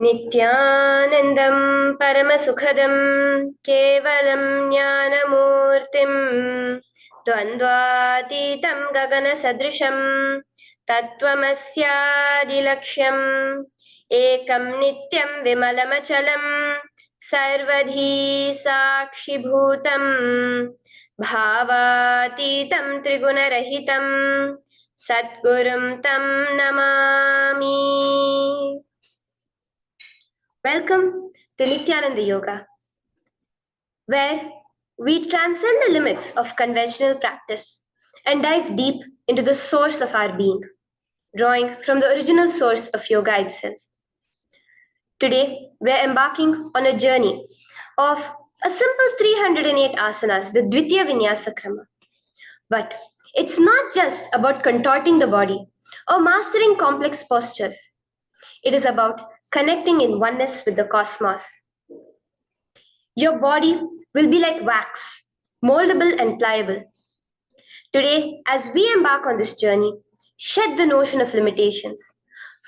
नित्यानन्दं परमसुखदं केवलं ज्ञानमूर्तिं द्वन्द्वातीतं गगनसदृशं तत्त्वमस्यादिलक्ष्यम् एकं नित्यं विमलमचलं सर्वधी साक्षिभूतं भावातीतं त्रिगुणरहितं सद्गुरुं तं Namami. Welcome to Nityananda Yoga, where we transcend the limits of conventional practice and dive deep into the source of our being, drawing from the original source of yoga itself. Today, we're embarking on a journey of a simple 308 asanas, the Dvitiya Vinyasa Krama. But it's not just about contorting the body or mastering complex postures. It is about connecting in oneness with the cosmos. Your body will be like wax, moldable and pliable. Today, as we embark on this journey, shed the notion of limitations.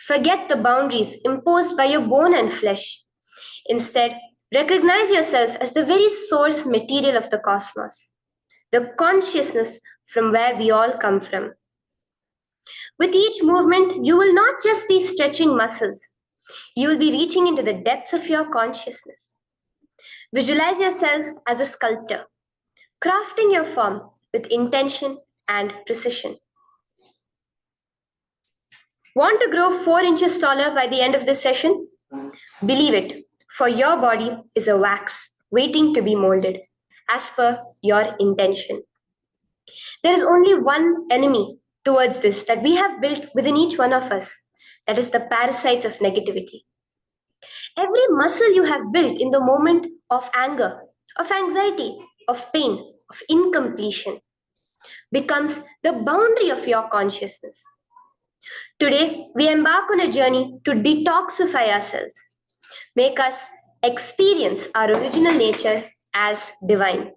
Forget the boundaries imposed by your bone and flesh. Instead, recognize yourself as the very source material of the cosmos, the consciousness from where we all come from. With each movement, you will not just be stretching muscles, you will be reaching into the depths of your consciousness. Visualize yourself as a sculptor, crafting your form with intention and precision. Want to grow 4 inches taller by the end of this session? Believe it, for your body is a wax waiting to be molded as per your intention. There is only one enemy towards this that we have built within each one of us, that is the parasites of negativity. Every muscle you have built in the moment of anger, of anxiety, of pain, of incompletion becomes the boundary of your consciousness. Today, we embark on a journey to detoxify ourselves, make us experience our original nature as divine.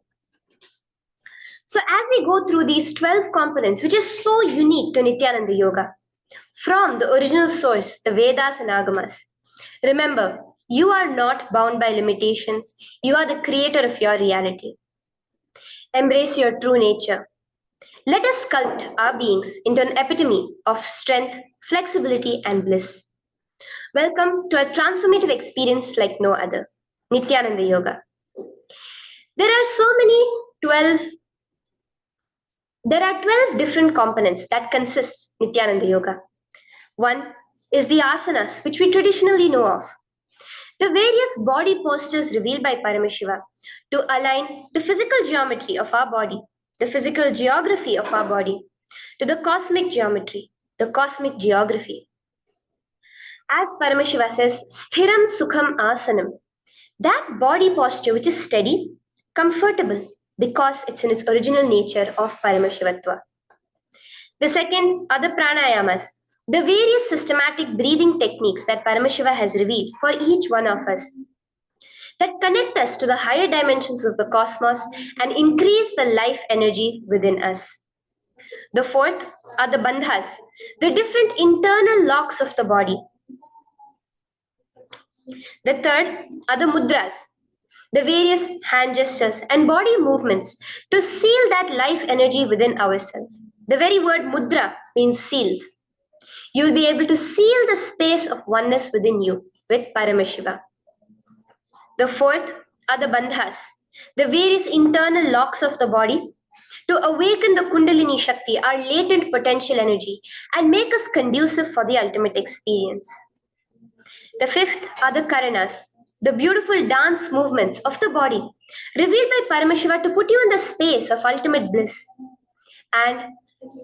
So as we go through these 12 components, which is so unique to Nityananda Yoga, from the original source, the Vedas and Agamas, remember, you are not bound by limitations. You are the creator of your reality. Embrace your true nature. Let us sculpt our beings into an epitome of strength, flexibility, and bliss. Welcome to a transformative experience like no other, Nityananda Yoga. There are 12 different components that consist Nityananda Yoga. One is the asanas, which we traditionally know of. The various body postures revealed by Paramashiva to align the physical geometry of our body, the physical geography of our body, to the cosmic geometry, the cosmic geography. As Paramashiva says, sthiram sukham asanam, that body posture which is steady, comfortable, because it's in its original nature of Paramashivatva. The second are the pranayamas, the various systematic breathing techniques that Paramashiva has revealed for each one of us, that connect us to the higher dimensions of the cosmos and increase the life energy within us. The fourth are the bandhas, the different internal locks of the body. The third are the mudras, the various hand gestures and body movements to seal that life energy within ourselves. The very word mudra means seals. You will be able to seal the space of oneness within you with Paramashiva. The fourth are the bandhas, the various internal locks of the body to awaken the Kundalini Shakti, our latent potential energy, and make us conducive for the ultimate experience. The fifth are the karanas, the beautiful dance movements of the body, revealed by Paramashiva to put you in the space of ultimate bliss, and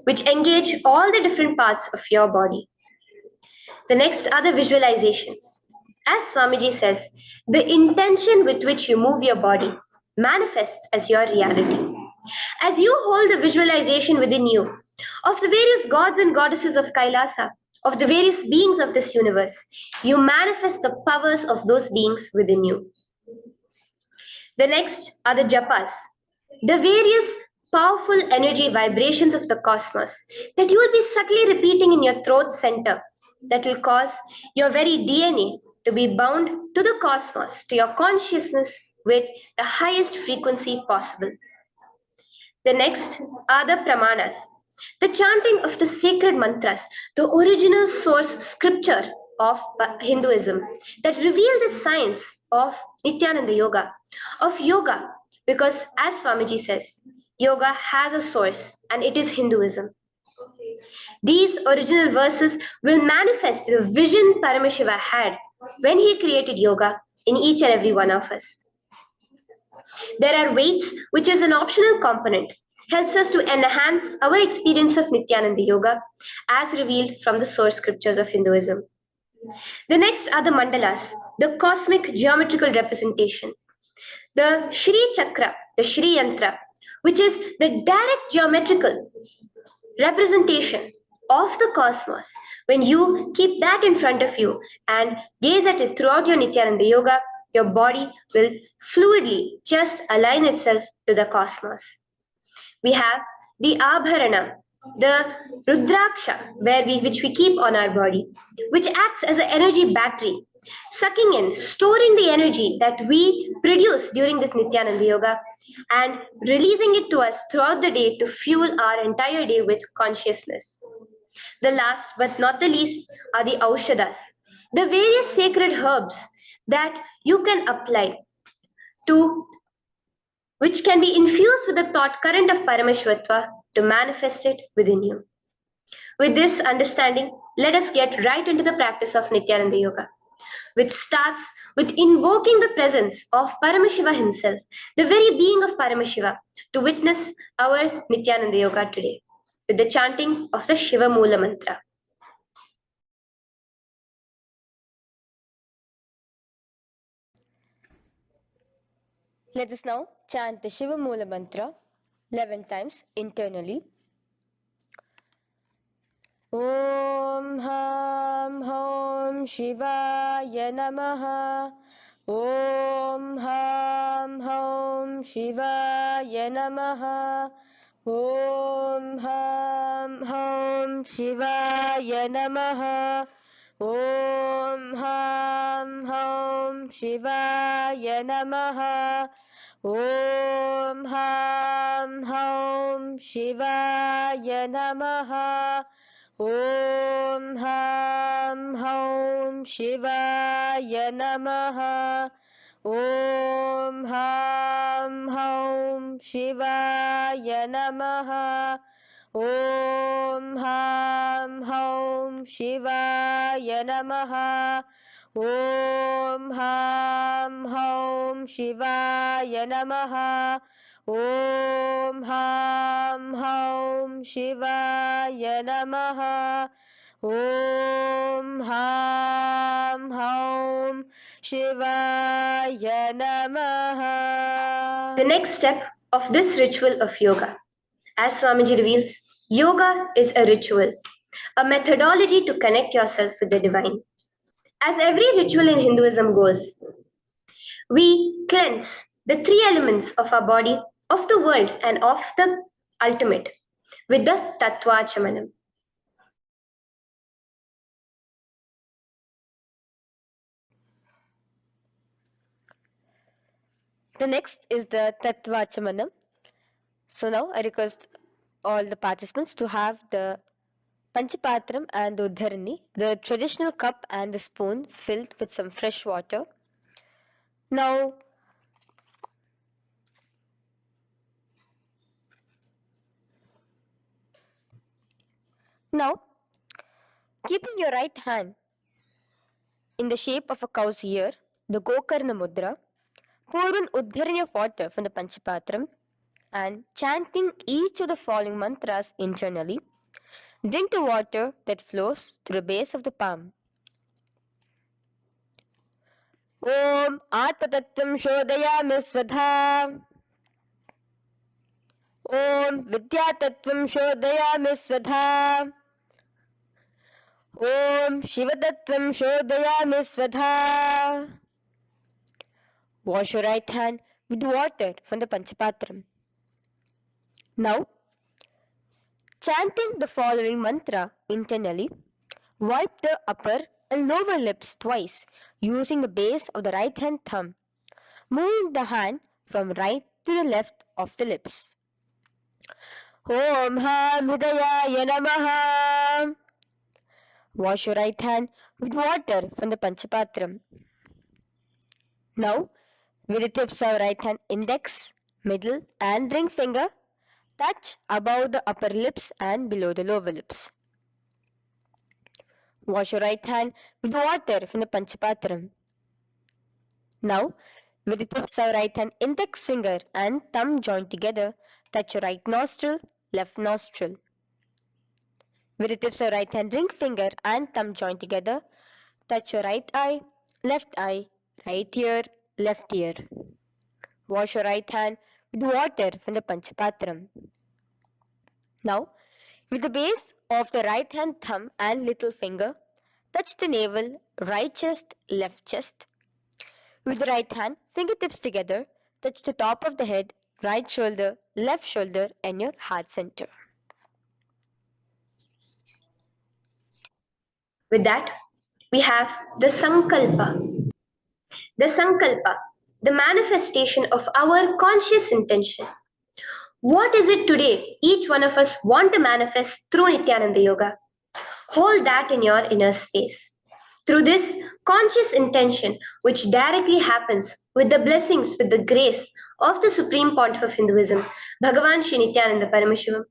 which engage all the different parts of your body. The next are the visualizations. As Swamiji says, the intention with which you move your body manifests as your reality. As you hold the visualization within you of the various gods and goddesses of Kailasa, of the various beings of this universe, you manifest the powers of those beings within you. The next are the japas, the various powerful energy vibrations of the cosmos that you will be subtly repeating in your throat center that will cause your very DNA to be bound to the cosmos, to your consciousness with the highest frequency possible. The next are the pramanas, the chanting of the sacred mantras, the original source scripture of Hinduism that reveal the science of Nityananda Yoga, because as Swamiji says, yoga has a source and it is Hinduism. These original verses will manifest the vision Paramashiva had when he created yoga in each and every one of us. There are weights, which is an optional component, helps us to enhance our experience of Nityananda Yoga as revealed from the source scriptures of Hinduism. The next are the mandalas, the cosmic geometrical representation. The Shri Chakra, the Shri Yantra, which is the direct geometrical representation of the cosmos. When you keep that in front of you and gaze at it throughout your Nityananda Yoga, your body will fluidly just align itself to the cosmos. We have the Abharana, the Rudraksha, which we keep on our body, which acts as an energy battery, sucking in, storing the energy that we produce during this Nityananda Yoga and releasing it to us throughout the day to fuel our entire day with consciousness. The last but not the least are the Aushadas, the various sacred herbs that you can apply to, which can be infused with the thought current of Paramashvatva to manifest it within you. With this understanding, let us get right into the practice of Nityananda Yoga, which starts with invoking the presence of Paramashiva himself, the very being of Paramashiva, to witness our Nityananda Yoga today, with the chanting of the Shiva Moola Mantra. Let us now chant the Shiva Moola Mantra 11 times internally. Om Ham Hom Shivaya Namaha. Om Ham Hom Shivaya Namaha. Om Ham Hom Shivaya Namaha. Om Ham Hom Shivaya Namaha. Om Ham Hom Shivaya Namaha. Om Ham Hom Shivaya Namaha. Om Ham Hom Shivaya Namaha. Om Ham Hom Shivaya Namaha. Om Ham Hom Shivaya Namaha. Om Ham Hom Shivaya Namaha. Om Ham Hom Shivaya Namaha. The next step of this ritual of yoga, as Swamiji reveals, yoga is a ritual, a methodology to connect yourself with the divine. As every ritual in Hinduism goes, we cleanse the three elements of our body, of the world, and of the ultimate with the Tattvachamanam. The next is the Tattvachamanam. So now I request all the participants to have the Panchapatram and the Uddharani, the traditional cup and the spoon filled with some fresh water. Now, keeping your right hand in the shape of a cow's ear, the Gokarna Mudra, pour an Uddharani of water from the Panchapatram and chanting each of the following mantras internally, drink the water that flows through the base of the palm. Om Atmatattvam Shodayami Svadha. Om Vidyatattvam Shodayami Svadha. Om Shivatattvam Shodayami Svadha. Wash your right hand with water from the Panchapatram. Now, chanting the following mantra internally, wipe the upper and lower lips twice using the base of the right hand thumb, moving the hand from right to the left of the lips. Om Ham Hridayaya Namaha. Wash your right hand with water from the Panchapatram. Now, with the tips of right hand index, middle, and ring finger, touch above the upper lips and below the lower lips. Wash your right hand with water from the Panchapatram. Now, with the tips of right hand index finger and thumb joined together, touch your right nostril, left nostril. With the tips of right hand ring finger and thumb joined together, touch your right eye, right ear, left ear. Wash your right hand with water from the Panchapatram. Now, with the base of the right hand thumb and little finger, touch the navel, right chest, left chest. With the right hand, fingertips together, touch the top of the head, right shoulder, left shoulder, and your heart center. With that, we have the Sankalpa. The Sankalpa, the manifestation of our conscious intention. What is it today each one of us want to manifest through Nityananda Yoga? Hold that in your inner space. Through this conscious intention, which directly happens with the blessings, with the grace of the Supreme Pontiff of Hinduism, Bhagavan Sri Nityananda Paramashivoham,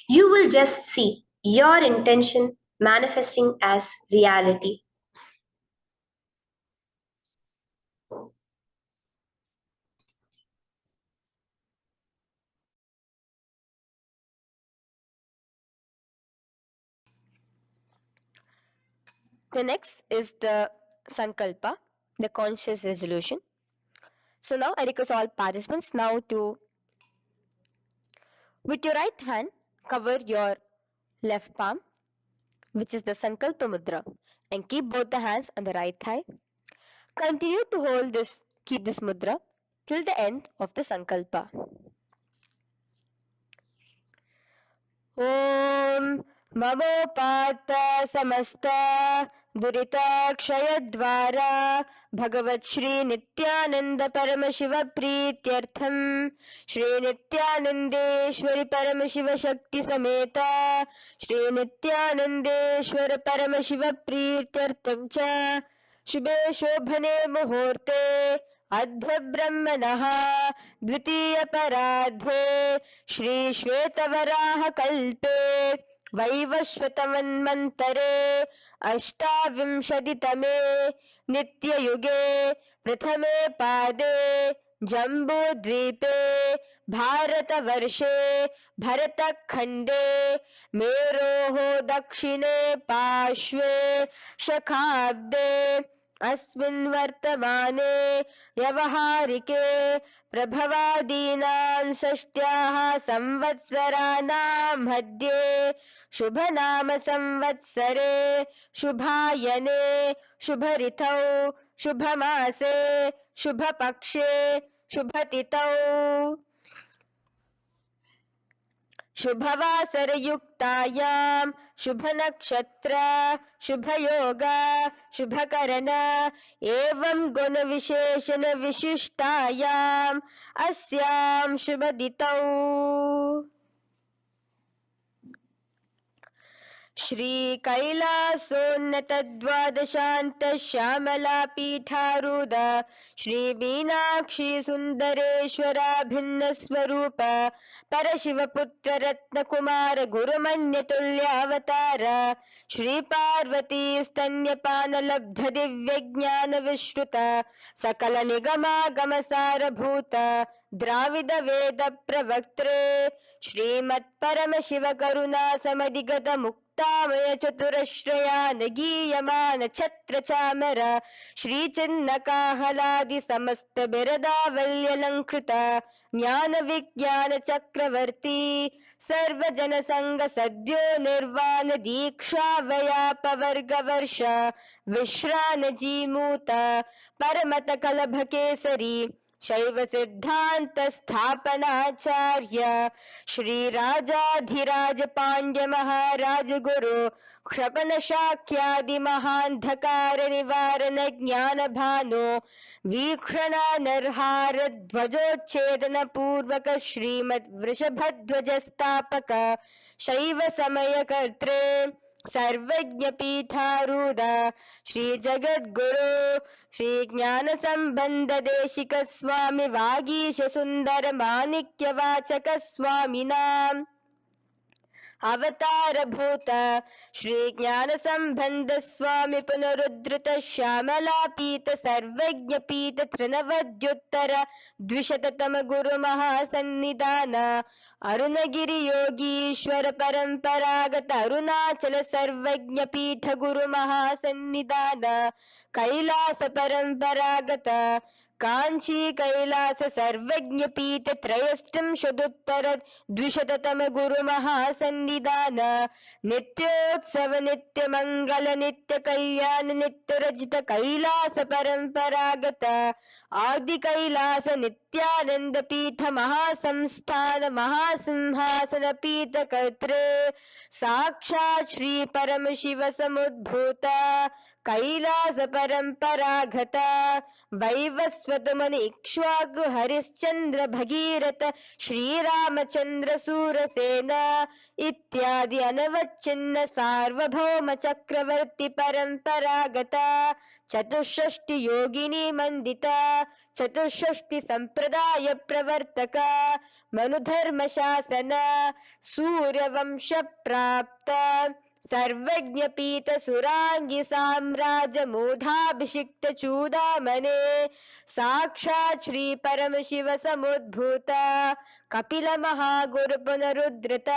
you will just see your intention manifesting as reality. The next is the Sankalpa, the conscious resolution. So now I request all participants now to, with your right hand, cover your left palm, which is the Sankalpa Mudra, and keep both the hands on the right thigh. Continue to keep this mudra till the end of the Sankalpa. Om Mamopata Samasta Duritakshayaddvara Bhagavat Shri Nityananda Paramashiva Prityartham Shri Nityanandeshwari Paramashiva Shakti Sameta Shri Nityanandeshwara Paramashiva Prityartham Cha शुभे शोभने मुहूर्ते अद्य ब्रह्मणः द्वितीय पराध्ये श्री श्वेतवराह कल्पे वैवस्वतमन्वन्तरे अष्टाविंशतितमे नित्ययुगे प्रथमे पादे जम्बूद्वीपे भारतवर्षे भरतखण्डे मेरोः दक्षिणे पार्श्वे शखाब्दे अस्मिन् वर्तमाने व्यवहारिके प्रभवादीनां षष्ट्याः संवत्सराणां मध्ये शुभनाम संवत्सरे शुभायने शुभऋतौ शुभमासे शुभपक्षे शुभतिथौ शुभवासरयुक्तायां शुभनक्षत्र शुभयोग शुभकरण एवं गुणविशेषण विशिष्टायाम् अस्यां शुभदितौ श्री कैलासोन्नत द्वादशान्त श्यामला पीठारूढ श्री मीनाक्षी सुंदरेश्वरा भिन्न स्वरूप परशिवपुत्र रत्नकुमार गुरुमन्यतुल्यावतार श्री पार्वती स्तन्यपान लब्ध दिव्य ज्ञान विश्रुत सकल निगमागम सारभूत द्राविड वेद प्रवक्त्रे श्रीमत् परम शिव करुणा समधिगत मुक्तामय चतुरश्रयान गीयमान छत्र चामर श्री चिन्ह काहलादि समस्त बिरदावल्यलंकृत ज्ञान विज्ञान चक्रवर्ती सर्वजन संग सद्यो निर्वाण दीक्षा व्याप वर्ग वर्ष विश्रान जीमूत परमत कलभ केसरी शैव सिद्धांत स्थापनाचार्य श्री राजाधिराज पांड्य महाराज गुरु क्षपन शाक्यादि महांधकार निवारण ज्ञान भानो वीक्षणा नरहार ध्वजोच्छेदन पूर्वक श्रीमद वृषभध्वज स्थापक शैव समय कर्त्रे सर्वज्ञ पीठारूढ़ श्री जगद्गुरु श्री ज्ञान संबंध देशिक स्वामी वागीश सुंदर माणिक्य वाचक स्वामिनां अवतार भूत श्री ज्ञान संबंध स्वामी पुनरुद्धृत श्यामला पीत सर्वज्ञ पीत त्रिनवद्युत्तर द्विशततम गुरु महासन्निधान अरुणगिरि योगीश्वर परंपरागत अरुणाचल सर्वज्ञ पीठ गुरु महासन्निधान कैलास परंपरागत कांची कैलास सर्वज्ञ पीठ त्रयस्त्रिंशदुत्तर द्विशततम गुरु महासन्निधान नित्योत्सव नित्य मंगल नित्य कल्याण नित्य रजित कैलास परंपरागत आदि कैलास नित्यानंद पीठ महासंस्थान महासिंहासन पीठ कर्त्रे साक्षात् श्री परम शिव समुद्भूत कैलास परंपरागत वैवस्वत मुनि इक्ष्वाकु हरिश्चंद्र भगीरथ श्रीरामचंद्र सूरसेन इत्यादि अनवच्छिन्न सार्वभौम चक्रवर्ती परंपरागत चतुष्षष्टि योगिनी मंडित चतुष्षष्टि संप्रदाय प्रवर्तक मनुधर्म शासन सूर्यवंश प्राप्त सर्वज्ञ पीठ सुरांगी साम्राज्य मूढ़ाभिषिक्त चूड़ामणे साक्षात् श्री परम शिव समुद्भूत कपिल महागुरु पुनरुद्धृत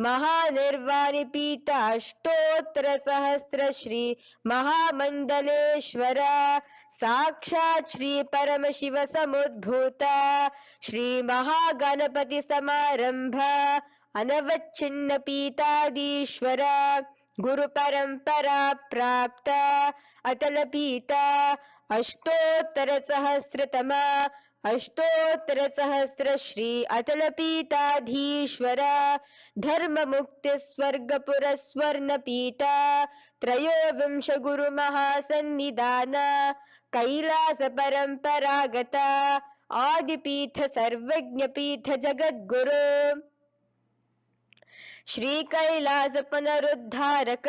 महानिर्वाणी पीठ अष्टोत्तर सहस्र श्री महामंडलेश्वर साक्षात् श्री परम शिव समुद्भूत श्री महागणपति समारंभ अनवच्छिन्न पीताधीश्वर गुरु परंपरा प्राप्त अतल पीता अष्टोत्तर सहस्रतम अष्टोत्तर सहस्र श्री अतल पीताधीश्वर धर्म मुक्ति स्वर्गपुर स्वर्ण पीता त्रयोविंश गुरु महासन्निधान कैलास परंपरागत आदिपीठ सर्वज्ञ पीठ जगद्गुरु श्री कैलास पुनरुद्धारक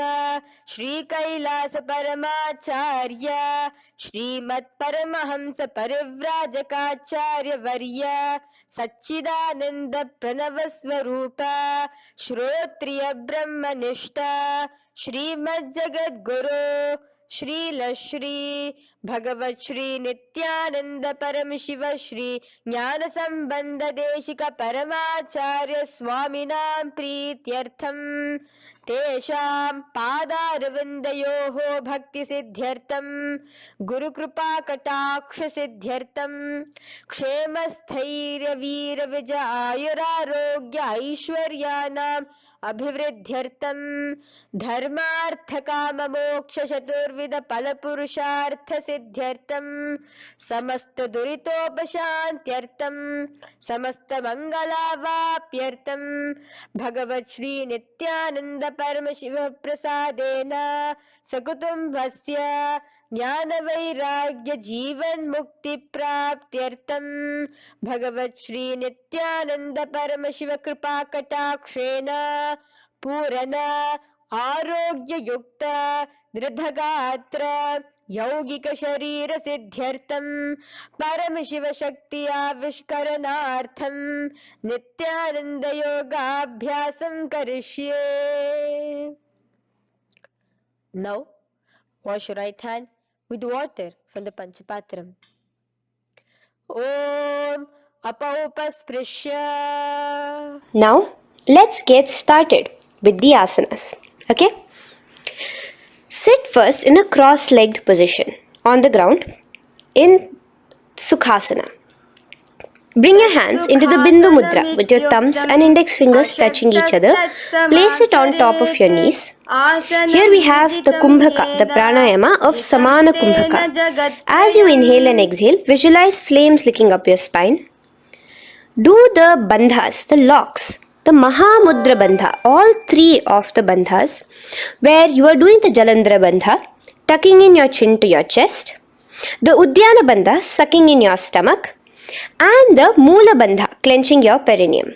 श्री कैलास परमाचार्य श्रीमत् परमहंस परिव्राजकाचार्य वर्य सच्चिदानंद प्रणव स्वरूप श्रोत्रिय ब्रह्मनिष्ठ श्रीमद् जगद्गुरु श्री भगवत श्री नित्यानंद परम शिव श्री ज्ञान संबंध देशिक परमाचार्य स्वामिनां प्रीत्यर्थम तेषां पादारविन्दयोः भक्ति सिद्ध्यर्थम गुरु कृपा कटाक्ष सिद्ध्यर्थम क्षेम स्थैर्य वीर विजय आयुरारोग्य ऐश्वर्यानाम् अभिवृद्ध्यर्थम धर्मार्थ काम मोक्ष चतुर्विध फल पुरुषार्थ सिद्ध्यर्थम समस्त दुरितोपशांत्यर्थम समस्त मंगलावाप्यर्थम भगवत श्री नित्यानंद परम शिव प्रसादेन सकुटुंबस्य ज्ञान वैराग्य जीवन मुक्ति प्राप्त्यर्थम भगवत श्री नित्यानंद परम शिव कृपा कटाक्षेन पूर्ण आरोग्य युक्त दृढ़गात्र यौगिक शरीर सिद्ध्यर्थम परम शिव शक्ति आविष्करणार्थम नित्यानंद योगाभ्यासं करिष्ये. Now wash your right hand with water from the Panchapatram. Om Apaupasprisya. Now, let's get started with the asanas. Okay? Sit first in a cross-legged position on the ground in Sukhasana. Bring your hands into the Bindu Mudra with your thumbs and index fingers touching each other. Place it on top of your knees. Here we have the Kumbhaka, the pranayama of Samana Kumbhaka. As you inhale and exhale, visualize flames licking up your spine. Do the bandhas, the locks, the Mahamudra Bandha, all three of the bandhas, where you are doing the Jalandhara Bandha, tucking in your chin to your chest, the Udyana Bandha, sucking in your stomach, and the Moola Bandha, clenching your perineum.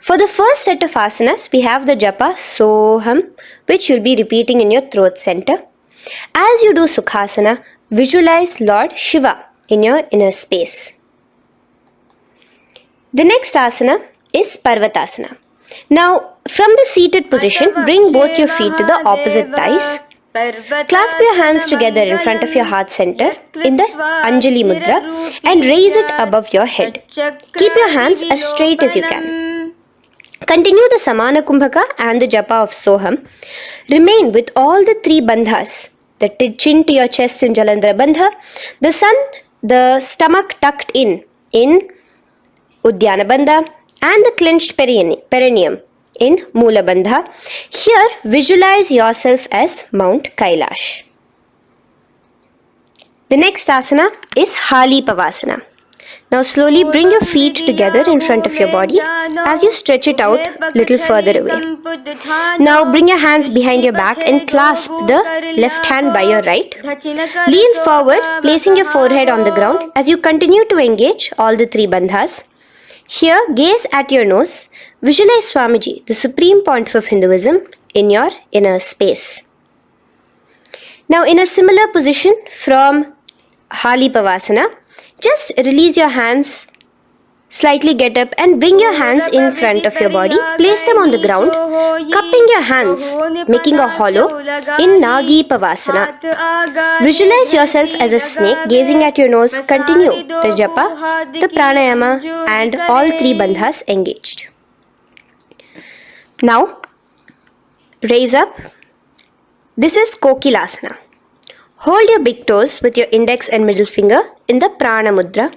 For the first set of asanas, we have the japa Soham, which you'll be repeating in your throat center. As you do Sukhasana, visualize Lord Shiva in your inner space. The next asana is Parvatasana. Now, from the seated position, bring both your feet to the opposite thighs. Clasp your hands together in front of your heart center in the Anjali Mudra and raise it above your head. Keep your hands as straight as you can. Continue the Samana Kumbhaka and the Japa of Soham. Remain with all the three bandhas, the chin to your chest in Jalandhara Bandha, the stomach tucked in Udyana Bandha, and the clenched perineum in Moola Bandha. Here, visualize yourself as Mount Kailash. The next asana is Hali Pavasana. Now slowly bring your feet together in front of your body as you stretch it out a little further away. Now bring your hands behind your back and clasp the left hand by your right. Lean forward, placing your forehead on the ground as you continue to engage all the three bandhas. Here, gaze at your nose. Visualize Swamiji, the Supreme Pontiff of Hinduism, in your inner space. Now, in a similar position from Hali Pavasana, just release your hands, slightly get up and bring your hands in front of your body. Place them on the ground, cupping your hands, making a hollow in Nagi Pavasana. Visualize yourself as a snake, gazing at your nose. Continue the japa, the pranayama, and all three bandhas engaged. Now, raise up. This is Kokilasana. Hold your big toes with your index and middle finger in the Prana Mudra.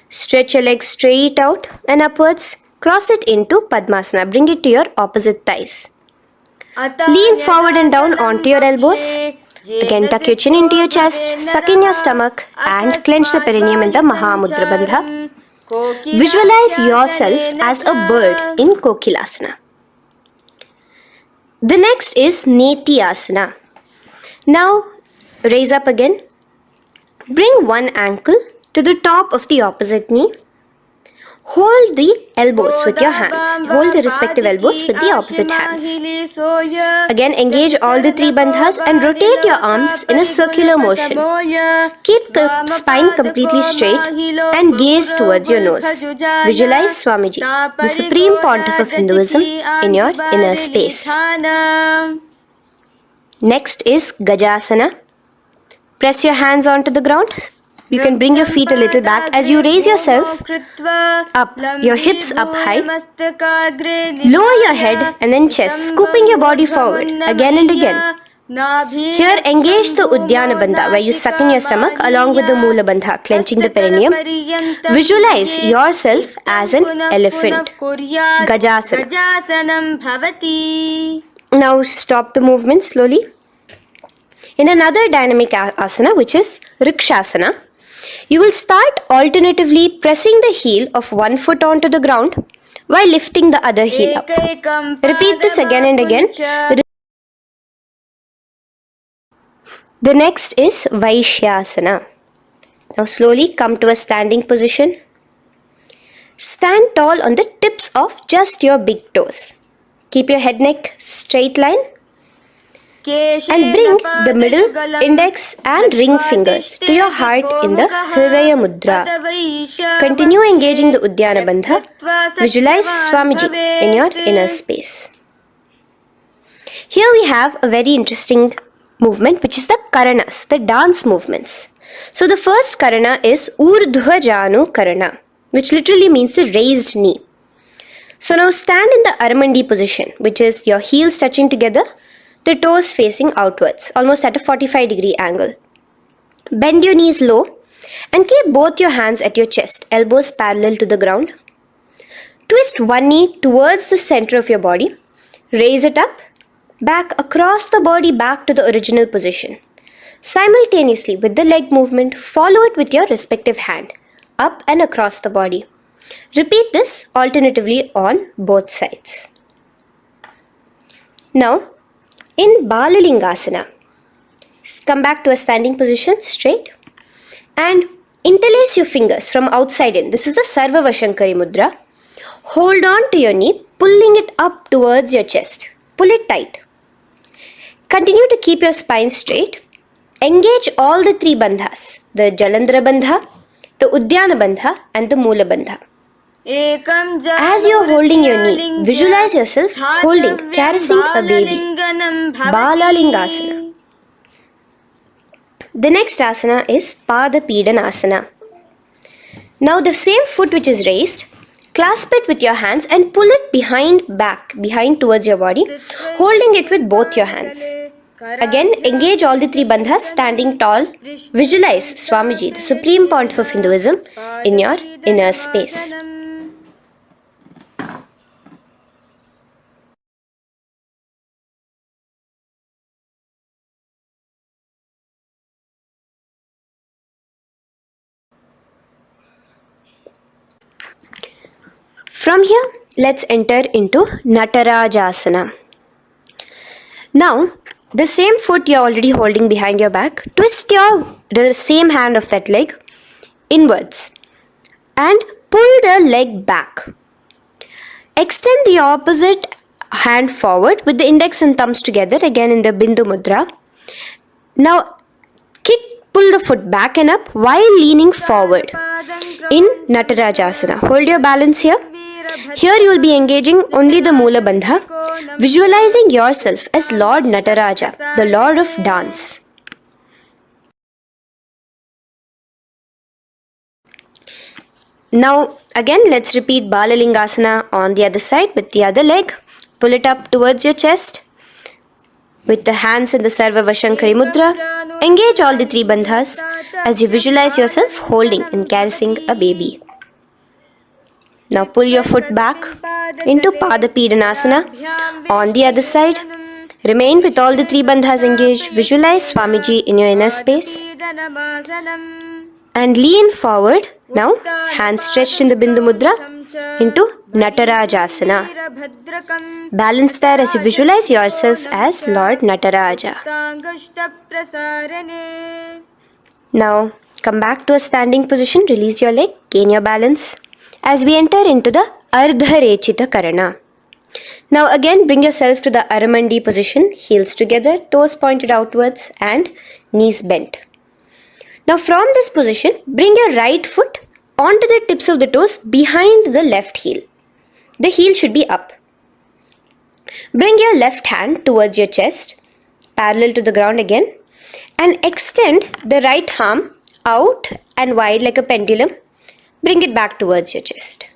Stretch your legs straight out and upwards. Cross it into Padmasana. Bring it to your opposite thighs. Lean forward and down onto your elbows. Again, tuck your chin into your chest, suck in your stomach, and clench the perineum in the Mahamudra Bandha. Visualize yourself as a bird in Kokilasana. The next is Neti Asana. Now, raise up again. Bring one ankle to the top of the opposite knee. Hold the elbows with your hands. Hold the respective elbows with the opposite hands. Again, engage all the three bandhas and rotate your arms in a circular motion. Keep the spine completely straight and gaze towards your nose. Visualize Swamiji, the Supreme Pontiff of Hinduism, in your inner space. Next is Gajasana. Press your hands onto the ground. You can bring your feet a little back as you raise yourself up, your hips up high. Lower your head and then chest, scooping your body forward again and again. Here, engage the Udyana Bandha, where you suck in your stomach along with the Moola Bandha, clenching the perineum. Visualize yourself as an elephant. Gajasana. Now stop the movement slowly. In another dynamic asana, which is Rikshasana, you will start alternatively pressing the heel of one foot onto the ground while lifting the other heel up. Repeat this again and again. The next is Vaishyasana. Now slowly come to a standing position. Stand tall on the tips of just your big toes. Keep your head neck straight line. And bring the middle, index and ring fingers to your heart in the Hridaya Mudra. Continue engaging the Udyana Bandha. Visualize Swamiji in your inner space. Here we have a very interesting movement, which is the Karanas, the dance movements. So the first Karana is Urdhva Janu Karana, which literally means the raised knee. So now stand in the Aramandi position, which is your heels touching together, the toes facing outwards, almost at a 45-degree angle. Bend your knees low And keep both your hands at your chest, elbows parallel to the ground. Twist one knee towards the center of your body. Raise it up, back across the body back to the original position. Simultaneously with the leg movement, follow it with your respective hand, up and across the body. Repeat this alternatively on both sides. Now, in Balalingasana, come back to a standing position straight and interlace your fingers from outside in. This is the Sarva Vashankari Mudra. Hold on to your knee, pulling it up towards your chest. Pull it tight. Continue to keep your spine straight. Engage all the three bandhas, the Jalandhara Bandha, the Udyana Bandha and the Moola Bandha. As you are holding your knee, visualize yourself holding, caressing a baby. Balalingasana. The next asana is Pada Pidanasana. Now the same foot which is raised, clasp it with your hands and pull it behind towards your body, holding it with both your hands. Again, engage all the three bandhas, standing tall. Visualize Swamiji, the Supreme Pontiff of Hinduism, in your inner space. From here, let's enter into Natarajasana. Now, the same foot you're already holding behind your back, twist the same hand of that leg inwards and pull the leg back. Extend the opposite hand forward with the index and thumbs together, again in the Bindu Mudra. Now, pull the foot back and up while leaning forward in Natarajasana. Hold your balance here. Here you will be engaging only the Moola Bandha, visualizing yourself as Lord Nataraja, the Lord of Dance. Now again let's repeat Balalingasana on the other side with the other leg. Pull it up towards your chest with the hands in the Sarva Vashankari Mudra. Engage all the three bandhas as you visualize yourself holding and caressing a baby. Now pull your foot back into Pada Pidanasana on the other side. Remain with all the three bandhas engaged. Visualize Swamiji in your inner space. And lean forward. Now, hands stretched in the Bindu Mudra into Natarajasana. Balance there as you visualize yourself as Lord Nataraja. Now, come back to a standing position. Release your leg. Gain your balance. As we enter into the Ardharechita Karana. Now again bring yourself to the Aramandi position, heels together, toes pointed outwards and knees bent. Now from this position, bring your right foot onto the tips of the toes behind the left heel. The heel should be up. Bring your left hand towards your chest, parallel to the ground again, and extend the right arm out and wide like a pendulum. Bring it back towards your chest.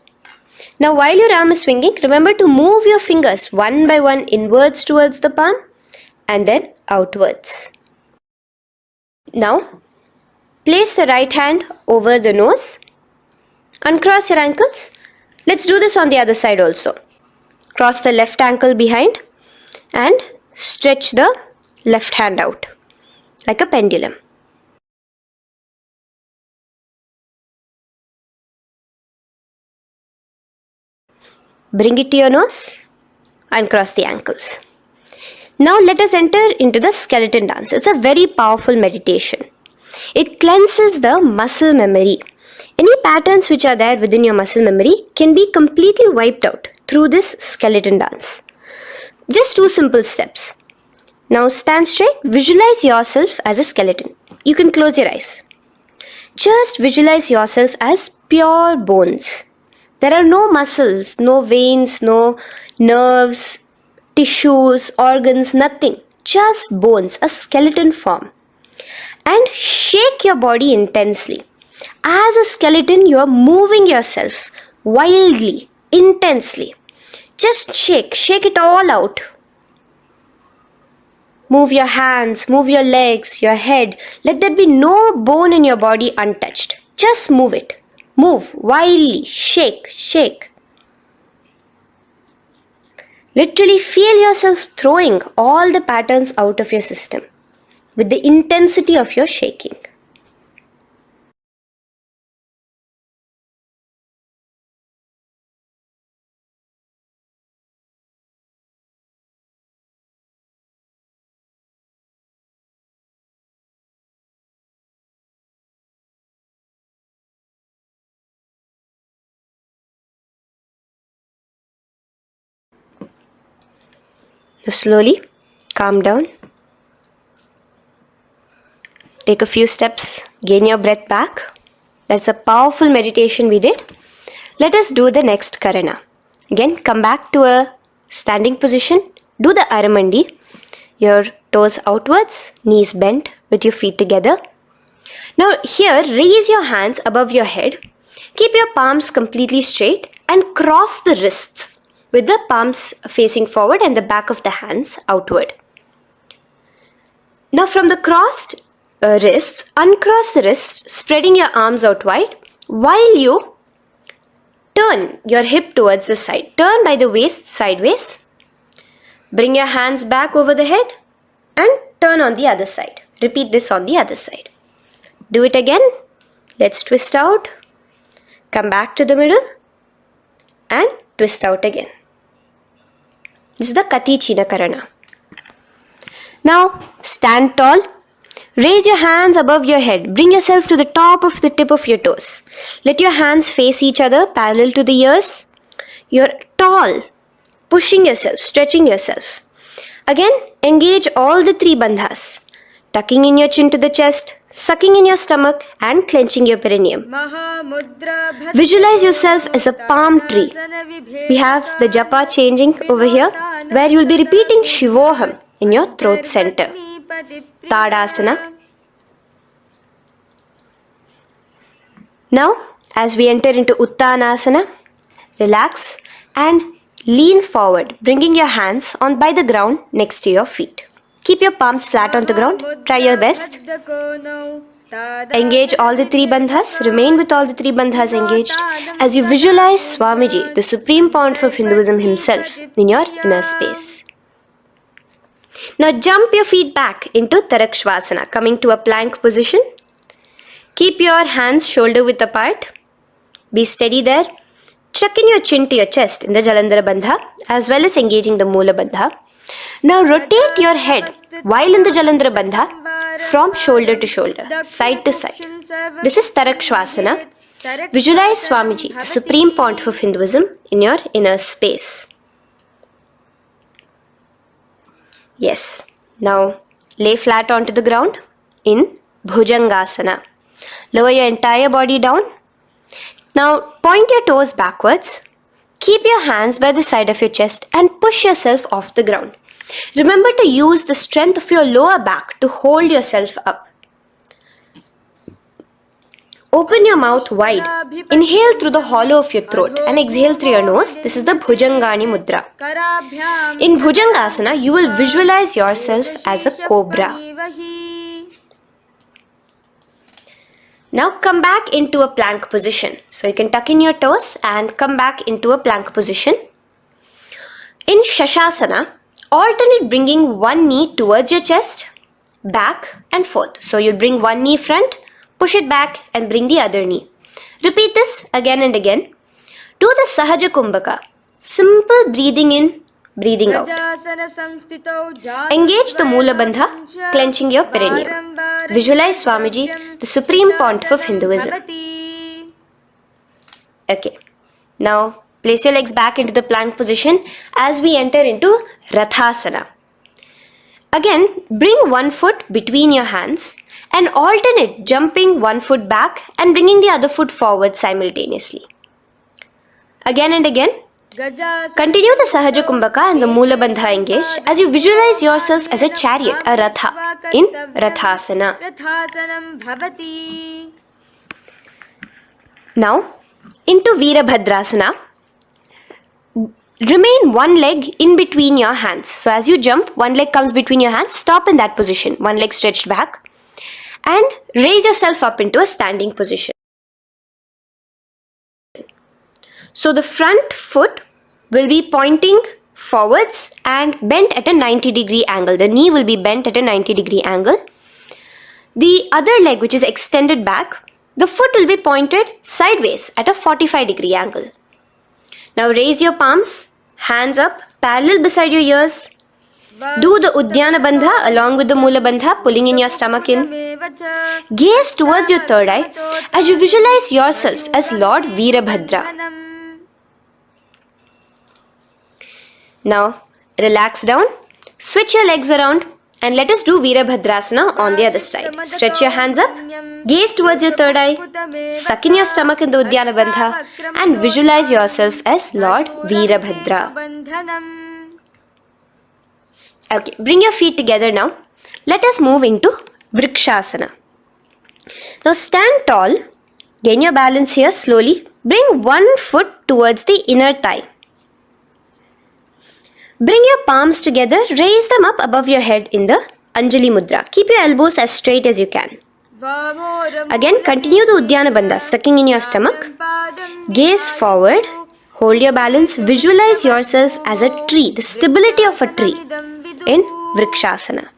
Now while your arm is swinging, remember to move your fingers one by one inwards towards the palm and then outwards. Now place the right hand over the nose. Uncross your ankles. Let's do this on the other side also. Cross the left ankle behind and stretch the left hand out like a pendulum. Bring it to your nose and cross the ankles. Now let us enter into the skeleton dance. It's a very powerful meditation. It cleanses the muscle memory. Any patterns which are there within your muscle memory can be completely wiped out through this skeleton dance. Just 2 simple steps. Now stand straight. Visualize yourself as a skeleton. You can close your eyes. Just visualize yourself as pure bones. There are no muscles, no veins, no nerves, tissues, organs, nothing. Just bones, a skeleton form. And shake your body intensely. As a skeleton, you are moving yourself wildly, intensely. Just shake it all out. Move your hands, move your legs, your head. Let there be no bone in your body untouched. Just move it. Move wildly. Shake, shake. Literally feel yourself throwing all the patterns out of your system with the intensity of your shaking. Now slowly calm down. Take a few steps, gain your breath back. That's a powerful meditation we did. Let us do the next Karana. Again, come back to a standing position. Do the Aramandi. Your toes outwards, knees bent with your feet together. Now here, raise your hands above your head. Keep your palms completely straight and cross the wrists with the palms facing forward and the back of the hands outward. Now from the crossed wrists, uncross the wrists, spreading your arms out wide while you turn your hip towards the side. Turn by the waist sideways. Bring your hands back over the head and turn on the other side. Repeat this on the other side. Do it again. Let's twist out. Come back to the middle and twist out again. This is the Kati China Karana. Now stand tall. Raise your hands above your head. Bring yourself to the top of the tip of your toes. Let your hands face each other parallel to the ears. You're tall, pushing yourself, stretching yourself. Again, engage all the three bandhas. Tucking in your chin to the chest, sucking in your stomach and clenching your perineum. Visualize yourself as a palm tree. We have the japa changing over here where you will be repeating Shivoham in your throat center. Tadasana. Now, as we enter into Uttanasana, relax and lean forward, bringing your hands on by the ground next to your feet. Keep your palms flat on the ground. Try your best. Engage all the three bandhas. Remain with all the three bandhas engaged as you visualize Swamiji, the Supreme Pontiff of Hinduism himself, in your inner space. Now jump your feet back into Tarakshvasana, coming to a plank position. Keep your hands shoulder width apart. Be steady there. Chuck in your chin to your chest in the Jalandhara Bandha as well as engaging the Moola Bandha. Now rotate your head while in the Jalandhara Bandha from shoulder to shoulder, side to side. This is Tarakshvasana. Visualize Swamiji, the Supreme Pontiff of Hinduism, in your inner space. Yes. Now lay flat onto the ground in Bhujangasana. Lower your entire body down. Now point your toes backwards. Keep your hands by the side of your chest and push yourself off the ground. Remember to use the strength of your lower back to hold yourself up. Open your mouth wide. Inhale through the hollow of your throat and exhale through your nose. This is the Bhujangani Mudra. In Bhujangasana, you will visualize yourself as a cobra. Now come back into a plank position. So you can tuck in your toes and come back into a plank position. In Shashasana, alternate bringing one knee towards your chest, back and forth. So you'll bring one knee front, push it back and bring the other knee. Repeat this again and again. Do the Sahaja Kumbhaka. Simple breathing in, breathing out. Engage the Moola Bandha, clenching your perineum. Visualize Swamiji, the Supreme Pontiff of Hinduism. Okay. Now place your legs back into the plank position as we enter into Rathasana. Again, bring one foot between your hands and alternate jumping one foot back and bringing the other foot forward simultaneously. Again and again. Continue the Sahaja Kumbhaka and the Moola Bandha engaged as you visualize yourself as a chariot, a Ratha, in Rathasana. Now, into Veerabhadrasana. remain one leg in between your hands. So as you jump, one leg comes between your hands, stop in that position, one leg stretched back, and raise yourself up into a standing position. So the front foot will be pointing forwards and bent at a 90-degree angle. The knee will be bent at a 90-degree angle. The other leg, which is extended back, the foot will be pointed sideways at a 45-degree angle. Now raise your palms, hands up, parallel beside your ears. Do the Uddiyana Bandha along with the Mula Bandha, pulling in your stomach in. Gaze towards your third eye as you visualize yourself as Lord Veerabhadra. Now relax down, switch your legs around, and let us do Veerabhadrasana on the other side. Stretch your hands up, gaze towards your third eye, suck in your stomach in the Uddiyana Bandha, and visualize yourself as Lord Veerabhadra. Okay, bring your feet together now. Let us move into Vrikshasana. Now stand tall, gain your balance here slowly. Bring one foot towards the inner thigh. Bring your palms together, raise them up above your head in the Anjali Mudra. Keep your elbows as straight as you can. Again, continue the Uddiyana Bandha, sucking in your stomach. Gaze forward, hold your balance, visualize yourself as a tree, the stability of a tree in Vrikshasana.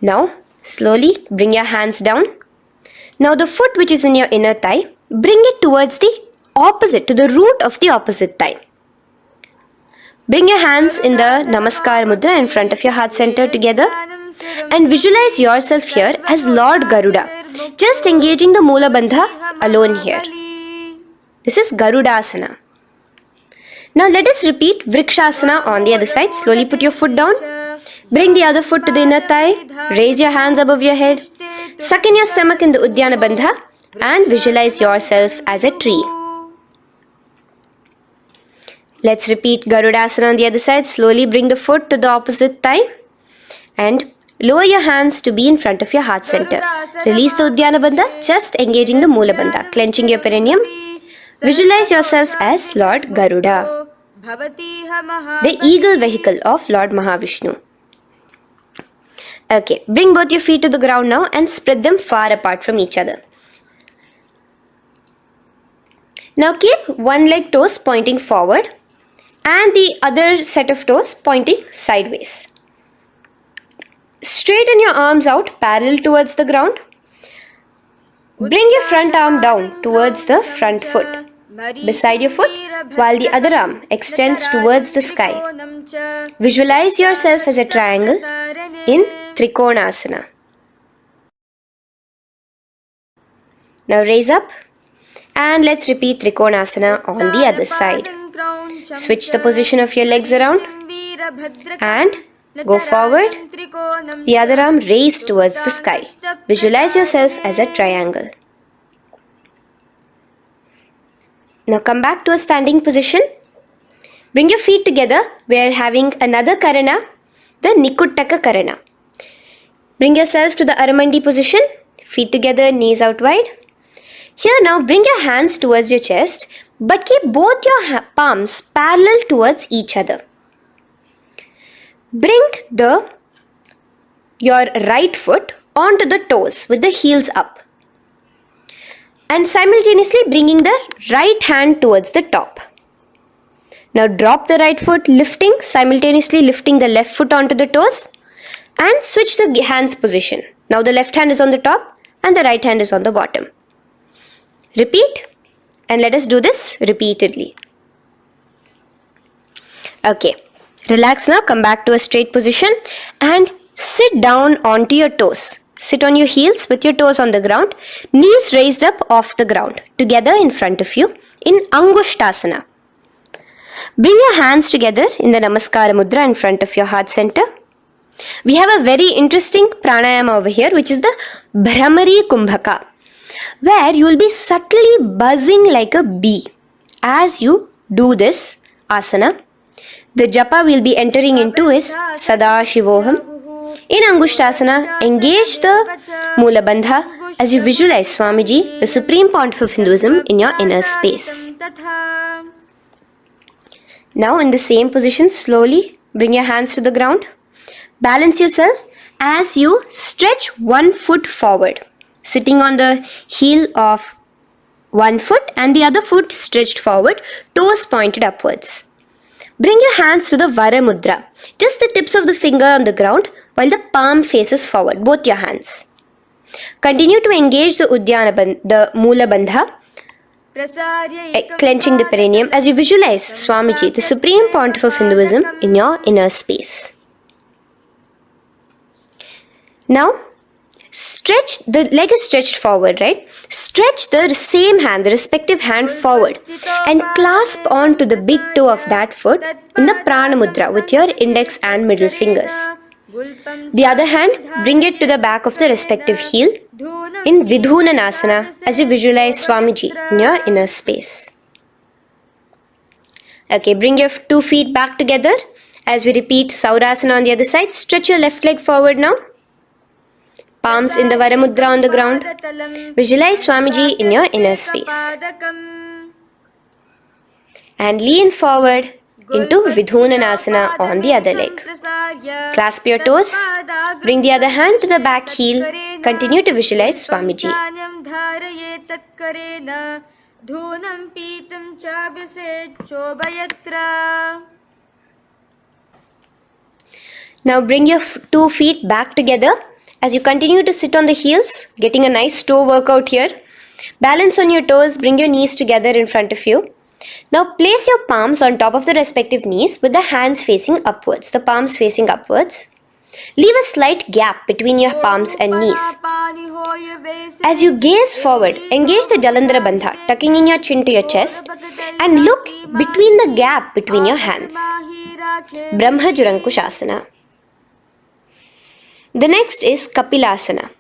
Now, slowly bring your hands down. Now the foot which is in your inner thigh, bring it towards the opposite, to the root of the opposite thigh. Bring your hands in the Namaskar Mudra in front of your heart center together and visualize yourself here as Lord Garuda, just engaging the Mula Bandha alone here. This is Garudasana. Now let us repeat Vrikshasana on the other side. Slowly put your foot down. Bring the other foot to the inner thigh. Raise your hands above your head. Suck in your stomach in the Uddiyana Bandha and visualize yourself as a tree. Let's repeat Garudasana on the other side. Slowly bring the foot to the opposite thigh and lower your hands to be in front of your heart center. Release the Uddiyana Bandha, just engaging the Mula Bandha, clenching your perineum. Visualize yourself as Lord Garuda, the eagle vehicle of Lord Mahavishnu. Okay, bring both your feet to the ground now and spread them far apart from each other. Now keep one leg toes pointing forward and the other set of toes pointing sideways. Straighten your arms out parallel towards the ground. Bring your front arm down towards the front foot, beside your foot, while the other arm extends towards the sky. Visualize yourself as a triangle in Trikonasana. Now raise up and let's repeat Trikonasana on the other side. Switch the position of your legs around and go forward. The other arm raised towards the sky. Visualize yourself as a triangle. Now come back to a standing position. Bring your feet together. We are having another Karana, the Nikuttaka Karana. Bring yourself to the Aramandi position. Feet together, knees out wide. Here now bring your hands towards your chest, but keep both your palms parallel towards each other. Bring your right foot onto the toes with the heels up. And simultaneously bringing the right hand towards the top. Now drop the right foot, simultaneously lifting the left foot onto the toes and switch the hands position. Now the left hand is on the top and the right hand is on the bottom. Repeat and let us do this repeatedly. Okay, relax now, come back to a straight position and sit down onto your toes. Sit on your heels with your toes on the ground, knees raised up off the ground, together in front of you in Angushtasana. Bring your hands together in the Namaskara Mudra in front of your heart center. We have a very interesting pranayama over here, which is the Bhramari Kumbhaka, where you will be subtly buzzing like a bee as you do this asana. The japa we will be entering into is Sadashivoham. In Angushtasana, engage the Mula Bandha as you visualize Swamiji, the Supreme Pontiff of Hinduism, in your inner space. Now in the same position, slowly bring your hands to the ground. Balance yourself as you stretch one foot forward, sitting on the heel of one foot and the other foot stretched forward, toes pointed upwards. Bring your hands to the Vara Mudra, just the tips of the finger on the ground while the palm faces forward, both your hands. Continue to engage the Mula Bandha, clenching the perineum as you visualize Swamiji, the Supreme Pontiff of Hinduism, in your inner space. Now, the leg is stretched forward, right? Stretch the same hand, the respective hand forward and clasp onto the big toe of that foot in the Prana Mudra with your index and middle fingers. The other hand, bring it to the back of the respective heel in Vidhunanasana as you visualize Swamiji in your inner space. Okay, bring your 2 feet back together as we repeat Saurasana on the other side. Stretch your left leg forward now. Palms in the Vara Mudra on the ground. Visualize Swamiji in your inner space. And lean forward into Vidhunanasana on the other leg. Clasp your toes. Bring the other hand to the back heel. Continue to visualize Swamiji. Now bring your 2 feet back together as you continue to sit on the heels, getting a nice toe workout here. Balance on your toes, bring your knees together in front of you. Now place your palms on top of the respective knees with the hands facing upwards, the palms facing upwards. Leave a slight gap between your palms and knees. As you gaze forward, engage the Jalandhara Bandha, tucking in your chin to your chest, and look between the gap between your hands. Brahma Jurankushasana. The next is Kapilasana.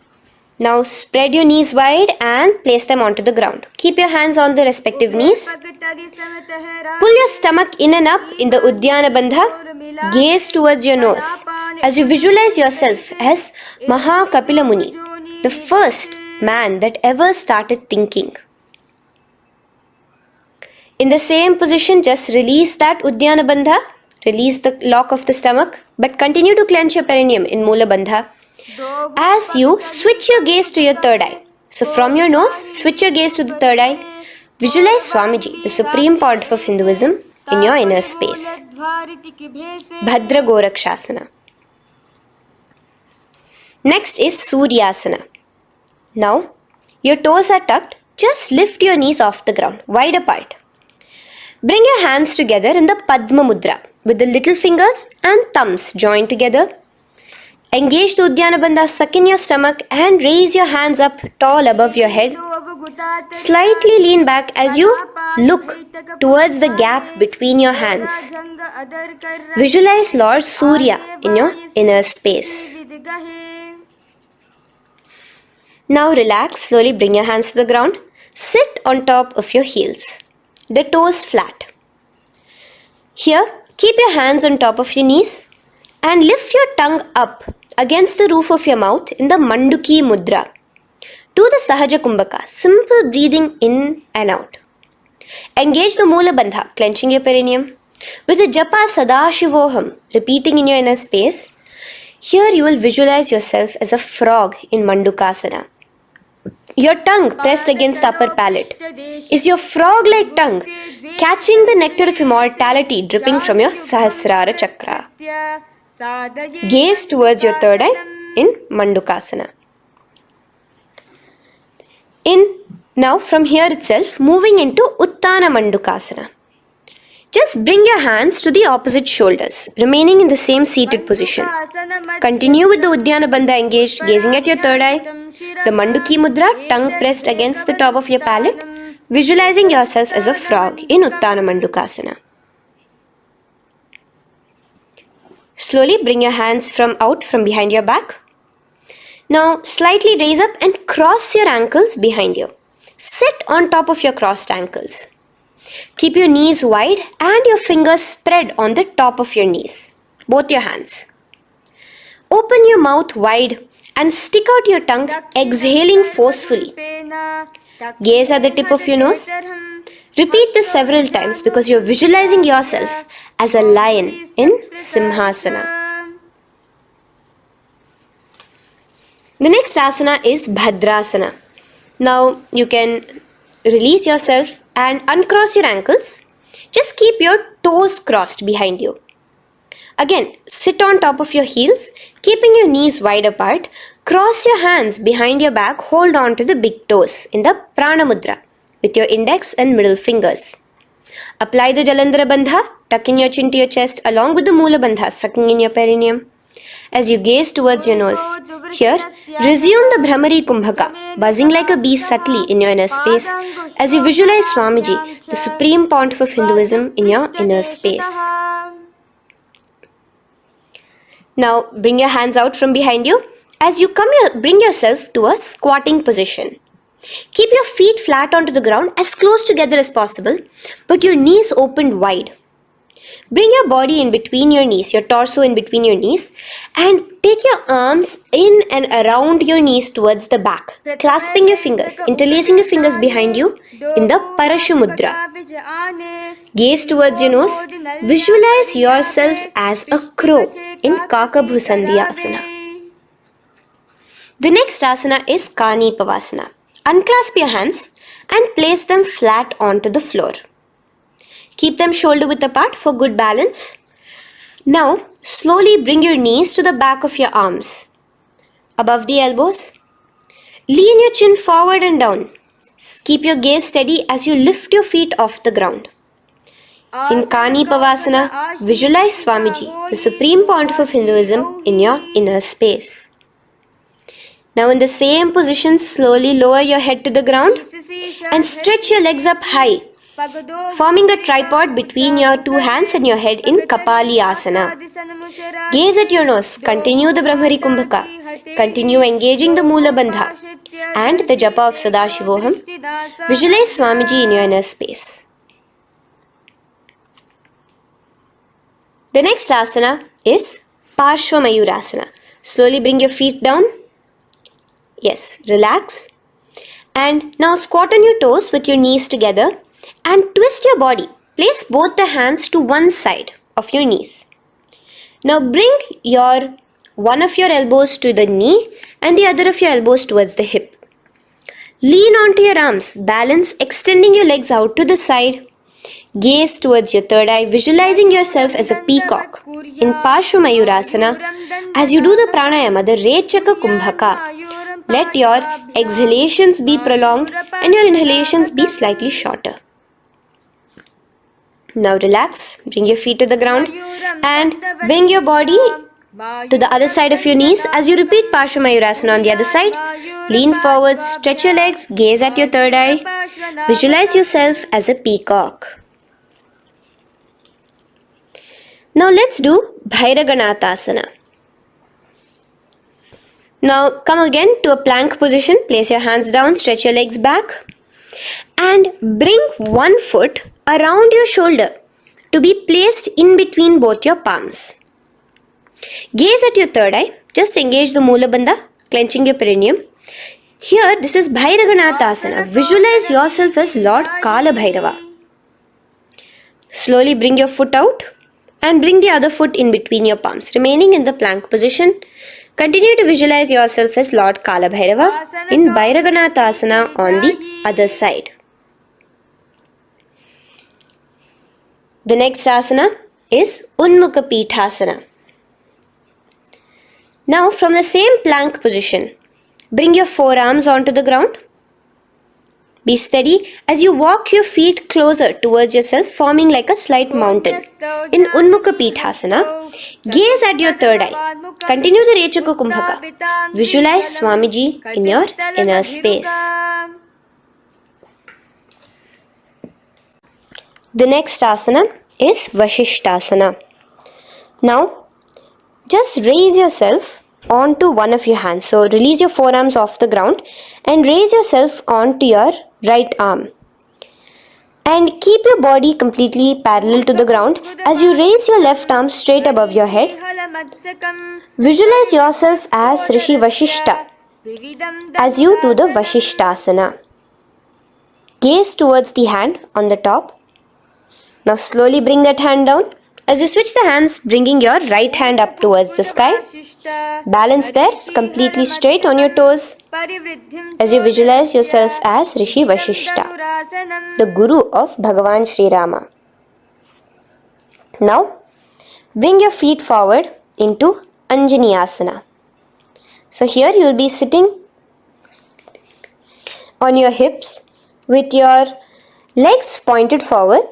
Now spread your knees wide and place them onto the ground. Keep your hands on the respective knees. Pull your stomach in and up in the Uddiyana Bandha. Gaze towards your nose as you visualize yourself as Maha Kapila Muni, the first man that ever started thinking. In the same position, just release that Uddiyana Bandha. Release the lock of the stomach, but continue to clench your perineum in Mula Bandha as you switch your gaze to your third eye. So from your nose, switch your gaze to the third eye. Visualize Swamiji, the Supreme Pontiff of Hinduism, in your inner space. Bhadra Gorakshasana. Next is Suryasana. Now, your toes are tucked. Just lift your knees off the ground, wide apart. Bring your hands together in the Padma Mudra with the little fingers and thumbs joined together. Engage the Uddiyana Bandha, suck in your stomach and raise your hands up tall above your head. Slightly lean back as you look towards the gap between your hands. Visualize Lord Surya in your inner space. Now relax, slowly bring your hands to the ground. Sit on top of your heels, the toes flat. Here, keep your hands on top of your knees and lift your tongue up against the roof of your mouth in the Manduki Mudra. Do the Sahaja Kumbhaka, simple breathing in and out. Engage the Mula Bandha, clenching your perineum. With the Japa Sadashivoham, repeating in your inner space, here you will visualize yourself as a frog in Mandukasana. Your tongue pressed against the upper palate. Is your frog-like tongue catching the nectar of immortality dripping from your Sahasrara Chakra? Gaze towards your third eye in Mandukasana. Now from here itself, moving into Uttana Mandukasana. Just bring your hands to the opposite shoulders, remaining in the same seated position. Continue with the Uddiyana Bandha engaged, gazing at your third eye. The Manduki Mudra, tongue pressed against the top of your palate, visualizing yourself as a frog in Uttana Mandukasana. Slowly bring your hands out from behind your back. Now slightly raise up and cross your ankles behind you. Sit on top of your crossed ankles. Keep your knees wide and your fingers spread on the top of your knees, both your hands. Open your mouth wide and stick out your tongue, exhaling forcefully. Gaze at the tip of your nose. Repeat this several times because you're visualizing yourself as a lion in Simhasana. The next asana is Bhadrasana. Now you can release yourself and uncross your ankles. Just keep your toes crossed behind you. Again, sit on top of your heels, keeping your knees wide apart. Cross your hands behind your back, hold on to the big toes in the Prana Mudra with your index and middle fingers. Apply the Jalandhara Bandha, tuck in your chin to your chest along with the Mula Bandha, sucking in your perineum. As you gaze towards your nose, here, resume the Brahmari Kumbhaka, buzzing like a bee subtly in your inner space as you visualize Swamiji, the Supreme Pontiff of Hinduism, in your inner space. Now, bring your hands out from behind you. As you come here, bring yourself to a squatting position. Keep your feet flat onto the ground as close together as possible, but your knees opened wide. Bring your body in between your knees, your torso in between your knees, and take your arms in and around your knees towards the back, clasping your fingers, interlacing your fingers behind you in the Parashu Mudra. Gaze towards your nose. Visualize yourself as a crow in Kakabhusandhiya Asana. The next asana is Kani Pavasana. Unclasp your hands and place them flat onto the floor. Keep them shoulder width apart for good balance. Now, slowly bring your knees to the back of your arms, above the elbows. Lean your chin forward and down. Keep your gaze steady as you lift your feet off the ground. In Kani Pavasana, visualize Swamiji, the Supreme Pontiff of Hinduism, in your inner space. Now in the same position, slowly lower your head to the ground and stretch your legs up high, forming a tripod between your two hands and your head in Kapali Asana. Gaze at your nose, continue the Brahmari Kumbhaka, continue engaging the Mula Bandha and the Japa of Sadashivoham. Visualize Swamiji in your inner space. The next asana is Parshva Mayurasana. Slowly bring your feet down. Yes, relax. And now squat on your toes with your knees together and twist your body. Place both the hands to one side of your knees. Now bring one of your elbows to the knee and the other of your elbows towards the hip. Lean onto your arms, balance, extending your legs out to the side. Gaze towards your third eye, visualizing yourself as a peacock. In Parshva Mayurasana, as you do the pranayama, the Rechaka Kumbhaka, let your exhalations be prolonged and your inhalations be slightly shorter. Now relax, bring your feet to the ground and bring your body to the other side of your knees. As you repeat Parshva Mayurasana on the other side, lean forward, stretch your legs, gaze at your third eye, visualize yourself as a peacock. Now let's do Bhairaganathasana. Now come again to a plank position, place your hands down, stretch your legs back and bring one foot around your shoulder to be placed in between both your palms. Gaze at your third eye, just engage the Mula Bandha, clenching your perineum. Here this is Bhairaganathasana. Visualize yourself as Lord Kala Bhairava. Slowly bring your foot out and bring the other foot in between your palms, remaining in the plank position. Continue to visualize yourself as Lord Kala Bhairava in Bhairaganathasana on the other side. The next asana is Unmukha Pithasana. Now from the same plank position, bring your forearms onto the ground. Be steady as you walk your feet closer towards yourself, forming like a slight mountain. In Unmukha Pithasana, gaze at your third eye. Continue the Rechaka Kumbhaka. Visualize Swamiji in your inner space. The next asana is Vashishthasana. Now, just raise yourself onto one of your hands. So, release your forearms off the ground and raise yourself onto your right arm. And keep your body completely parallel to the ground as you raise your left arm straight above your head. Visualize yourself as Rishi Vashishta as you do the Vashishthasana. Gaze towards the hand on the top. Now slowly bring that hand down. As you switch the hands, bringing your right hand up towards the sky. Balance there, completely straight on your toes. As you visualize yourself as Rishi Vashishta, the Guru of Bhagavan Sri Rama. Now, bring your feet forward into Anjaneyasana. So here you will be sitting on your hips with your legs pointed forward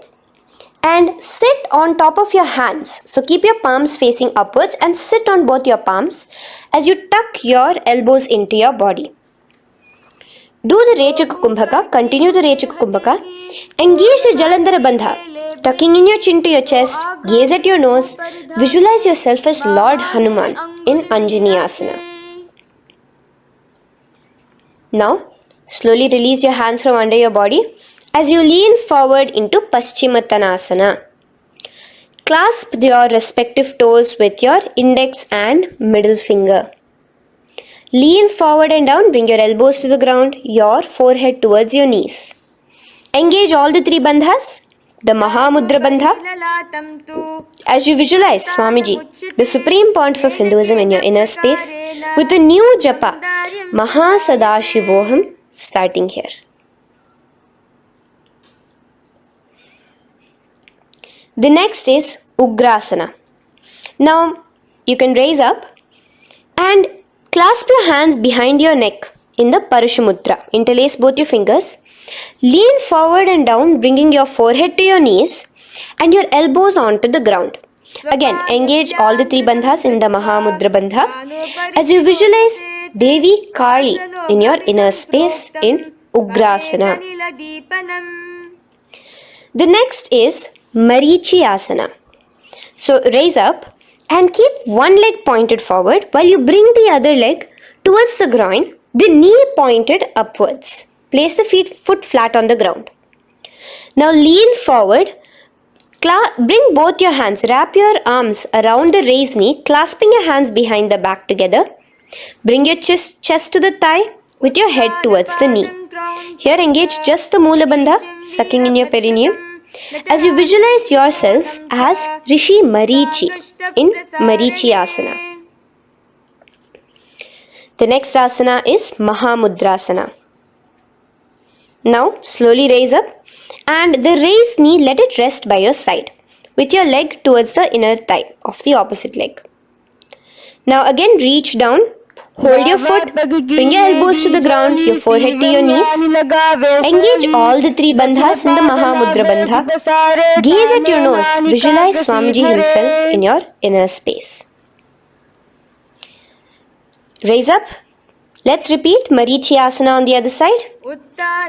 and sit on top of your hands. So keep your palms facing upwards and sit on both your palms as you tuck your elbows into your body. Do the Rechaka Kumbhaka, continue the Rechaka Kumbhaka. Engage the Jalandhara Bandha, tucking in your chin to your chest, gaze at your nose, visualize yourself as Lord Hanuman in Anjaneyasana. Now, slowly release your hands from under your body as you lean forward into Paschimottanasana. Clasp your respective toes with your index and middle finger. Lean forward and down, bring your elbows to the ground, your forehead towards your knees. Engage all the three bandhas, the Mahamudra Bandha. As you visualize Swamiji, the Supreme Pontiff of Hinduism in your inner space, with a new japa, Mahasadashivoham, starting here. The next is Ugrasana. Now, you can raise up and clasp your hands behind your neck in the Parashamudra. Interlace both your fingers. Lean forward and down, bringing your forehead to your knees and your elbows onto the ground. Again, engage all the three bandhas in the Mahamudra Bandha as you visualize Devi Kali in your inner space in Ugrasana. The next is Marichi Asana. So raise up and keep one leg pointed forward while you bring the other leg towards the groin, the knee pointed upwards. Place the foot flat on the ground. Now lean forward, bring both your hands, wrap your arms around the raised knee, clasping your hands behind the back together. Bring your chest to the thigh with your head towards the knee. Here engage just the Mula Bandha, sucking in your perineum, as you visualize yourself as Rishi Marichi in Marichi Asana. The next asana is Mahamudrasana. Now slowly raise up and the raised knee, let it rest by your side with your leg towards the inner thigh of the opposite leg. Now again reach down, hold your foot, bring your elbows to the ground, your forehead to your knees. Engage all the three bandhas in the Mahamudra Bandha. Gaze at your nose, visualize Swamiji himself in your inner space. Raise up. Let's repeat Marichi Asana on the other side.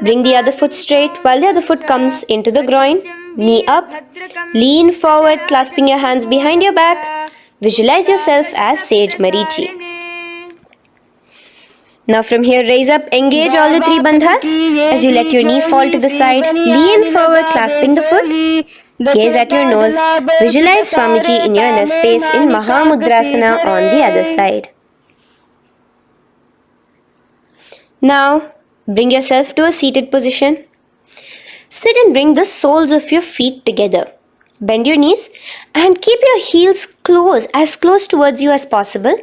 Bring the other foot straight while the other foot comes into the groin. Knee up. Lean forward, clasping your hands behind your back. Visualize yourself as Sage Marichi. Now from here, raise up, engage all the three bandhas. As you let your knee fall to the side, lean forward, clasping the foot. Gaze at your nose. Visualize Swamiji in your inner space in Mahamudrasana on the other side. Now, bring yourself to a seated position. Sit and bring the soles of your feet together. Bend your knees and keep your heels as close towards you as possible.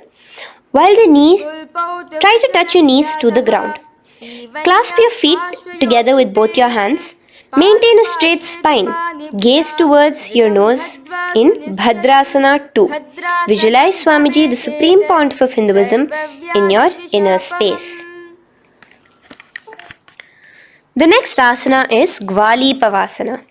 While try to touch your knees to the ground. Clasp your feet together with both your hands. Maintain a straight spine. Gaze towards your nose in Bhadrasana 2. Visualize Swamiji, the Supreme Pontiff of Hinduism, in your inner space. The next asana is Gwali Pavasana.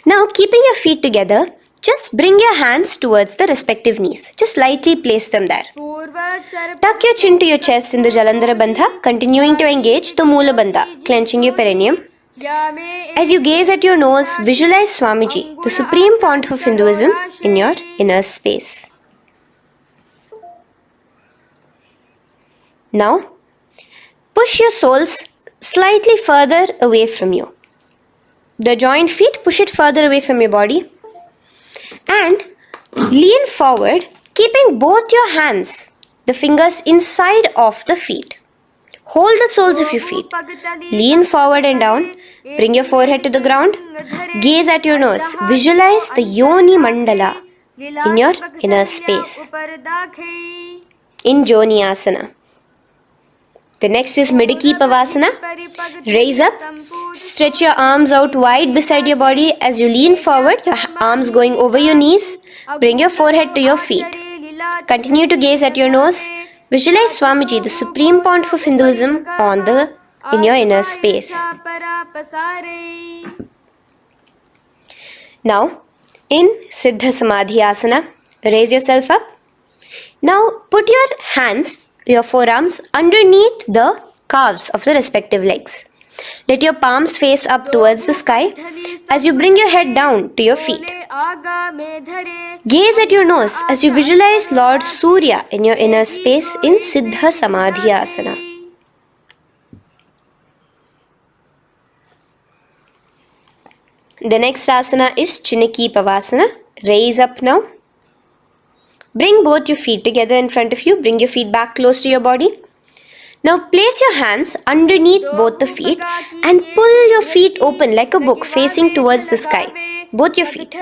Now, keeping your feet together, just bring your hands towards the respective knees. Just lightly place them there. Tuck your chin to your chest in the Jalandhara Bandha, continuing to engage the Mula Bandha, clenching your perineum. As you gaze at your nose, visualize Swamiji, the Supreme Pontiff of Hinduism, in your inner space. Now, push your soles slightly further away from you. The joined feet, push it further away from your body. And lean forward, keeping both your hands, the fingers inside of the feet. Hold the soles of your feet. Lean forward and down. Bring your forehead to the ground. Gaze at your nose. Visualize the Yoni Mandala in your inner space. In Joni Asana. The next is Midiki Pavasana. Raise up. Stretch your arms out wide beside your body as you lean forward, your arms going over your knees. Bring your forehead to your feet. Continue to gaze at your nose. Visualize Swamiji, the Supreme Pontiff of Hinduism, in your inner space. Now, in Siddha Samadhi Asana, raise yourself up. Now, put your hands, your forearms, underneath the calves of the respective legs. Let your palms face up towards the sky as you bring your head down to your feet. Gaze at your nose as you visualize Lord Surya in your inner space in Siddha Samadhi Asana. The next asana is Chiniki Pavasana. Raise up now. Bring both your feet together in front of you. Bring your feet back close to your body. Now place your hands underneath both the feet and pull your feet open like a book facing towards the sky. Both your feet.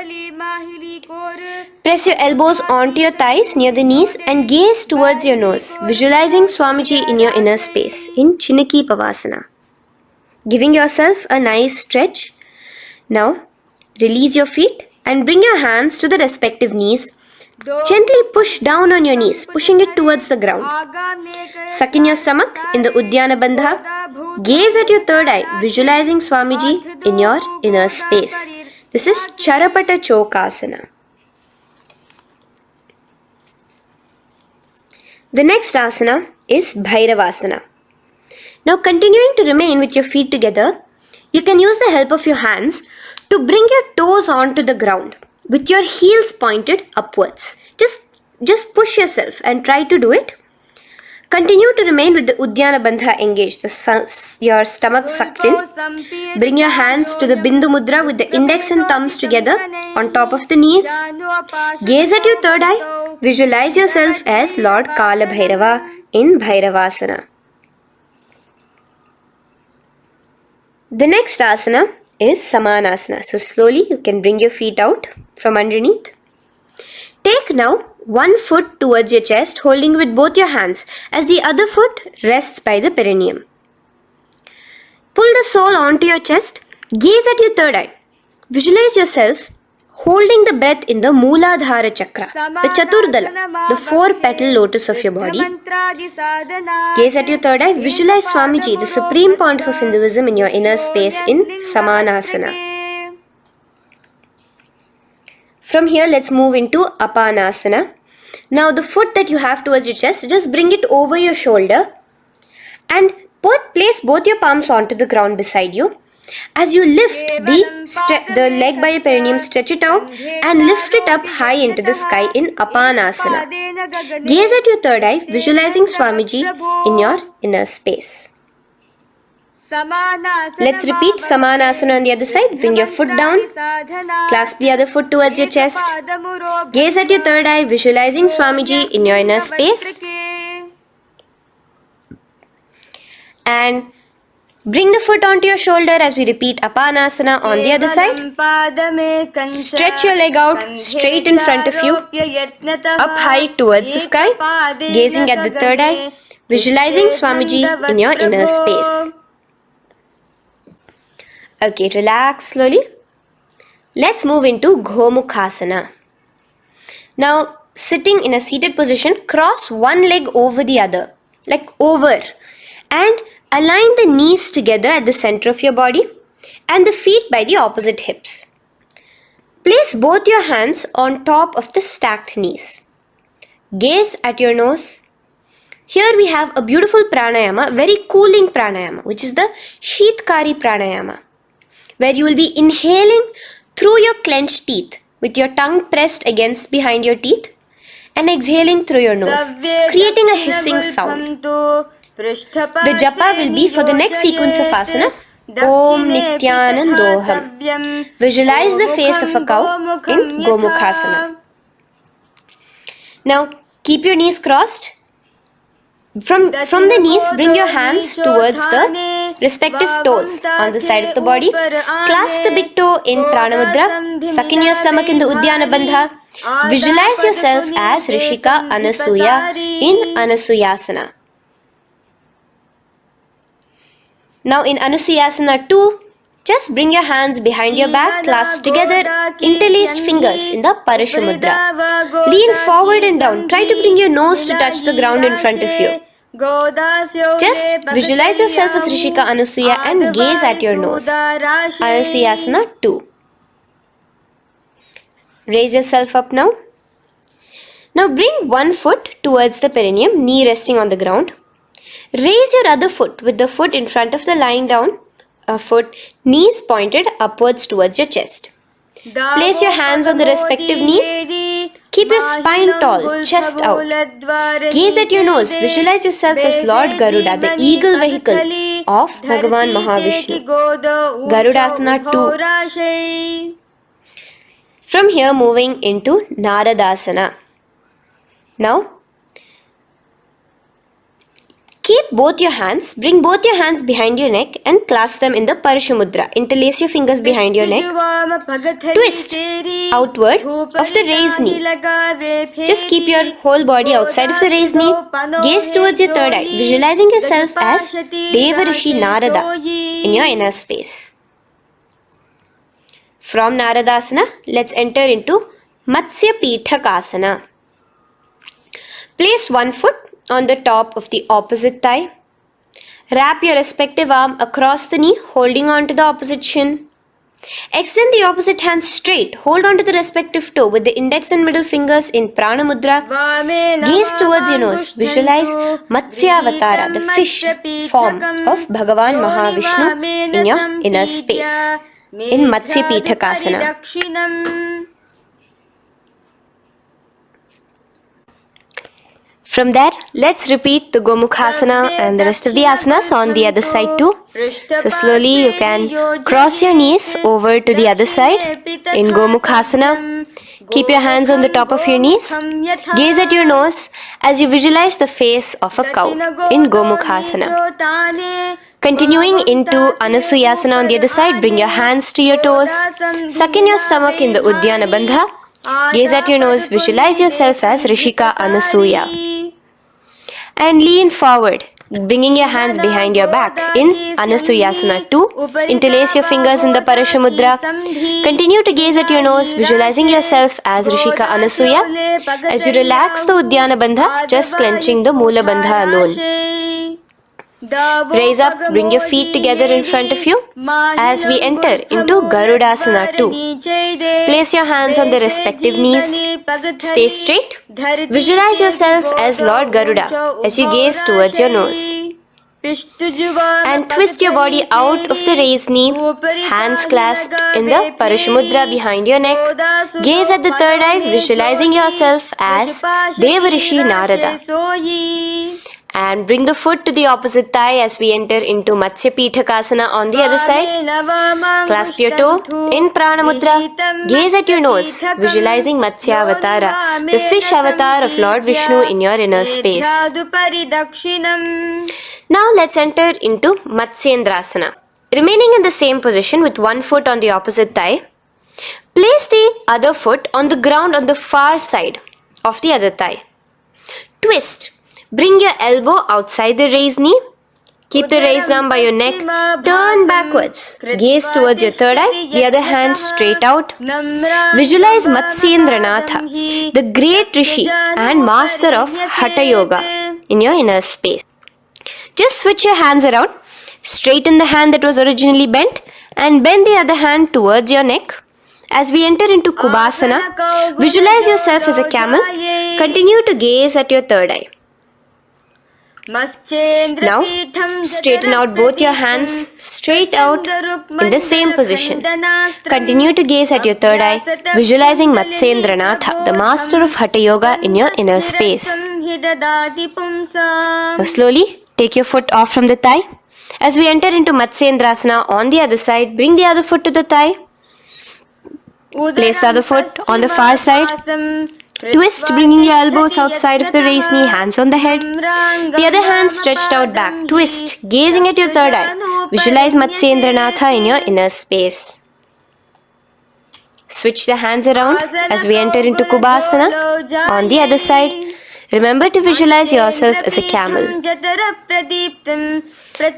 Press your elbows onto your thighs near the knees and gaze towards your nose, visualizing Swamiji in your inner space in Chiniki Pavasana. Giving yourself a nice stretch. Now release your feet and bring your hands to the respective knees. Gently push down on your knees, pushing it towards the ground. Suck in your stomach in the Uddiyana Bandha. Gaze at your third eye, visualizing Swamiji in your inner space. This is Charapata Chokasana. The next asana is Bhairavasana. Now continuing to remain with your feet together, you can use the help of your hands to bring your toes onto the ground with your heels pointed upwards. Just push yourself and try to do it. Continue to remain with the Uddiyana Bandha engaged, your stomach sucked in. Bring your hands to the Bindu Mudra with the index and thumbs together on top of the knees. Gaze at your third eye. Visualize yourself as Lord Kala Bhairava in Bhairavasana. The next asana is Samanasana. So slowly you can bring your feet out from underneath. Take now one foot towards your chest, holding with both your hands as the other foot rests by the perineum. Pull the sole onto your chest. Gaze at your third eye. Visualize yourself holding the breath in the Mooladhara Chakra, the Chaturdala, the 4-petal lotus of your body. Gaze at your third eye. Visualize Swamiji, the Supreme Pontiff of Hinduism, in your inner space in Samanasana. From here, let's move into Apanasana. Now, the foot that you have towards your chest, just bring it over your shoulder and place both your palms onto the ground beside you. As you lift the leg by your perineum, stretch it out and lift it up high into the sky in Apanasana. Gaze at your third eye, visualizing Swamiji in your inner space. Let's repeat Samanasana on the other side. Bring your foot down. Clasp the other foot towards your chest. Gaze at your third eye, visualizing Swamiji in your inner space. And bring the foot onto your shoulder as we repeat Apanasana on the other side. Stretch your leg out straight in front of you, up high towards the sky, gazing at the third eye, visualizing Swamiji in your inner space. Okay, relax slowly. Let's move into Gomukhasana. Now, sitting in a seated position, cross one leg over the other, like over, and align the knees together at the center of your body and the feet by the opposite hips. Place both your hands on top of the stacked knees. Gaze at your nose. Here we have a beautiful pranayama, very cooling pranayama, which is the Sheetkari pranayama, where you will be inhaling through your clenched teeth with your tongue pressed against behind your teeth and exhaling through your nose, creating a hissing sound. The japa will be for the next sequence of asanas. Om Nityanandoham. Visualize the face of a cow in Gomukhasana. Now keep your knees crossed. From the knees, bring your hands towards the respective toes on the side of the body. Clasp the big toe in Pranamudra. Suck in your stomach in the Uddiyana Bandha. Visualize yourself as Rishika Anasuya in Anasuyasana. Now in Anusuyasana 2, just bring your hands behind your back, clasped together, interlaced fingers in the Parashamudra. Lean forward and down. Try to bring your nose to touch the ground in front of you. Just visualize yourself as Rishika Anasuya and gaze at your nose. Anusuyasana 2. Raise yourself up now. Now bring one foot towards the perineum, knee resting on the ground. Raise your other foot with the foot in front of the lying down foot, knees pointed upwards towards your chest. Place your hands on the respective knees. Keep your spine tall, chest out. Gaze at your nose. Visualize yourself as Lord Garuda, the eagle vehicle of Bhagavan Mahavishnu. Garudasana 2. From here, moving into Naradasana. Now, keep both your hands, bring both your hands behind your neck and clasp them in the Parashamudra. Interlace your fingers behind your neck. Twist outward of the raised knee. Just keep your whole body outside of the raised knee. Gaze towards your third eye, visualizing yourself as Devarishi Narada in your inner space. From Naradasana, let's enter into Matsya Pithakasana. Place one foot on the top of the opposite thigh. Wrap your respective arm across the knee, holding on to the opposite shin. Extend the opposite hand straight. Hold on to the respective toe with the index and middle fingers in Prana Mudra. Gaze towards your nose. Visualize Matsyavatara, the fish form of Bhagavan Mahavishnu in your inner space in Matsya Pithakasana. From there, let's repeat the Gomukhasana and the rest of the asanas on the other side too. So slowly you can cross your knees over to the other side in Gomukhasana. Keep your hands on the top of your knees. Gaze at your nose as you visualize the face of a cow in Gomukhasana. Continuing into Anasuyasana on the other side, bring your hands to your toes. Suck in your stomach in the Uddiyana Bandha. Gaze at your nose, visualize yourself as Rishika Anasuya. And lean forward, bringing your hands behind your back in Anasuyasana 2. Interlace your fingers in the Parashamudra. Continue to gaze at your nose, visualizing yourself as Rishika Anasuya. As you relax the Uddiyana Bandha, just clenching the Moola Bandha alone. Raise up, bring your feet together in front of you as we enter into Garudasana 2. Place your hands on the respective knees. Stay straight. Visualize yourself as Lord Garuda as you gaze towards your nose. And twist your body out of the raised knee, hands clasped in the Parashamudra behind your neck. Gaze at the third eye, visualizing yourself as Devarishi Narada. And bring the foot to the opposite thigh as we enter into Matsya Pithakasana on the other side. Clasp your toe in Prana Mudra. Gaze at your nose, visualizing Matsya Avatara, the fish avatar of Lord Vishnu in your inner space. Now let's enter into Matsyendrasana. Remaining in the same position with one foot on the opposite thigh, place the other foot on the ground on the far side of the other thigh. Twist. Bring your elbow outside the raised knee. Keep the raised arm by your neck. Turn backwards. Gaze towards your third eye, the other hand straight out. Visualize Matsyendranatha, the great Rishi and master of Hatha Yoga in your inner space. Just switch your hands around. Straighten the hand that was originally bent and bend the other hand towards your neck. As we enter into Kubhasana, visualize yourself as a camel. Continue to gaze at your third eye. Now, straighten out both your hands straight out in the same position. Continue to gaze at your third eye, visualizing Matsyendranatha, the master of Hatha Yoga in your inner space. Now slowly, take your foot off from the thigh. As we enter into Matsyendrasana on the other side, bring the other foot to the thigh. Place the other foot on the far side. Twist, bringing your elbows outside of the raised knee, hands on the head. The other hand stretched out back. Twist, gazing at your third eye. Visualize Matsyendranatha in your inner space. Switch the hands around as we enter into Kubhasana on the other side. Remember to visualize yourself as a camel.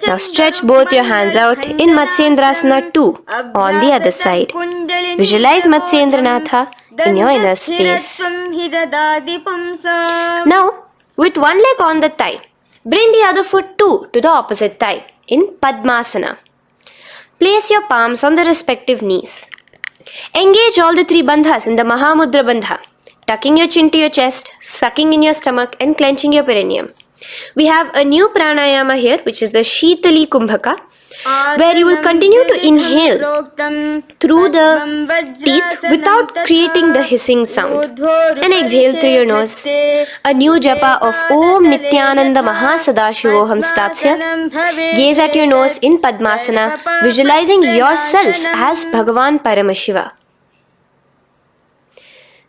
Now stretch both your hands out in Matsyendrasana 2 on the other side. Visualize Matsyendranatha in your inner space. Now, with one leg on the thigh, bring the other foot too to the opposite thigh in Padmasana. Place your palms on the respective knees. Engage all the three bandhas in the Mahamudra Bandha, tucking your chin to your chest, sucking in your stomach and clenching your perineum. We have a new pranayama here, which is the Shitali Kumbhaka, where you will continue to inhale through the teeth without creating the hissing sound, and exhale through your nose. A new japa of Om Nityananda Mahasadashivoham starts here. Gaze at your nose in Padmasana, visualizing yourself as Bhagavan Paramashiva.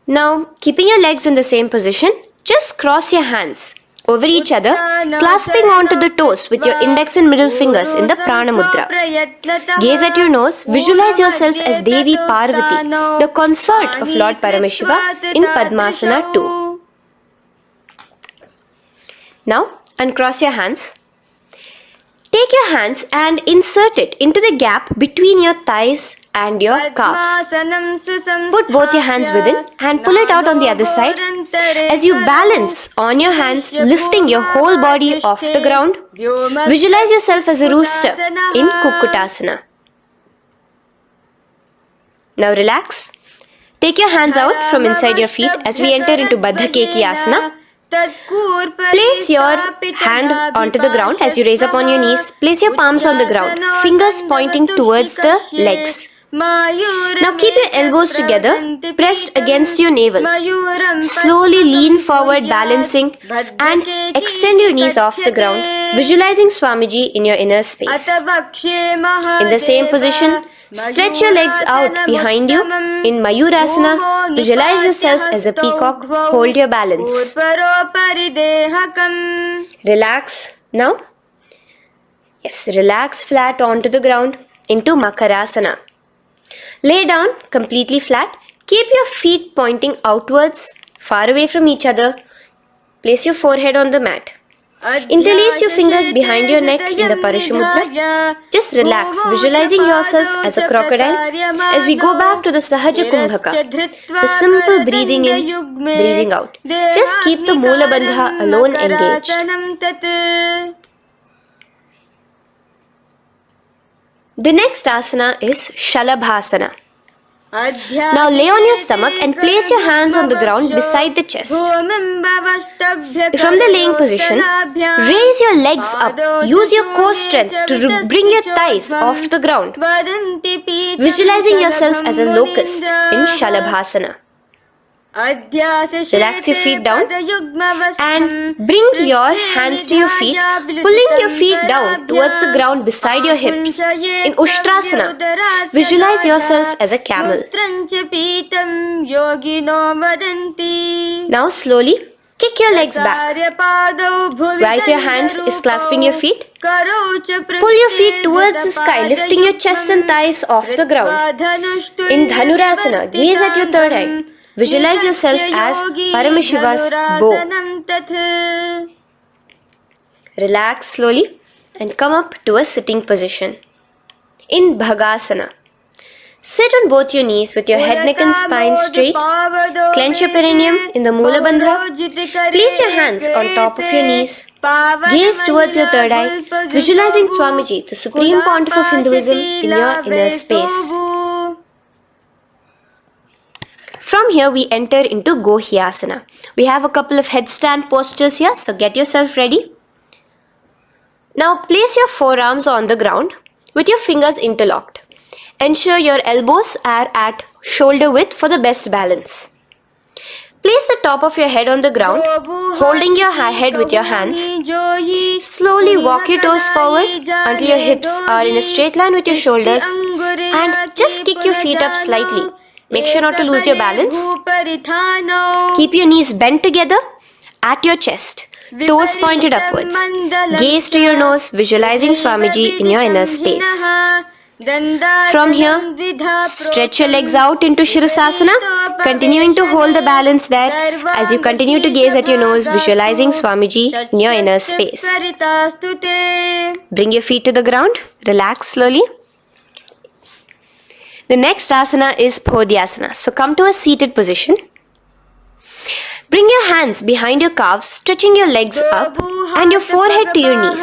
Now, keeping your legs in the same position, just cross your hands over each other, clasping onto the toes with your index and middle fingers in the Prana Mudra. Gaze at your nose, visualize yourself as Devi Parvati, the consort of Lord Paramashiva in Padmasana 2. Now, uncross your hands. Take your hands and insert it into the gap between your thighs and your calves. Put both your hands within and pull it out on the other side. As you balance on your hands, lifting your whole body off the ground, visualize yourself as a rooster in Kukkutasana. Now relax. Take your hands out from inside your feet as we enter into Baddha Keki Asana. Place your hand onto the ground as you raise up on your knees. Place your palms on the ground, fingers pointing towards the legs. Now keep your elbows together, pressed against your navel. Slowly lean forward, balancing, and extend your knees off the ground, visualizing Swamiji in your inner space. In the same position, stretch your legs out behind you in Mayurasana. Visualize yourself as a peacock. Hold your balance. Relax now. Yes, relax flat onto the ground into Makarasana. Lay down completely flat. Keep your feet pointing outwards, far away from each other. Place your forehead on the mat. Interlace your fingers behind your neck in the Parashumudra. Just relax, visualizing yourself as a crocodile as we go back to the Sahaja Kumbhaka, the simple breathing in, breathing out. Just keep the Moola Bandha alone engaged. The next asana is Shalabhasana. Now lay on your stomach and place your hands on the ground beside the chest. From the laying position, raise your legs up. Use your core strength to bring your thighs off the ground. Visualizing yourself as a locust in Shalabhasana. Relax your feet down and bring your hands to your feet, pulling your feet down towards the ground beside your hips. In Ushtrasana, visualize yourself as a camel. Now slowly kick your legs back. Rise your hand is clasping your feet. Pull your feet towards the sky, lifting your chest and thighs off the ground. In Dhanurasana, gaze at your third eye. Visualize yourself as Paramashiva's bow. Relax slowly and come up to a sitting position. In Bhagasana, sit on both your knees with your head, neck and spine straight. Clench your perineum in the Moola Bandha. Place your hands on top of your knees. Gaze towards your third eye, visualizing Swamiji, the Supreme Pontiff of Hinduism, in your inner space. From here we enter into Gohyasana. We have a couple of headstand postures here, so get yourself ready. Now place your forearms on the ground with your fingers interlocked. Ensure your elbows are at shoulder width for the best balance. Place the top of your head on the ground, holding your head with your hands. Slowly walk your toes forward until your hips are in a straight line with your shoulders, and just kick your feet up slightly. Make sure not to lose your balance. Keep your knees bent together at your chest. Toes pointed upwards. Gaze to your nose, visualizing Swamiji in your inner space. From here, stretch your legs out into Shirasasana, continuing to hold the balance there as you continue to gaze at your nose, visualizing Swamiji in your inner space. Bring your feet to the ground, relax slowly. The next asana is Podhyasana. So come to a seated position. Bring your hands behind your calves, stretching your legs up and your forehead to your knees.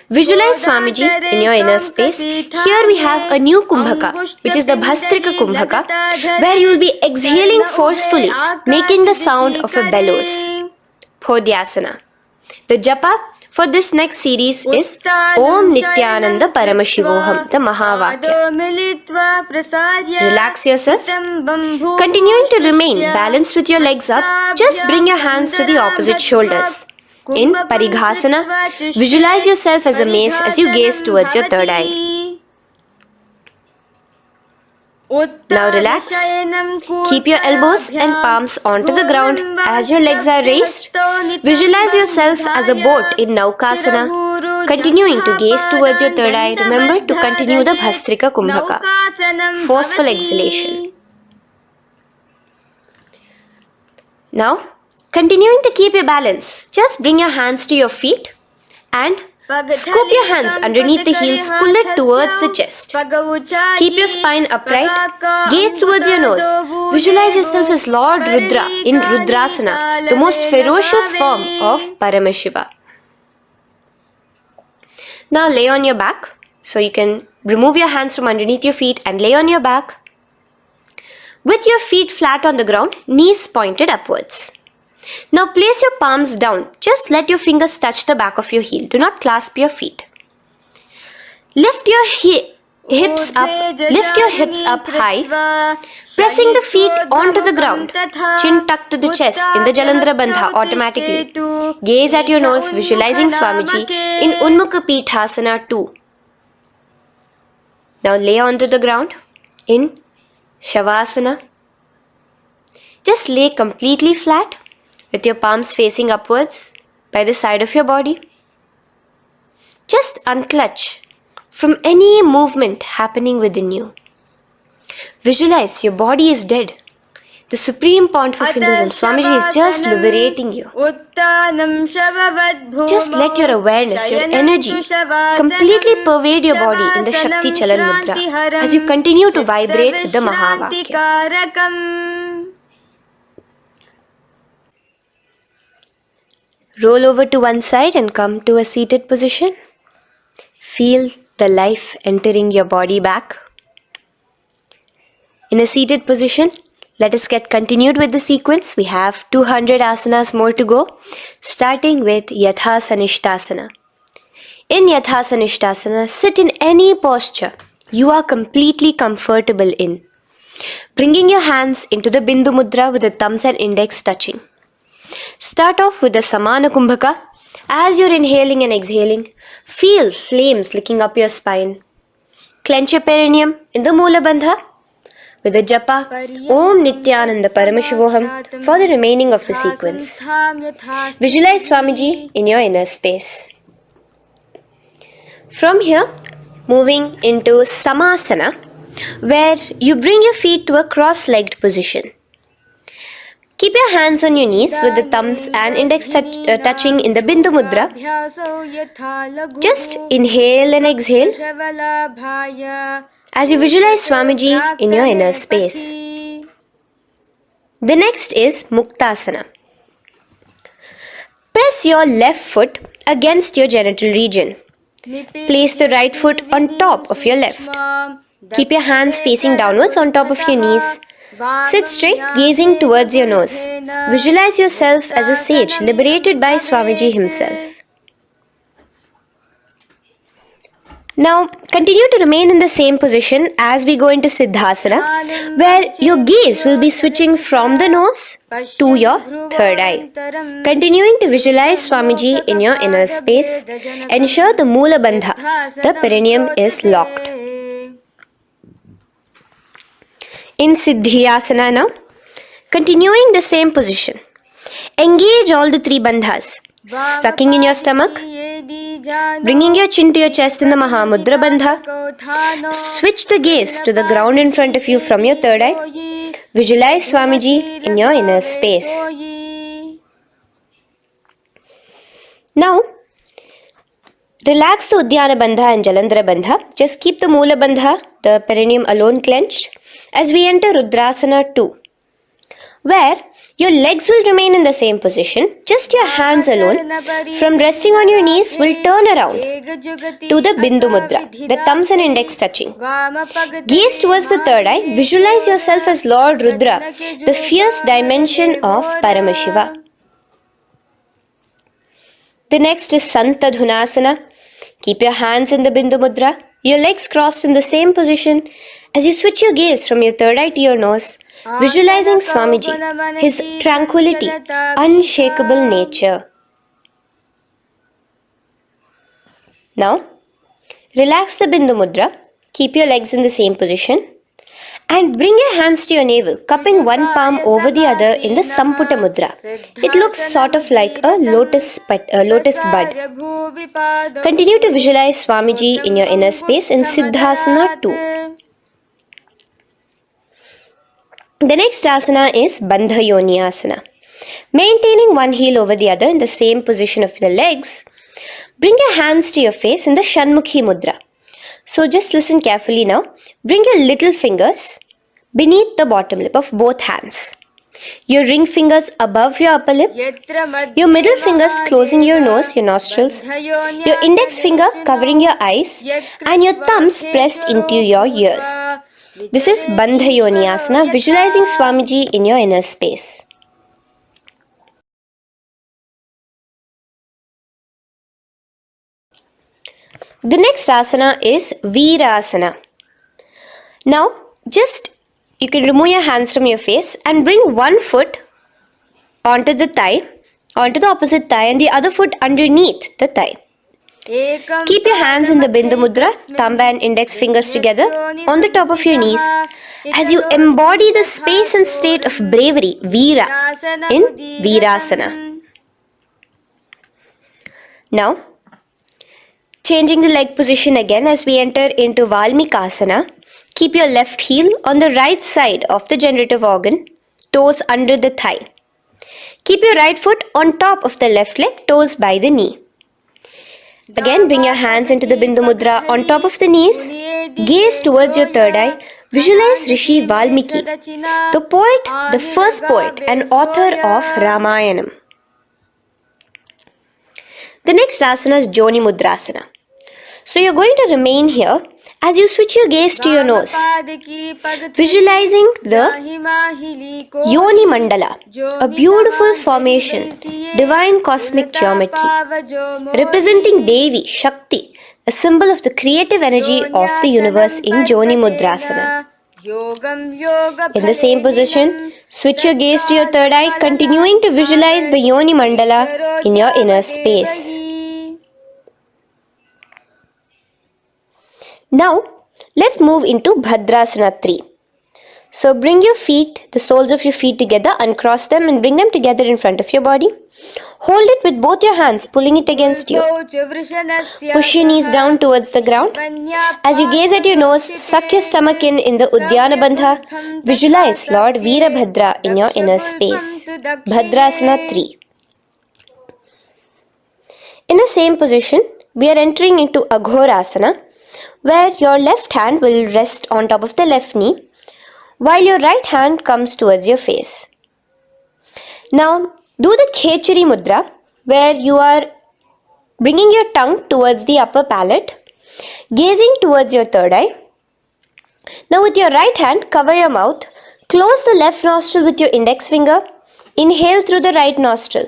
Visualize Swamiji in your inner space. Here we have a new Kumbhaka, which is the Bhastrika Kumbhaka, where you will be exhaling forcefully, making the sound of a bellows. Podhyasana. The japa for this next series is Om Nityananda Paramashivoham, the Mahavakya. Relax yourself. Continuing to remain balanced with your legs up, just bring your hands to the opposite shoulders. In Parighasana, visualize yourself as a mace as you gaze towards your third eye. Now relax. Keep your elbows and palms onto the ground as your legs are raised. Visualize yourself as a boat in Naukasana. Continuing to gaze towards your third eye, remember to continue the Bhastrika Kumbhaka. Forceful exhalation. Now, continuing to keep your balance, just bring your hands to your feet and scoop your hands underneath the heels, pull it towards the chest. Keep your spine upright, gaze towards your nose. Visualize yourself as Lord Rudra in Rudrasana, the most ferocious form of Paramashiva. Now lay on your back, so you can remove your hands from underneath your feet and lay on your back. With your feet flat on the ground, knees pointed upwards. Now place your palms down. Just let your fingers touch the back of your heel. Do not clasp your feet. Lift your hips up high, pressing the feet onto the ground. Chin tucked to the chest in the Jalandhara Bandha automatically. Gaze at your nose, visualizing Swamiji in Unmukha Pithasana 2. Now lay onto the ground in Shavasana. Just lay completely flat with your palms facing upwards by the side of your body. Just unclutch from any movement happening within you. Visualize your body is dead. The Supreme Pontiff of Hinduism, Swamiji, is just liberating you. Just let your awareness, your energy completely pervade your body in the Shakti Chalan Mudra as you continue to vibrate with the Mahavakya. Roll over to one side and come to a seated position. Feel the life entering your body back. In a seated position, let us get continued with the sequence. We have 200 asanas more to go, starting with Yatha Sanishtasana. In Yatha Sanishtasana, sit in any posture you are completely comfortable in. Bringing your hands into the Bindu Mudra with the thumbs and index touching. Start off with the Samana Kumbhaka. As you're inhaling and exhaling, feel flames licking up your spine. Clench your perineum in the Moola Bandha with the japa Om Nityananda Paramashivoham for the remaining of the sequence. Visualize Swamiji in your inner space. From here, moving into Samasana, where you bring your feet to a cross-legged position. Keep your hands on your knees with the thumbs and index touching in the Bindu Mudra. Just inhale and exhale as you visualize Swamiji in your inner space. The next is Muktasana. Press your left foot against your genital region. Place the right foot on top of your left. Keep your hands facing downwards on top of your knees. Sit straight, gazing towards your nose. Visualize yourself as a sage liberated by Swamiji himself. Now, continue to remain in the same position as we go into Siddhasana, where your gaze will be switching from the nose to your third eye. Continuing to visualize Swamiji in your inner space, ensure the Moola Bandha, the perineum, is locked. in Siddhyasana now. Continuing the same position. Engage all the three bandhas. Sucking in your stomach, bringing your chin to your chest in the Mahamudra Bandha. Switch the gaze to the ground in front of you from your third eye. Visualize Swamiji in your inner space. Now, relax the Uddiyana Bandha and Jalandhara Bandha. Just keep the Moola Bandha, the perineum alone clenched, as we enter Rudrasana 2, where your legs will remain in the same position, just your hands alone, from resting on your knees, will turn around to the Bindu Mudra, the thumbs and index touching. Gaze towards the third eye, visualize yourself as Lord Rudra, the fierce dimension of Paramashiva. The next is Santadhunasana. Keep your hands in the Bindu Mudra, your legs crossed in the same position. As you switch your gaze from your third eye to your nose, visualizing Swamiji, his tranquility, unshakable nature. Now, relax the Bindu Mudra, keep your legs in the same position, and bring your hands to your navel, cupping one palm over the other in the Samputa Mudra. It looks sort of like a lotus bud. Continue to visualize Swamiji in your inner space in Siddhasana 2. The next asana is Bandha Yoni Asana. Maintaining one heel over the other in the same position of the legs, bring your hands to your face in the Shanmukhi Mudra. So just listen carefully now. Bring your little fingers beneath the bottom lip of both hands. Your ring fingers above your upper lip. Your middle fingers closing your nose, your nostrils. Your index finger covering your eyes. And your thumbs pressed into your ears. This is Bandha Yoni Asana, visualizing Swamiji in your inner space. The next asana is Virasana. Now, you can remove your hands from your face and bring one foot onto the thigh, onto the opposite thigh, and the other foot underneath the thigh. Keep your hands in the Bindu Mudra, thumb and index fingers together on the top of your knees as you embody the space and state of bravery, Veera, in Virasana. Now, changing the leg position again as we enter into Valmikasana. Keep your left heel on the right side of the generative organ, toes under the thigh. Keep your right foot on top of the left leg, toes by the knee. Again, bring your hands into the Bindu Mudra on top of the knees. Gaze towards your third eye. Visualize Rishi Valmiki, the poet, the first poet and author of Ramayanam. The next asana is Joni Mudrasana. So you're going to remain here as you switch your gaze to your nose, visualizing the Yoni Mandala, a beautiful formation, divine cosmic geometry, representing Devi, Shakti, a symbol of the creative energy of the universe in Joni Mudrasana. In the same position, switch your gaze to your third eye, continuing to visualize the Yoni Mandala in your inner space. Now, let's move into Bhadrasana 3. So bring your feet, the soles of your feet together, uncross them and bring them together in front of your body. Hold it with both your hands, pulling it against you. Push your knees down towards the ground. As you gaze at your nose, suck your stomach in the Uddiyana Bandha. Visualize Lord Veerabhadra in your inner space. Bhadrasana 3. In the same position, we are entering into Aghorasana, where your left hand will rest on top of the left knee, while your right hand comes towards your face. Now, do the Khechari Mudra, where you are bringing your tongue towards the upper palate, gazing towards your third eye. Now, with your right hand, cover your mouth, close the left nostril with your index finger, inhale through the right nostril.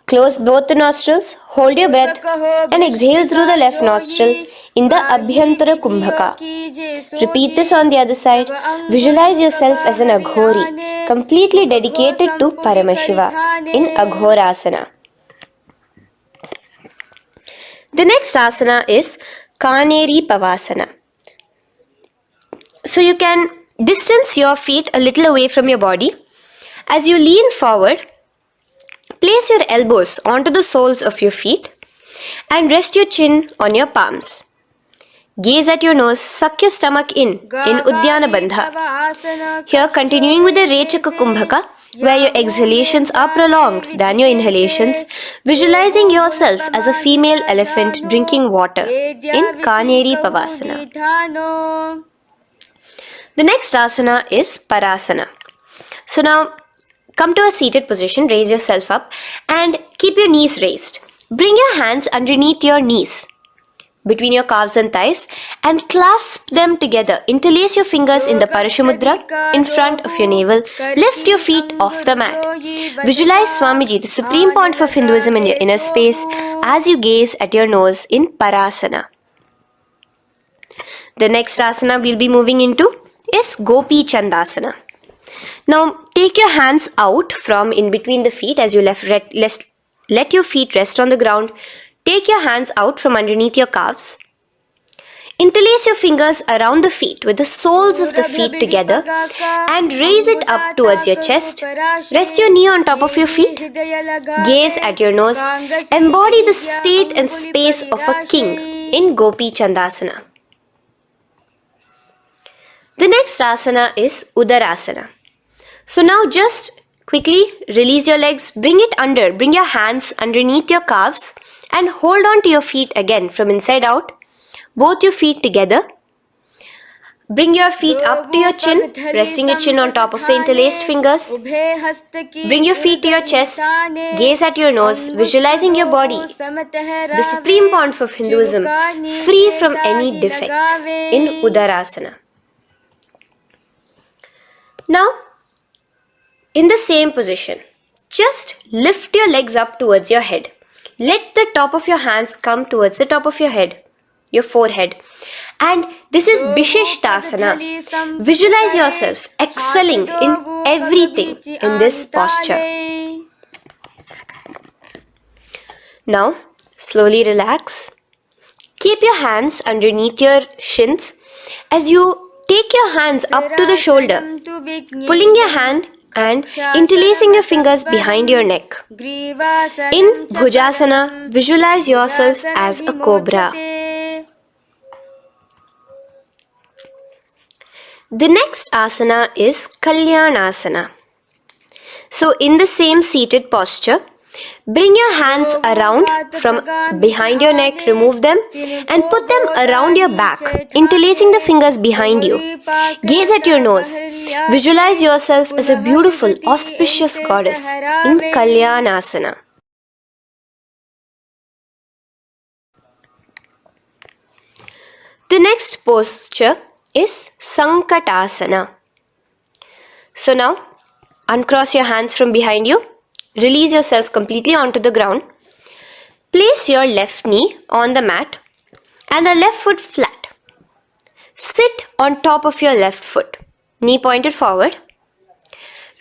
Close both the nostrils, hold your breath and exhale through the left nostril in the Abhyantara Kumbhaka. Repeat this on the other side. Visualize yourself as an Aghori, completely dedicated to Paramashiva in Aghorasana. The next asana is Kaneri Pavasana. So you can distance your feet a little away from your body. As you lean forward, place your elbows onto the soles of your feet and rest your chin on your palms. Gaze at your nose, suck your stomach in Uddiyana Bandha. Here, continuing with the Rechaka Kumbhaka, where your exhalations are prolonged than your inhalations, visualizing yourself as a female elephant drinking water in Kaneri Pavasana. The next asana is Parasana. So now, come to a seated position, raise yourself up and keep your knees raised. Bring your hands underneath your knees, between your calves and thighs, and clasp them together. Interlace your fingers in the Parashamudra in front of your navel. Lift your feet off the mat. Visualize Swamiji, the Supreme Pontiff of Hinduism, in your inner space as you gaze at your nose in Parasana. The next asana we'll be moving into is Gopi Chandasana. Now take your hands out from in between the feet as you let your feet rest on the ground. Take your hands out from underneath your calves. Interlace your fingers around the feet with the soles of the feet together and raise it up towards your chest. Rest your knee on top of your feet. Gaze at your nose. Embody the state and space of a king in Gopi Chandasana. The next asana is Udarasana. So now just quickly release your legs, bring your hands underneath your calves and hold on to your feet again from inside out, both your feet together. Bring your feet up to your chin, resting your chin on top of the interlaced fingers. Bring your feet to your chest, gaze at your nose, visualizing your body, the Supreme Pontiff of Hinduism, free from any defects in Udarasana. Now, in the same position, just lift your legs up towards your head. Let the top of your hands come towards the top of your head, your forehead. And this is Vishishtasana. Visualize yourself excelling in everything in this posture. Now, slowly relax. Keep your hands underneath your shins as you take your hands up to the shoulder, pulling your hand and interlacing your fingers behind your neck. In Bhujasana, visualize yourself as a cobra. The next asana is Kalyanasana. So in the same seated posture, bring your hands around from behind your neck, remove them and put them around your back, interlacing the fingers behind you. Gaze at your nose. Visualize yourself as a beautiful, auspicious goddess in Kalyanasana. The next posture is Sankatasana. So now, uncross your hands from behind you. Release yourself completely onto the ground. Place your left knee on the mat and the left foot flat. Sit on top of your left foot, knee pointed forward.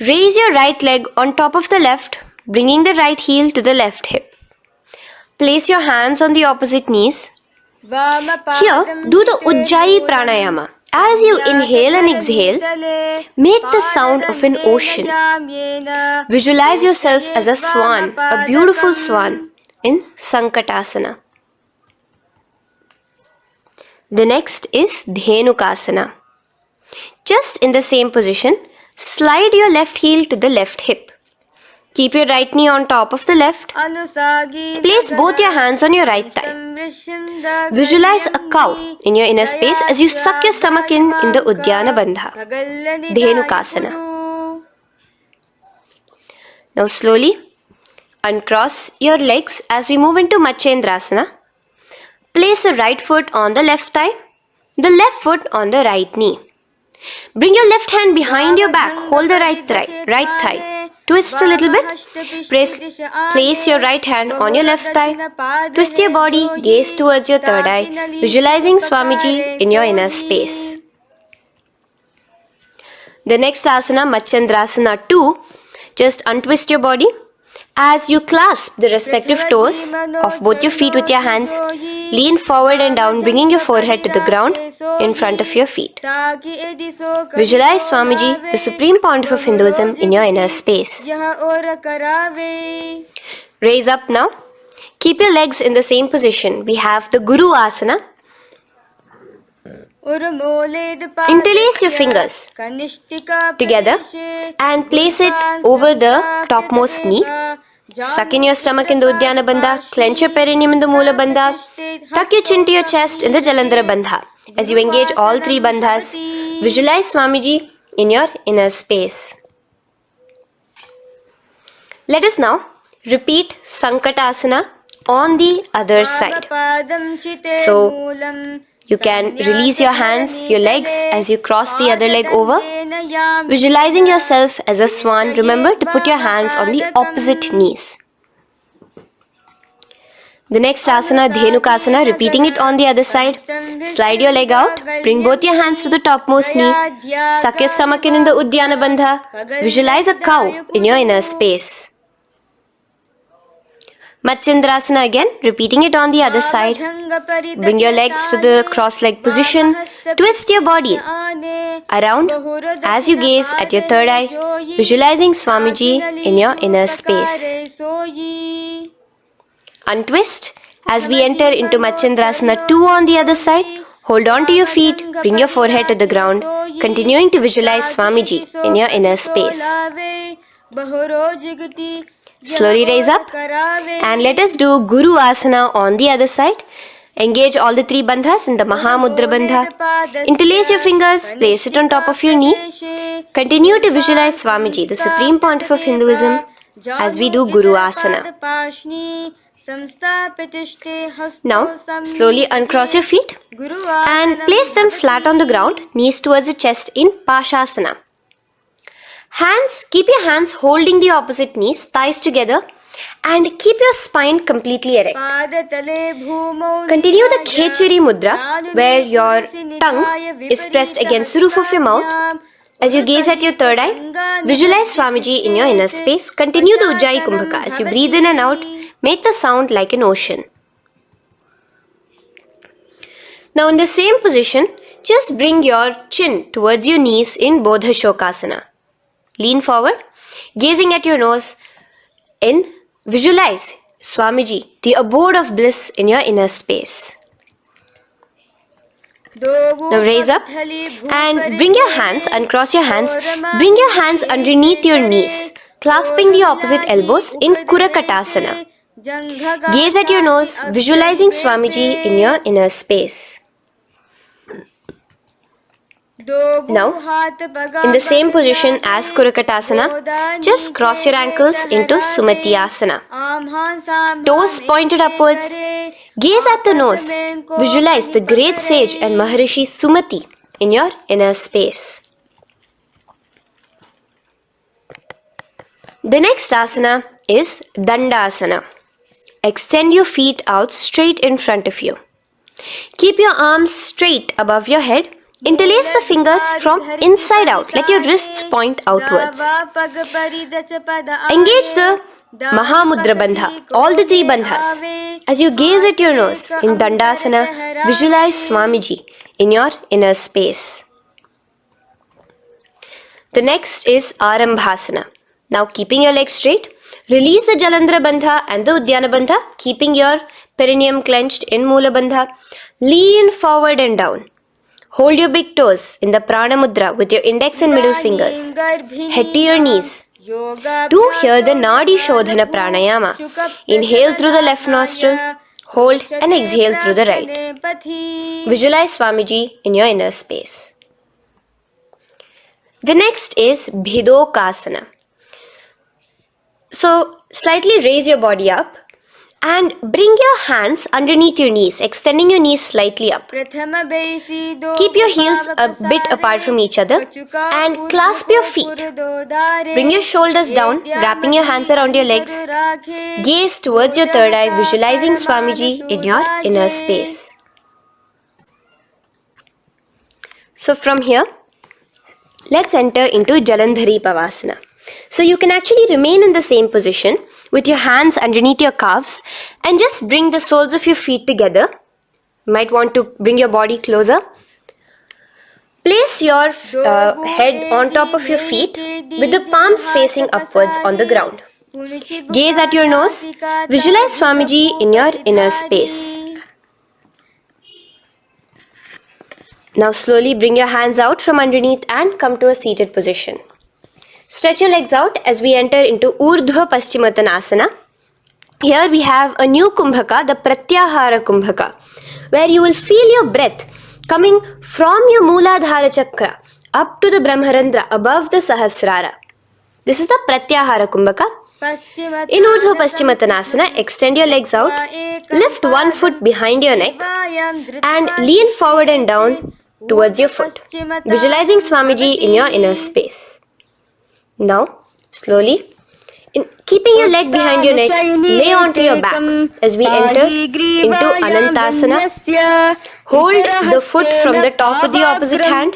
Raise your right leg on top of the left, bringing the right heel to the left hip. Place your hands on the opposite knees. Here, do the Ujjayi Pranayama. As you inhale and exhale, make the sound of an ocean. Visualize yourself as a swan, a beautiful swan in Sankatasana. The next is Dhenukasana. Just in the same position, slide your left heel to the left hip. Keep your right knee on top of the left. Place both your hands on your right thigh. Visualize a cow in your inner space as you suck your stomach in the Uddiyana Bandha, Dhenukasana. Now slowly uncross your legs as we move into Matsyendrasana. Place the right foot on the left thigh, the left foot on the right knee. Bring your left hand behind your back, hold the right thigh. Twist a little bit. Place your right hand on your left thigh. Twist your body, gaze towards your third eye, visualizing Swamiji in your inner space. The next asana, Matsyendrasana 2, just untwist your body. As you clasp the respective toes of both your feet with your hands, lean forward and down, bringing your forehead to the ground in front of your feet. Visualize Swamiji, the Supreme Pontiff of Hinduism, in your inner space. Raise up now. Keep your legs in the same position. We have the Guru Asana. Interlace your fingers together and place it over the topmost knee. Suck in your stomach in the Uddiyana Bandha. Clench your perineum in the Moola Bandha. Tuck your chin to your chest in the Jalandhara Bandha. As you engage all three bandhas, visualize Swamiji in your inner space. Let us now repeat Sankatasana on the other side. So, you can release your hands, your legs as you cross the other leg over. Visualizing yourself as a swan, remember to put your hands on the opposite knees. The next asana, Dhenukasana, repeating it on the other side. Slide your leg out, bring both your hands to the topmost knee. Suck your stomach in the Uddiyana Bandha. Visualize a cow in your inner space. Matsyendrasana again, repeating it on the other side. Bring your legs to the cross-leg position. Twist your body around as you gaze at your third eye, visualizing Swamiji in your inner space. Untwist as we enter into Matsyendrasana 2 on the other side. Hold on to your feet, bring your forehead to the ground, continuing to visualize Swamiji in your inner space. Slowly raise up and let us do Guru Asana on the other side. Engage all the three bandhas in the Mahamudra Bandha. Interlace your fingers, place it on top of your knee. Continue to visualize Swamiji, the Supreme Pontiff of Hinduism, as we do Guru Asana. Now, slowly uncross your feet and place them flat on the ground, knees towards the chest in Pashasana. Keep your hands holding the opposite knees, thighs together, and keep your spine completely erect. Continue the Khechari Mudra, where your tongue is pressed against the roof of your mouth. As you gaze at your third eye, visualize Swamiji in your inner space. Continue the Ujjayi Kumbhaka. As you breathe in and out, make the sound like an ocean. Now in the same position, just bring your chin towards your knees in Bodha Shokasana. Lean forward, gazing at your nose, and visualize Swamiji, the abode of bliss in your inner space. Now raise up and bring your hands, uncross your hands, bring your hands underneath your knees, clasping the opposite elbows in Kurakatasana. Gaze at your nose, visualizing Swamiji in your inner space. Now, in the same position as Kurakatasana, just cross your ankles into Sumatiyasana. Toes pointed upwards. Gaze at the nose. Visualize the great sage and Maharishi Sumati in your inner space. The next asana is Dandasana. Extend your feet out straight in front of you. Keep your arms straight above your head. Interlace the fingers from inside out. Let your wrists point outwards. Engage the Mahamudra Bandha, all the three bandhas. As you gaze at your nose in Dandasana, visualize Swamiji in your inner space. The next is Arambhasana. Now keeping your legs straight, release the Jalandhara Bandha and the Uddiyana Bandha, keeping your perineum clenched in Moola Bandha. Lean forward and down. Hold your big toes in the Prana Mudra with your index and middle fingers. Head to your knees. Do here the Nadi Shodhana Pranayama. Inhale through the left nostril, hold and exhale through the right. Visualize Swamiji in your inner space. The next is Bhidokasana. So, slightly raise your body up and bring your hands underneath your knees, extending your knees slightly up. Keep your heels a bit apart from each other and clasp your feet. Bring your shoulders down, wrapping your hands around your legs. Gaze towards your third eye, visualizing Swamiji in your inner space. So from here, let's enter into Jalandhari Pavasana. So you can actually remain in the same position, with your hands underneath your calves and just bring the soles of your feet together. You might want to bring your body closer. Place your head on top of your feet with the palms facing upwards on the ground. Gaze at your nose. Visualize Swamiji in your inner space. Now slowly bring your hands out from underneath and come to a seated position. Stretch your legs out as we enter into Urdhva Paschimottanasana. Here we have a new Kumbhaka, the Pratyahara Kumbhaka, where you will feel your breath coming from your Mooladhara Chakra up to the Brahmarandra above the Sahasrara. This is the Pratyahara Kumbhaka. In Urdhva Paschimottanasana, extend your legs out, lift one foot behind your neck and lean forward and down towards your foot, visualizing Swamiji in your inner space. Now, slowly, keeping your leg behind your neck, lay onto your back as we enter into Anantasana. Hold the foot from the top with the opposite hand.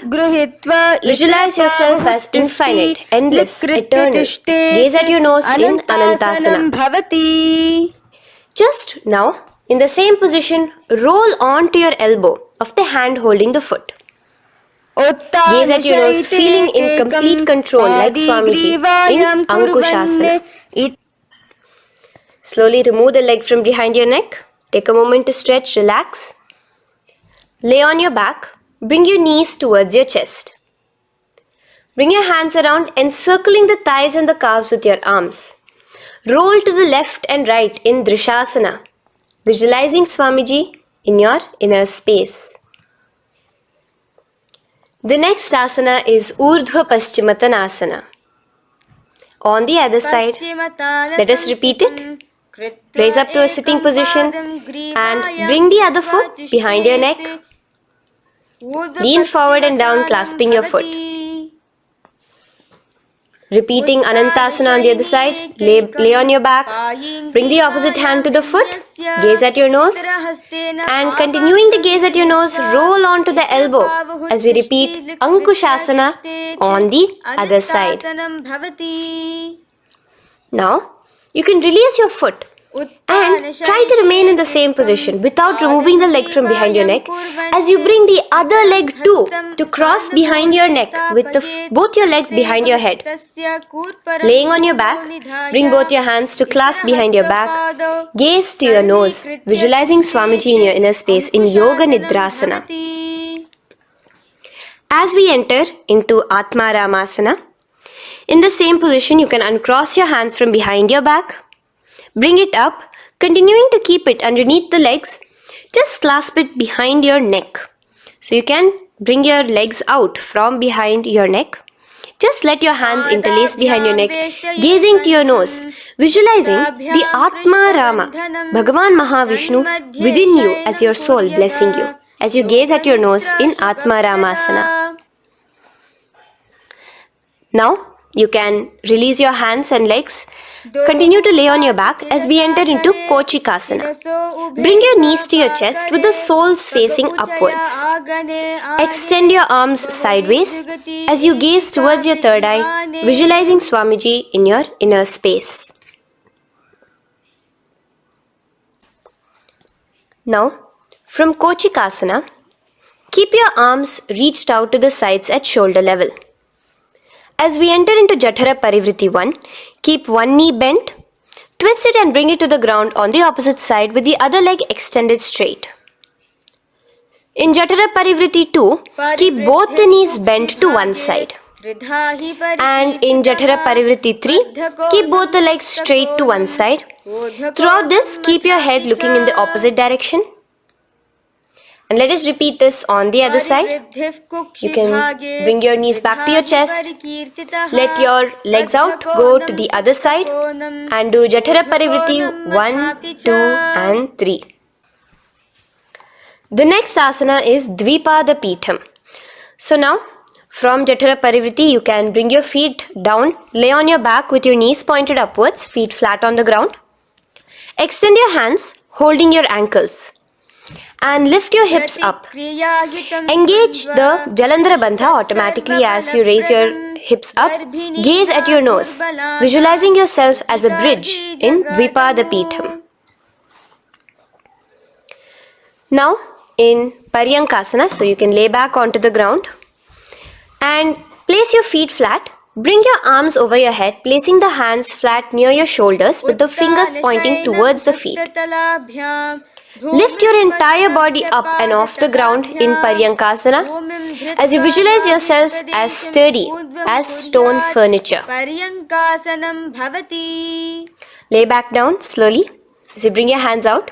Visualize yourself as infinite, endless, eternal. Gaze at your nose in Anantasana. Just now, in the same position, roll onto your elbow of the hand holding the foot. Gaze at your nose, feeling in complete control like Swamiji in Ankushasana. Slowly remove the leg from behind your neck. Take a moment to stretch, relax. Lay on your back. Bring your knees towards your chest. Bring your hands around, encircling the thighs and the calves with your arms. Roll to the left and right in Drishasana, visualizing Swamiji in your inner space. The next asana is Urdhva Paschimottanasana. On the other side, let us repeat it. Raise up to a sitting position and bring the other foot behind your neck. Lean forward and down, clasping your foot. Repeating Anantasana on the other side. Lay on your back. Bring the opposite hand to the foot. Gaze at your nose. And continuing to gaze at your nose, roll onto the elbow as we repeat Ankushasana on the other side. Now, you can release your foot and try to remain in the same position without removing the leg from behind your neck as you bring the other leg too to cross behind your neck with both your legs behind your head. Laying on your back, bring both your hands to clasp behind your back. Gaze to your nose, visualizing Swamiji in your inner space in Yoga Nidrasana. As we enter into Atmaramasana, in the same position you can uncross your hands from behind your back. Bring it up, continuing to keep it underneath the legs. Just clasp it behind your neck. So you can bring your legs out from behind your neck. Just let your hands interlace behind your neck, gazing to your nose, visualizing the Atma Rama, Bhagavan Mahavishnu within you as your soul blessing you, as you gaze at your nose in Atma Ramasana. Now, you can release your hands and legs. Continue to lay on your back as we enter into Kochikasana. Bring your knees to your chest with the soles facing upwards. Extend your arms sideways as you gaze towards your third eye, visualizing Swamiji in your inner space. Now, from Kochikasana, keep your arms reached out to the sides at shoulder level. As we enter into Jatara Parivritti 1, keep one knee bent, twist it and bring it to the ground on the opposite side with the other leg extended straight. In Jatara Parivritti 2, keep both the knees bent to one side. And in Jatara Parivritti 3, keep both the legs straight to one side. Throughout this, keep your head looking in the opposite direction. And let us repeat this on the other side. You can bring your knees back to your chest. Let your legs out, go to the other side and do Jatara Parivritti 1, 2 and 3. The next asana is Dvipada Pitham. So now, from Jatara Parivritti, you can bring your feet down, lay on your back with your knees pointed upwards, feet flat on the ground. Extend your hands, holding your ankles. and lift your hips up. Engage the Jalandhara Bandha automatically as you raise your hips up. Gaze at your nose, visualizing yourself as a bridge in Dvipada Pitham. Now in Paryankasana, so you can lay back onto the ground and place your feet flat. Bring your arms over your head, placing the hands flat near your shoulders with the fingers pointing towards the feet. Lift your entire body up and off the ground in Paryankasana as you visualize yourself as sturdy as stone furniture. Lay back down slowly as you bring your hands out.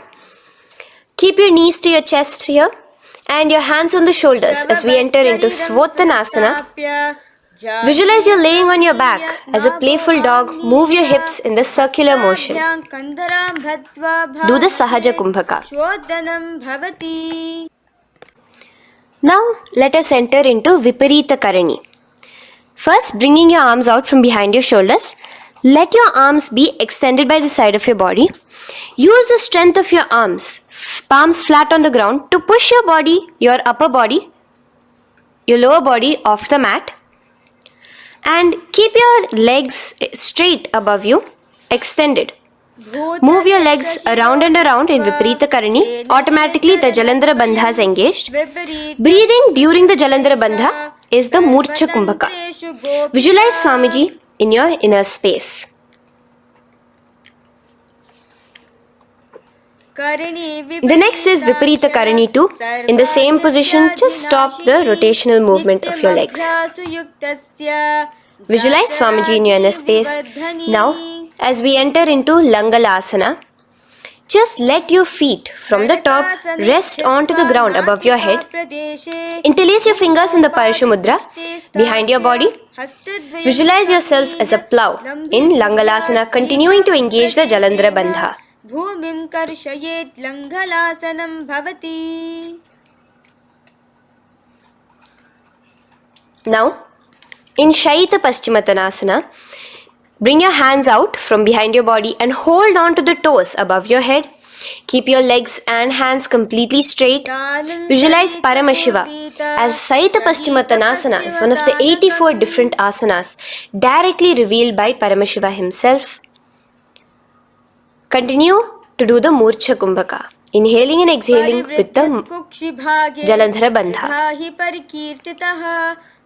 Keep your knees to your chest here and your hands on the shoulders as we enter into Svottanasana. Visualize you're laying on your back as a playful dog. Move your hips in the circular motion. Do the Sahaja Kumbhaka. Now let us enter into Viparita Karani. First, bringing your arms out from behind your shoulders. Let your arms be extended by the side of your body. Use the strength of your arms, palms flat on the ground, to push your body, your upper body, your lower body off the mat. And keep your legs straight above you, extended. Move your legs around and around in Viparita Karani. Automatically the Jalandhara Bandha is engaged. Breathing during the Jalandhara Bandha is the Murcha Kumbhaka. Visualize Swamiji in your inner space. The next is Viparita Karani 2. In the same position, just stop the rotational movement of your legs. Visualize Swamiji in your inner space. Now, as we enter into Langalasana, just let your feet from the top rest onto the ground above your head. Interlace your fingers in the Parashu Mudra behind your body. Visualize yourself as a plow in Langalasana, continuing to engage the Jalandhara Bandha. भूमिं कर्षयेत् लङ्घलासनं भवति. Now, in Shaita Paschimottanasana, bring your hands out from behind your body and hold on to the toes above your head. Keep your legs and hands completely straight. Visualize Paramashiva as Shaita Paschimottanasana is one of the 84 different asanas directly revealed by Paramashiva himself. Continue to do the Murcha Kumbhaka, inhaling and exhaling with the Jalandhara Bandha.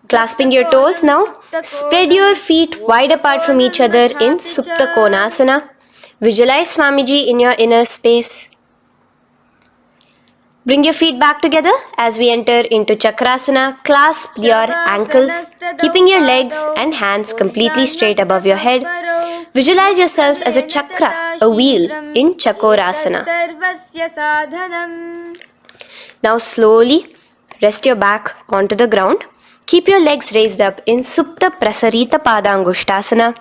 Clasping your toes now, spread your feet wide apart from each other in Supta Konasana. Visualize Swamiji in your inner space. Bring your feet back together as we enter into Chakrasana. Clasp your ankles, keeping your legs and hands completely straight above your head. Visualize yourself as a chakra, a wheel in Chakorasana. Now slowly rest your back onto the ground. Keep your legs raised up in Supta Prasarita Padangushtasana.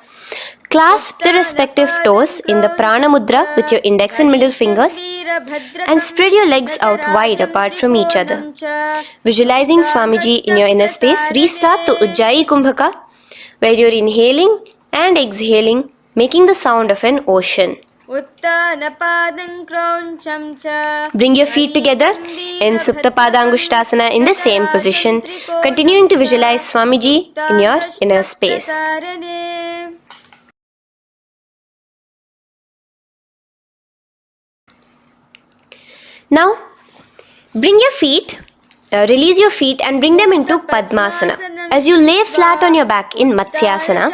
Clasp the respective toes in the Prana Mudra with your index and middle fingers and spread your legs out wide apart from each other. Visualizing Swamiji in your inner space, restart the Ujjayi Kumbhaka where you're inhaling and exhaling, making the sound of an ocean. Bring your feet together in Supta Padangushtasana in the same position, continuing to visualize Swamiji in your inner space. Now, bring your feet, release your feet and bring them into Padmasana. As you lay flat on your back in Matsyasana,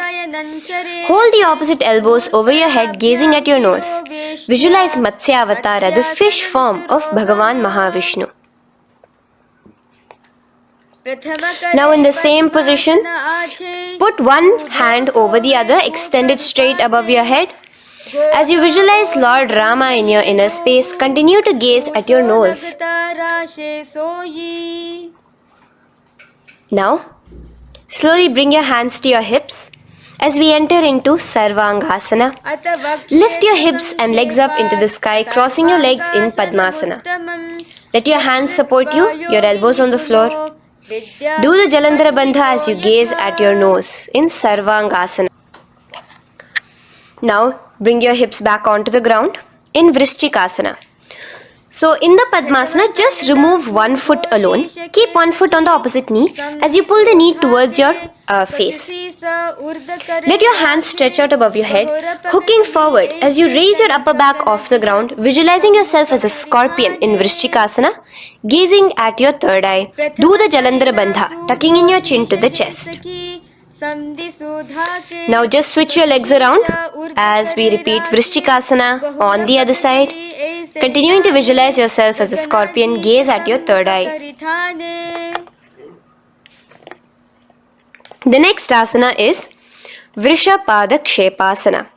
hold the opposite elbows over your head, gazing at your nose. Visualize Matsyavatara, the fish form of Bhagavan Mahavishnu. Now in the same position, put one hand over the other, extend it straight above your head. As you visualize Lord Rama in your inner space, continue to gaze at your nose. Now, slowly bring your hands to your hips as we enter into Sarvangasana. Lift your hips and legs up into the sky, crossing your legs in Padmasana. Let your hands support you, your elbows on the floor. Do the Jalandhara Bandha as you gaze at your nose in Sarvangasana. Now, bring your hips back onto the ground in Vrishchikasana. So in the Padmasana, just remove one foot alone. Keep one foot on the opposite knee as you pull the knee towards your face. Let your hands stretch out above your head, hooking forward as you raise your upper back off the ground, visualizing yourself as a scorpion in Vrishchikasana, gazing at your third eye. Do the Jalandhara Bandha, tucking in your chin to the chest. Now just switch your legs around as we repeat Vrishchikasana on the other side. Continuing to visualize yourself as a scorpion, gaze at your third eye. The next asana is Vrishapada Kshepasana.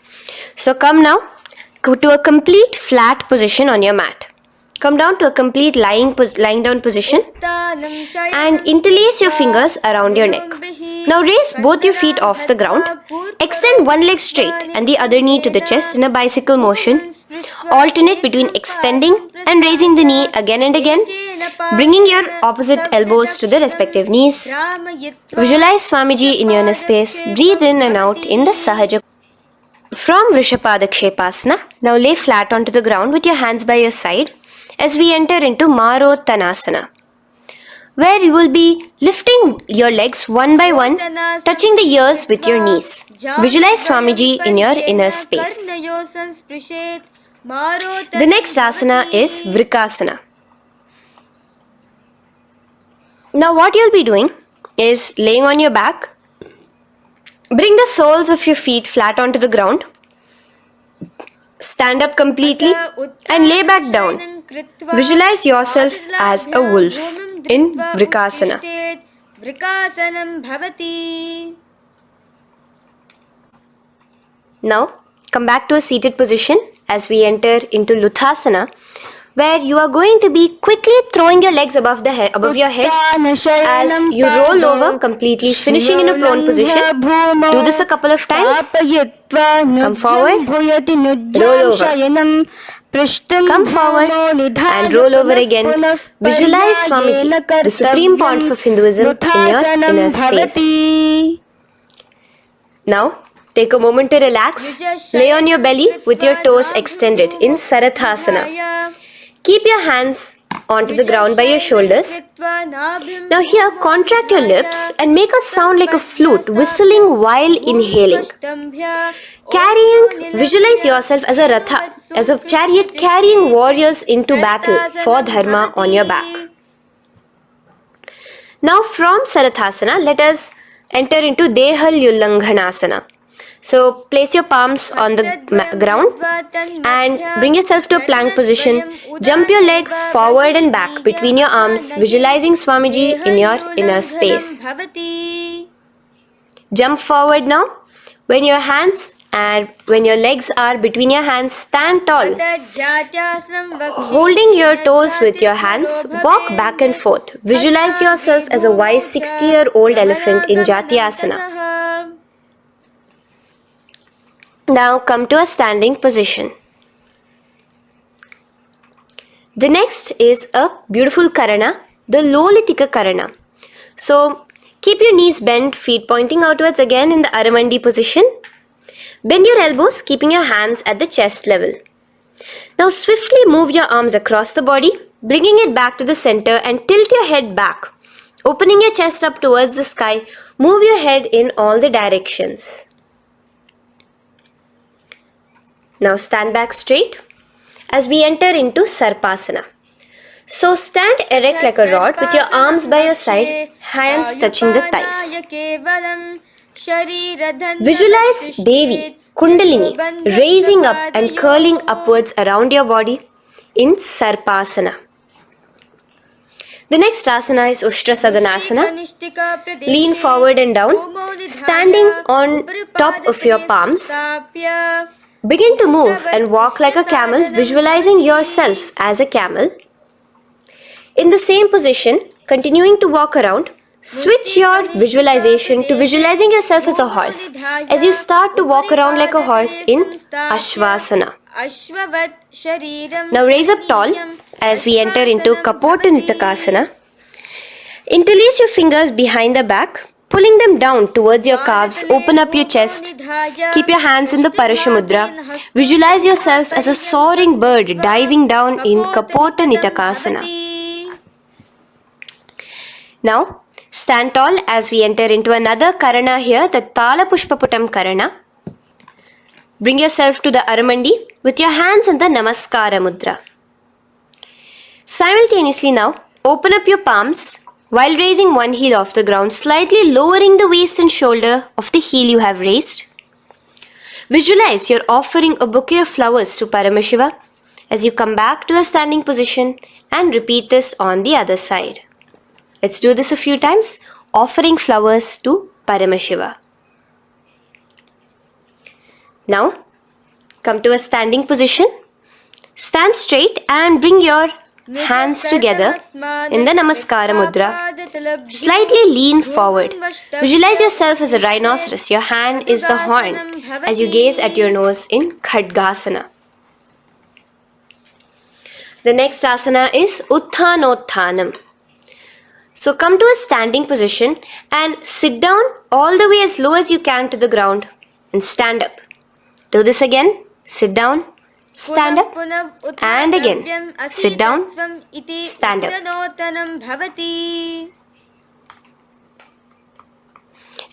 So come now to a complete flat position on your mat. Come down to a complete lying down position and interlace your fingers around your neck. Now raise both your feet off the ground. Extend one leg straight and the other knee to the chest in a bicycle motion. Alternate between extending and raising the knee again and again, bringing your opposite elbows to the respective knees. Visualize Swamiji in your inner space. Breathe in and out in the Sahaja. From Vrishapada Kshepasana, now lay flat onto the ground with your hands by your side as we enter into Marottanasana, where you will be lifting your legs one by one, touching the ears with your knees. Visualize Swamiji in your inner space. The next asana is Vrikasana. Now what you'll be doing is laying on your back. Bring the soles of your feet flat onto the ground. Stand up completely and lay back down. Visualize yourself as a wolf in Vrikasana. Now come back to a seated position as we enter into Luthasana, where you are going to be quickly throwing your legs above your head as you roll over completely, finishing in a prone position. Do this a couple of times. Come forward, roll over. Come forward and roll over again. Visualize Swamiji, the Supreme Pontiff of Hinduism, in your inner space. Now, take a moment to relax. Lay on your belly with your toes extended in Sarathasana. Keep your hands onto the ground by your shoulders. Now here, contract your lips and make a sound like a flute, whistling while inhaling. Visualize yourself as a ratha, as a chariot carrying warriors into battle for dharma on your back. Now from Sarathasana, let us enter into Dehalyullanghanasana. So place your palms on the ground and bring yourself to a plank position. Jump your leg forward and back between your arms, visualizing Swamiji in your inner space. Jump forward now. When your legs are between your hands, stand tall. Holding your toes with your hands, walk back and forth. Visualize yourself as a wise 60-year-old elephant in Jatyasana. Now come to a standing position. The next is a beautiful karana, the Lolitika karana. So keep your knees bent, feet pointing outwards again in the Aramandi position. Bend your elbows, keeping your hands at the chest level. Now swiftly move your arms across the body, bringing it back to the center and tilt your head back. Opening your chest up towards the sky, move your head in all the directions. Now stand back straight as we enter into Sarpasana. So stand erect like a rod with your arms by your side, hands touching the thighs. Visualize Devi, Kundalini, raising up and curling upwards around your body in Sarpasana. The next asana is Ushtra Sadanasana. Lean forward and down, standing on top of your palms. Begin to move and walk like a camel, visualizing yourself as a camel. In the same position, continuing to walk around, switch your visualization to visualizing yourself as a horse as you start to walk around like a horse in Ashvasana. Now raise up tall as we enter into Kapota Nitakasana. Interlace your fingers behind the back Pulling them down towards your calves, open up your chest. Keep your hands in the Parashamudra. Visualize yourself as a soaring bird diving down in Kapota Nitakasana. Now, stand tall as we enter into another Karana here, the Tala Pushpaputam Karana. Bring yourself to the Aramandi with your hands in the Namaskara Mudra. Simultaneously now, open up your palms while raising one heel off the ground, slightly lowering the waist and shoulder of the heel you have raised. Visualize you're offering a bouquet of flowers to Paramashiva as you come back to a standing position and repeat this on the other side. Let's do this a few times, offering flowers to Paramashiva. Now, come to a standing position. Stand straight and bring your hands together in the Namaskara Mudra. Slightly lean forward. Visualize yourself as a rhinoceros. Your hand is the horn as you gaze at your nose in Khadgasana. The next asana is Utthanotthanam. So come to a standing position and sit down all the way as low as you can to the ground and stand up. Do this again. Sit down, stand up, and again. Sit down, stand up.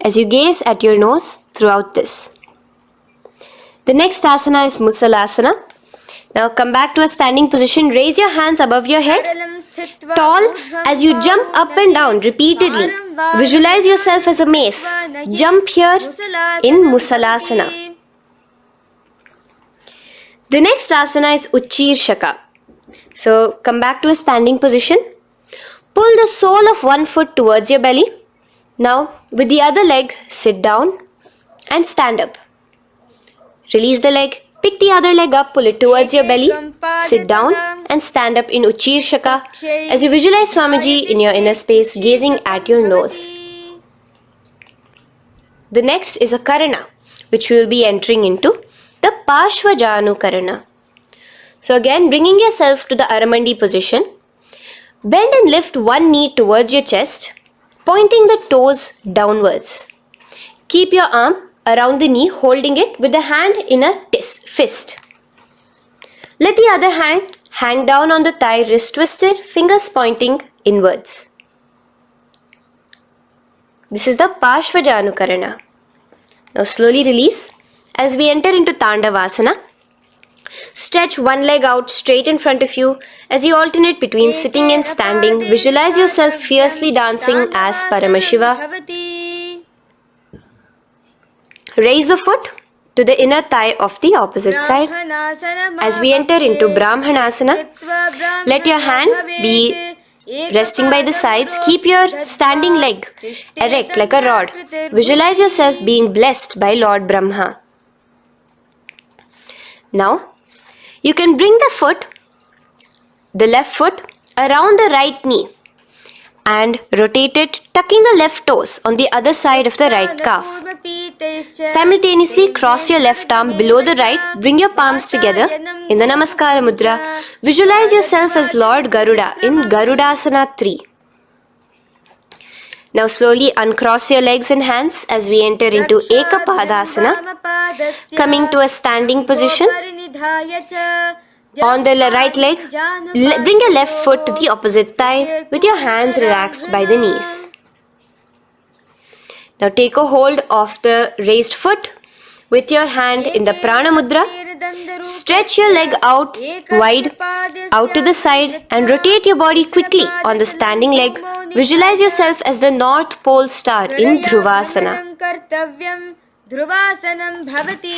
As you gaze at your nose throughout this. The next asana is Musalasana. Now come back to a standing position. Raise your hands above your head, tall as you jump up and down repeatedly. Visualize yourself as a mace. Jump here in Musalasana. The next asana is Uchirshaka. So come back to a standing position. Pull the sole of one foot towards your belly. Now with the other leg, sit down and stand up. Release the leg. Pick the other leg up, pull it towards your belly. Sit down and stand up in Uchirshaka as you visualize Swamiji in your inner space, gazing at your nose. The next is a Karana, which we will be entering into. The Parshvajanu Karana. So again, bringing yourself to the Aramandi position. Bend and lift one knee towards your chest, pointing the toes downwards. Keep your arm around the knee, holding it with the hand in a fist. Let the other hand hang down on the thigh, wrist twisted, fingers pointing inwards. This is the Parshvajanu Karana. Now slowly release. As we enter into Tandavasana, stretch one leg out straight in front of you as you alternate between sitting and standing. Visualize yourself fiercely dancing as Paramashiva. Raise the foot to the inner thigh of the opposite side. As we enter into Brahmanasana, let your hand be resting by the sides. Keep your standing leg erect like a rod. Visualize yourself being blessed by Lord Brahma. Now, you can bring the left foot around the right knee and rotate it, tucking the left toes on the other side of the right calf. Simultaneously, cross your left arm below the right, bring your palms together in the Namaskara Mudra. Visualize yourself as Lord Garuda in Garudasana 3. Now slowly uncross your legs and hands as we enter into Ekapadasana, coming to a standing position. On the right leg, bring your left foot to the opposite thigh with your hands relaxed by the knees. Now take a hold of the raised foot with your hand in the Prana Mudra. Stretch your leg out wide, out to the side, and rotate your body quickly on the standing leg. Visualize yourself as the North Pole star in Dhruvasana.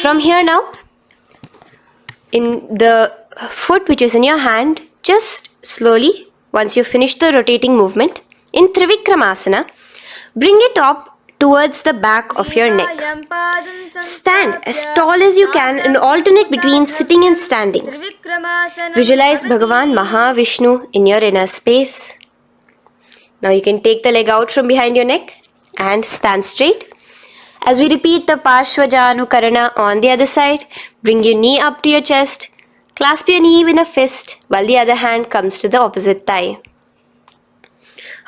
From here now, in the foot which is in your hand, just slowly, once you finish the rotating movement, in Trivikramasana, bring it up towards the back of your neck. Stand as tall as you can and alternate between sitting and standing. Visualize Bhagavan Mahavishnu in your inner space. Now you can take the leg out from behind your neck and stand straight. As we repeat the Parshvajanu Karana on the other side, bring your knee up to your chest, clasp your knee in a fist while the other hand comes to the opposite thigh.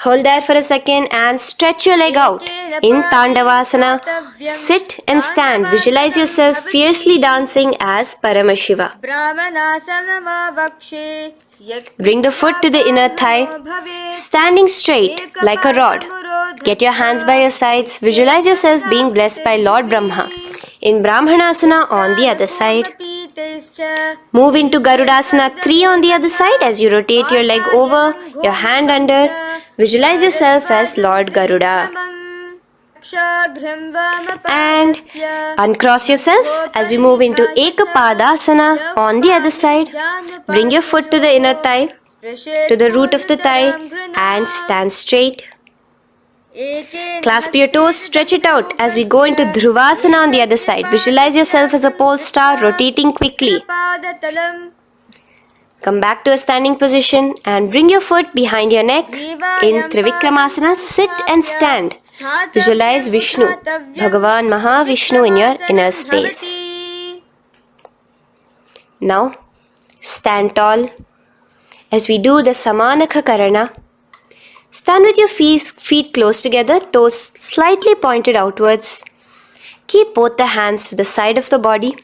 Hold there for a second and stretch your leg out. In Tandavasana, sit and stand. Visualize yourself fiercely dancing as Paramashiva. Bring the foot to the inner thigh, standing straight like a rod. Get your hands by your sides. Visualize yourself being blessed by Lord Brahma. In Brahmanasana on the other side. Move into Garudasana 3 on the other side as you rotate your leg over, your hand under. Visualize yourself as Lord Garuda. And uncross yourself as we move into Ekapadasana on the other side. Bring your foot to the inner thigh, to the root of the thigh, and stand straight. Clasp your toes, stretch it out as we go into Dhruvasana on the other side. Visualize yourself as a pole star rotating quickly. Come back to a standing position and bring your foot behind your neck. In Trivikramasana, sit and stand. Visualize Vishnu, Bhagavan Mahavishnu in your inner space. Now, stand tall as we do the Samanakha Karana. Stand with your feet close together, toes slightly pointed outwards. Keep both the hands to the side of the body.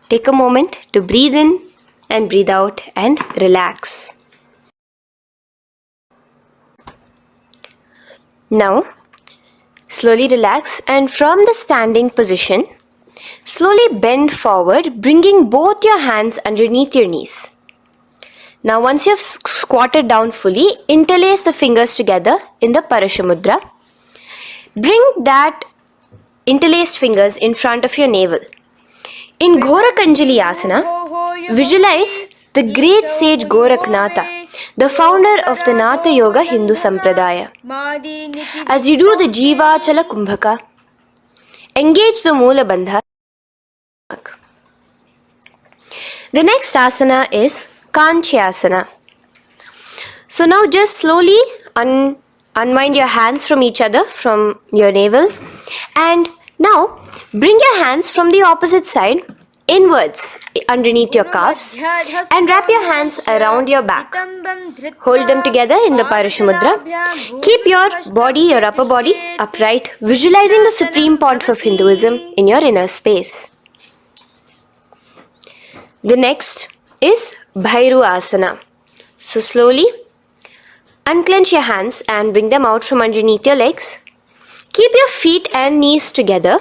Take a moment to breathe in and breathe out and relax. Now, slowly relax and from the standing position, slowly bend forward, bringing both your hands underneath your knees. Now once you have squatted down fully, interlace the fingers together in the Parashamudra. Bring that interlaced fingers in front of your navel. In Gorakanjali Asana, visualize the great sage Goraknatha, the founder of the Natha Yoga Hindu Sampradaya. As you do the Jiva Chala Kumbhaka, engage the Moola Bandha. The next asana is Kanchyasana. So now just slowly unwind your hands from each other, from your navel, and now bring your hands from the opposite side inwards underneath your calves and wrap your hands around your back. Hold them together in the Parashamudra. Keep your body, your upper body upright, visualizing the Supreme Pontiff of Hinduism in your inner space. The next is Bhairu Asana. So slowly unclench your hands and bring them out from underneath your legs. Keep your feet and knees together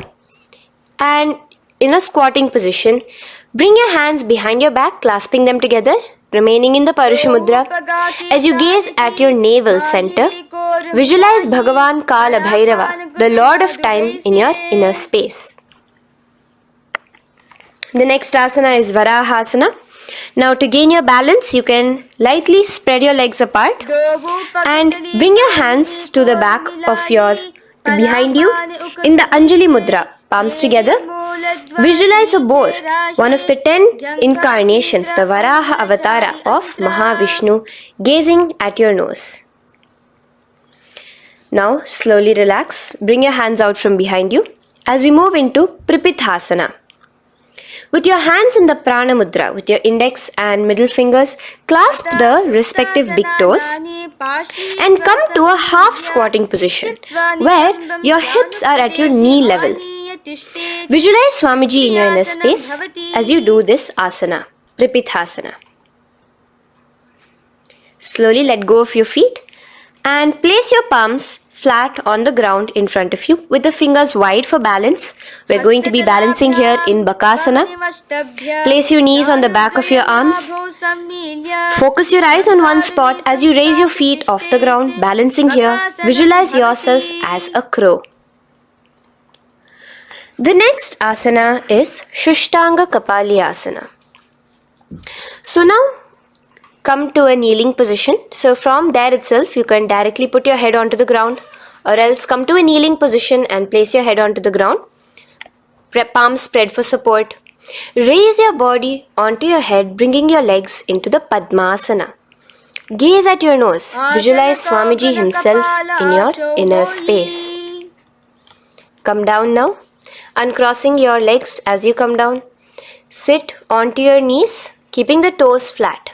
and in a squatting position, bring your hands behind your back, clasping them together, remaining in the Parashamudra. As you gaze at your navel center, visualize Bhagavan Kala Bhairava, the Lord of Time, in your inner space. The next asana is Varahasana. Now to gain your balance, you can lightly spread your legs apart and bring your hands to the back of behind you in the Anjali Mudra, palms together. Visualize a boar, one of the 10 incarnations, the Varaha Avatara of Mahavishnu, gazing at your nose. Now slowly relax, bring your hands out from behind you as we move into Pripithasana. With your hands in the Prana Mudra, with your index and middle fingers, clasp the respective big toes and come to a half squatting position where your hips are at your knee level. Visualize Swamiji in your inner space as you do this asana, Pripithasana. Slowly let go of your feet and place your palms flat on the ground in front of you with the fingers wide for balance. We're going to be balancing here in Bakasana. Place your knees on the back of your arms. Focus your eyes on one spot as you raise your feet off the ground, balancing here. Visualize yourself as a crow. The next asana is Shushtanga Kapali Asana. So now come to a kneeling position. So from there itself, you can directly put your head onto the ground, or else come to a kneeling position and place your head onto the ground. Palms spread for support. Raise your body onto your head, bringing your legs into the Padmasana. Gaze at your nose. Visualize Swamiji himself in your inner space. Come down now, uncrossing your legs as you come down. Sit onto your knees, keeping the toes flat.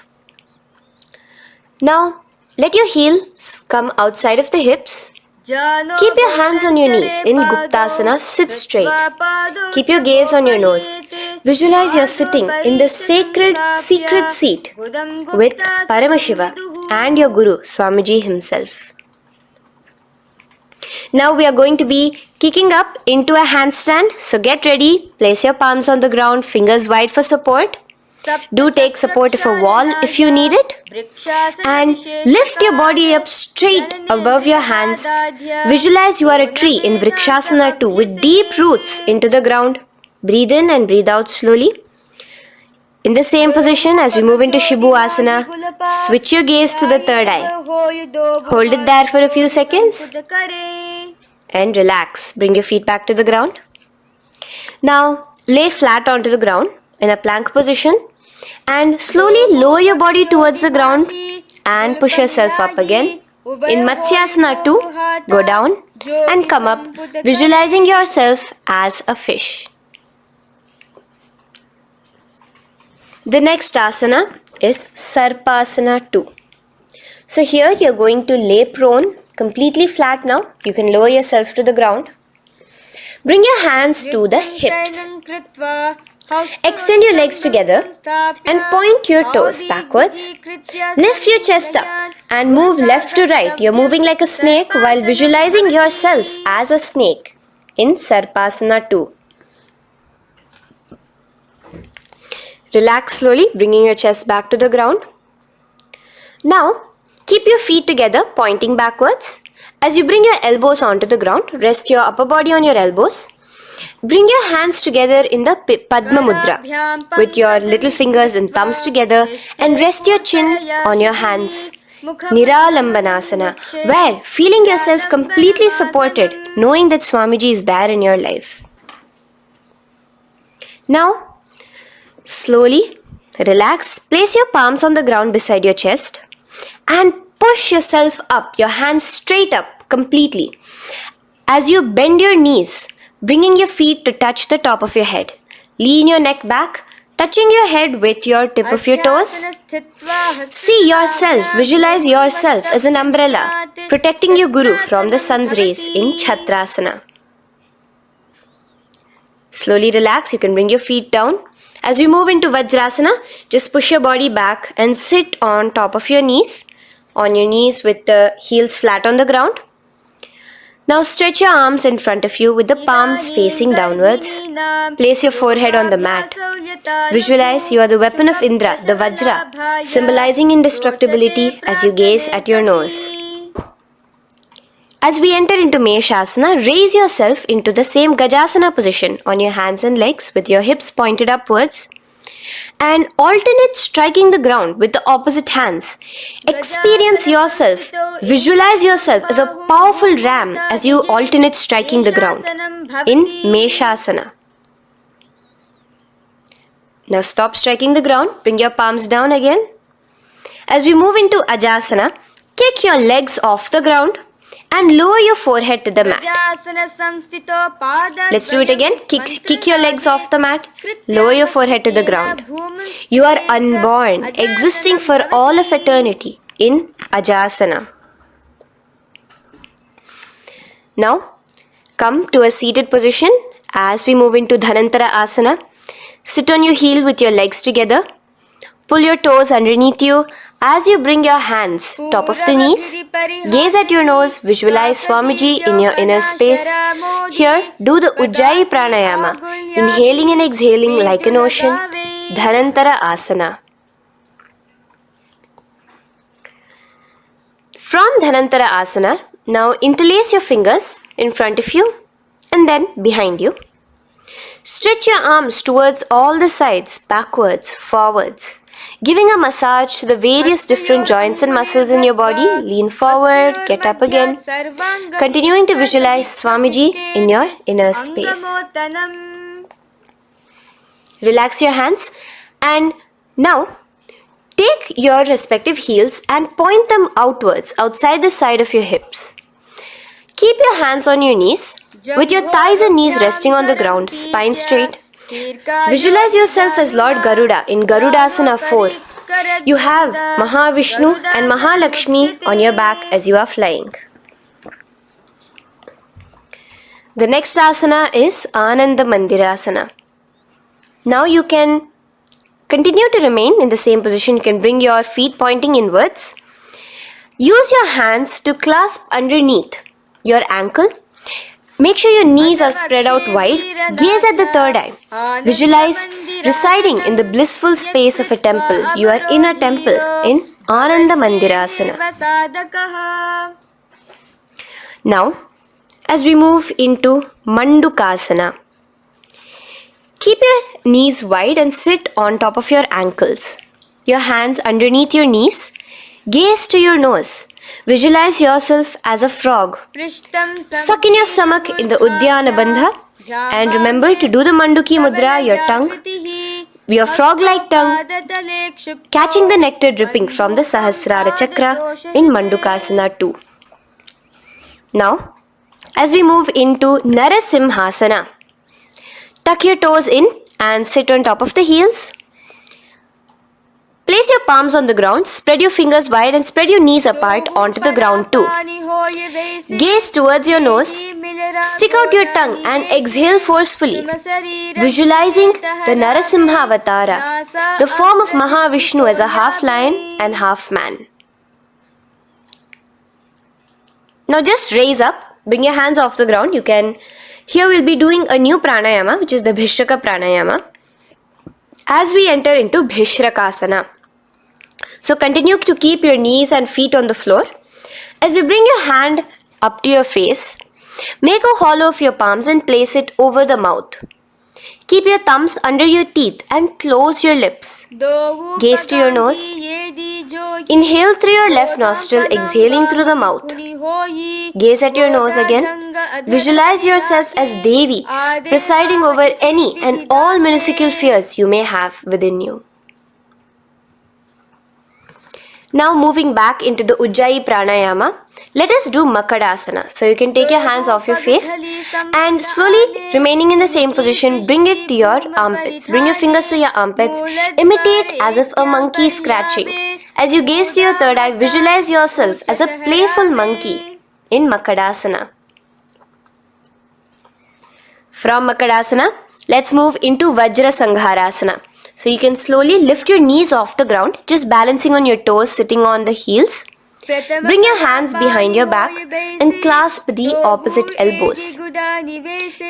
Now, Let your heels come outside of the hips. Keep your hands on your knees. In Guptasana, sit straight. Keep your gaze on your nose. Visualize you're sitting in the sacred secret seat with Paramashiva and your Guru, Swamiji himself. Now we are going to be kicking up into a handstand. So get ready. Place your palms on the ground, fingers wide for support. Do take support of a wall if you need it. And lift your body up straight above your hands. Visualize you are a tree in Vrikshasana 2 with deep roots into the ground. Breathe in and breathe out slowly. In the same position as we move into Shibhuasana, switch your gaze to the third eye. Hold it there for a few seconds. And relax. Bring your feet back to the ground. Now lay flat onto the ground in a plank position. And slowly lower your body towards the ground and push yourself up again. In Matsyasana 2, go down and come up, visualizing yourself as a fish. The next asana is Sarpasana 2. So here you're going to lay prone, completely flat now. You can lower yourself to the ground. Bring your hands to the hips. Extend your legs together and point your toes backwards. Lift your chest up and move left to right. You're moving like a snake while visualizing yourself as a snake in Sarpasana 2. Relax slowly, bringing your chest back to the ground. Now, keep your feet together, pointing backwards. As you bring your elbows onto the ground, rest your upper body on your elbows. Bring your hands together in the Padma Mudra with your little fingers and thumbs together and rest your chin on your hands. Niralambanasana, where feeling yourself completely supported, knowing that Swamiji is there in your life. Now, slowly relax, place your palms on the ground beside your chest and push yourself up, your hands straight up completely. As you bend your knees, bringing your feet to touch the top of your head. Lean your neck back, touching your head with your tip of your toes. See yourself, visualize yourself as an umbrella, protecting your Guru from the sun's rays in Chhatrasana. Slowly relax, you can bring your feet down. As we move into Vajrasana, just push your body back and sit on top of your knees, with the heels flat on the ground. Now stretch your arms in front of you with the palms facing downwards. Place your forehead on the mat. Visualize you are the weapon of Indra, the Vajra, symbolizing indestructibility as you gaze at your nose. As we enter into Meshasana, raise yourself into the same Gajasana position on your hands and legs with your hips pointed upwards. And alternate striking the ground with the opposite hands. Experience yourself, visualize yourself as a powerful ram as you alternate striking the ground in Meshasana. Now stop striking the ground, bring your palms down again. As we move into Ajasana, kick your legs off the ground and lower your forehead to the mat. Let's do it again. Kick your legs off the mat. Lower your forehead to the ground. You are unborn, existing for all of eternity in Ajasana. Now, come to a seated position as we move into Dhanantara Asana. Sit on your heel with your legs together. Pull your toes underneath you. As you bring your hands top of the knees, gaze at your nose, visualize Swamiji in your inner space. Here, do the Ujjayi Pranayama, inhaling and exhaling like an ocean, Dhanantara Asana. From Dhanantara Asana, now interlace your fingers in front of you and then behind you. Stretch your arms towards all the sides, backwards, forwards. Giving a massage to the various different joints and muscles in your body. Lean forward, get up again. Continuing to visualize Swamiji in your inner space. Relax your hands and now take your respective heels and point them outwards, outside the side of your hips. Keep your hands on your knees with your thighs and knees resting on the ground, spine straight. Visualize yourself as Lord Garuda in Garudasana 4, You have Mahavishnu and Mahalakshmi on your back as you are flying. The next asana is Ananda Mandirasana. Now you can continue to remain in the same position. You can bring your feet pointing inwards. Use your hands to clasp underneath your ankle. Make sure your knees are spread out wide. Gaze at the third eye. Visualize residing in the blissful space of a temple. You are in a temple in Ananda Mandirasana. Now, as we move into Mandukasana, keep your knees wide and sit on top of your ankles. Your hands underneath your knees. Gaze to your nose. Visualize yourself as a frog. Suck in your stomach in the Uddiyana Bandha and remember to do the Manduki Mudra, your tongue, your frog-like tongue, catching the nectar dripping from the Sahasrara Chakra in Mandukasana 2. Now, as we move into Narasimhasana, tuck your toes in and sit on top of the heels. Place your palms on the ground, spread your fingers wide and spread your knees apart onto the ground too. Gaze towards your nose, stick out your tongue and exhale forcefully, visualizing the Narasimha Avatara, the form of Mahavishnu as a half lion and half man. Now just raise up, bring your hands off the ground. Here we'll be doing a new pranayama, which is the Bhishraka pranayama, as we enter into Bhishrakasana. So continue to keep your knees and feet on the floor. As you bring your hand up to your face, make a hollow of your palms and place it over the mouth. Keep your thumbs under your teeth and close your lips. Gaze to your nose. Inhale through your left nostril, exhaling through the mouth. Gaze at your nose again. Visualize yourself as Devi, presiding over any and all minuscule fears you may have within you. Now moving back into the Ujjayi Pranayama, let us do Makadasana. So you can take your hands off your face and slowly remaining in the same position, bring it to your armpits. Bring your fingers to your armpits. Imitate as if a monkey is scratching. As you gaze to your third eye, visualize yourself as a playful monkey in Makadasana. From Makadasana, let's move into Vajra Sangharasana. So you can slowly lift your knees off the ground, just balancing on your toes, sitting on the heels. Bring your hands behind your back and clasp the opposite elbows.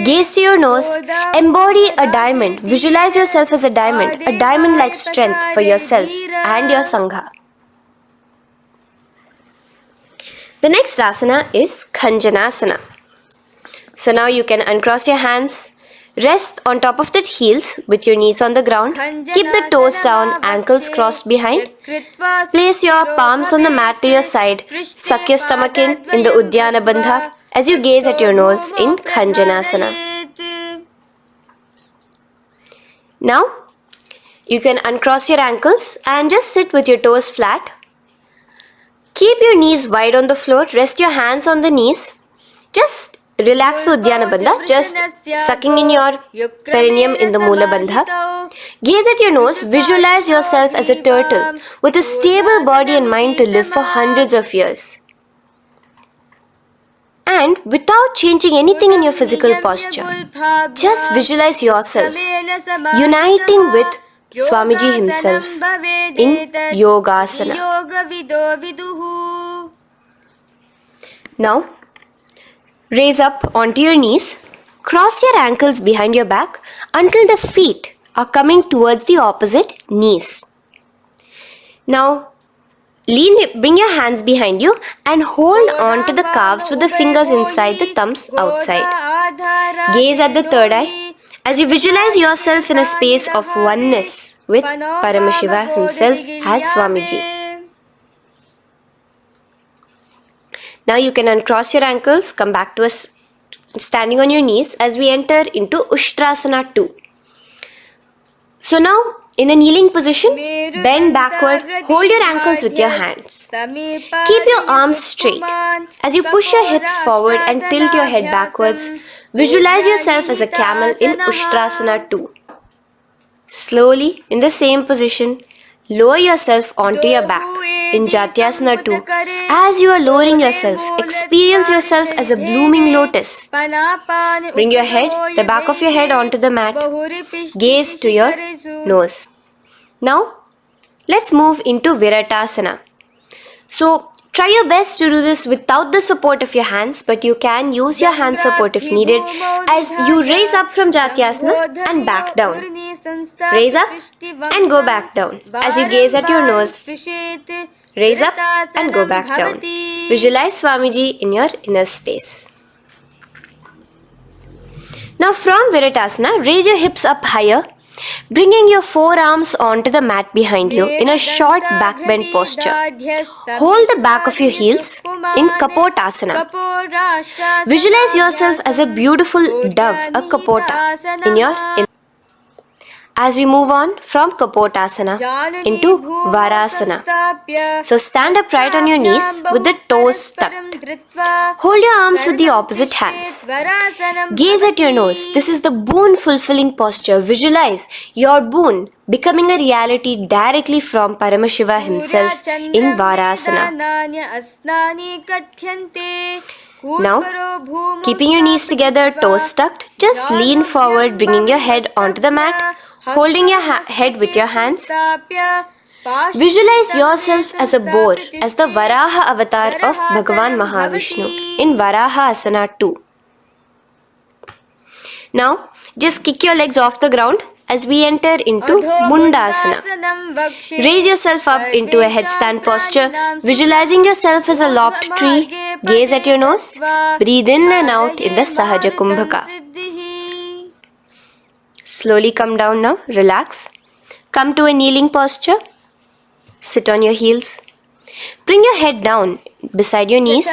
Gaze to your nose, embody a diamond, visualize yourself as a diamond-like strength for yourself and your Sangha. The next asana is Khanjanasana. So now you can uncross your hands, rest on top of the heels with your knees on the ground. Keep the toes down, ankles crossed behind. Place your palms on the mat to your side. Suck your stomach in the Uddiyana Bandha as you gaze at your nose in Khanjanasana. Now, you can uncross your ankles and just sit with your toes flat. Keep your knees wide on the floor. Rest your hands on the knees. Just relax the Uddiyana Bandha, just sucking in your perineum in the Mula Bandha. Gaze at your nose, visualize yourself as a turtle with a stable body and mind to live for hundreds of years. And without changing anything in your physical posture, just visualize yourself uniting with Swamiji himself in Yogasana. Now, raise up onto your knees, cross your ankles behind your back until the feet are coming towards the opposite knees. Now, bring your hands behind you and hold on to the calves with the fingers inside, the thumbs outside. Gaze at the third eye as you visualize yourself in a space of oneness with Paramashiva himself as Swamiji. Now you can uncross your ankles, come back to standing on your knees as we enter into Ushtrasana 2. So now, in a kneeling position, bend backward, hold your ankles with your hands. Keep your arms straight. As you push your hips forward and tilt your head backwards, visualize yourself as a camel in Ushtrasana 2. Slowly, in the same position, lower yourself onto your back in Jatyasana 2. As you are lowering yourself, experience yourself as a blooming lotus. Bring your head, the back of your head onto the mat. Gaze to your nose. Now, let's move into Viratasana. So, try your best to do this without the support of your hands, but you can use your hand support if needed as you raise up from Jatyasana and back down. Raise up and go back down as you gaze at your nose. Raise up and go back down. Visualize Swamiji in your inner space. Now from Viratasana, raise your hips up higher, bringing your forearms onto the mat behind you in a short back bend posture. Hold the back of your heels in Kapotasana. Visualize yourself as a beautiful dove, a Kapota, in your inner. As we move on from Kapotasana into Varasana. So stand upright on your knees with the toes tucked. Hold your arms with the opposite hands. Gaze at your nose. This is the boon fulfilling posture. Visualize your boon becoming a reality directly from Paramashiva himself in Varasana. Now, keeping your knees together, toes tucked, just lean forward, bringing your head onto the mat, holding your head with your hands. Visualize yourself as a boar, as the Varaha avatar of Bhagavan Mahavishnu in Varaha Asana 2. Now, just kick your legs off the ground as we enter into Mundasana. Raise yourself up into a headstand posture, visualizing yourself as a lopped tree. Gaze at your nose. Breathe in and out in the Sahaja Kumbhaka. Slowly come down now. Relax. Come to a kneeling posture. Sit on your heels. Bring your head down beside your knees,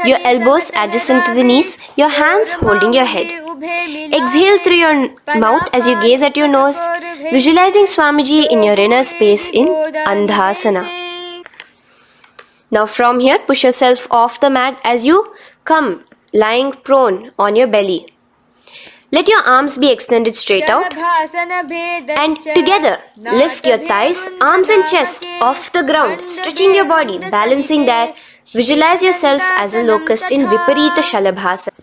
your elbows adjacent to the knees, your hands holding your head. Exhale through your mouth as you gaze at your nose, visualizing Swamiji in your inner space in Andhasana. Now from here, push yourself off the mat as you come lying prone on your belly. Let your arms be extended straight out and together lift your thighs, arms and chest off the ground, stretching your body, balancing there. Visualize yourself as a locust in Viparita Shalabhasana.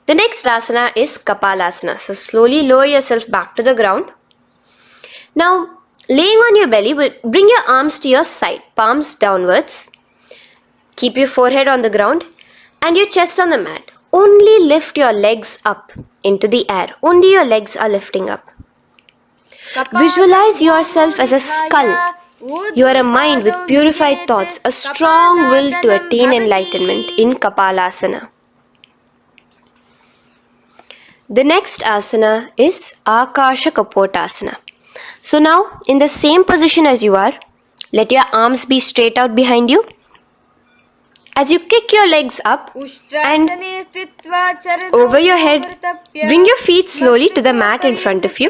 The next asana is Kapalasana. So slowly lower yourself back to the ground. Now laying on your belly, bring your arms to your side, palms downwards. Keep your forehead on the ground and your chest on the mat. Only lift your legs up into the air. Only your legs are lifting up. Visualize yourself as a skull. You are a mind with purified thoughts, a strong will to attain enlightenment in Kapalasana. The next asana is Akasha Kapotasana. So now, in the same position as you are, let your arms be straight out behind you. As you kick your legs up and over your head, bring your feet slowly to the mat in front of you.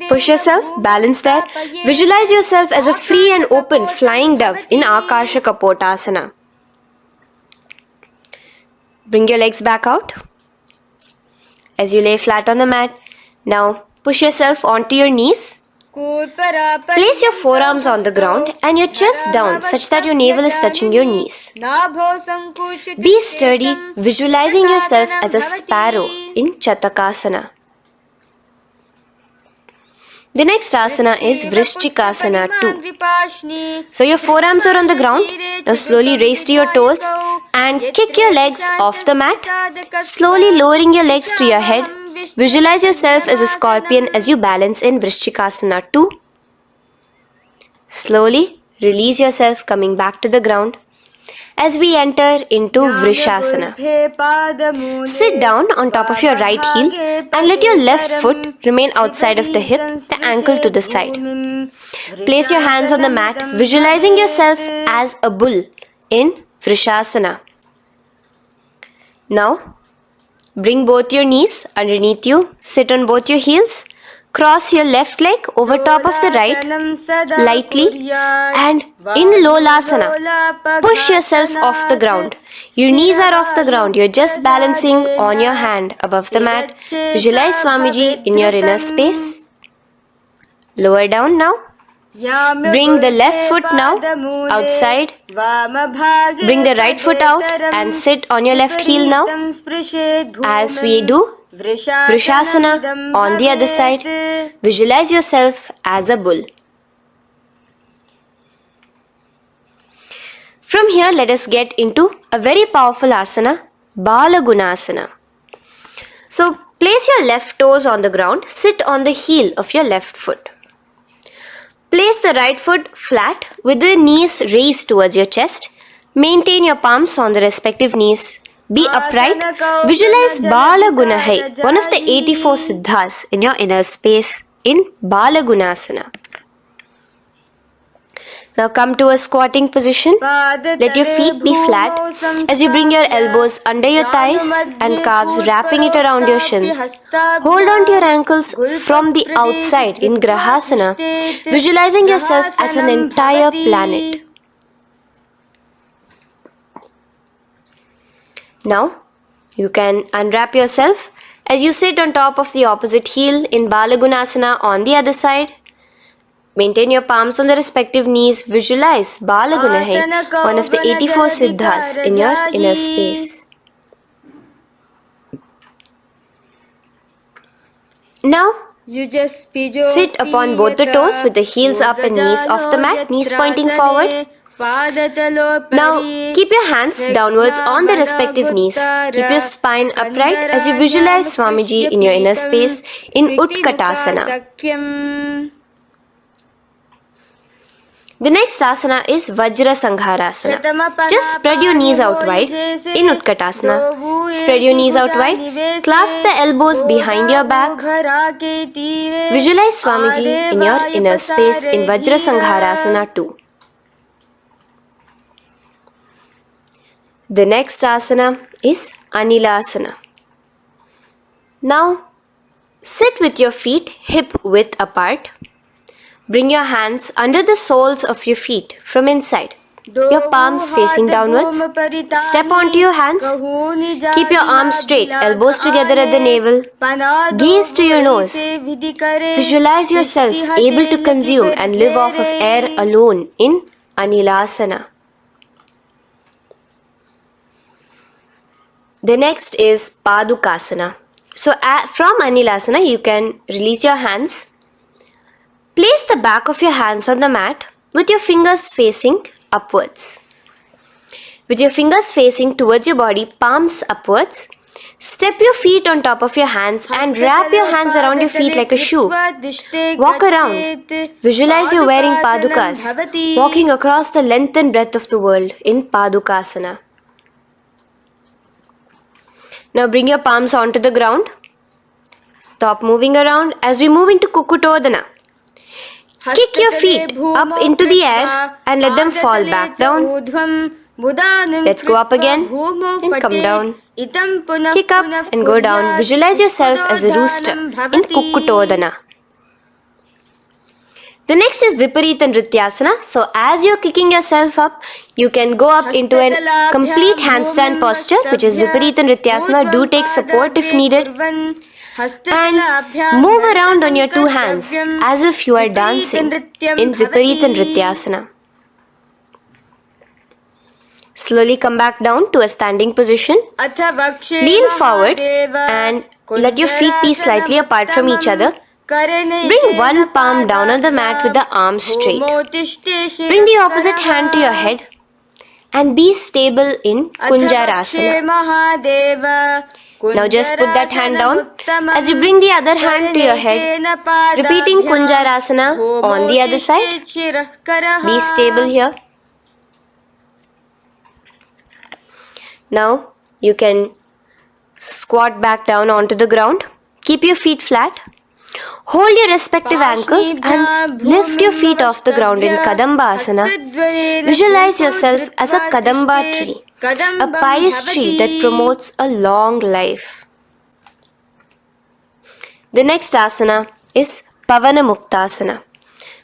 Push yourself, balance there. Visualize yourself as a free and open flying dove in Akasha Kapotasana. Bring your legs back out as you lay flat on the mat. Now push yourself onto your knees. Place your forearms on the ground and your chest down such that your navel is touching your knees. Be sturdy, visualizing yourself as a sparrow in Chatakasana. The next asana is Vrishchikasana 2. So your forearms are on the ground. Now slowly raise to your toes and kick your legs off the mat. Slowly lowering your legs to your head. Visualize yourself as a scorpion as you balance in Vrishchikasana 2. Slowly release yourself, coming back to the ground as we enter into Vrishasana. Sit down on top of your right heel and let your left foot remain outside of the hip, the ankle to the side. Place your hands on the mat, visualizing yourself as a bull in Vrishasana. Now, bring both your knees underneath you, sit on both your heels, cross your left leg over top of the right lightly and in Lolasana, push yourself off the ground. Your knees are off the ground, you're just balancing on your hand above the mat. Visualize Swamiji in your inner space. Lower down now. Bring the left foot now outside. Bring the right foot out and sit on your left heel now. As we do Vrishasana on the other side, visualize yourself as a bull. From here, let us get into a very powerful asana, Balagunasana. So, place your left toes on the ground, sit on the heel of your left foot. Place the right foot flat with the knees raised towards your chest. Maintain your palms on the respective knees. Be upright. Visualize Balagunahai, one of the 84 siddhas in your inner space in Balagunasana. Now come to a squatting position. Let your feet be flat as you bring your elbows under your thighs and calves, wrapping it around your shins. Hold on to your ankles from the outside in Grahasana, visualizing yourself as an entire planet. Now you can unwrap yourself as you sit on top of the opposite heel in Balagunasana on the other side. Maintain your palms on the respective knees. Visualize Balagunahai, one of the 84 siddhas in your inner space. Now, sit upon both the toes with the heels up and knees off the mat, knees pointing forward. Now, keep your hands downwards on the respective knees. Keep your spine upright as you visualize Swamiji in your inner space in Utkatasana. The next asana is Vajra Sangharasana. Just spread your knees out wide in Utkatasana. Spread your knees out wide. Clasp the elbows behind your back. Visualize Swamiji in your inner space in Vajra Sangharasana too. The next asana is Anilasana. Now, sit with your feet hip width apart. Bring your hands under the soles of your feet from inside. Your palms facing downwards. Step onto your hands. Keep your arms straight, elbows together at the navel. Gaze to your nose. Visualize yourself able to consume and live off of air alone in Anilasana. The next is Padukasana. So from Anilasana, you can release your hands. Place the back of your hands on the mat with your fingers facing upwards. With your fingers facing towards your body, palms upwards. Step your feet on top of your hands and wrap your hands around your feet like a shoe. Walk around. Visualize you're wearing padukas, walking across the length and breadth of the world in Padukasana. Now bring your palms onto the ground. Stop moving around as we move into Kukutodana. Kick your feet up into the air and let them fall back down. Let's go up again and come down. Kick up and go down. Visualize yourself as a rooster in Kukutodana. The next is Viparita Nrityasana. So as you're kicking yourself up, you can go up into a complete handstand posture, which is Viparita Nrityasana. Do take support if needed. And move around on your two hands as if you are dancing in Viparita Nrityasana. Slowly come back down to a standing position. Lean forward and let your feet be slightly apart from each other. Bring one palm down on the mat with the arms straight. Bring the opposite hand to your head and be stable in Kunjarasana. Now just put that hand down as you bring the other hand to your head, repeating Kunjarasana on the other side. Be stable here. Now you can squat back down onto the ground. Keep your feet flat. Hold your respective ankles and lift your feet off the ground in Kadambasana. Visualize yourself as a Kadamba tree, a pious tree that promotes a long life. The next asana is Pavana Muktasana.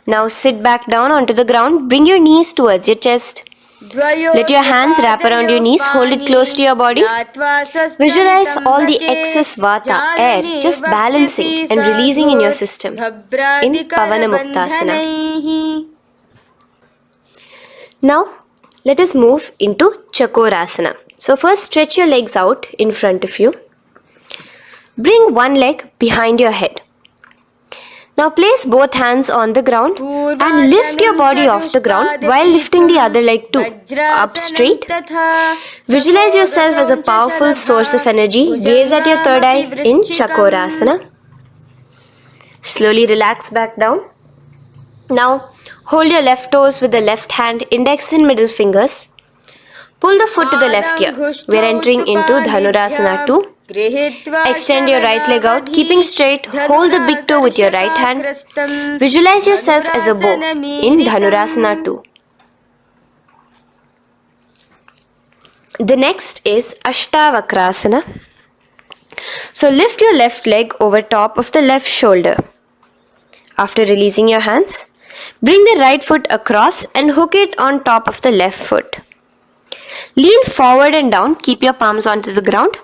Now sit back down onto the ground. Bring your knees towards your chest. Let your hands wrap around your knees, hold it close to your body. Visualize all the excess vata, air, just balancing and releasing in your system in Pavanamuktasana. Now, let us move into Chakorasana. So first stretch your legs out in front of you. Bring one leg behind your head. Now place both hands on the ground and lift your body off the ground while lifting the other leg too, up straight. Visualize yourself as a powerful source of energy. Gaze at your third eye in Chakorasana. Slowly relax back down. Now hold your left toes with the left hand, index and middle fingers. Pull the foot to the left ear. We are entering into Dhanurasana 2. Extend your right leg out, keeping straight. Hold the big toe with your right hand. Visualize yourself as a bow in Dhanurasana 2. The next is Ashtavakrasana. So lift your left leg over top of the left shoulder. After releasing your hands, bring the right foot across and hook it on top of the left foot. Lean forward and down, keep your palms onto the ground.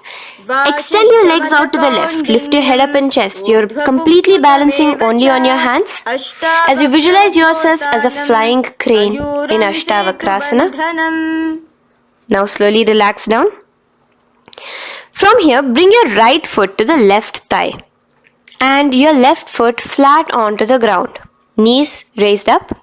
Extend your legs out to the left, lift your head up and chest. You're completely balancing only on your hands as you visualize yourself as a flying crane in Ashtavakrasana. Now slowly relax down. From here, bring your right foot to the left thigh and your left foot flat onto the ground. Knees raised up.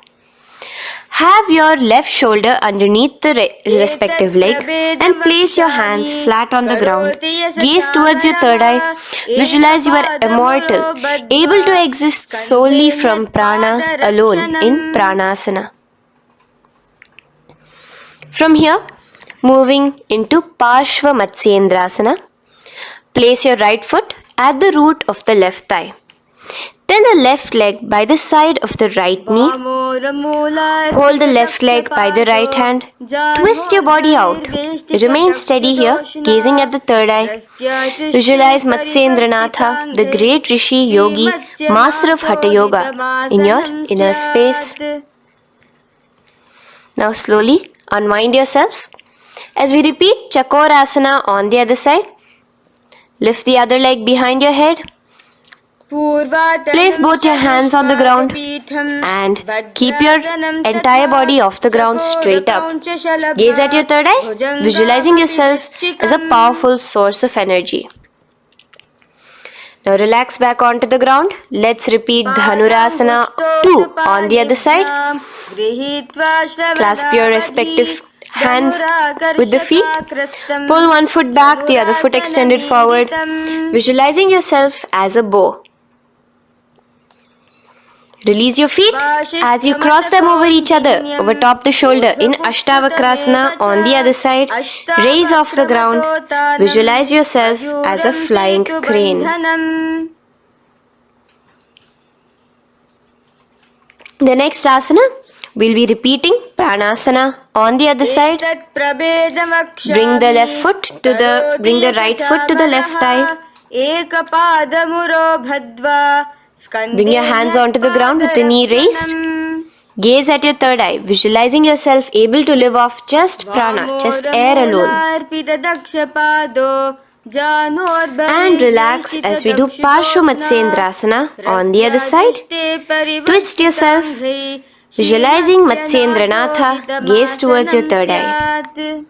Have your left shoulder underneath the respective leg and place your hands flat on the ground. Gaze towards your third eye. Visualize you are immortal, able to exist solely from prana alone in Pranasana. From here, moving into Parshva Matsyendrasana. Place your right foot at the root of the left thigh. Then the left leg by the side of the right knee. Hold the left leg by the right hand. Twist your body out. Remain steady here, gazing at the third eye. Visualize Matsyendranatha, the great Rishi, Yogi, master of Hatha Yoga, in your inner space. Now slowly unwind yourselves. As we repeat Chakorasana on the other side, lift the other leg behind your head. Place both your hands on the ground and keep your entire body off the ground straight up. Gaze at your third eye, visualizing yourself as a powerful source of energy. Now relax back onto the ground. Let's repeat Dhanurasana 2 on the other side. Clasp your respective hands with the feet. Pull one foot back, the other foot extended forward, visualizing yourself as a bow. Release your feet as you cross them over each other, over top the shoulder in Ashtavakrasana on the other side. Raise off the ground. Visualize yourself as a flying crane. The next asana, we'll be repeating Pranasana on the other side. Bring the right foot to the left thigh. Bring your hands onto the ground with the knee raised. Gaze at your third eye, visualizing yourself able to live off just prana, just air alone. And relax as we do Parshva Matsyendrasana on the other side. Twist yourself, visualizing Matsyendranatha, gaze towards your third eye.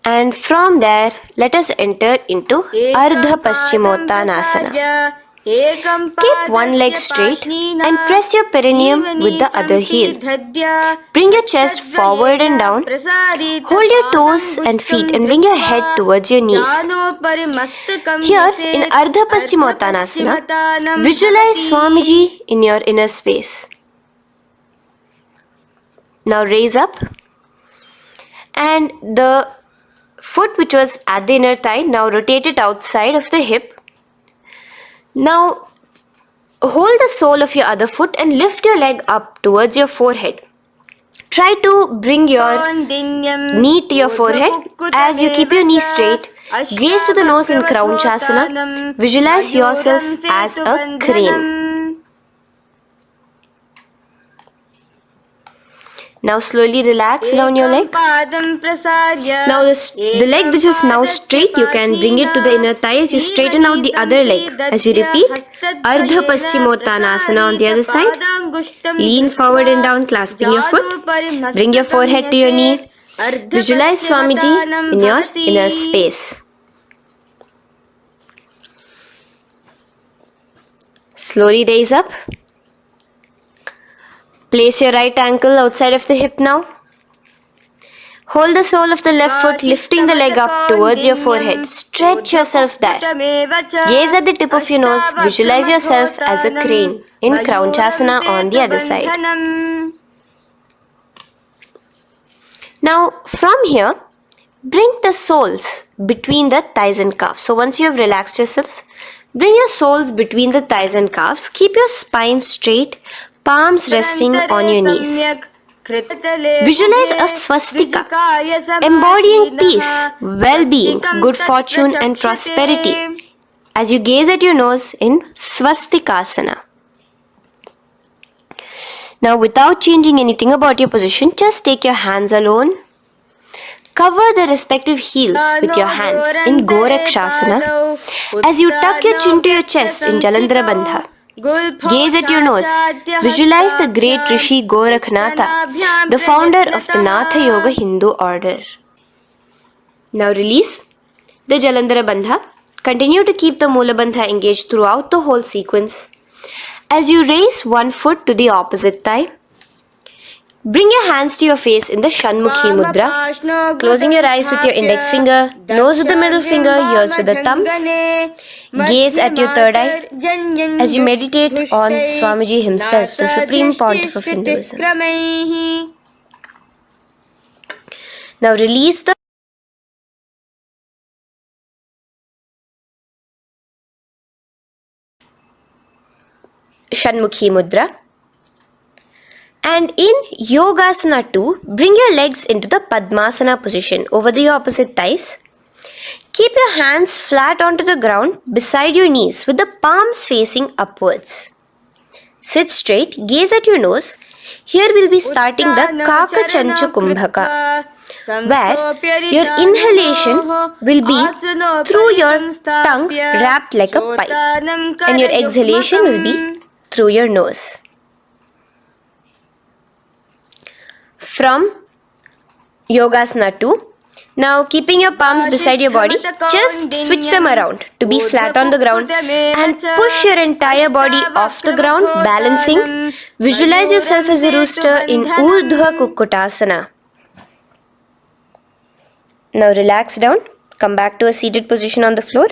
And from there, let us enter into Ardha Paschimottanasana. Keep one leg straight and press your perineum with the other heel. Bring your chest forward and down. Hold your toes and feet and bring your head towards your knees. Here in Ardha Paschimottanasana, visualize Swamiji in your inner space. Now raise up, and the foot which was at the inner thigh, now rotate it outside of the hip. Now hold the sole of your other foot and lift your leg up towards your forehead. Try to bring your knee to your forehead as you keep your knee straight. Gaze to the nose in Kraunchasana. Visualize yourself as a crane. Now slowly relax down your leg. Now the leg which is now straight, you can bring it to the inner thigh as you straighten out the other leg. As we repeat, Ardha Paschimottanasana on the other side. Lean forward and down, clasping your foot. Bring your forehead to your knee. Visualize Swamiji in your inner space. Slowly raise up. Place your right ankle outside of the hip now. Hold the sole of the left foot, lifting the leg up towards your forehead. Stretch yourself there. Gaze at the tip of your nose. Visualize yourself as a crane in Kraunchasana on the other side. Now, from here, bring the soles between the thighs and calves. So once you have relaxed yourself, bring your soles between the thighs and calves. Keep your spine straight, palms resting on your knees. Visualize a swastika, embodying peace, well-being, good fortune and prosperity as you gaze at your nose in swastikasana. Now without changing anything about your position, just take your hands alone. Cover the respective heels with your hands in Gorakshasana as you tuck your chin to your chest in Jalandhara Bandha. Gaze at your nose. Visualize the great Rishi Gorakhnatha, the founder of the Natha Yoga Hindu order. Now release the Jalandhara Bandha. Continue to keep the Mula Bandha engaged throughout the whole sequence. As you raise one foot to the opposite thigh, bring your hands to your face in the Shanmukhi Mudra, closing your eyes with your index finger, nose with the middle finger, ears with the thumbs. Gaze at your third eye as you meditate on Swamiji himself, the Supreme Pontiff of Hinduism. Now release the Shanmukhi Mudra. And in Yogasana 2, bring your legs into the Padmasana position over the opposite thighs. Keep your hands flat onto the ground beside your knees with the palms facing upwards. Sit straight, gaze at your nose. Here we'll be starting the Kaka Chanchu Kumbhaka, where your inhalation will be through your tongue wrapped like a pipe, and your exhalation will be through your nose. From Yogasana 2, now keeping your palms beside your body, just switch them around to be flat on the ground and push your entire body off the ground, balancing. Visualize yourself as a rooster in Urdhva Kukkutasana. Now relax down, come back to a seated position on the floor,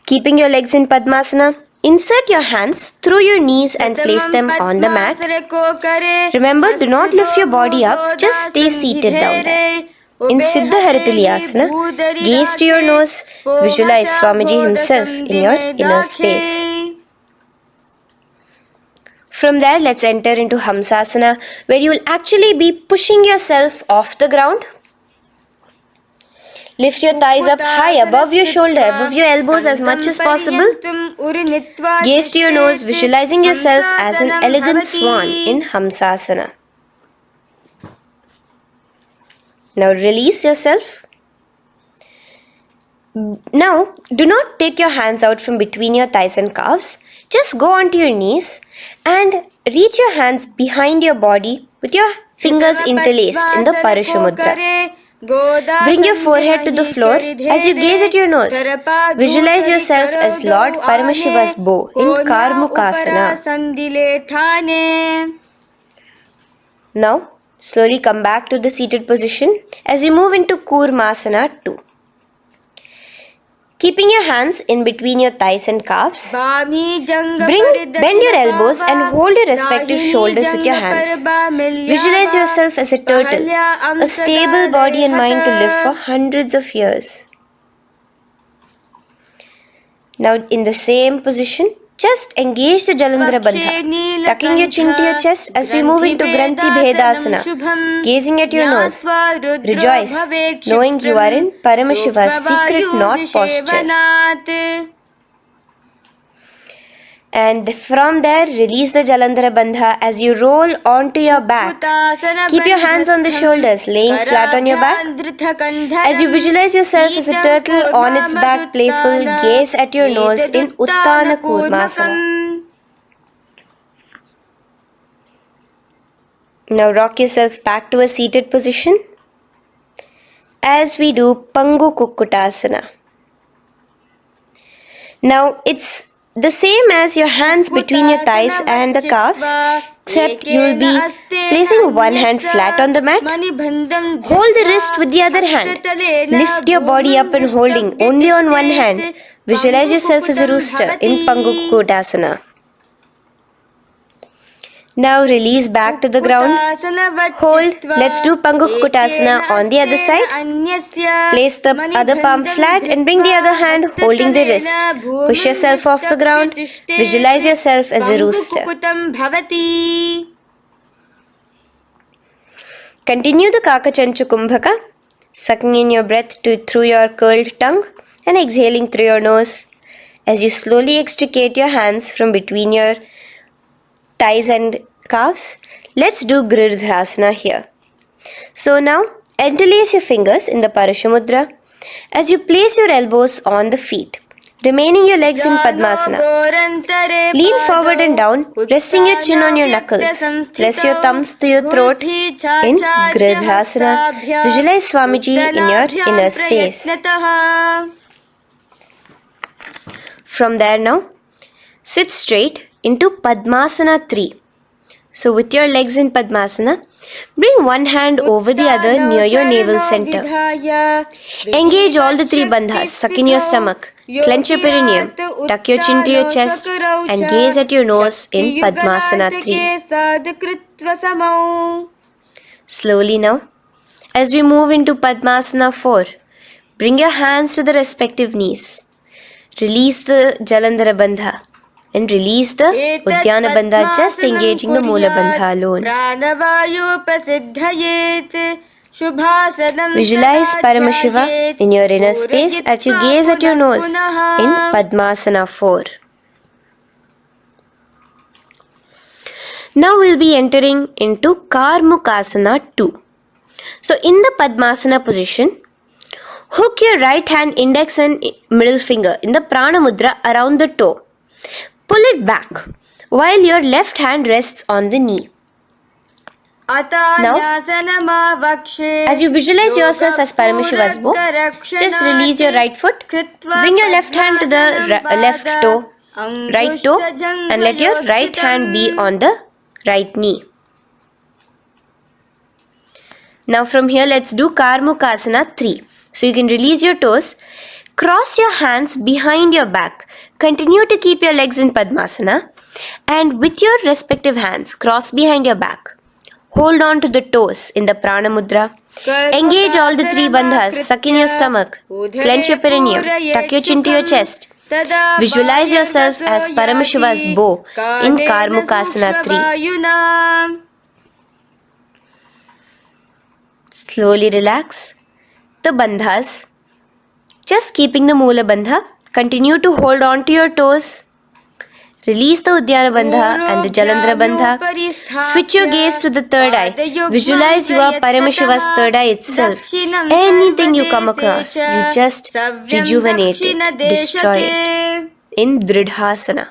keeping your legs in Padmasana. Insert your hands through your knees and place them on the mat. Remember, do not lift your body up, just stay seated down there. In Siddha Harituliyasana, gaze to your nose, visualize Swamiji himself in your inner space. From there, let's enter into Hamsasana, where you will actually be pushing yourself off the ground. Lift your thighs up high above your shoulder, above your elbows as much as possible. Gaze to your nose, visualizing yourself as an elegant swan in Hamsasana. Now release yourself. Now, do not take your hands out from between your thighs and calves. Just go onto your knees and reach your hands behind your body with your fingers interlaced in the Parashumudra. Bring your forehead to the floor as you gaze at your nose. Visualize yourself as Lord Paramashiva's bow in Karmukasana. Now, slowly come back to the seated position as we move into Kurmasana 2. Keeping your hands in between your thighs and calves, bend your elbows and hold your respective shoulders with your hands. Visualize yourself as a turtle, a stable body and mind to live for hundreds of years. Now in the same position, just engage the Jalandhara Bandha, tucking your chin to your chest as we move into Granthi Bhedasana, gazing at your nose. Rejoice, knowing you are in Paramashiva's secret knot posture. And from there, release the Jalandhara Bandha as you roll onto your back. Keep your hands on the shoulders, laying flat on your back. As you visualize yourself as a turtle on its back, playful, gaze at your nose in Uttana Kurmasana. Now rock yourself back to a seated position as we do Pangu Kukkutasana. Now it's the same as your hands between your thighs and the calves, except you will be placing one hand flat on the mat. Hold the wrist with the other hand. Lift your body up and holding only on one hand. Visualize yourself as a rooster in Pangu Kukkutasana. Now release back to the ground. Hold. Let's do Pangu Kukkutasana on the other side. Place the other palm flat and bring the other hand holding the wrist. Push yourself off the ground. Visualize yourself as a rooster. Continue the Kakachanchu Kumbhaka, sucking in your breath through your curled tongue and exhaling through your nose. As you slowly extricate your hands from between your thighs and calves, let's do Girdharasana here. So now, interlace your fingers in the Parashamudra as you place your elbows on the feet, remaining your legs in Padmasana. Lean forward and down, resting your chin on your knuckles. Press your thumbs to your throat in Girdharasana. Visualize Swamiji in your inner space. From there now, sit straight into Padmasana 3. So with your legs in Padmasana, bring one hand over the other near your navel center. Engage all the three bandhas, suck in your stomach, clench your perineum, tuck your chin to your chest and gaze at your nose in Padmasana 3. Slowly now, as we move into Padmasana 4, bring your hands to the respective knees. Release the Jalandhara Bandha and release the Uddiyana Bandha, just engaging the Moola Bandha alone. Visualize Paramashiva in your inner space as you gaze at your nose in Padmasana 4. Now we'll be entering into Karmukasana 2. So in the Padmasana position, hook your right hand index and middle finger in the Prana Mudra around the toe. Pull it back while your left hand rests on the knee. Now, as you visualize yourself as Paramashiva's bow, just release your right foot, bring your left hand to the left toe, right toe, and let your right hand be on the right knee. Now from here, let's do Karmukasana 3. So you can release your toes, cross your hands behind your back, continue to keep your legs in Padmasana, and with your respective hands, cross behind your back. Hold on to the toes in the Prana Mudra. Engage all the three bandhas, suck in your stomach, clench your perineum, tuck your chin to your chest. Visualize yourself as Paramashiva's bow in Karmukasana 3. Slowly relax the bandhas, just keeping the Moola Bandha. Continue to hold on to your toes. Release the Uddiyana Bandha and the Jalandhara Bandha. Switch your gaze to the third eye. Visualize you are Paramashiva's third eye itself. Anything you come across, you just rejuvenate it, destroy it in Dridhasana.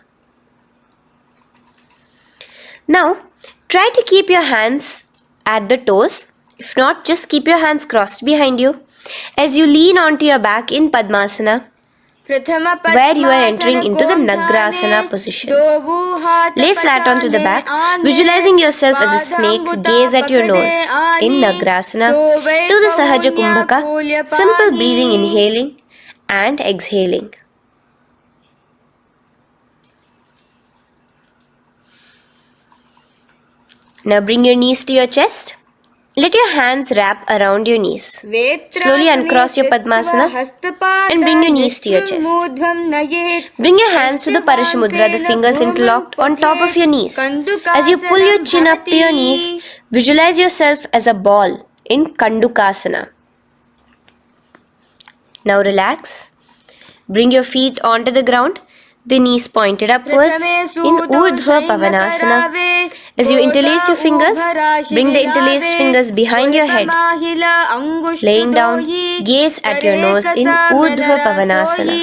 Now, try to keep your hands at the toes. If not, just keep your hands crossed behind you as you lean onto your back in Padmasana, where you are entering into the Nagrasana position. Lay flat onto the back, visualizing yourself as a snake, gaze at your nose in Nagrasana. Do the Sahaja Kumbhaka, simple breathing, inhaling and exhaling. Now bring your knees to your chest. Let your hands wrap around your knees. Slowly uncross your Padmasana and bring your knees to your chest. Bring your hands to the Parashamudra, the fingers interlocked on top of your knees. As you pull your chin up to your knees, visualize yourself as a ball in Kandukasana. Now relax. Bring your feet onto the ground. the knees pointed upwards in Urdhva Pavanasana. As you interlace your fingers, bring the interlaced fingers behind your head. Laying down, gaze at your nose in Urdhva Pavanasana.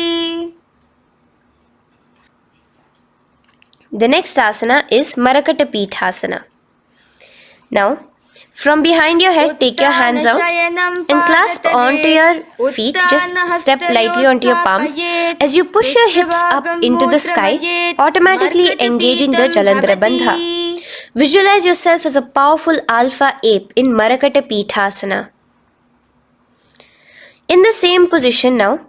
The next asana is Marakata Pithasana. Now, from behind your head, take your hands out and clasp onto your feet. Just step lightly onto your palms. As you push your hips up into the sky, automatically engaging the Jalandhara Bandha. Visualize yourself as a powerful alpha ape in Marakata Pithasana. In the same position now,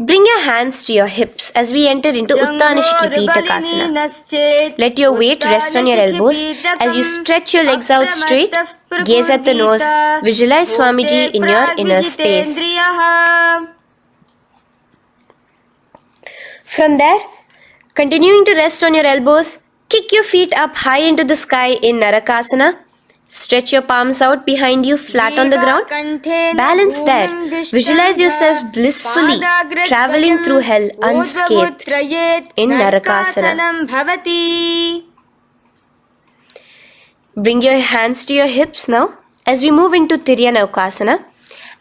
bring your hands to your hips as we enter into Uttanashiki Pitakasana. Let your weight rest on your elbows as you stretch your legs out straight. Gaze at the nose. Visualize Swamiji in your inner space. From there, continuing to rest on your elbows, kick your feet up high into the sky in Narakasana. Stretch your palms out behind you, flat on the ground. Balance there. Visualize yourself blissfully traveling through hell unscathed in Narakasana. Bring your hands to your hips now as we move into Tiryanaukasana.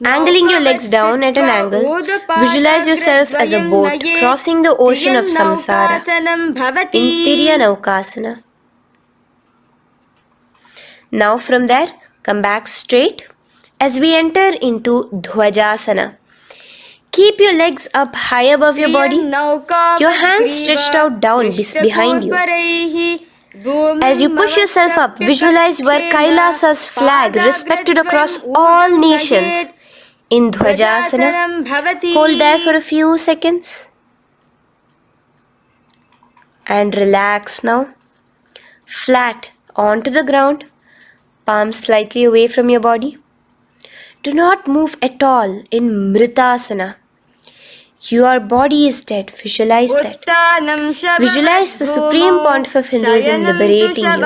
Angling your legs down at an angle, visualize yourself as a boat crossing the ocean of samsara in Tiryanaukasana. Now from there, come back straight as we enter into Dhwajasana. Keep your legs up high above your body, your hands stretched out down behind you. As you push yourself up, visualize where Kailasa's flag respected across all nations in Dhwajasana. Hold there for a few seconds and relax now. Flat onto the ground, palms slightly away from your body. Do not move at all in Mritasana. Your body is dead. Visualize that. Visualize the Supreme Pontiff of Hinduism liberating you.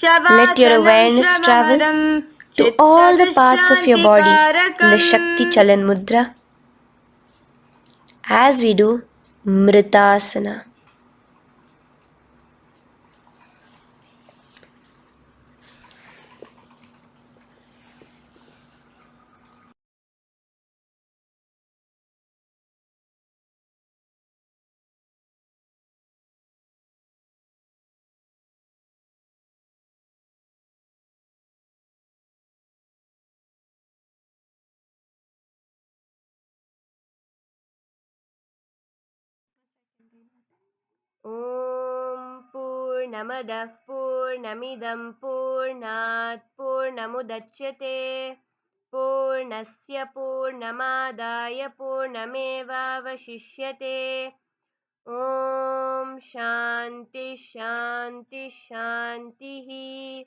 Let your awareness travel to all the parts of your body in the Shakti Chalan Mudra as we do Mritasana. Om Purnamadah Purnamidam Purnat Purnamudachyate Purnasya Purnamadaya Purnamevavashishyate Om Shanti Shanti Shantihi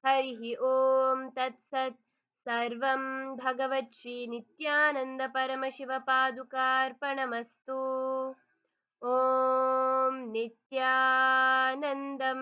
Harihi Om Tat Sat Sarvam Bhagavat Shri Nityananda Paramashiva Padukarpanamastu Om Nityanandam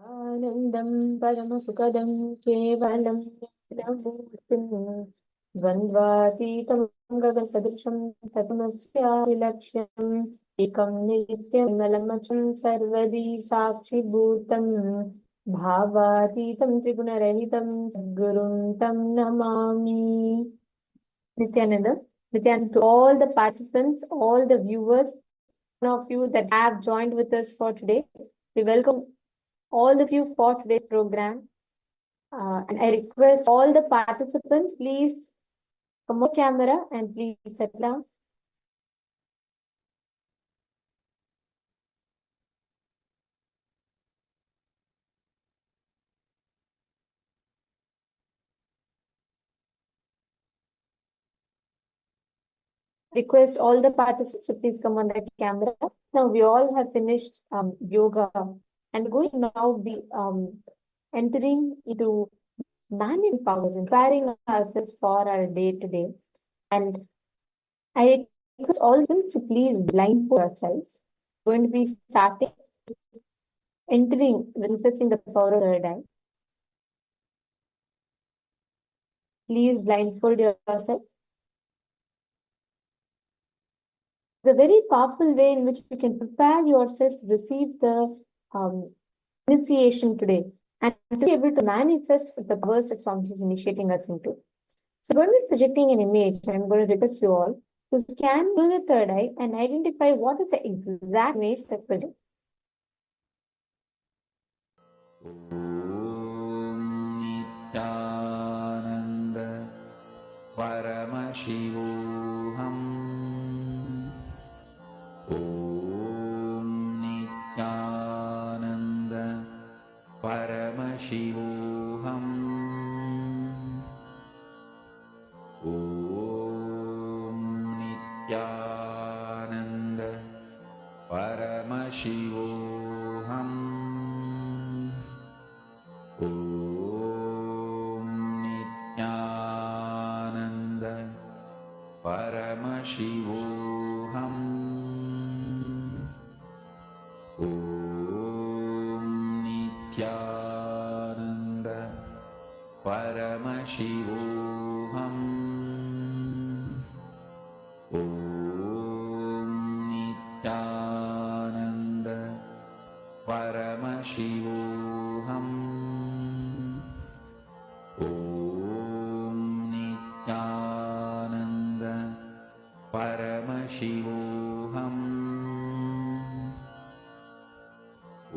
आनन्दं परमसुखदं केवलं ज्ञानमूर्तिं द्वन्द्वातीतं गगनसदृशं तत्त्वमस्यादिलक्ष्यम् एकं नित्यमलमचं सर्वदी साक्षिभूतं भावातीतं त्रिगुणरहितं सद्गुरुं तं Namami. Nityananda, to all the participants, all the viewers, of you that have joined with us for today. We welcome all of you for today's program. And I request all the participants, please come on camera and please settle down. Request all the participants to please come on the camera. Now we all have finished yoga and going to now be entering into managing powers, inspiring ourselves for our day to day. And I request all of you to please blindfold yourselves. We're going to be starting entering, manifesting the power of the third eye. Please blindfold yourself. It's a very powerful way in which you can prepare yourself to receive the initiation today and to be able to manifest the powers that Swamiji is initiating us into. So I'm going to be projecting an image and I'm going to request you all to scan through the third eye and identify what is the exact image that will do. Nityananda Paramashivoham Om Nityananda Paramashivoham Om Nityananda Paramashivoham Om Nityananda Paramashivoham Om Nityananda Paramashivoham Om Nityananda Paramashivoham Om Nityananda Paramashivoham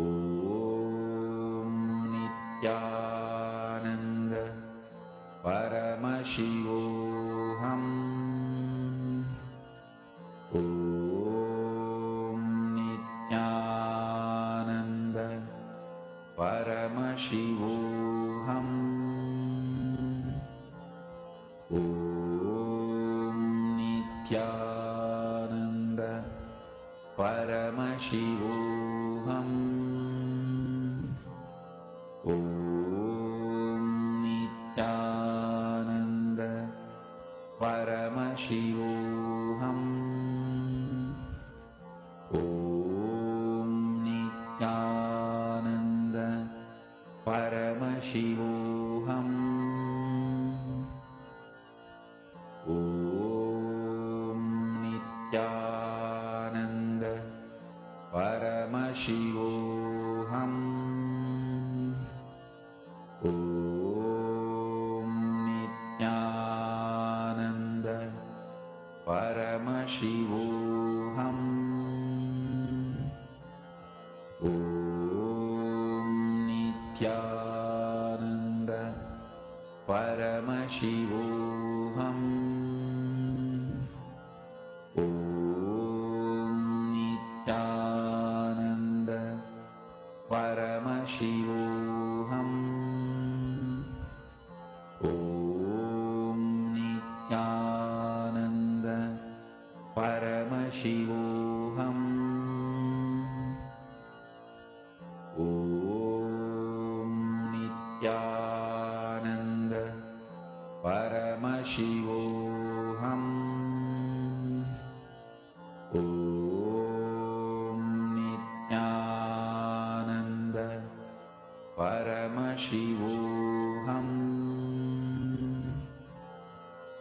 Om Nityananda Paramashivoham Om Nityananda Paramashivoham Om Nityananda Paramashivoham Om Nityananda Paramashivoham Om Nityananda Paramashivoham Om Nityananda Paramashivoham Om Nityananda Paramashivoham Om Nityananda Paramashivoham Om Nityananda Paramashivoham Om Nityananda Paramashivoham Om Nityananda Paramashivoham Om Nityananda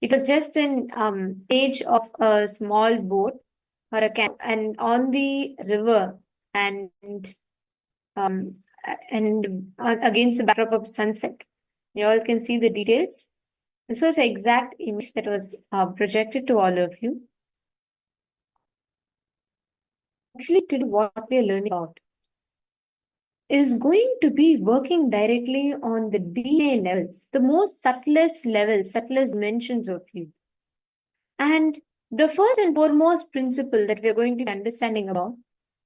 It was just an stage of a small boat or a camp, and on the river, and um, against the backdrop of sunset. You all can see the details. This was the exact image that was projected to all of you. Actually, today what we are learning about is going to be working directly on the DNA levels, the most subtlest levels, subtlest dimensions of you. And the first and foremost principle that we are going to be understanding about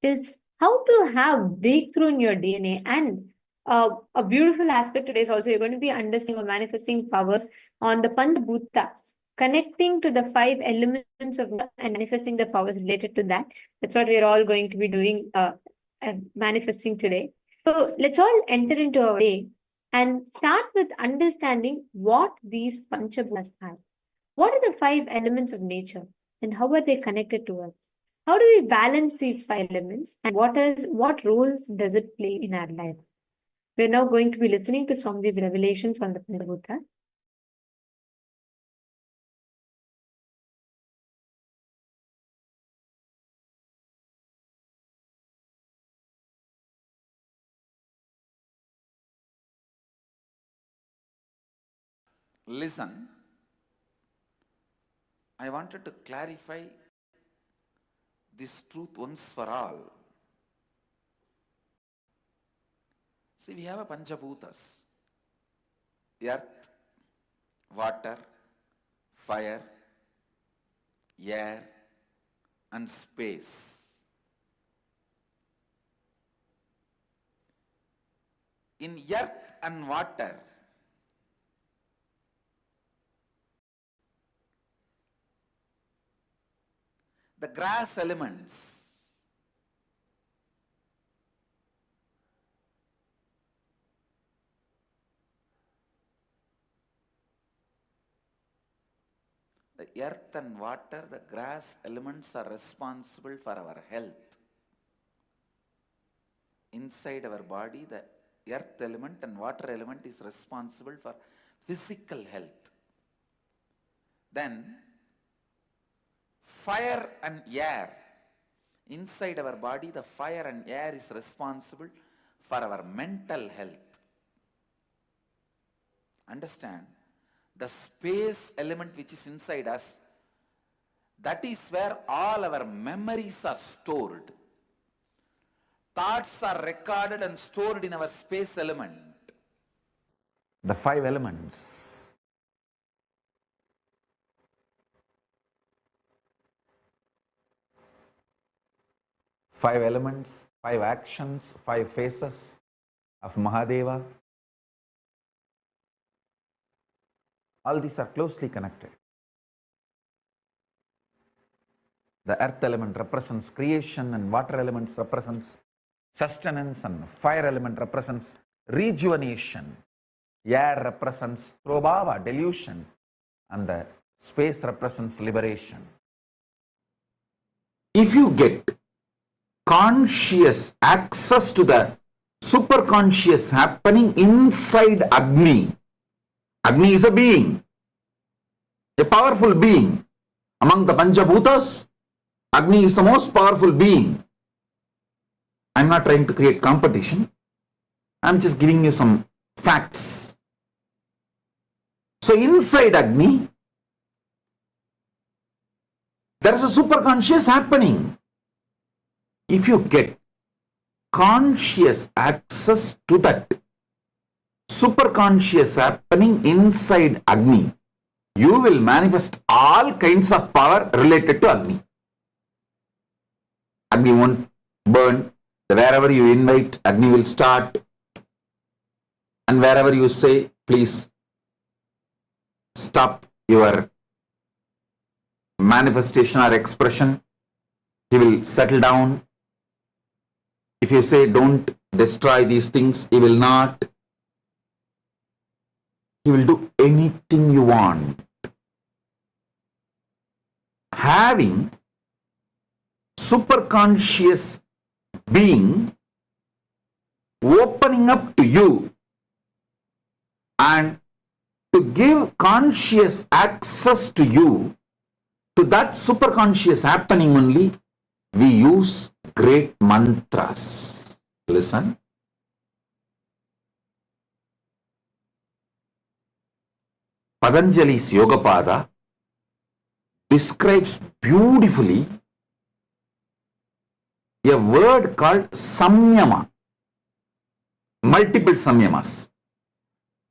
is how to have breakthrough in your DNA. And a beautiful aspect today is also you're going to be understanding or manifesting powers on the Panchabhutas, connecting to the 5 elements of and manifesting the powers related to that. That's what we're all going to be doing, manifesting today. So let's all enter into our day and start with understanding what these Panchabhutas are. What are the 5 elements of nature and how are they connected to us? How do we balance these 5 elements and what roles does it play in our life? We're now going to be listening to some of these revelations on the Panchabhutas. Listen, I wanted to clarify this truth once for all. See, we have a Panchabhutas: earth, water, fire, air, and space. In earth and water, the grass elements the earth and water, the grass elements are responsible for our health. Inside our body, the earth element and water element is responsible for physical health. Then fire and air. Inside our body, the fire and air is responsible for our mental health. Understand? The space element which is inside us, that is where all our memories are stored. Thoughts are recorded and stored in our space element. The 5 elements. Five elements, 5 actions, 5 faces of Mahadeva. All these are closely connected. The earth element represents creation, and water elements represents sustenance, and fire element represents rejuvenation. Air represents prabhava, delusion, and the space represents liberation. If you get conscious access to the superconscious happening inside Agni, Agni is a being, a powerful being. Among the Panchabhutas, Agni is the most powerful being. I'm not trying to create competition. I'm just giving you some facts. So inside Agni, there is a superconscious happening. If you get conscious access to that superconscious happening inside Agni, you will manifest all kinds of power related to Agni. Agni won't burn. Wherever you invite, Agni will start. And wherever you say, please stop your manifestation or expression, he will settle down. If you say, don't destroy these things, he will not. He will do anything you want. Having superconscious being opening up to you and to give conscious access to you, to that superconscious happening only, we use great mantras. Listen. Patanjali's Yogapada describes beautifully a word called samyama, multiple samyamas.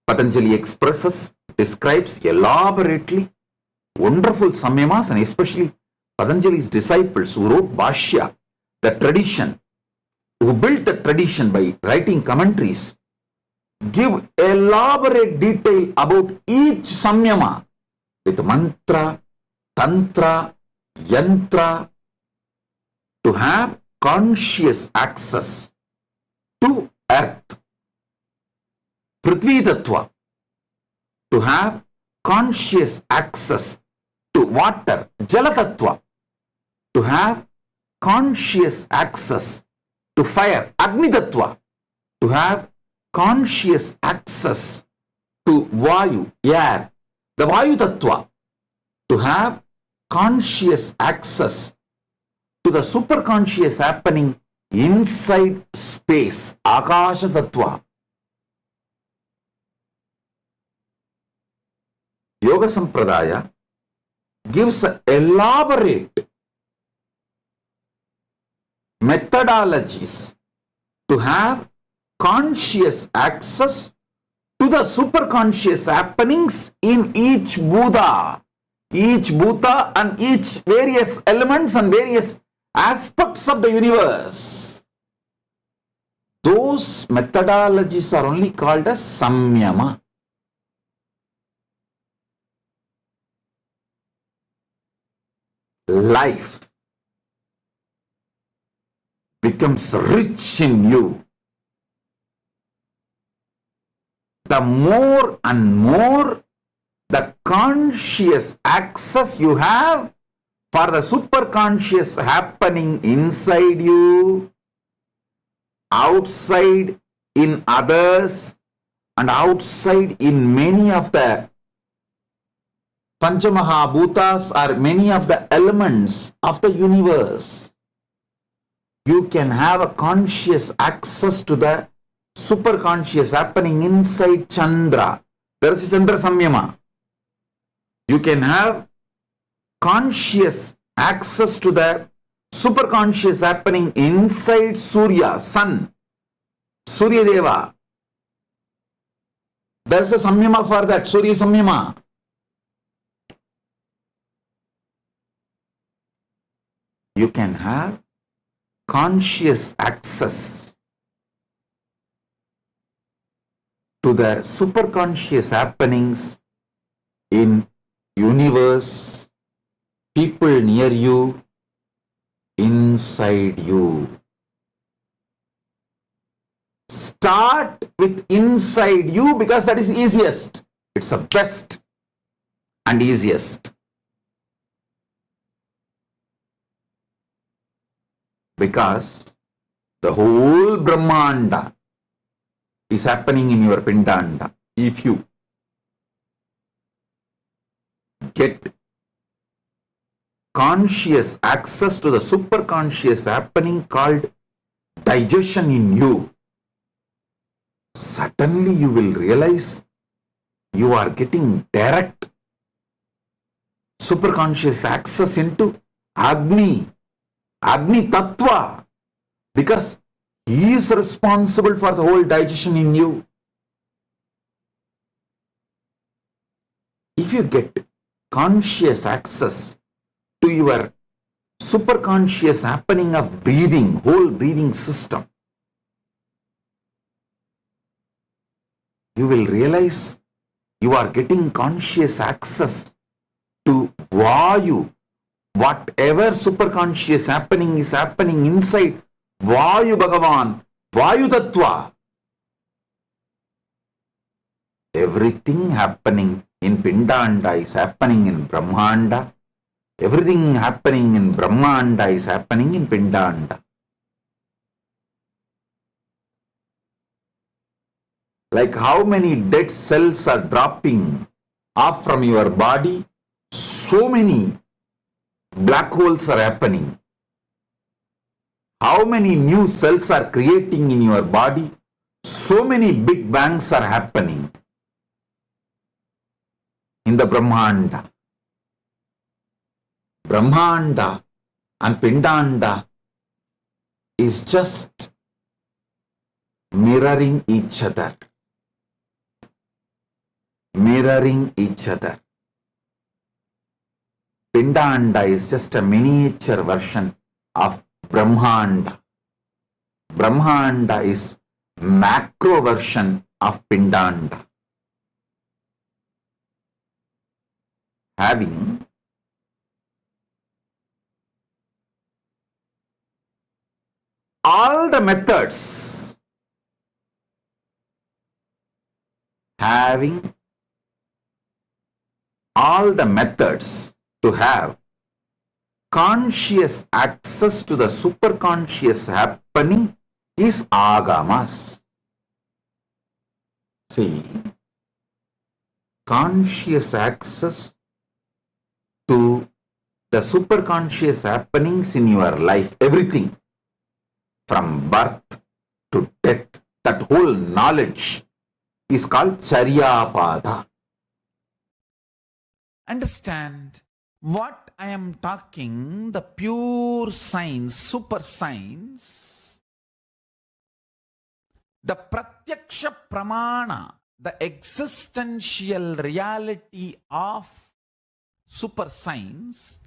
Patanjali expresses, describes elaborately wonderful samyamas, and especially Patanjali's disciples who wrote Bhashya, the tradition, who built the tradition by writing commentaries, give elaborate detail about each samyama with mantra, tantra, yantra, to have conscious access to earth. Prithvi Tattva, to have conscious access to water. Jala Tattva, to have conscious access to fire. Agni Tattva, to have conscious access to Vayu, air. The Vayu Tattva, to have conscious access to the superconscious happening inside space. Akasha Tattva. Yoga Sampradaya gives elaborate methodologies to have conscious access to the superconscious happenings in each Buddha and each various elements and various aspects of the universe. Those methodologies are only called as samyama. Life becomes rich in you the more and more the conscious access you have for the superconscious happening inside you, outside in others, and outside in many of the Panchamahabhutas or many of the elements of the universe. You can have a conscious access to the superconscious happening inside Chandra. There is a Chandra Samyama. You can have conscious access to the superconscious happening inside Surya, Sun, Surya Deva. There is a Samyama for that, Surya Samyama. You can have conscious access to the superconscious happenings in universe, people near you, inside you. Start with inside you because that is easiest. It's the best and easiest. Because the whole Brahmanda is happening in your Pindanda. If you get conscious access to the superconscious happening called digestion in you, suddenly you will realize you are getting direct superconscious access into Agni Tattva, because he is responsible for the whole digestion in you. If you get conscious access to your superconscious happening of breathing, whole breathing system, you will realize you are getting conscious access to Vayu. Whatever superconscious happening is happening inside Vayu Bhagavan, Vayu Tattva. Everything happening in Pindanda is happening in Brahmanda. Everything happening in Brahmanda is happening in Pindanda. Like how many dead cells are dropping off from your body, so many black holes are happening. How many new cells are creating in your body? So many big bangs are happening in the Brahmanda. Brahmanda and Pindanda is just mirroring each other. Mirroring each other. Pindanda is just a miniature version of Brahmanda. Brahmanda is macro version of Pindanda. Having all the methods, having all the methods to have conscious access to the superconscious happening is agamas. See, conscious access to the superconscious happenings in your life, everything from birth to death, that whole knowledge is called Charyapada. Understand what I am talking, the pure science, super science, the pratyaksha pramana, the existential reality of super science,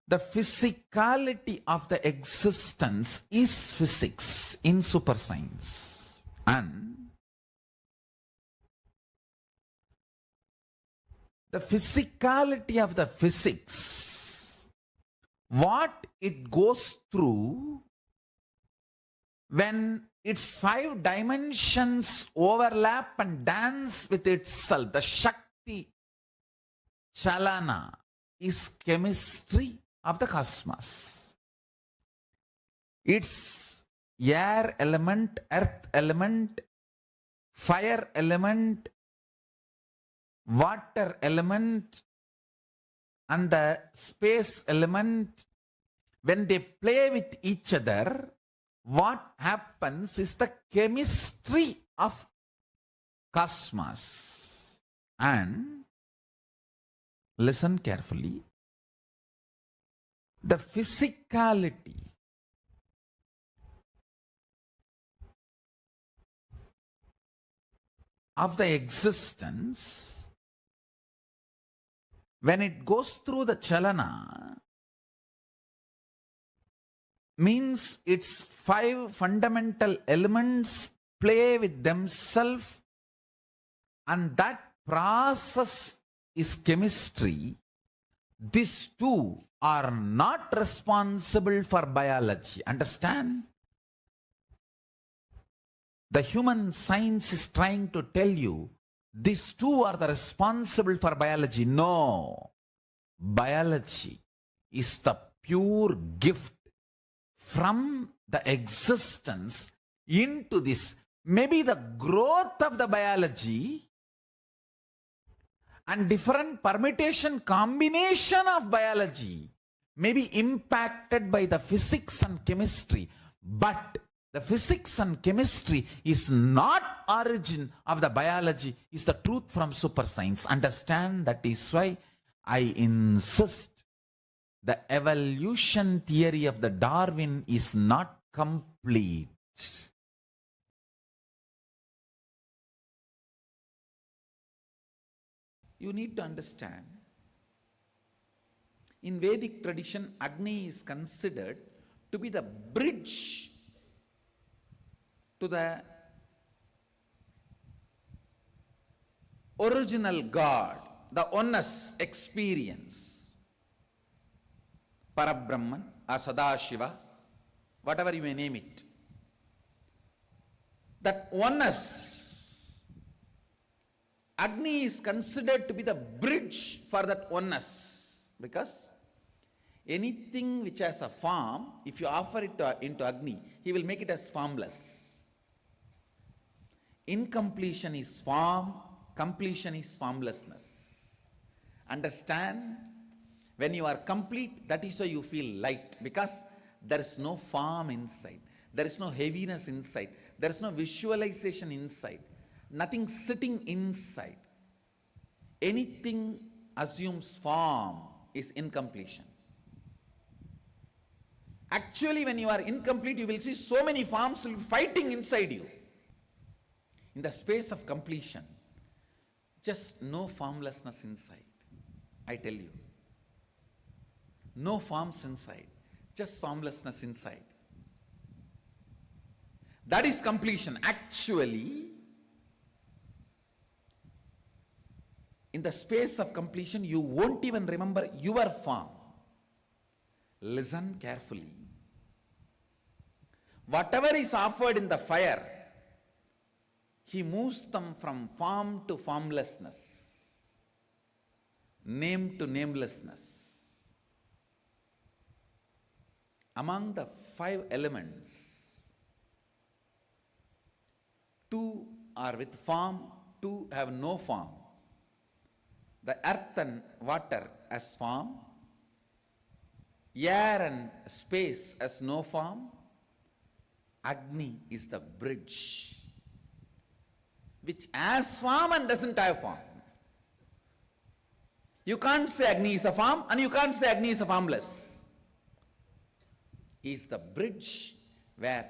the physicality of the existence is physics in super science. And the physicality of the physics, what it goes through when its 5 dimensions overlap and dance with itself, the Shakti Chalana is chemistry of the cosmos. It's air element, earth element, fire element, water element, and the space element. When they play with each other, what happens is the chemistry of cosmos. And listen carefully, the physicality of the existence, when it goes through the chalana, means its 5 fundamental elements play with themselves, and that process is chemistry. These two are not responsible for biology. Understand? The human science is trying to tell you these two are the responsible for biology. No. Biology is the pure gift from the existence into this. Maybe the growth of the biology and different permutation combination of biology may be impacted by the physics and chemistry, but the physics and chemistry is not origin of the biology, is the truth from super science. Understand? That is why I insist the evolution theory of the Darwin is not complete. You need to understand, in Vedic tradition, Agni is considered to be the bridge to the original God, the oneness experience. Parabrahman or Sadashiva, whatever you may name it. That oneness, Agni is considered to be the bridge for that oneness, because anything which has a form, if you offer it into Agni, he will make it as formless. Incompletion is form, completion is formlessness. Understand, when you are complete, that is why you feel light, because there is no form inside, there is no heaviness inside, there is no visualization inside, nothing sitting inside. Anything assumes form is incompletion. Actually, when you are incomplete, you will see so many forms will be fighting inside you. In the space of completion, just no formlessness inside. I tell you, no forms inside, just formlessness inside. That is completion. Actually, in the space of completion, you won't even remember your form. Listen carefully. Whatever is offered in the fire, he moves them from form to formlessness, name to namelessness. Among the 5 elements, 2 are with form, 2 have no form. The earth and water as form, air and space as no form, Agni is the bridge, which has form and doesn't have form. You can't say Agni is a form and you can't say Agni is a formless. He is the bridge where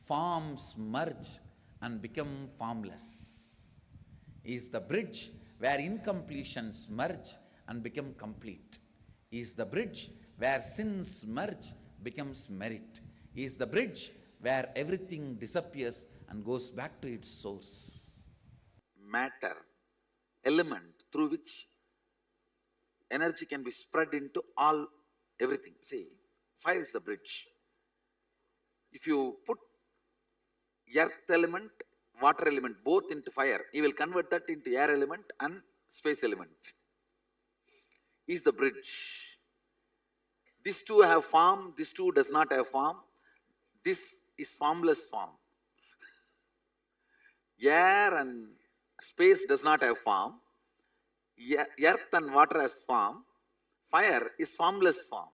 forms merge and become formless. He is the bridge where incompletions merge and become complete. He is the bridge where sins merge, becomes merit. He is the bridge where everything disappears and goes back to its source. Matter, element through which energy can be spread into everything. See, fire is the bridge. If you put earth element, water element both into fire, he will convert that into air element and space element. He is the bridge. These 2 have form, this 2 does not have form. This is formless form. Air and space does not have form. Earth and water has form. Fire is formless form.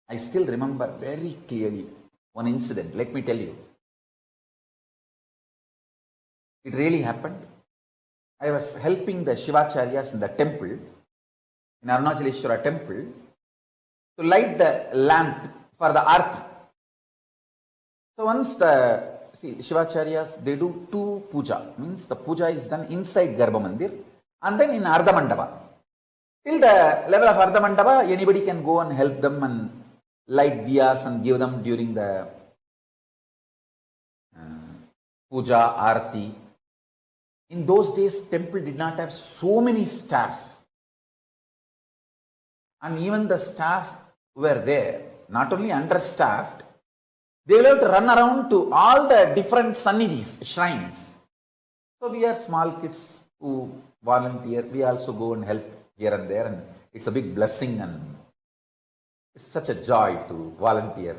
I still remember very clearly one incident. Let me tell you. It really happened. I was helping the Shivacharyas in the temple, in Arunachaleshwara temple, to light the lamp for the arti. So once Shivacharyas, they do 2 puja, means the puja is done inside Garbha Mandir and then in Ardha Mandapa. Till the level of Ardha Mandapa, anybody can go and help them and light diyas and give them during the puja, arti. In those days, temple did not have so many staff. And even the staff were there, not only understaffed, they will have to run around to all the different sannidhis, shrines. So we are small kids who volunteer. We also go and help here and there, and it's a big blessing and it's such a joy to volunteer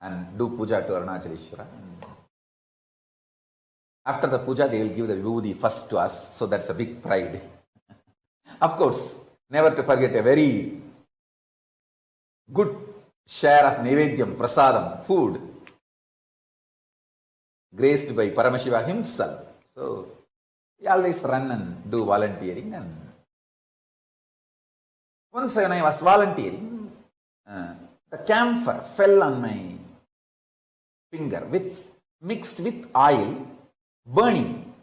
and do puja to Arunachaleshwara. After the puja, they will give the vibhuti first to us, so that's a big pride. Of course, never to forget a very good share of Naivedyam, Prasadam, food, graced by Paramashivoham himself. So, we always run and do volunteering. And once when I was volunteering, the camphor fell on my finger mixed with oil, burning,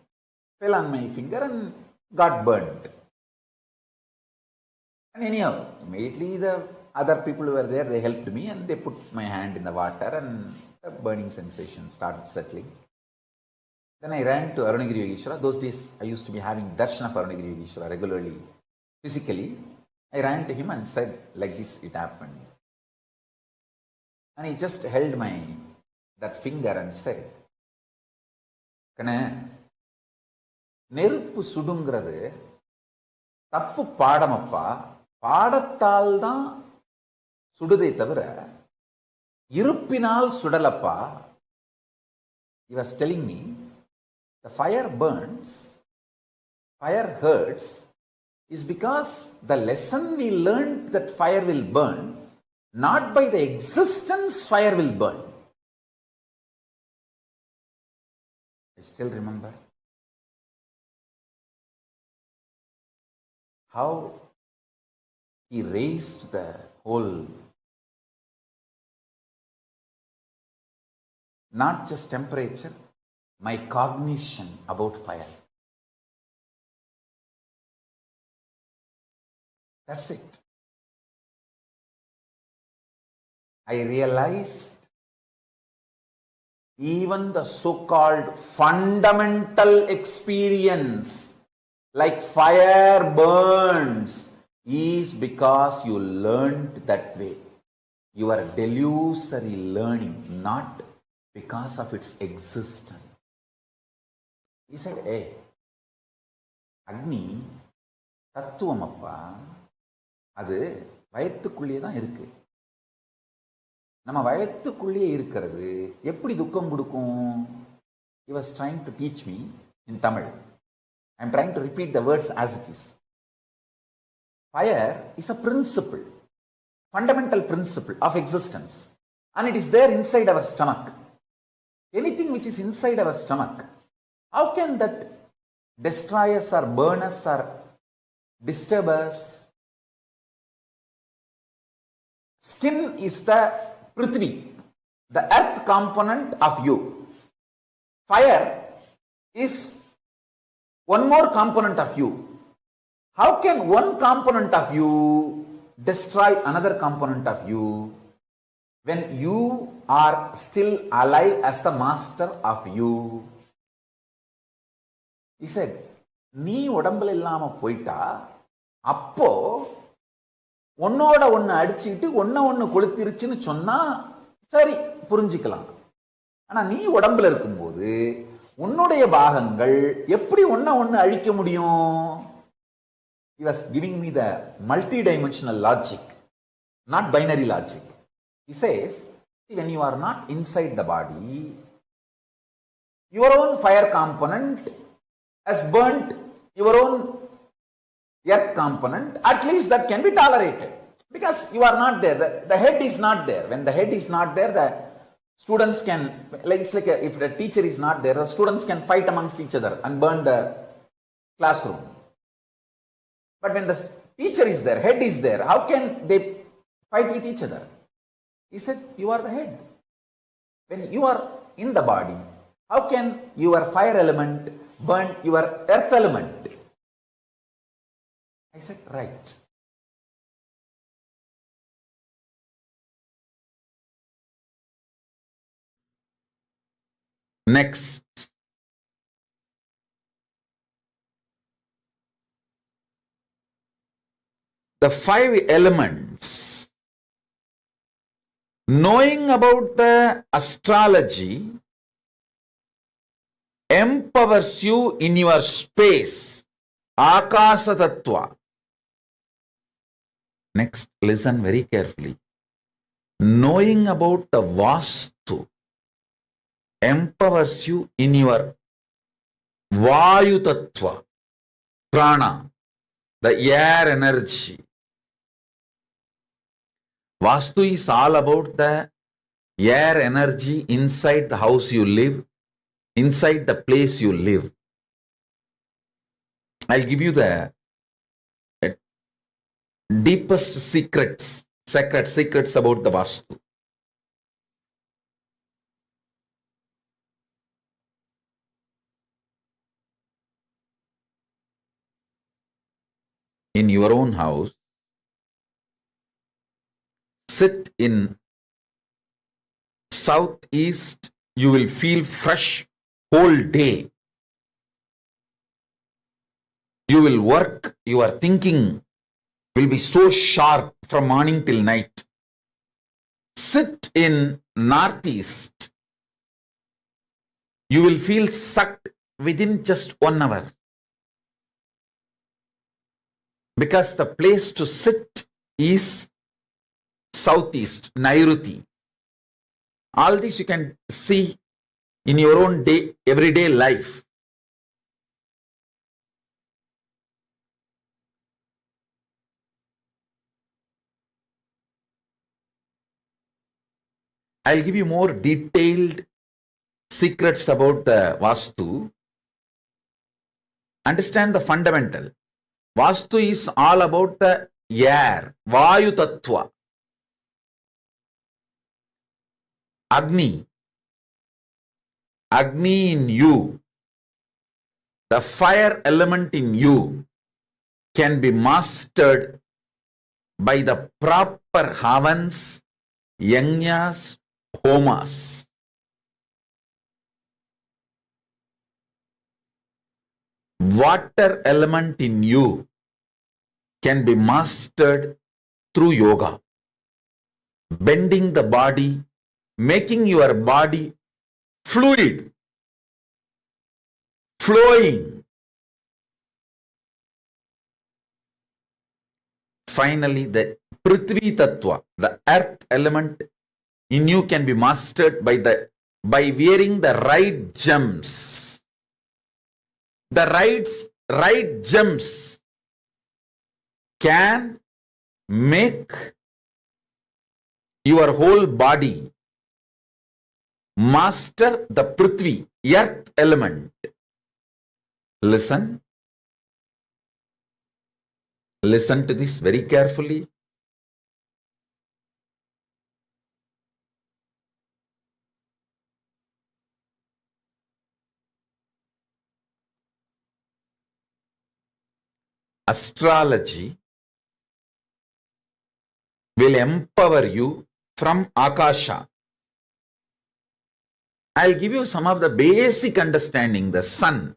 fell on my finger and got burnt. And anyhow, immediately the other people who were there, they helped me and they put my hand in the water and the burning sensation started settling. Then I ran to Arunagiri Yogeshwara. Those days I used to be having darshan of Arunagiri Yogeshwara regularly, physically. I ran to him and said, like this, it happened. And he just held that finger and said, Kana, நெருப்பு சுடுங்கிறது தப்பு பாடமப்பா, பாடத்தால் தான் சுடுதை தவிர இருப்பினால் சுடலப்பா. He was telling me, the fire burns, fire hurts, is because the lesson we learned that fire will burn, not by the existence fire will burn. I still remember how he raised the whole, not just temperature, my cognition about fire. That's it. I realized even the so-called fundamental experience, like fire burns, is because you learned that way. You are delusory learning, not because of its existence. He said, hey, Agni, தத்துவமப்பா, அது வயத்துக்குள்ளேயே தான் இருக்கு. நம்ம வயத்துக்குள்ளேயே இருக்கிறது எப்படி துக்கம் கொடுக்கும்? He was trying to teach me in Tamil. I am trying to repeat the words as it is. Fire is a principle, fundamental principle of existence, and it is there inside our stomach. Anything which is inside our stomach, how can that destroy us or burn us or disturb us? Skin is the Prithvi, the earth component of you. Fire is one more component of you. How can one component of you destroy another component of you when you are still alive as the master of you? He said, நீ உடம்புல இல்லாம போயிட்டா அப்போ ஒன்னோட ஒன்னு அடிச்சுக்கிட்டு ஒன்னு கொளுத்திருச்சுன்னு சொன்னா சரி புரிஞ்சுக்கலாம். ஆனா நீ உடம்புல இருக்கும்போது உன்னுடைய பாகங்கள் எப்படி ஒன்னு அழிக்க முடியும்? He was giving me the multi-dimensional logic, not binary logic. He says, when you are not inside the body, your own fire component has burnt your own earth component. At least that can be tolerated because you are not there. The head is not there. When the head is not there, the students can, it's like if the teacher is not there, the students can fight amongst each other and burn the classroom. But when the teacher is there, head is there, how can they fight with each other? He said, you are the head. When you are in the body, how can your fire element burn your earth element? I said, right. Next. The 5 elements. Knowing about the astrology empowers you in your space. Akasa Tattva. Next, listen very carefully. Knowing about the Vastu empowers you in your Vayu Tattva, Prana, the air energy. Vastu is all about the air energy inside the house you live, inside the place you live. I'll give you the deepest secrets about the Vastu. In your own house, sit in southeast, you will feel fresh whole day. You will work, your thinking will be so sharp from morning till night. Sit in northeast, you will feel sucked within just 1 hour. Because the place to sit is southeast, Nairuti. All this you can see in your own everyday life. I'll give you more detailed secrets about the Vastu. Understand the fundamental. Vastu is all about the air, Vayu Tattva, Agni. Agni in you, the fire element in you can be mastered by the proper havans, yajnas, homas. Water element in you can be mastered through yoga, bending the body, making your body fluid, flowing. Finally, the Prithvi Tattva, the earth element in you can be mastered by wearing the right gems. The right gems can make your whole body master the Prithvi, earth element. Listen to this very carefully. Astrology will empower you from Akasha. I'll give you some of the basic understanding. The sun.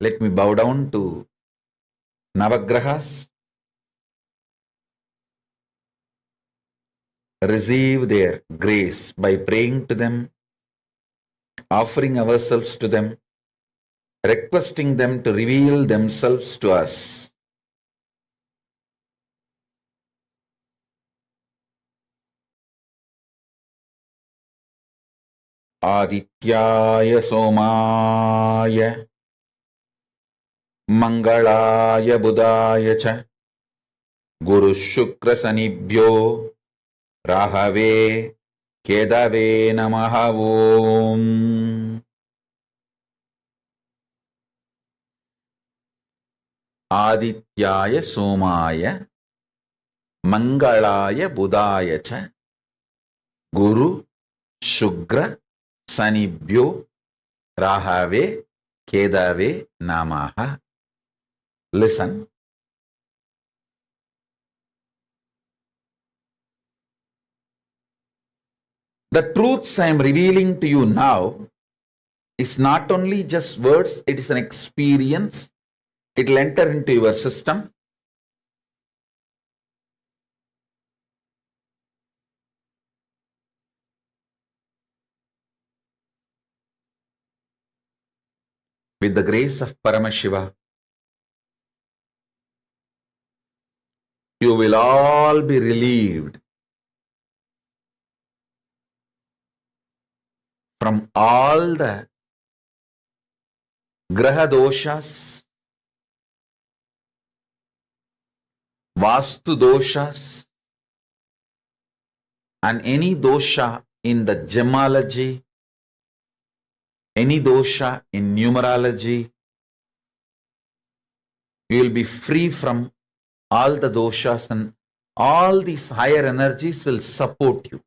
Let me bow down to Navagrahas. Receive their grace by praying to them, offering ourselves to them, requesting them to reveal themselves to us. Adityaya Somaya Mangalaya Budaya Cha Guru Shukra Sanibhyo Rahave Kedave Namaha Om. Adityaya Somaya Mangalaya Budaya Cha Guru Shukra Sanibhyo Rahave Kedave Namaha. Listen. The truths I am revealing to you now is not only just words, it is an experience. It will enter into your system. With the grace of Paramashiva, you will all be relieved from all the graha doshas, vastu doshas, and any dosha in the gemology, any dosha in numerology. You will be free from all the doshas, and all these higher energies will support you.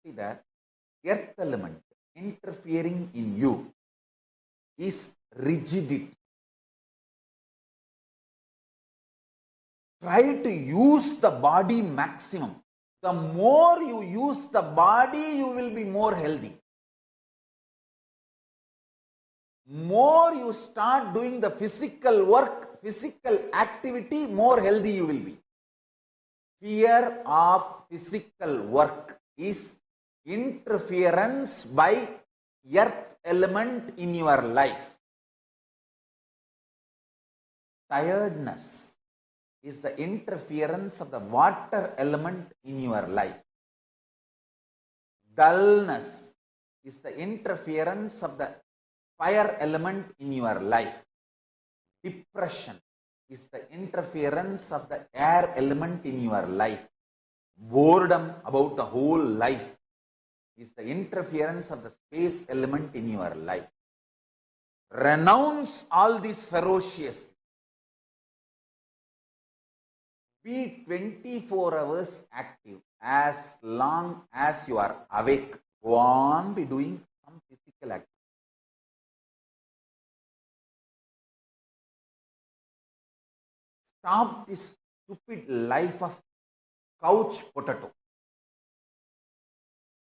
See that earth element interfering in you is rigidity. Try to use the body maximum. The more you use the body, you will be more healthy. More you start doing the physical work, physical activity, more healthy you will be. Fear of physical work is interference by earth element in your life. Tiredness is the interference of the water element in your life. Dullness is the interference of the fire element in your life. Depression is the interference of the air element in your life. Boredom about the whole life is the interference of the space element in your life. Renounce all these ferociously. Be 24 hours active. As long as you are awake, go on be doing some physical activity. Stop this stupid life of couch potato.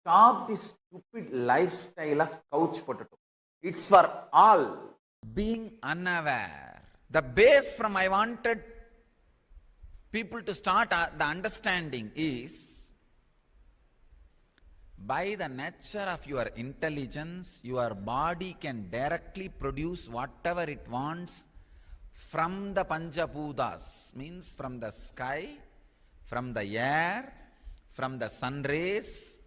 Stop this stupid lifestyle of couch potato. It's for all. Being unaware. The base from I wanted people to start the understanding is, by the nature of your intelligence, your body can directly produce whatever it wants from the Panchabhutas, means from the sky, from the air, from the sun rays.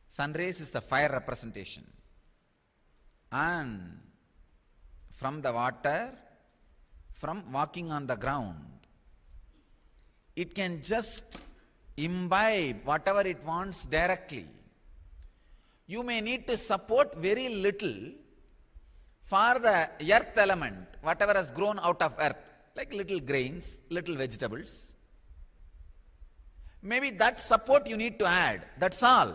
Sun rays is the fire representation. And from the water, from walking on the ground. It can just imbibe whatever it wants directly. You may need to support very little for the earth element, whatever has grown out of earth, like little grains, little vegetables. Maybe that support you need to add, that's all.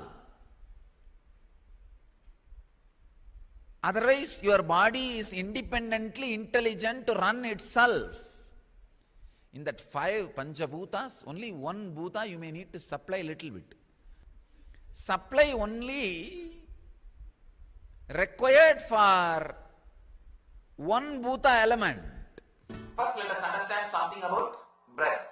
Otherwise, your body is independently intelligent to run itself. In that 5 Panchabhutas, only one Bhuta you may need to supply a little bit. Supply only required for one Bhuta element. First, let us understand something about breath.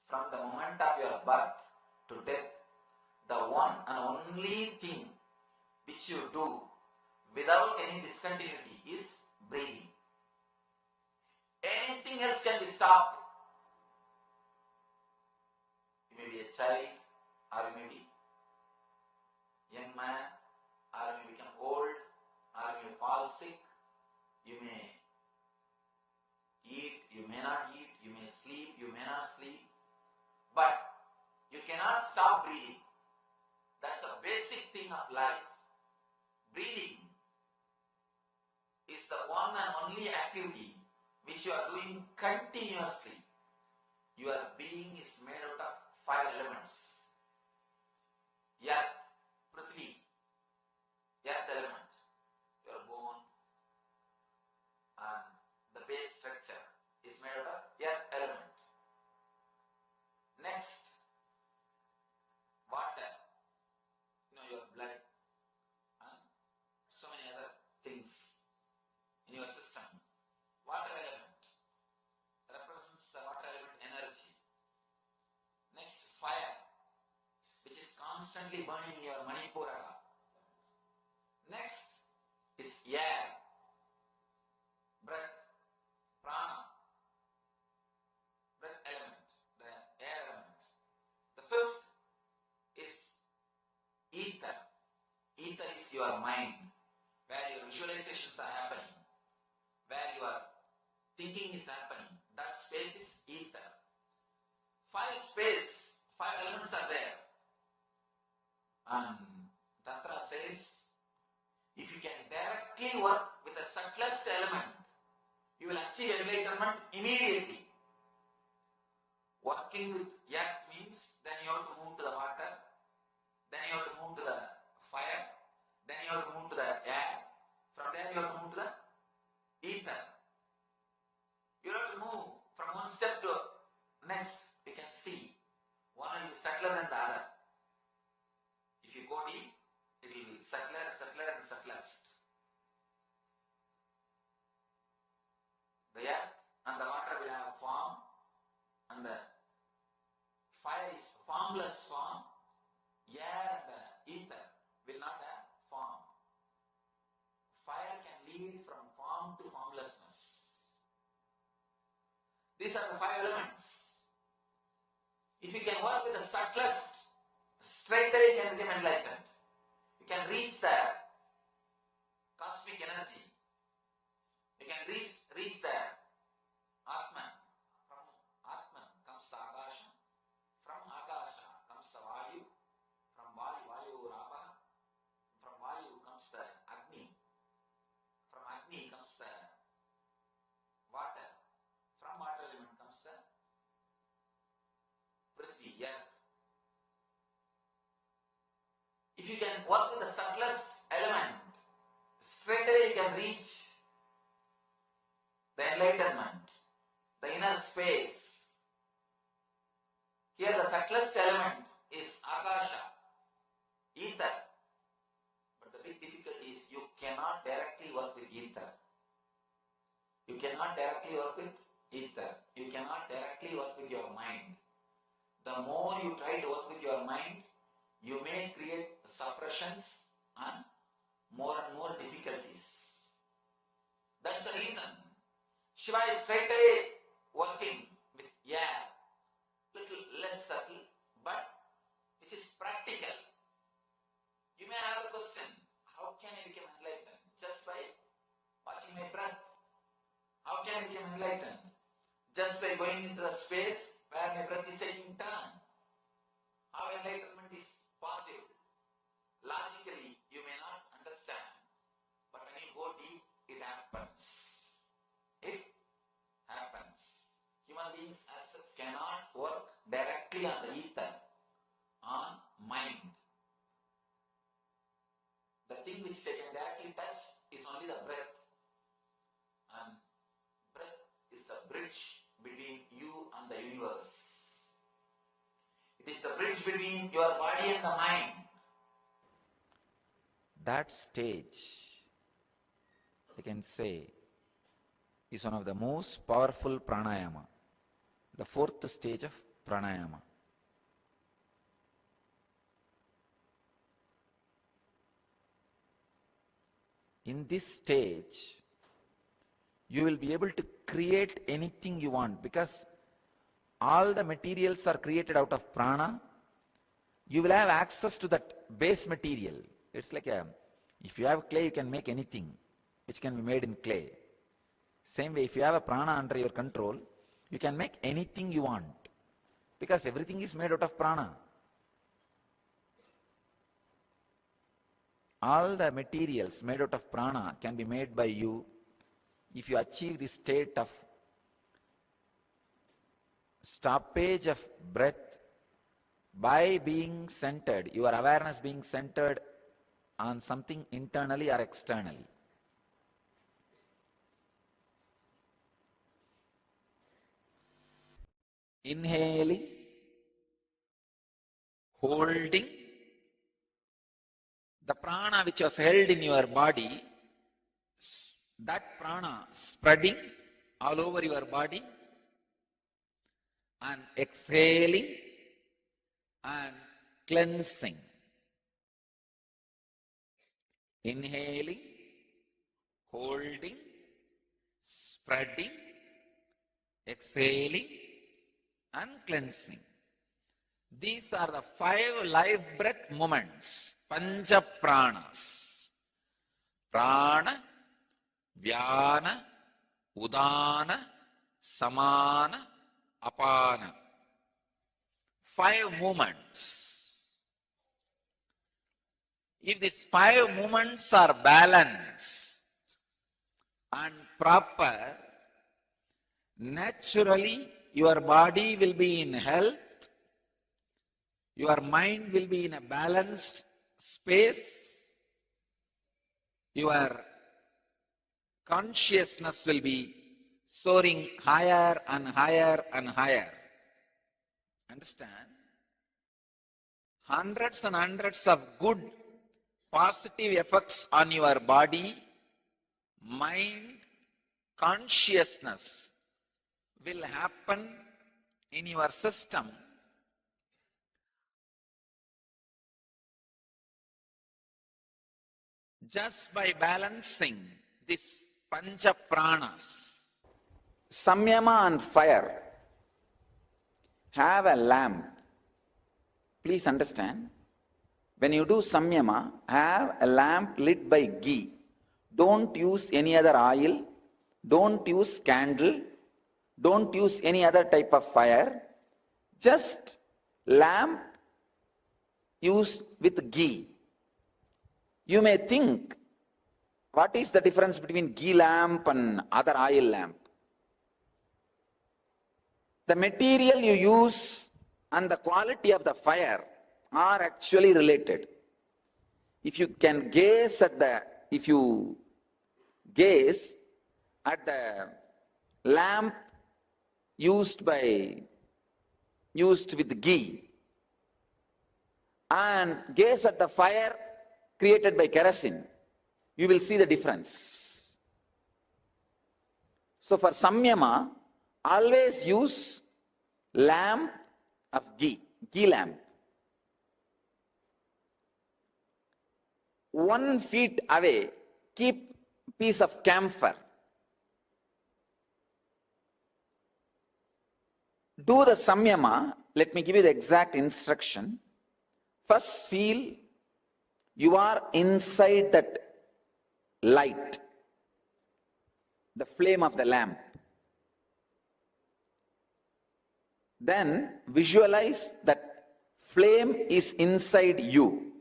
From the moment of your birth to death, the one and only thing which you do without any discontinuity is breathing. Anything else can be stopped. You may be a child, or you may be a young man, or you may become old, or you may fall sick. You may eat, you may not eat, you may sleep, you may not sleep. But you cannot stop breathing. That's a basic thing of life. Breathing is the one and only activity which you are doing continuously. Your being is made out of 5 elements. Earth, Prithvi, earth element, your bone, and the base structure is made out of earth element. Next, water, your blood, and so many other things in your system. Water element represents the water element energy. Next, fire, which is constantly burning in your Manipura. Next is air, breath, prana, breath element, the air element. The 5th is ether. Ether is your mind, where your visualizations are happening, where your thinking is happening. That space is ether. 5 space, 5 elements are there. And Tantra says, if you can directly work with the subtlest element, you will achieve enlightenment immediately. Working with earth means then you have to move to the water, then you have to move to the fire, then you have to move to the air, from there you have to move to the ether. You have to move from one step to next. You can see one will be subtler than the other. If you go deep, it will be subtler, subtler and subtlest. The earth and the water will have form, and the fire is formless form. Air and the ether will not have form. Fire can lead from form to formlessness. These are the 5 elements. If If you can work with the subtlest, straight away you can become enlightened. You can reach the cosmic energy. You can reach the Atman. From Atman comes the Akasha. From Akasha comes the Vayu. From Vayu Rapa. From Vayu comes the Agni. From Agni comes the water. From water element comes the Prithvi, earth. If you can work with the subtlest element, straight away you can reach the enlightenment, the inner space. Here the subtlest element is Akasha, ether. But the big difficulty is you cannot directly work with ether. You cannot directly work with ether. You cannot directly work with your mind. The more you try to work with your mind, you may create suppressions and more difficulties. That's the reason Shiva is straight away working with air, little less subtle, but which is practical. You may have a question, how can I become enlightened? Just by watching my breath. How can I become enlightened? Just by going into the space where my breath is taking turn. How enlightenment is possible? Logically, you may not understand, but when you go deep, it happens. It happens. Human beings as such cannot work directly on the ether, on mind. The thing which they can directly touch is only the breath. And breath is the bridge between you and the universe. It is the bridge between your body and the mind. That stage, I can say, is one of the most powerful pranayama, the fourth stage of pranayama. In this stage, you will be able to create anything you want because all the materials are created out of prana. You will have access to that base material. It's like if you have clay, you can make anything which can be made in clay. Same way, if you have a prana under your control, you can make anything you want because everything is made out of prana. All the materials made out of prana can be made by you if you achieve the state of stoppage of breath by being centered, your awareness being centered on something internally or externally. Inhaling, holding, the prana which was held in your body, that prana spreading all over your body, and exhaling and cleansing. Inhaling, holding, spreading, exhaling and cleansing. These are the 5 life breath movements, Pancha Pranas. Prana, Vyana, Udana, Samana, Apana. 5 movements. If these 5 movements are balanced and proper, naturally your body will be in health, your mind will be in a balanced space, your consciousness will be soaring higher and higher and higher. Understand? Hundreds and hundreds of good positive effects on your body, mind, consciousness will happen in your system just by balancing this Pancha Pranas. Samyama and fire have a lamp Please understand, when you do samyama, have a lamp lit by ghee. Don't use any other oil, don't use candle, don't use any other type of fire, just lamp used with ghee. You may think, what is the difference between ghee lamp and other oil lamp? The material you use and the quality of the fire are actually related. If you gaze at the lamp used with ghee and gaze at the fire created by kerosene, you will see the difference. So for samyama, always use lamp of ghee lamp. 1 feet away, keep piece of camphor. Do the samyama. Let me give you the exact instruction. First feel you are inside that light, the flame of the lamp. Then visualize that flame is inside you.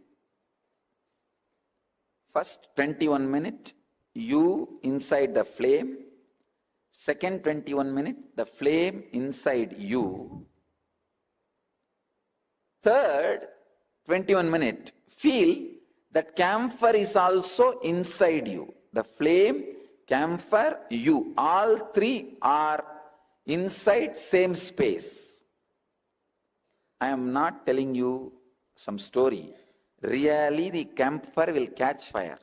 First 21 minutes, you inside the flame. Second 21 minutes, the flame inside you. Third 21 minutes, feel that camphor is also inside you. The flame, camphor, you. All three are inside same space. I am not telling you some story. Really, the camphor will catch fire.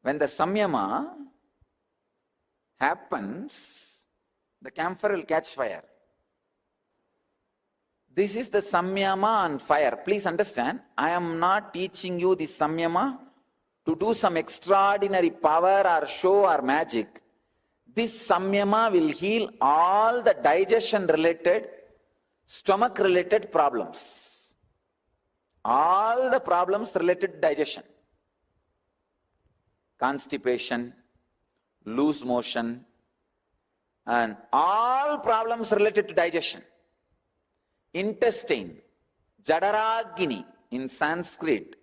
When the samyama happens, the camphor will catch fire. This is the samyama on fire. Please understand, I am not teaching you the samyama to do some extraordinary power or show or magic. This samyama will heal all the digestion related, stomach related problems. All the problems related to digestion. Constipation, loose motion, and all problems related to digestion. Intestine, Jadaragni in Sanskrit.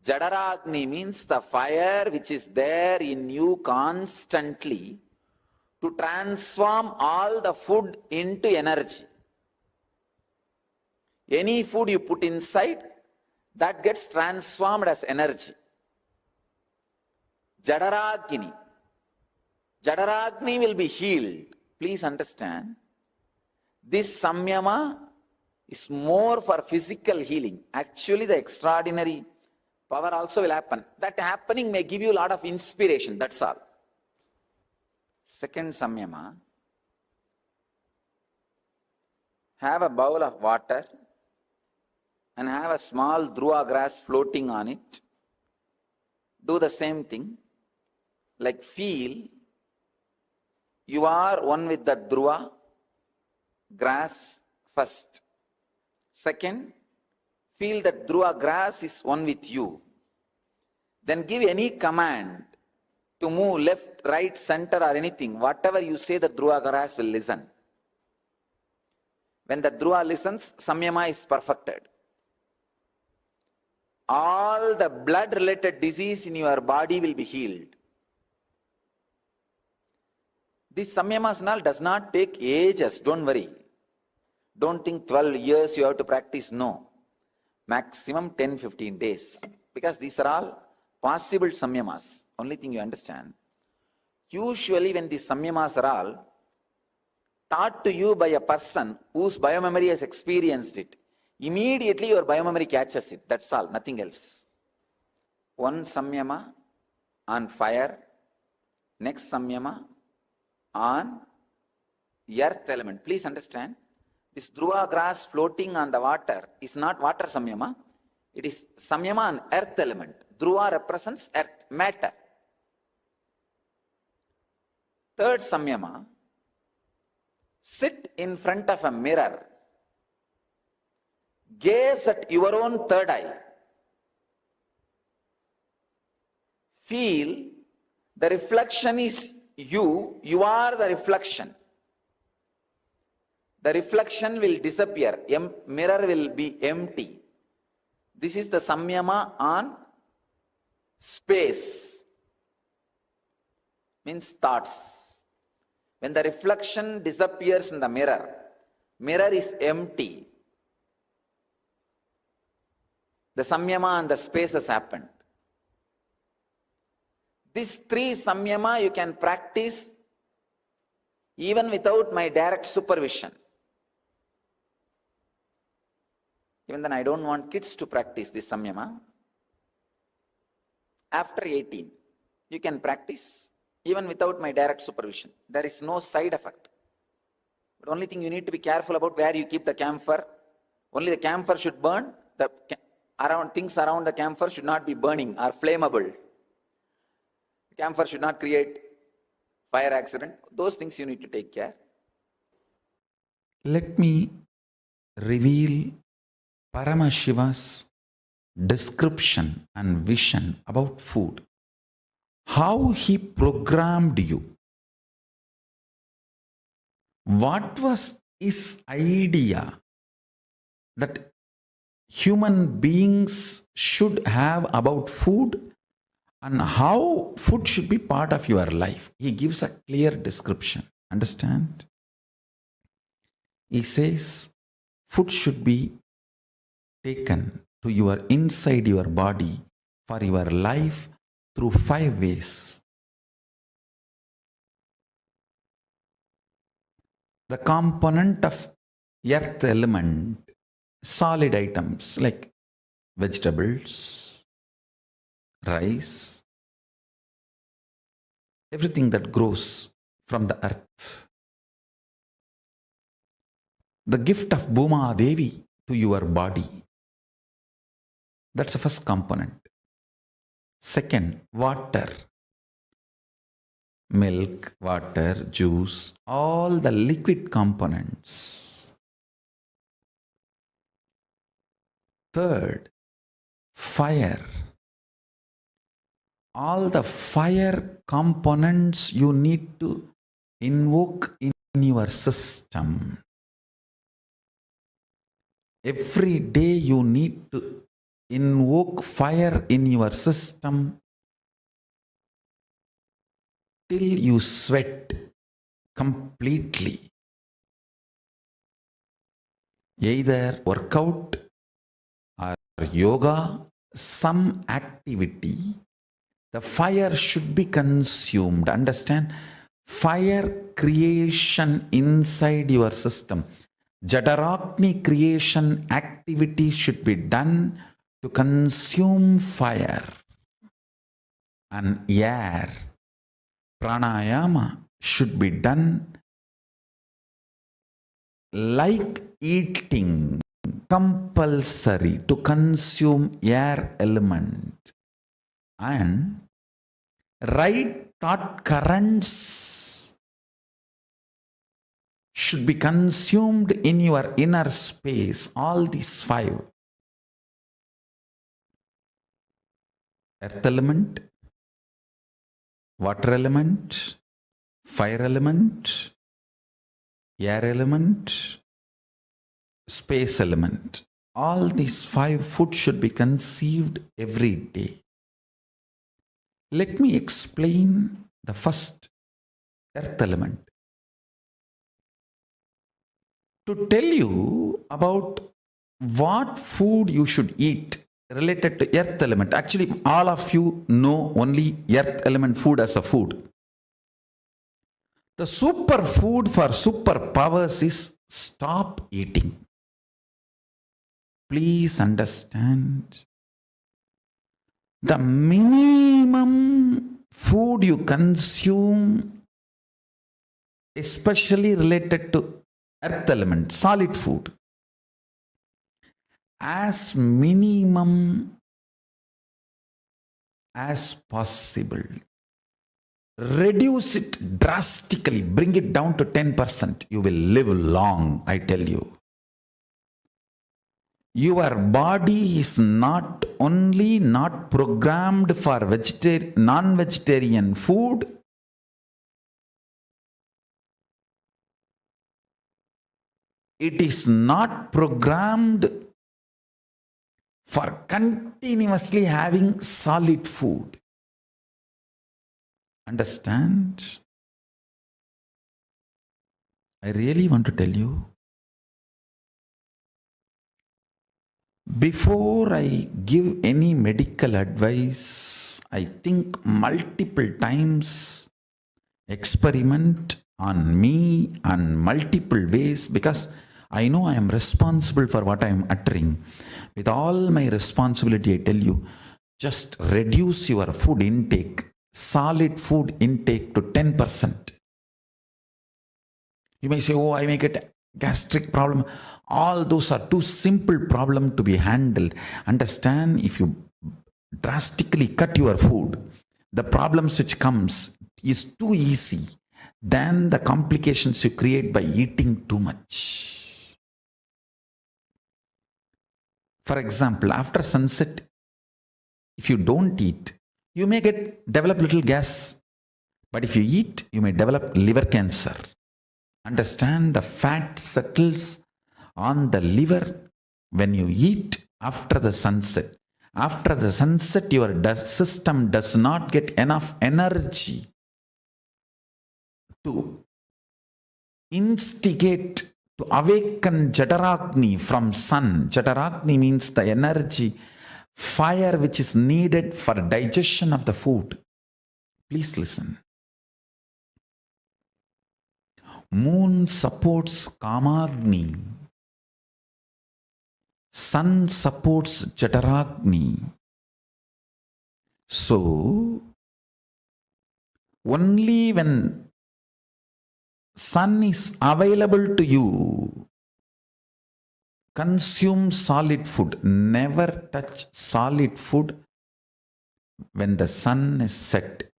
Jadaragni means the fire which is there in you constantly to transform all the food into energy. Any food you put inside, that gets transformed as energy. Jadaragni. Jadaragni will be healed. Please understand, this samyama is more for physical healing. Actually, the extraordinary power also will happen. That happening may give you a lot of inspiration, that's all. Second samyama, have a bowl of water and have a small dhruva grass floating on it. Do the same thing. Like feel you are one with the dhruva grass first. Second, feel that dhruva grass is one with you. Then give any command to move left, right, center or anything. Whatever you say, the dhruva grass will listen. When the dhruva listens, samyama is perfected. All the blood related disease in your body will be healed. This samyama does not take ages, don't worry. Don't think 12 years you have to practice, no. Maximum 10-15 days. Because these are all possible samyamas. Only thing you understand. Usually when these samyamas are all taught to you by a person whose biomemory has experienced it, immediately your biomemory catches it. That's all, nothing else. One samyama on fire, next samyama on earth element. Please understand, this dhruva grass floating on the water is not water samyama. It is samyama on earth element. Dhruva represents earth, matter. Third samyama, Sit in front of a mirror. Gaze at your own third eye. Feel the reflection is you. You are the reflection. The reflection will disappear. Mirror will be empty. This is the samyama on space. Means thoughts. When the reflection disappears in the mirror, mirror is empty. The samyama on the space has happened. These three samyama you can practice even without my direct supervision. Even then I don't want kids to practice this samyama. After 18, you can practice even without my direct supervision. There is no side effect. But only thing you need to be careful about where you keep the camphor. Only the camphor should burn. Things around the camphor should not be burning or flammable. The camphor should not create fire accident. Those things you need to take care. Let me reveal Paramashiva's description and vision about food. How he programmed you. What was his idea that human beings should have about food and how food should be part of your life? He gives a clear description. Understand? He says food should be taken to your inside your body for your life through 5 ways. The component of earth element, solid items like vegetables, rice, everything that grows from the earth. The gift of Bhuma Devi to your body. That's the first component. Second, water. Milk, water, juice, all the liquid components. Third, fire. All the fire components you need to invoke in your system. Every day you need to invoke fire in your system till you sweat completely. Either workout or yoga, some activity, the fire should be consumed. Understand? Fire creation inside your system. Jadarakni creation activity should be done to consume fire. And air, pranayama should be done like eating, compulsory to consume air element. And right thought currents should be consumed in your inner space. All these 5. Earth element, water element, fire element, air element, space element. All these 5 food should be conceived every day. Let me explain the first, earth element. To tell you about what food you should eat related to earth element. Actually, all of you know only earth element food as a food. The superfood for superpowers is stop eating. Please understand. The minimum food you consume, especially related to earth element, solid food, as minimum as possible. Reduce it drastically, bring it down to 10%. You will live long, I tell you. Your body is not only not programmed for non-vegetarian food, it is not programmed for continuously having solid food. Understand? I really want to tell you, before I give any medical advice, I think multiple times, experiment on me on multiple ways, because I know I am responsible for what I am uttering. With all my responsibility, I tell you, just reduce your food intake, solid food intake to 10%. You may say, oh, I may get gastric problem. All those are too simple problem to be handled. Understand, if you drastically cut your food, the problems which comes is too easy than the complications you create by eating too much. For example, after sunset, if you don't eat, you may develop little gas. But if you eat, you may develop liver cancer. Understand, the fat settles on the liver when you eat after the sunset. After the sunset, your system does not get enough energy to instigate, to awaken Jataragni from sun. Jataragni means the energy, fire which is needed for digestion of the food. Please listen. Moon supports Kamagni. Sun supports Jataragni. So, only when sun is available to you, consume solid food. Never touch solid food when the sun is set.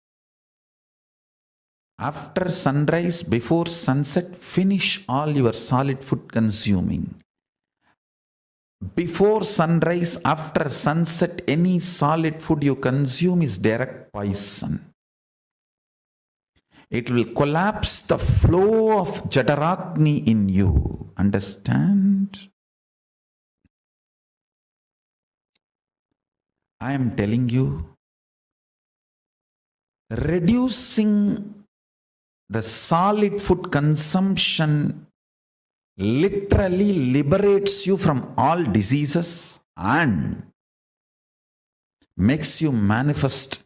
After sunrise, before sunset, finish all your solid food consuming. Before sunrise, after sunset, any solid food you consume is direct poison. It will collapse the flow of Jataragni in you. Understand? I am telling you, reducing the solid food consumption literally liberates you from all diseases and makes you manifest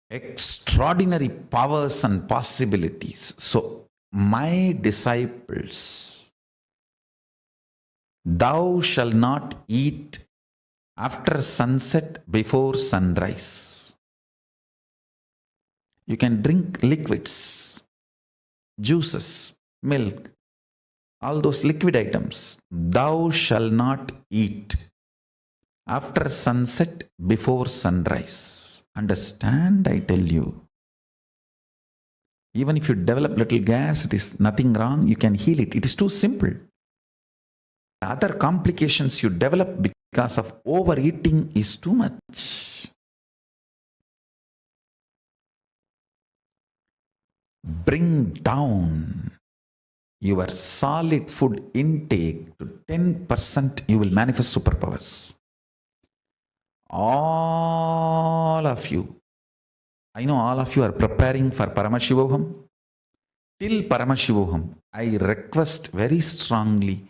extraordinary powers and possibilities. So, my disciples, thou shalt not eat after sunset, before sunrise. You can drink liquids, juices, milk, all those liquid items. Thou shalt not eat after sunset, before sunrise. Understand, I tell you. Even if you develop little gas, it is nothing wrong. You can heal it. It is too simple. Other complications you develop because of overeating is too much. Bring down your solid food intake to 10%, you will manifest superpowers. All of you, I know all of you are preparing for Paramashivoham. Till Paramashivoham, I request very strongly,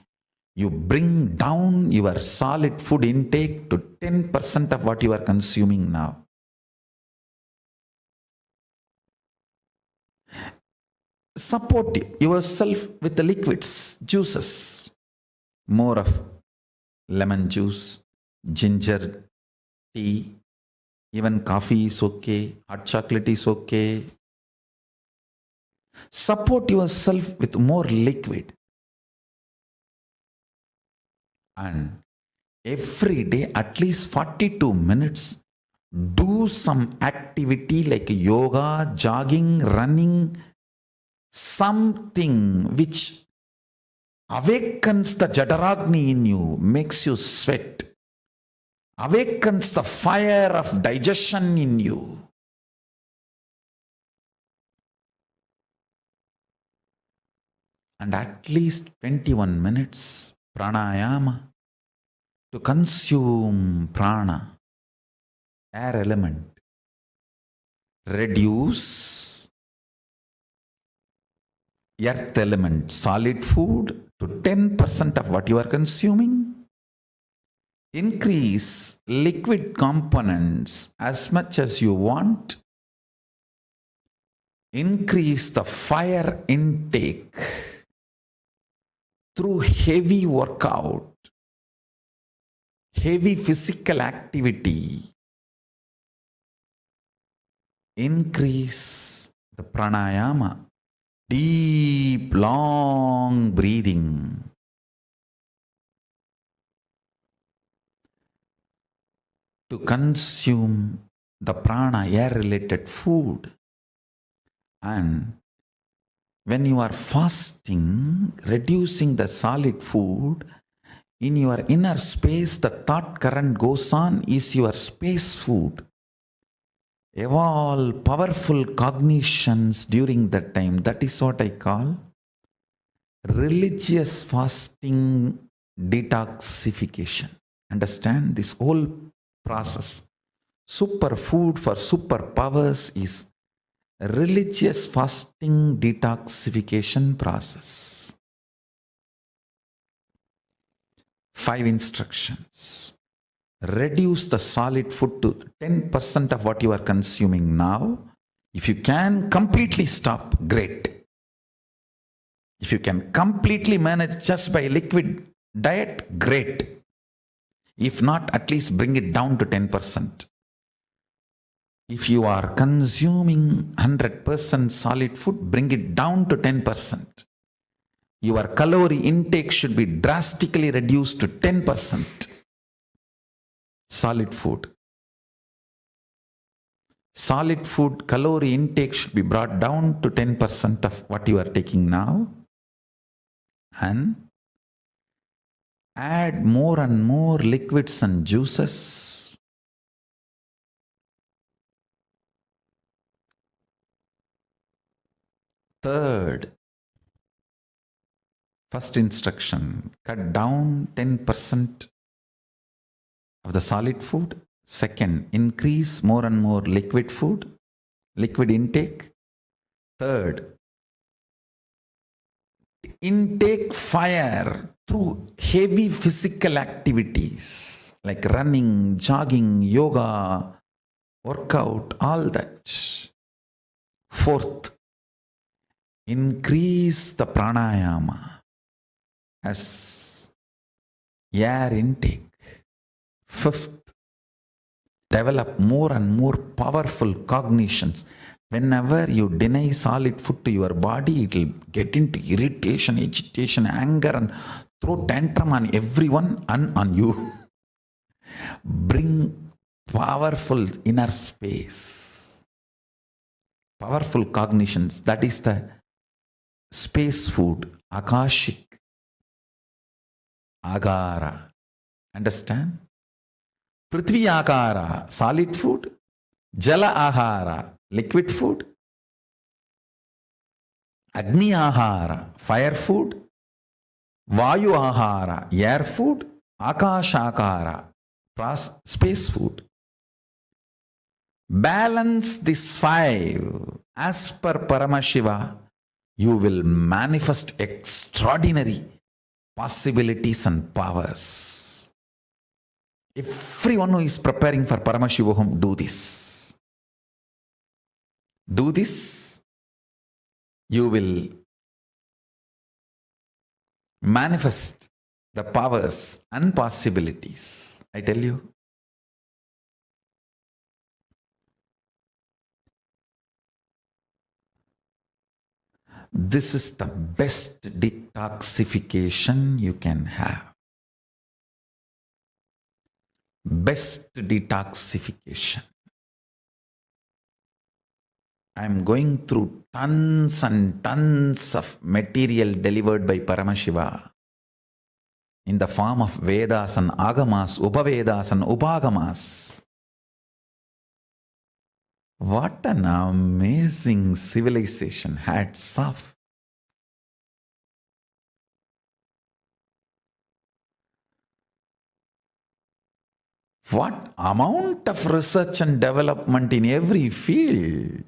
you bring down your solid food intake to 10% of what you are consuming now. Support yourself with the liquids, juices, more of lemon juice, ginger tea, even coffee is okay, hot chocolate is okay. Support yourself with more liquid. And every day, at least 42 minutes, do do some activity like yoga, jogging, running, something which awakens the Jadaragni in you, makes you sweat, awakens the fire of digestion in you. And at least 21 minutes pranayama to consume prana, air element, reduce earth element, solid food to 10% of what you are consuming, increase liquid components as much as you want, increase the fire intake through heavy workout, heavy physical activity, increase the pranayama, deep, long breathing. To consume the prana, air-related food. And when you are fasting, reducing the solid food, in your inner space, the thought current goes on, is your space food. Evolve powerful cognitions during that time. That is what I call religious fasting detoxification. Understand this whole process. Superfood for superpowers is religious fasting detoxification process. 5 instructions. Reduce the solid food to 10% of what you are consuming now. If you can completely stop, great. If you can completely manage just by liquid diet, great. If not, at least bring it down to 10%. If you are consuming 100% solid food, bring it down to 10%. Your calorie intake should be drastically reduced to 10%. Solid food. Solid food calorie intake should be brought down to 10% of what you are taking now. And add more and more liquids and juices. Third, first instruction, cut down 10% of the solid food. Second, increase more and more liquid food, liquid intake. Third, intake fire through heavy physical activities like running, jogging, yoga, workout, all that. Fourth, increase the pranayama as air intake. Fifth, develop more and more powerful cognitions. Whenever you deny solid food to your body, it will get into irritation, agitation, anger, and throw tantrum on everyone and on you. Bring powerful inner space, powerful cognitions. That is the space food, akashic, agara. Understand? Prithvi akara, solid food. Jala ahara, liquid food. Agni ahara, fire food. Vayu ahara, air food. Akashakara, space food. Balance these 5 as per Paramashiva. You will manifest extraordinary possibilities and powers. Everyone who is preparing for Paramashivoham, do this. Do this. You will manifest the powers and possibilities. I tell you. This is the best detoxification you can have. Best detoxification. I'm going through tons and tons of material delivered by Paramashiva in the form of Vedas and Agamas, Upavedas and Upagamas. What an amazing civilization. Hats off. What amount of research and development in every field.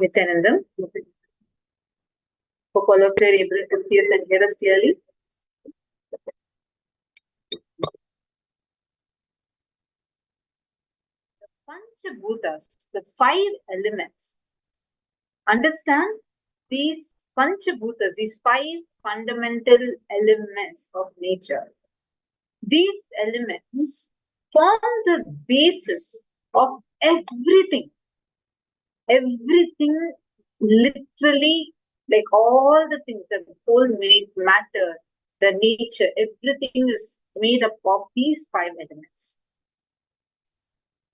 Nityanandam. Hope all of you are able to see us and hear us clearly. Panchabhutas, the 5 elements. Understand these Panchabhutas, these 5 fundamental elements of nature. These elements form the basis of everything. Everything, literally, like all the things, the whole made matter, the nature, everything is made up of these 5 elements.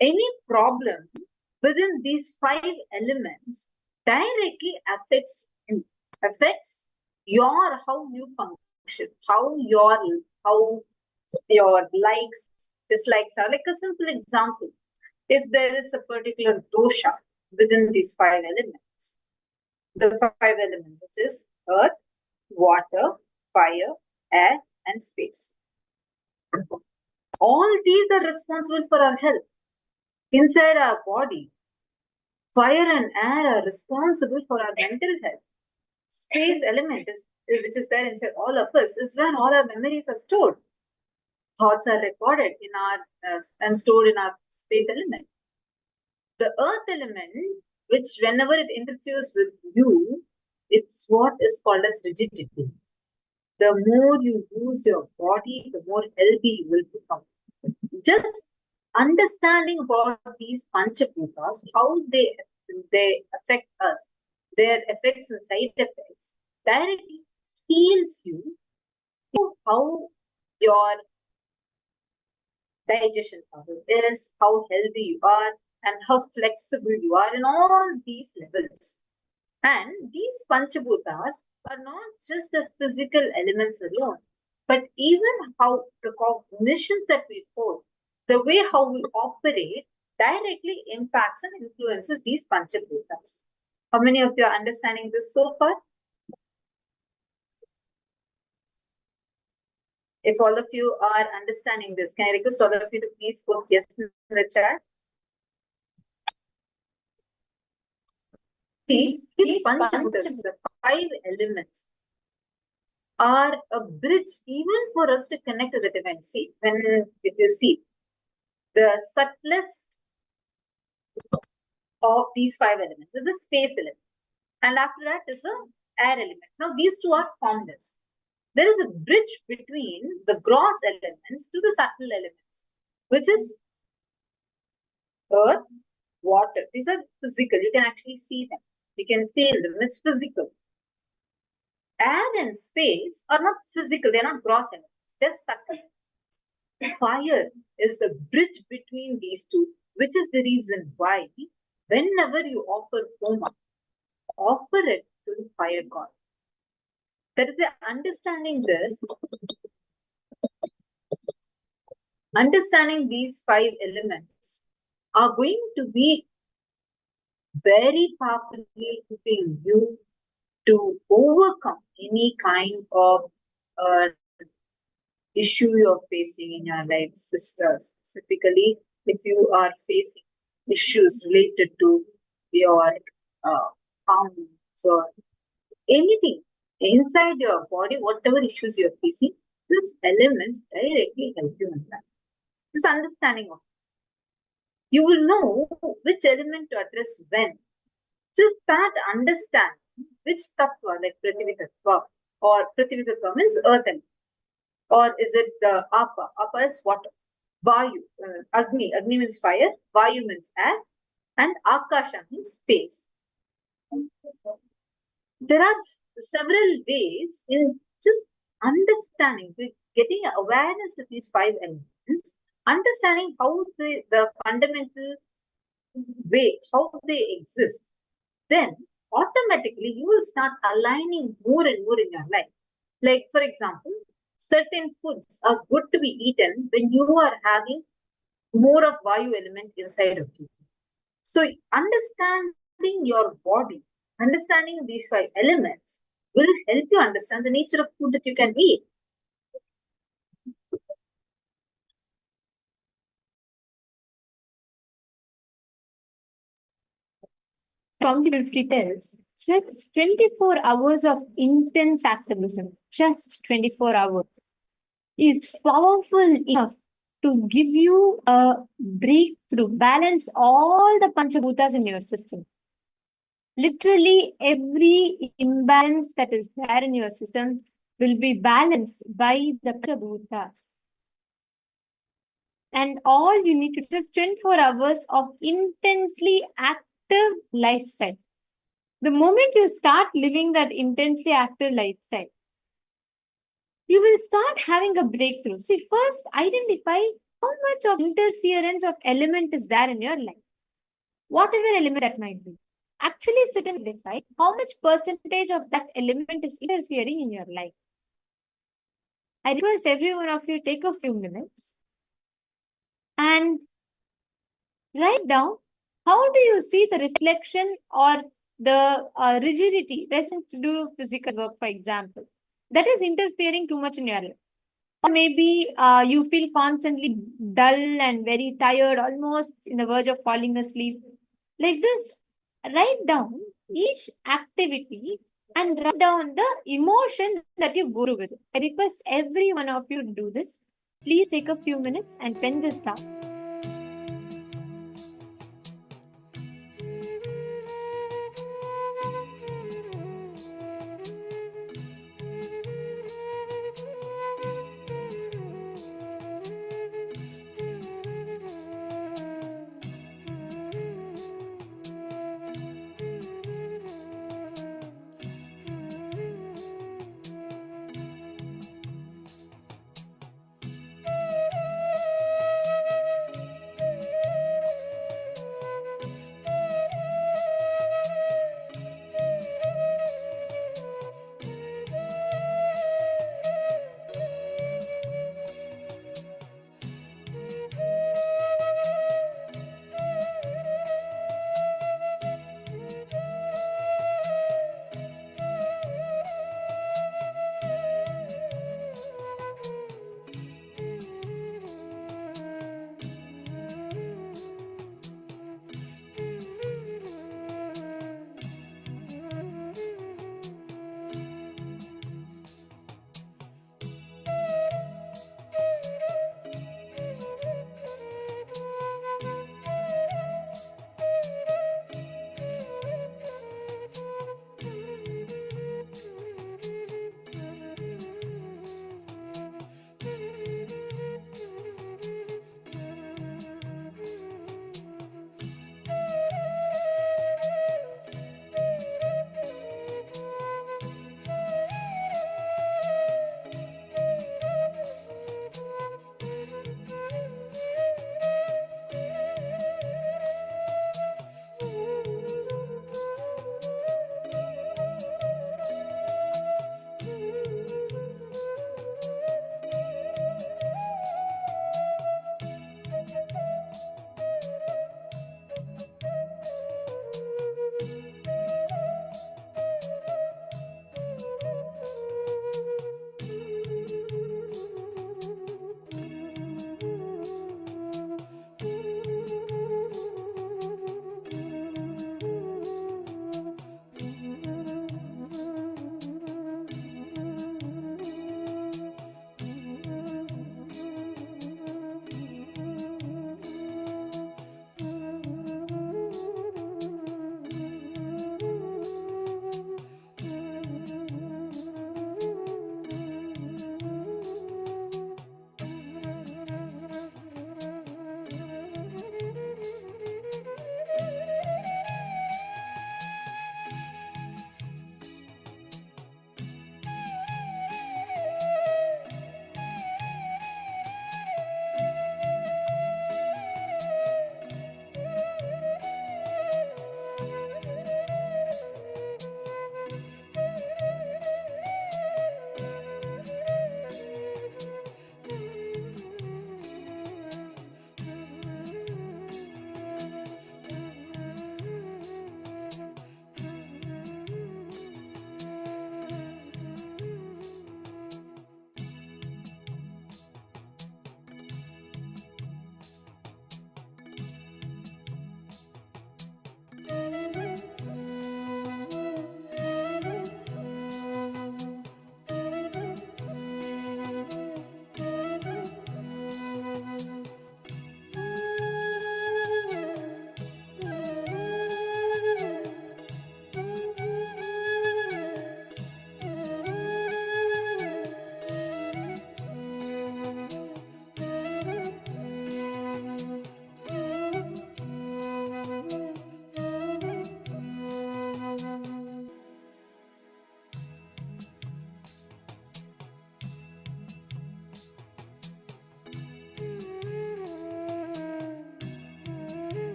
Any problem within these 5 elements directly affects you, affects your how you function, how your likes, dislikes are. Like a simple example, if there is a particular dosha within these 5 elements, the 5 elements, which is earth, water, fire, air, and space. All these are responsible for our health. Inside our body, fire and air are responsible for our mental health. Space element, which is there inside all of us, is where all our memories are stored. Thoughts are recorded in our and stored in our space element. The earth element, which whenever it interferes with you, it's what is called as rigidity. The more you use your body, the more healthy you will become. Just understanding about these Panchabhutas, how they affect us, their effects and side effects, directly heals you how your digestion power is, how healthy you are, and how flexible you are in all these levels. And these Panchabhutas are not just the physical elements alone, but even how the cognitions that we hold, the way how we operate directly impacts and influences these Panchabhutas. How many of you are understanding this so far? If all of you are understanding this, can I request all of you to please post yes in the chat? See, these Panchabhutas, the 5 elements, are a bridge even for us to connect to the divine. See, if you see, the subtlest of these 5 elements is the space element, and after that is the air element. Now, these two are formless. There is a bridge between the gross elements to the subtle elements, which is earth, water. These are physical. You can actually see them. You can feel them. It's physical. Air and space are not physical. They're not gross elements. They're subtle. Fire is the bridge between these two, which is the reason why whenever you offer homa, offer it to the fire god. That is understanding these 5 elements are going to be very powerfully helping you to overcome any kind of issue you're facing in your life, specifically if you are facing issues related to your hormones or anything inside your body, whatever issues you're facing, these elements directly help you in that. This understanding of you will know which element to address when. Just that understanding which tattva, like Prithvi tattva, or Prithvi tattva means earth element, or is it the Apa? Apa is water. Vayu, Agni. Agni means fire. Vayu means air. And Akasha means space. There are several ways in just understanding, getting awareness to these 5 elements, understanding how the fundamental way, how they exist. Then automatically you will start aligning more and more in your life. Like, for example, certain foods are good to be eaten when you are having more of Vayu element inside of you. So understanding your body, understanding these 5 elements will help you understand the nature of food that you can eat. Pomtiff tells, just 24 hours of intense activism, just 24 hours, is powerful enough to give you a breakthrough, balance all the Panchabhutas in your system. Literally every imbalance that is there in your system will be balanced by the Panchabhutas. And all you need to just 24 hours of intensely active lifestyle. The moment you start living that intensely active lifestyle, you will start having a breakthrough. See, first identify how much of interference of element is there in your life. Whatever element that might be. Actually sit and identify how much percentage of that element is interfering in your life. I request every one of you take a few minutes and write down how do you see the reflection or the rigidity, resistance to do physical work, for example, that is interfering too much in your life. Or maybe you feel constantly dull and very tired, almost in the verge of falling asleep. Like this, write down each activity and write down the emotion that you go through with it. I request every one of you to do this. Please take a few minutes and pen this down.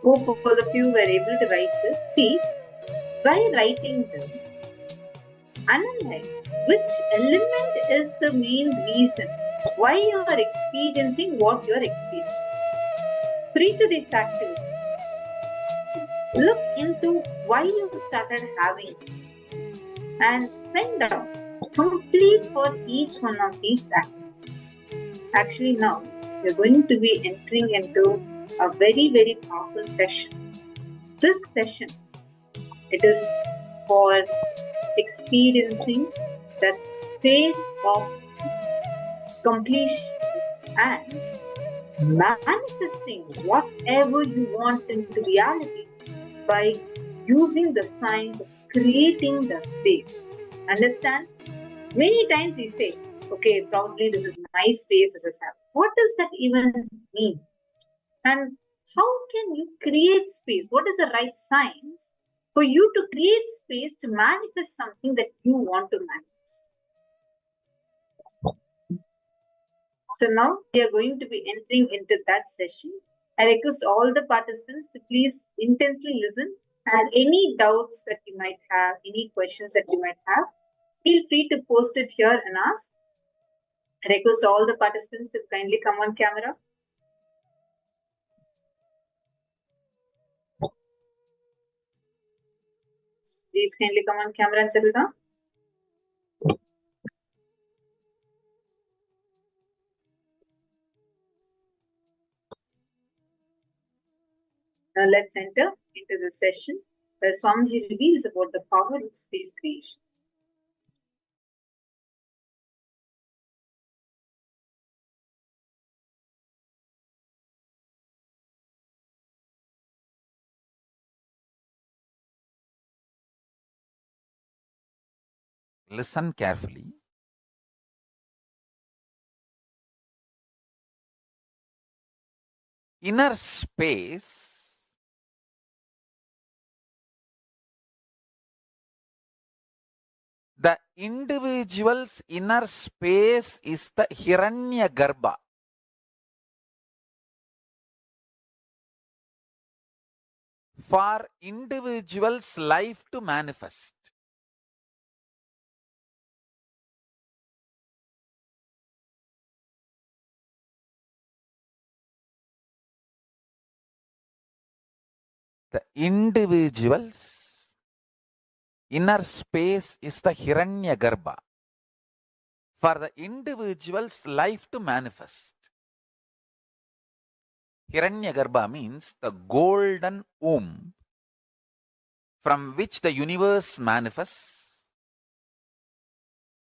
Hope all of you were able to write this. See, by writing this, analyze which element is the main reason why you are experiencing what you are experiencing. For each of these activities, look into why you started having this and pen down complete for each one of these activities. Actually, now we're going to be entering into a very, very powerful session. This session, it is for experiencing that space of completion and manifesting whatever you want into reality by using the science of creating the space. Understand? Many times we say, okay, probably this is my space, this is happening. What does that even mean? And how can you create space? What is the right science for you to create space to manifest something that you want to manifest? So now we are going to be entering into that session. I request all the participants to please intensely listen, and any doubts that you might have, any questions that you might have, feel free to post it here and ask. I request all the participants to kindly come on camera. Please kindly come on camera and settle down. Now let's enter into the session where Swamiji reveals about the power of space creation. Listen carefully. Inner space the individual's inner space is the Hiranyagarbha. For individual's life to manifest. The individual's inner space is the Hiranyagarbha. For the individual's life to manifest. Hiranyagarbha means the golden womb from which the universe manifests.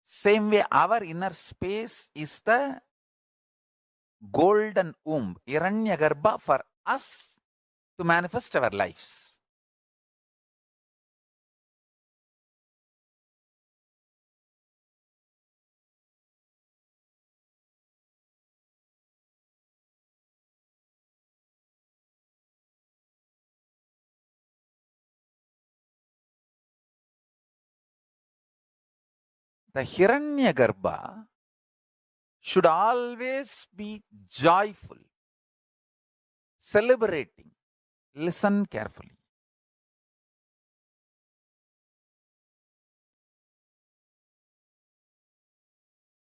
Same way, our inner space is the golden womb, Hiranyagarbha, for us to manifest our lives. The Hiranyagarbha should always be joyful, celebrating. Listen carefully.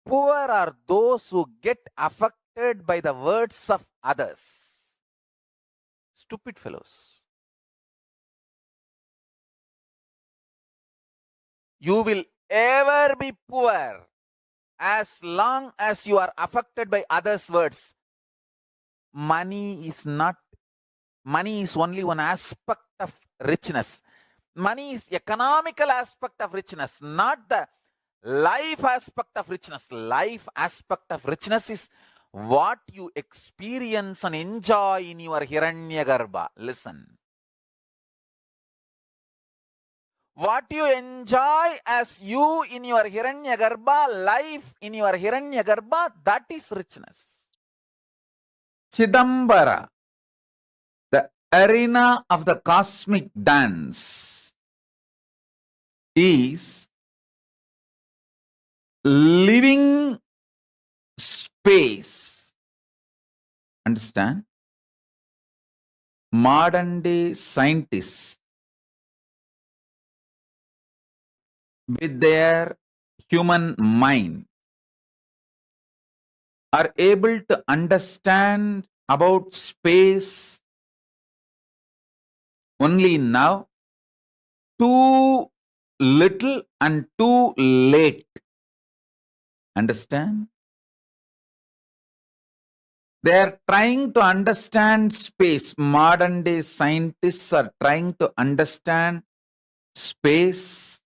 Poor are those who get affected by the words of others. Stupid fellows. You will ever be poor as long as you are affected by others' words. Money is only one aspect of richness. Money is economical aspect of richness, not the life aspect of richness. Life aspect of richness is what you experience and enjoy in your Hiranyagarbha. Listen. What you enjoy as you in your Hiranyagarbha, life in your Hiranyagarbha, that is richness. Chidambara, the arena of the cosmic dance, is living space. Understand? modern day scientists with their human mind are able to understand about space only now, too little and too late. Understand? They are trying to understand space. Modern day scientists are trying to understand space.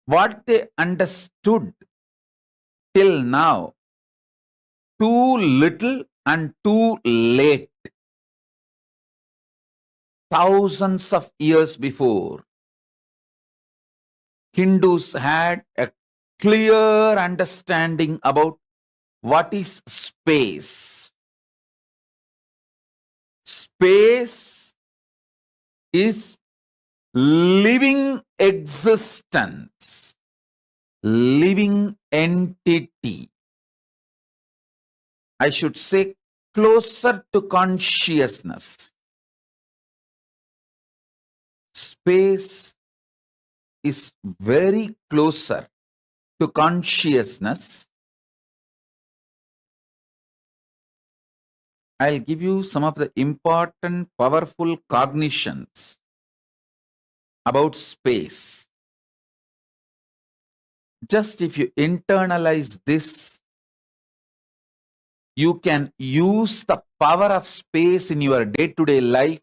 What they understood till now, too little and too late. Thousands of years before, Hindus had a clear understanding about what is space. Space is living existence, living entity. I should say closer to consciousness. Space is very closer to consciousness. I'll give you some of the important, powerful cognitions about space. Just if you internalize this, you can use the power of space in your day-to-day life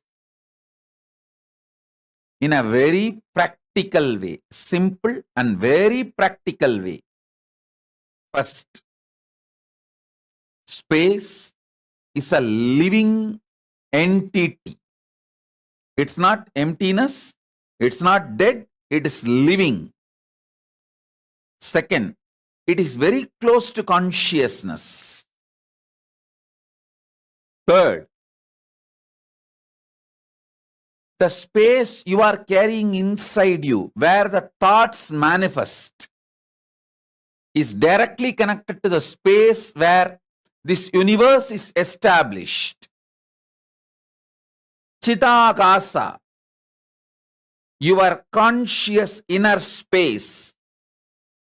in a very practical way, simple and very practical way. First, space is a living entity. It's not emptiness, it's not dead, it is living. Second, it is very close to consciousness. Third, the space you are carrying inside you, where the thoughts manifest, is directly connected to the space where this universe is established. Chidakasa, your conscious inner space,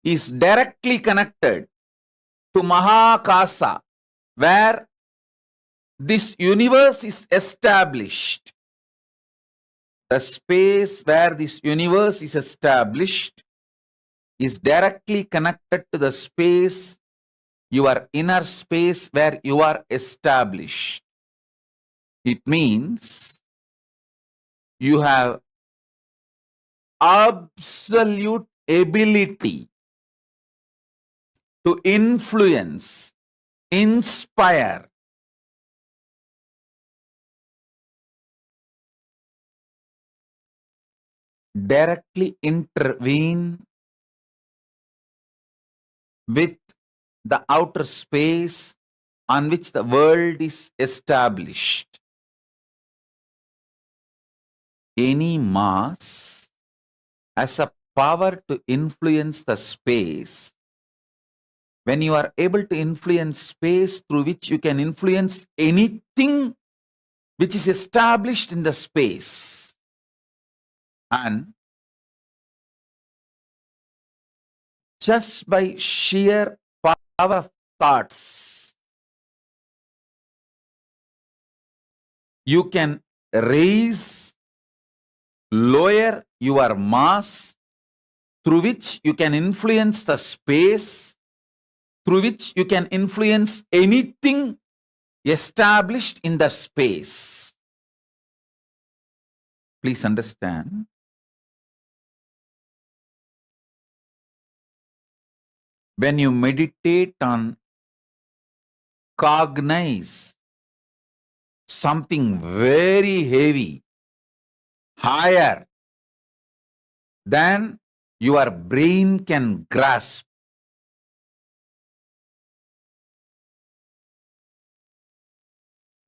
is directly connected to Mahakasa, where this universe is established. The space where this universe is established is directly connected to the space, your inner space where you are established. It means you have absolute ability to influence, inspire, directly intervene with the outer space on which the world is established. Any mass has a power to influence the space. When you are able to influence space through which you can influence anything which is established in the space, and just by sheer power of thoughts, you can raise, lower your mass, through which you can influence the space, through which you can influence anything established in the space. Please understand. When you meditate on cognize something very heavy, higher than your brain can grasp,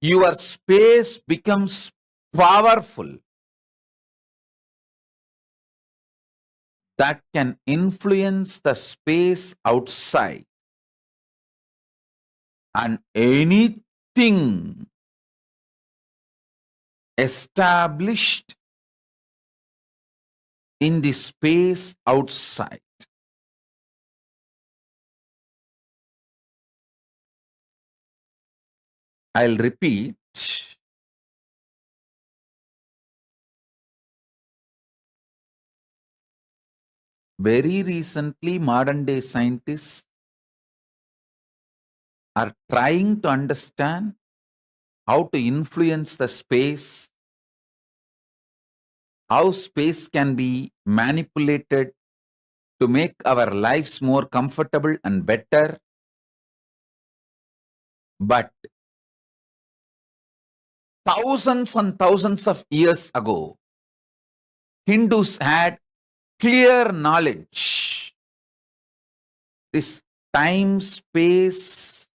your space becomes powerful. That can influence the space outside. And anything established in the space outside. I'll repeat. Very recently, modern day scientists are trying to understand how to influence the space, how space can be manipulated to make our lives more comfortable and better. But thousands and thousands of years ago, Hindus had clear knowledge. This time-space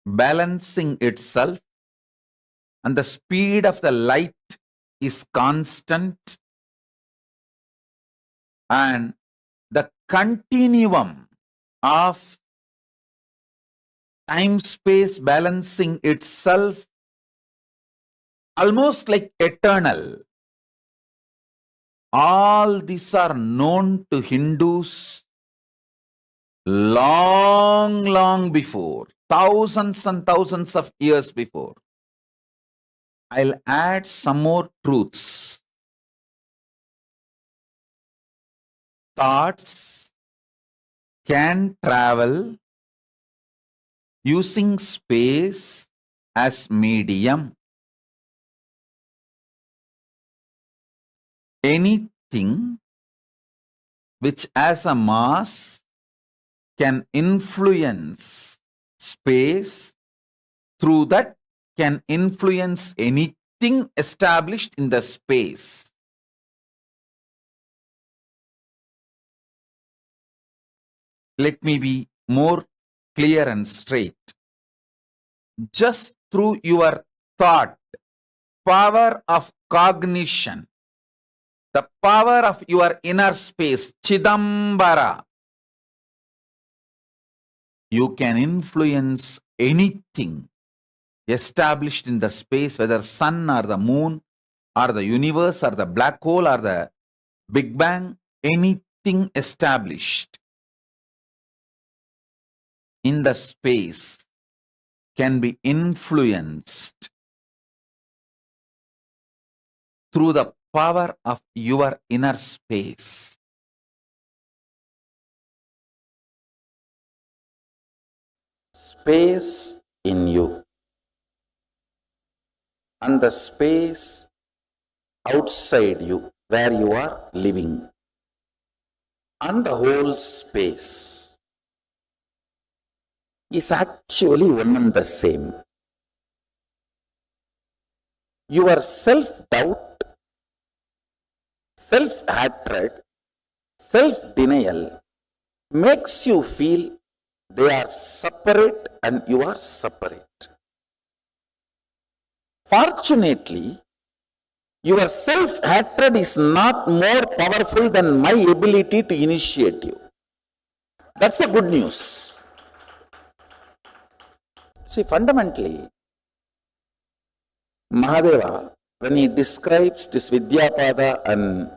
balancing itself and the speed of the light is constant, and the continuum of time-space balancing itself almost like eternal. All these are known to Hindus long before, thousands and thousands of years before. I'll add some more truths. Thoughts can travel using space as medium. Anything which has a mass can influence space, through that can influence anything established in the space. Let me be more clear and straight. Just through your thought, power of cognition, the power of your inner space, Chidambara, you can influence anything established in the space, whether sun or the moon or the universe or the black hole or the Big Bang, anything established in the space can be influenced through the power of your inner space. Space in you and the space outside you where you are living, and the whole space is actually one and the same. Your self-doubt, self-hatred, self-denial makes you feel they are separate and you are separate. Fortunately, your self-hatred is not more powerful than my ability to initiate you. That's the good news. See, fundamentally, Mahadeva, when he describes this Vidyapada and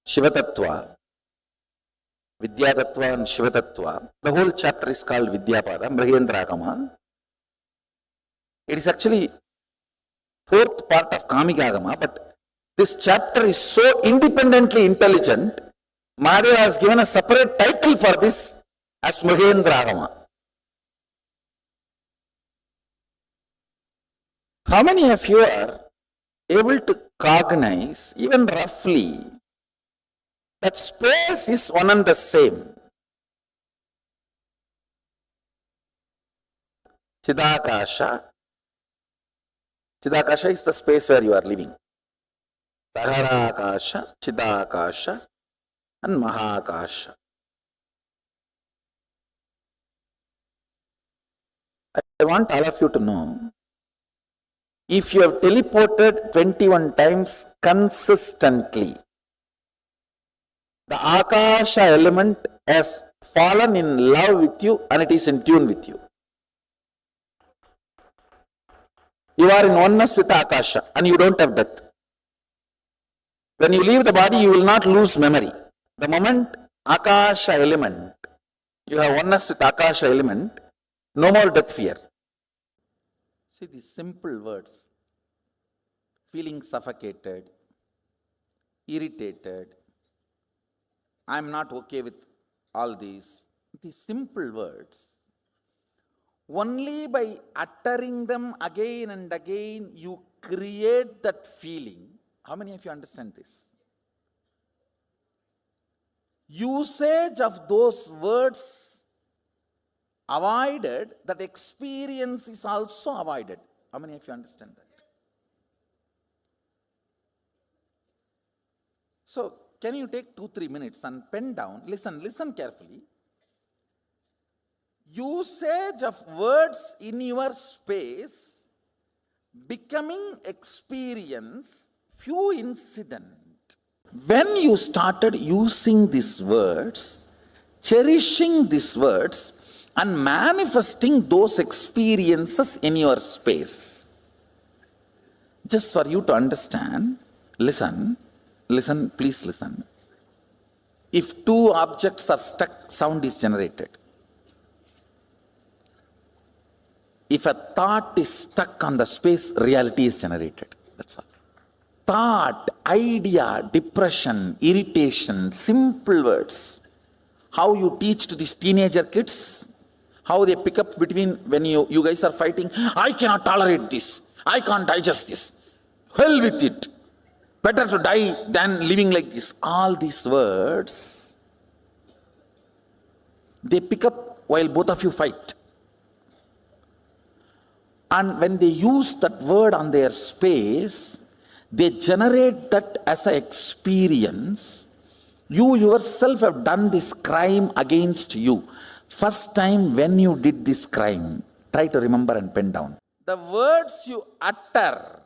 Shivatattva, Vidyatattva and Shivatattva, the whole chapter is called Vidyapada, Mrihendragama. It is actually fourth part of Kamikagama, but this chapter is so independently intelligent, Mahadeva has given a separate title for this as Mrihendragama. How many of you are able to cognize, even roughly, that space is one and the same? Chidakasha. Chidakasha is the space where you are living. Daharakasha, Chidakasha, and Mahakasha. I want all of you to know, if you have teleported 21 times consistently, the Akasha element has fallen in love with you and it is in tune with you. You are in oneness with Akasha and you don't have death. When you leave the body, you will not lose memory. The moment Akasha element, you have oneness with Akasha element, no more death fear. See these simple words. Feeling suffocated, irritated, I am not okay with all these simple words. Only by uttering them again and again, you create that feeling. How many of you understand this? Usage of those words avoided, that experience is also avoided. How many of you understand that? So, can you take 2-3 minutes and pen down, listen carefully. Usage of words in your space, becoming experience, few incident. When you started using these words, cherishing these words, and manifesting those experiences in your space, just for you to understand, listen, please listen. If two objects are stuck, sound is generated. If a thought is stuck on the space, reality is generated. That's all. Thought, idea, depression, irritation, simple words. How you teach to these teenager kids, how they pick up between when you guys are fighting, I cannot tolerate this, I can't digest this, hell with it, better to die than living like this. All these words, they pick up while both of you fight. And when they use that word on their space, they generate that as an experience. You yourself have done this crime against you. First time when you did this crime, try to remember and pen down. The words you utter,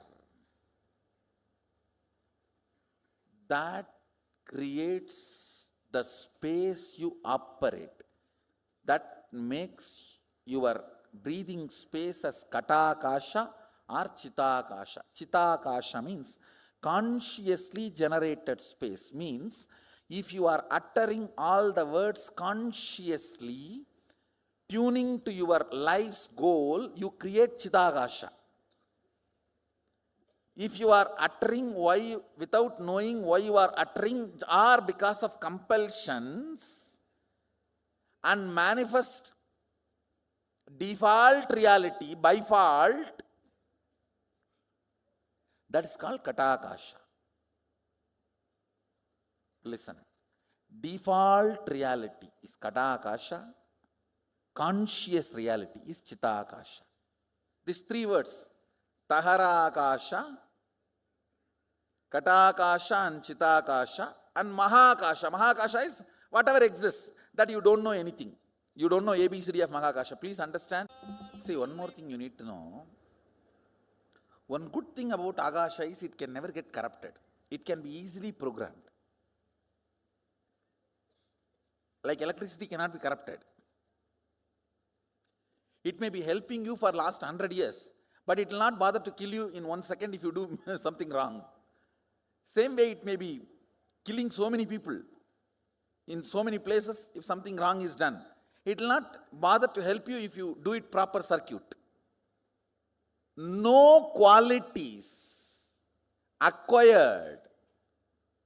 that creates the space you operate. That makes your breathing space as Katakasha or Chitakasha. Chitakasha means consciously generated space. Means if you are uttering all the words consciously, tuning to your life's goal, you create Chitakasha. If you are uttering why without knowing why you are uttering, or because of compulsions, and manifest default reality by fault, that is called Katakasha. Listen, default reality is Katakasha, conscious reality is Chitakasha. These three words, Taharakasha, Katakasha and Chitakasha, and Mahakasha. Mahakasha is whatever exists, that you don't know anything. You don't know ABCD of Mahakasha. Please understand. See, one more thing you need to know. One good thing about Akasha is it can never get corrupted. It can be easily programmed. Like electricity cannot be corrupted. It may be helping you for last 100 years, but it will not bother to kill you in 1 second if you do something wrong. Same way it may be killing so many people in so many places if something wrong is done. It will not bother to help you if you do it proper circuit. No qualities acquired,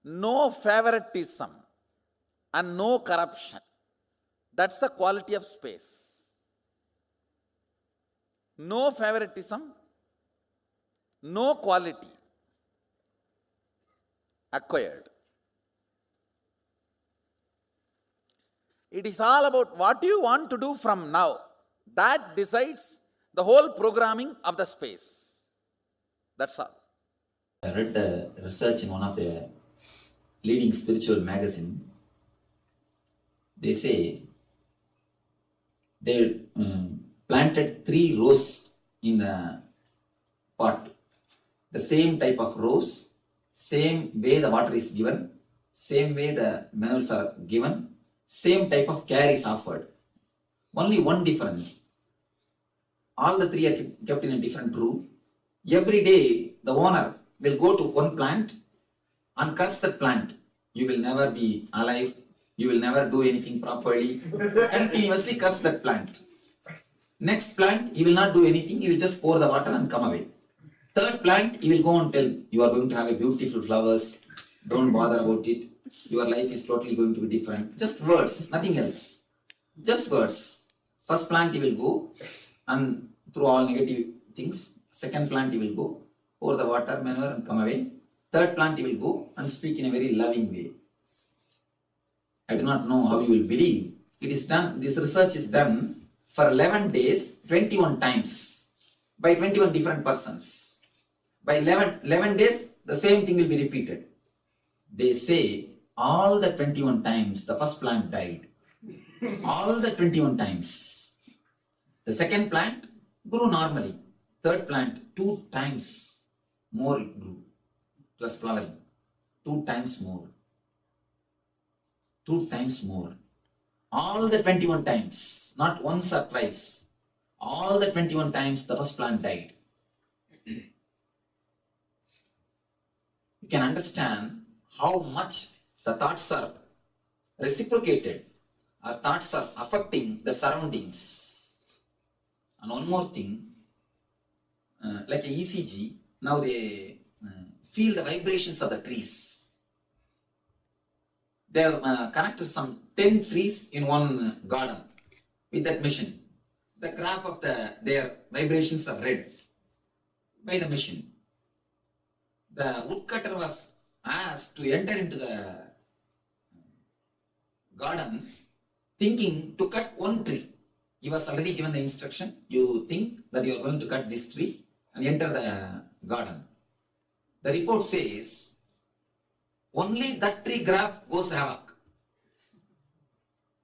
no favoritism, and no corruption. That's the quality of space. No favoritism, no quality acquired. It is all about what you want to do from now. That decides the whole programming of the space. That's all. I read the research in one of the leading spiritual magazine. They say they planted 3 rows in a pot. The same type of rows, same way the water is given, same way the minerals are given, same type of care is offered. Only one difference. All the 3 are kept in a different room, Every day, the owner will go to one plant and curse that plant. You will never be alive. You will never do anything properly. Continuously curse that plant. Next plant, he will not do anything. He will just pour the water and come away. Third plant, he will go and tell, you are going to have a beautiful flowers. Don't bother about it. Your life is totally going to be different. Just words, nothing else. Just words. First plant, he will go and through all negative things. Second plant, he will go, pour the water, manure and come away. Third plant, he will go and speak in a very loving way. I do not know how you will believe. It is done, this research is done for 11 days, 21 times, by 21 different persons. By 11 days, the same thing will be repeated. They say all the 21 times the first plant died. All the 21 times. The second plant grew normally. Third plant, 2 times more it grew. It was flowering. 2 times more. 2 times more. All the 21 times, not once or twice. All the 21 times the first plant died. You can understand how much the thoughts are reciprocated. Our thoughts are affecting the surroundings. And one more thing, like a ECG, now they feel the vibrations of the trees. They have connected some 10 trees in one garden with that machine. The graph of their vibrations are read by the machine. The woodcutter was asked to enter into the garden thinking to cut one tree. He was already given the instruction, you think that you are going to cut this tree and enter the garden. The report says, only that tree graph goes havoc,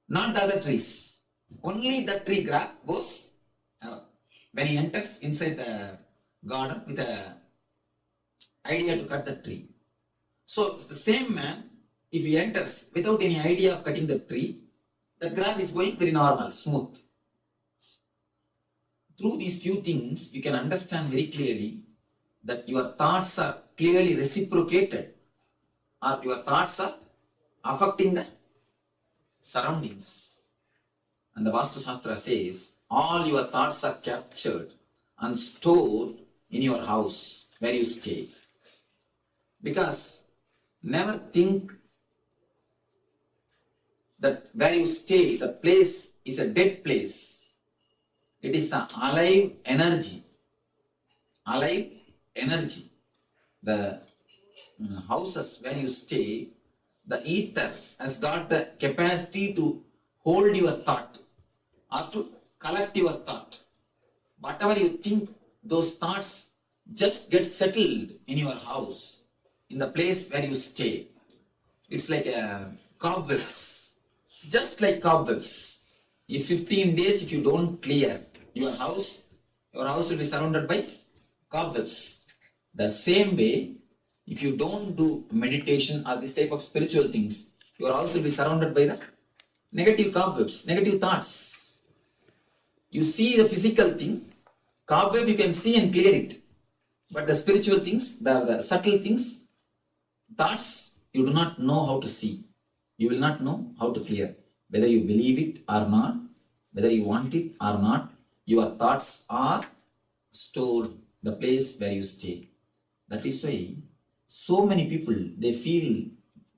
not the other trees. Only that tree graph goes havoc. When he enters inside the garden with the idea to cut the tree. So the same man, if he enters without any idea of cutting the tree, the graph is going very normal, smooth. Through these few things, you can understand very clearly that your thoughts are clearly reciprocated, or your thoughts are affecting the surroundings. And the Vastu Shastra says, all your thoughts are captured and stored in your house where you stay. Because never think that where you stay, the place is a dead place. It is an alive energy. Alive energy. The houses where you stay, the ether has got the capacity to hold your thought or to collect your thought. Whatever you think, those thoughts just get settled in your house, in the place where you stay. It's like cobwebs, just like cobwebs. If 15 days, if you don't clear your house will be surrounded by cobwebs. The same way, if you don't do meditation or this type of spiritual things, your house will be surrounded by the negative cobwebs, negative thoughts. You see the physical thing, cobweb you can see and clear it. But the spiritual things, the subtle things, thoughts, you do not know how to see. You will not know how to clear. Whether you believe it or not, whether you want it or not, your thoughts are stored the place where you stay. That is why so many people,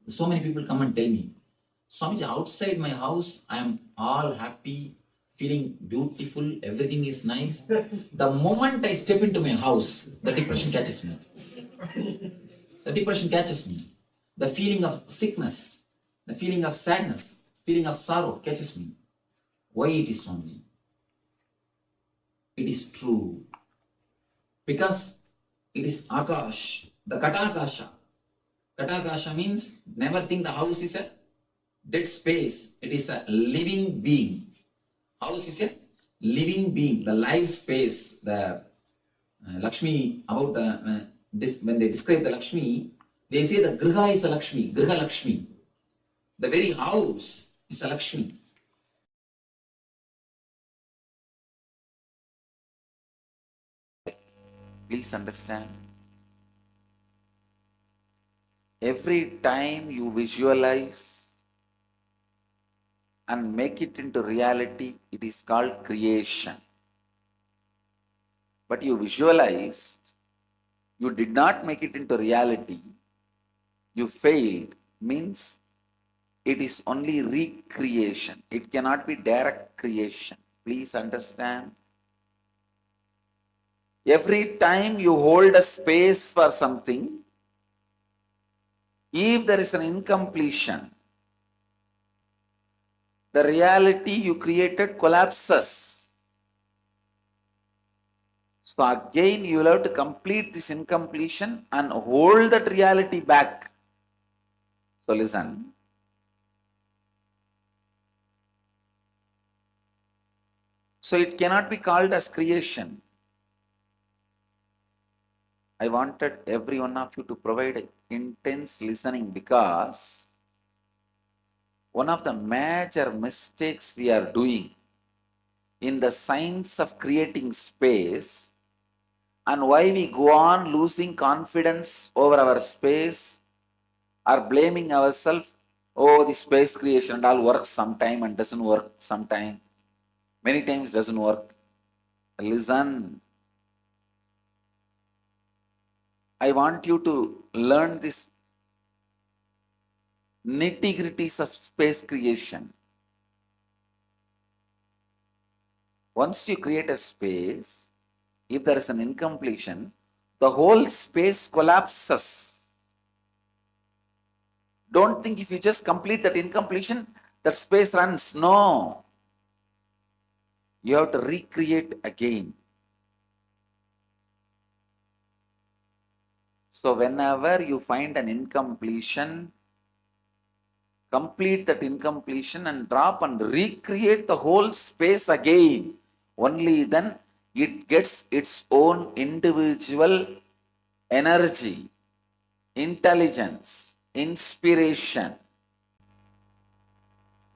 so many people come and tell me, Swamiji, outside my house, I am all happy, feeling beautiful, everything is nice. The moment I step into my house, the depression catches me. The depression catches me. The feeling of sickness, the feeling of sadness, feeling of sorrow catches me. Why it is Swamiji? It is true. Because it is Akash, the Katakasha. Katakasha means never think the house is a dead space. It is a living being. House is a living being, the live space. The Lakshmi, about when they describe the Lakshmi, they say the Griha is a Lakshmi, Griha Lakshmi. The very house is a Lakshmi. Please understand. Every time you visualize and make it into reality, it is called creation. But you visualized, you did not make it into reality, you failed, means it is only recreation. It cannot be direct creation. Please understand. Every time you hold a space for something, if there is an incompletion, the reality you created collapses. So again you will have to complete this incompletion and hold that reality back. So listen. So it cannot be called as creation. I wanted every one of you to provide intense listening, because one of the major mistakes we are doing in the science of creating space, and why we go on losing confidence over our space or blaming ourselves, oh, the space creation and all works sometime and doesn't work sometime. Many times doesn't work. Listen. I want you to learn this nitty-gritties of space creation. Once you create a space, if there is an incompletion, the whole space collapses. Don't think if you just complete that incompletion, that space runs. No. You have to recreate again. So whenever you find an incompletion, complete that incompletion and drop and recreate the whole space again. Only then it gets its own individual energy, intelligence, inspiration.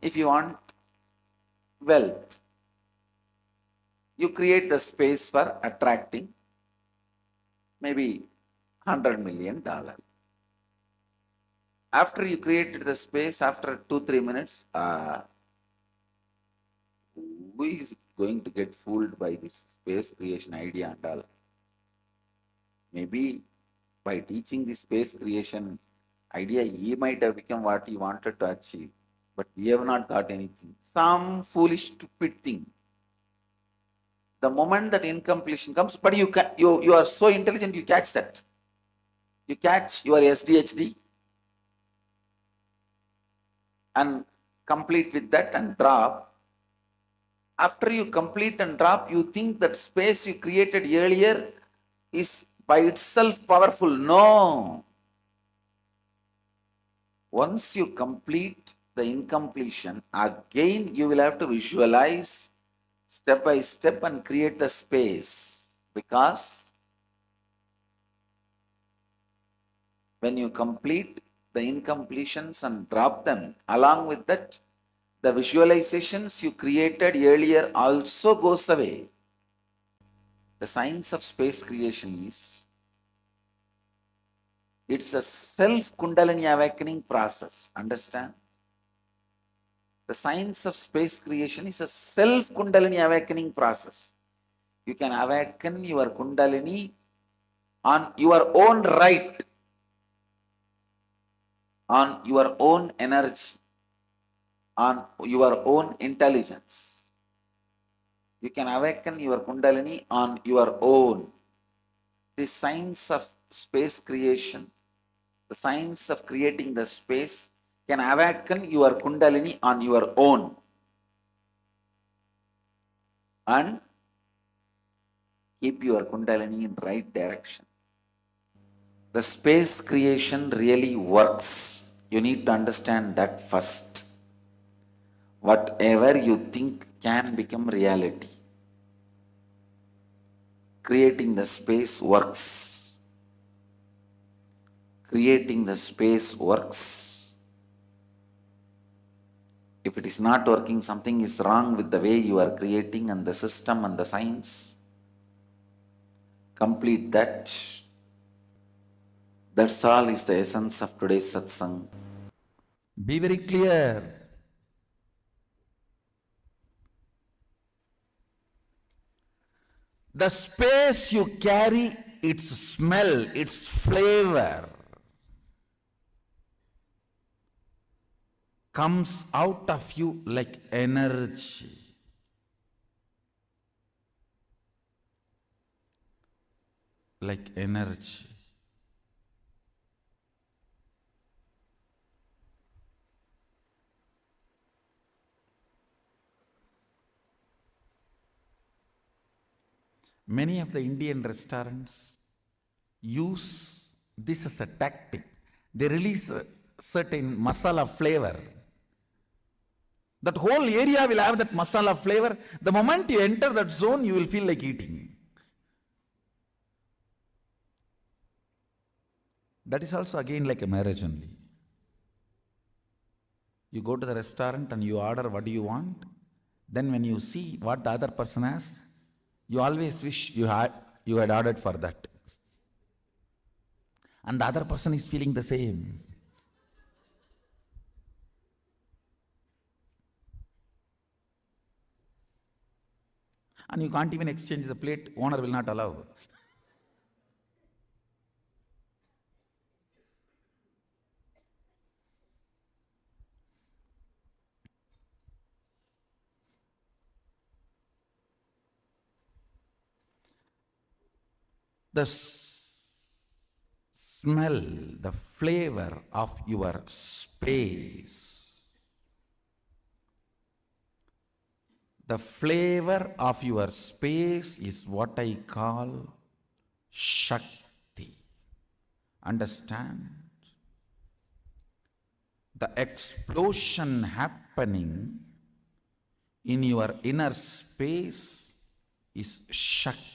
If you want wealth, you create the space for attracting maybe $100 million. After you created the space, after 2-3 minutes, who is going to get fooled by this space creation idea and all? Maybe by teaching the space creation idea, he might have become what he wanted to achieve, but we have not got anything. Some foolish, stupid thing. The moment that incompletion comes, but you are so intelligent, you catch that. You catch your SDHD and complete with that and drop. After you complete and drop, you think that space you created earlier is by itself powerful. No. Once you complete the incompletion, again you will have to visualize step by step and create the space. Because when you complete the incompletions and drop them, along with that, the visualizations you created earlier also goes away. The science of space creation is, it's a self-Kundalini awakening process. Understand? The science of space creation is a self-Kundalini awakening process. You can awaken your Kundalini on your own right, on your own energy, on your own intelligence. You can awaken your Kundalini on your own. The science of space creation, the science of creating the space, can awaken your Kundalini on your own and keep your Kundalini in right direction. The space creation really works. You need to understand that first. Whatever you think can become reality. Creating the space works. Creating the space works. If it is not working, something is wrong with the way you are creating and the system and the science. Complete that. That's all is the essence of today's satsang. Be very clear. The space you carry, its smell, its flavor comes out of you like energy. Like energy. Many of the Indian restaurants use this as a tactic. They release a certain masala flavor. That whole area will have that masala flavor. The moment you enter that zone, you will feel like eating. That is also again like a marriage only. You go to the restaurant and you order what you want. Then when you see what the other person has, you always wish you had ordered for that. And the other person is feeling the same. And you can't even exchange the plate, owner will not allow. The smell, the flavor of your space. The flavor of your space is what I call Shakti. Understand? The explosion happening in your inner space is Shakti.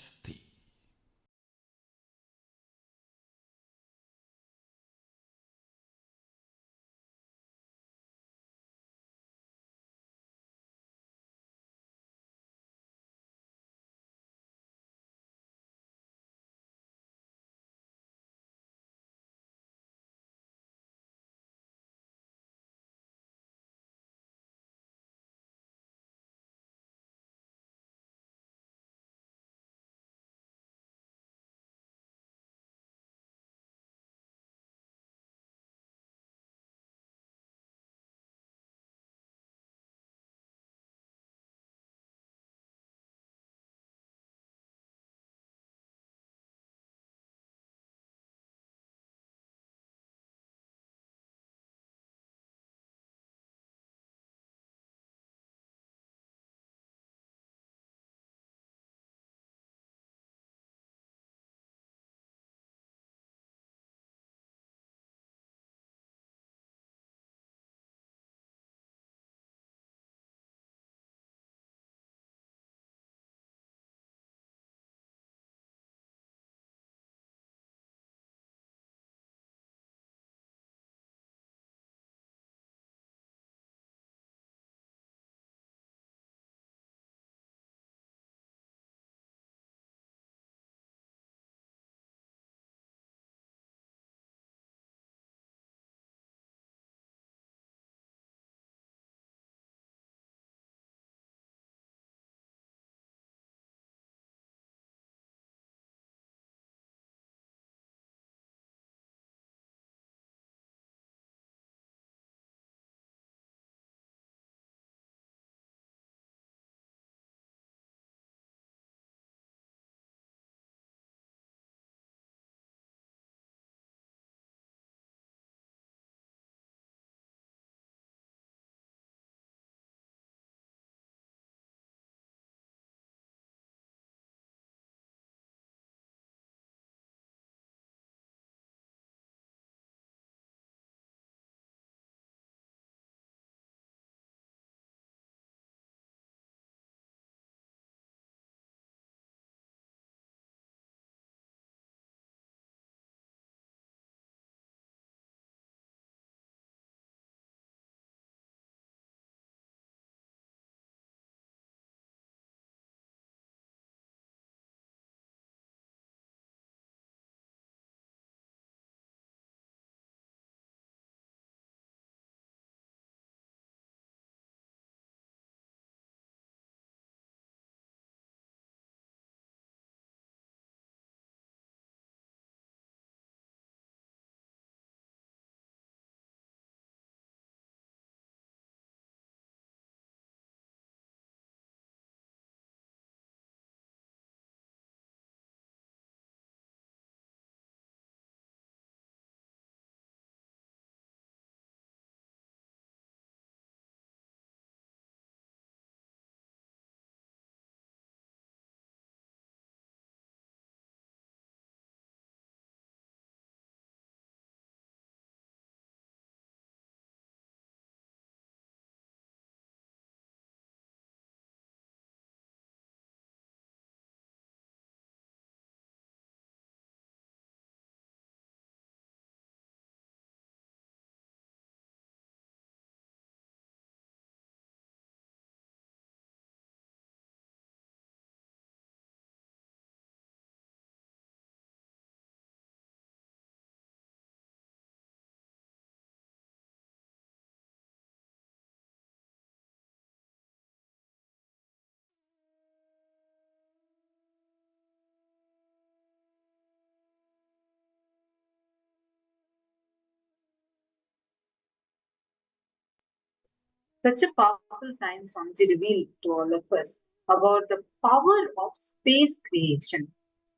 Such a powerful science Swamiji revealed to all of us about the power of space creation.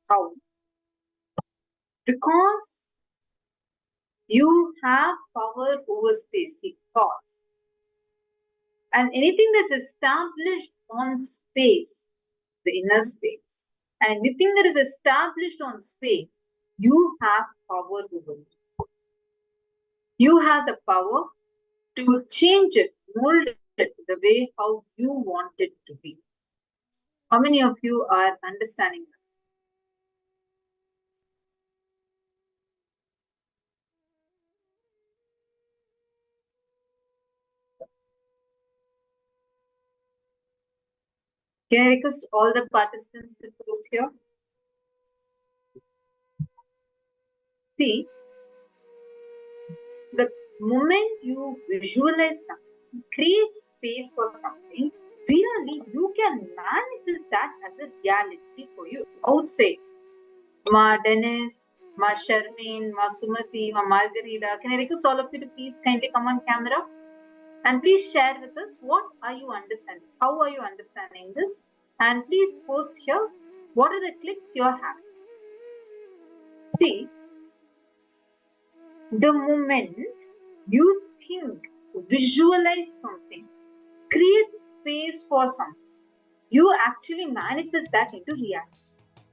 How? Because you have power over space, see, thoughts. And anything that's established on space, the inner space, and anything that is established on space, you have power over it. You have the power to change it, mold it the way how you want it to be. How many of you are understanding this? Can I request all the participants to post here? See, the moment you visualize something, create space for something, really you can manifest that as a reality for you outside. Ma Dennis, Ma Sharmeen, Ma Sumati, Ma Margarita, can I request all of you to please kindly come on camera? And please share with us what are you understanding? How are you understanding this? And please post here what are the clicks you're having. See, the moment you think, visualize something, create space for something, you actually manifest that into reality.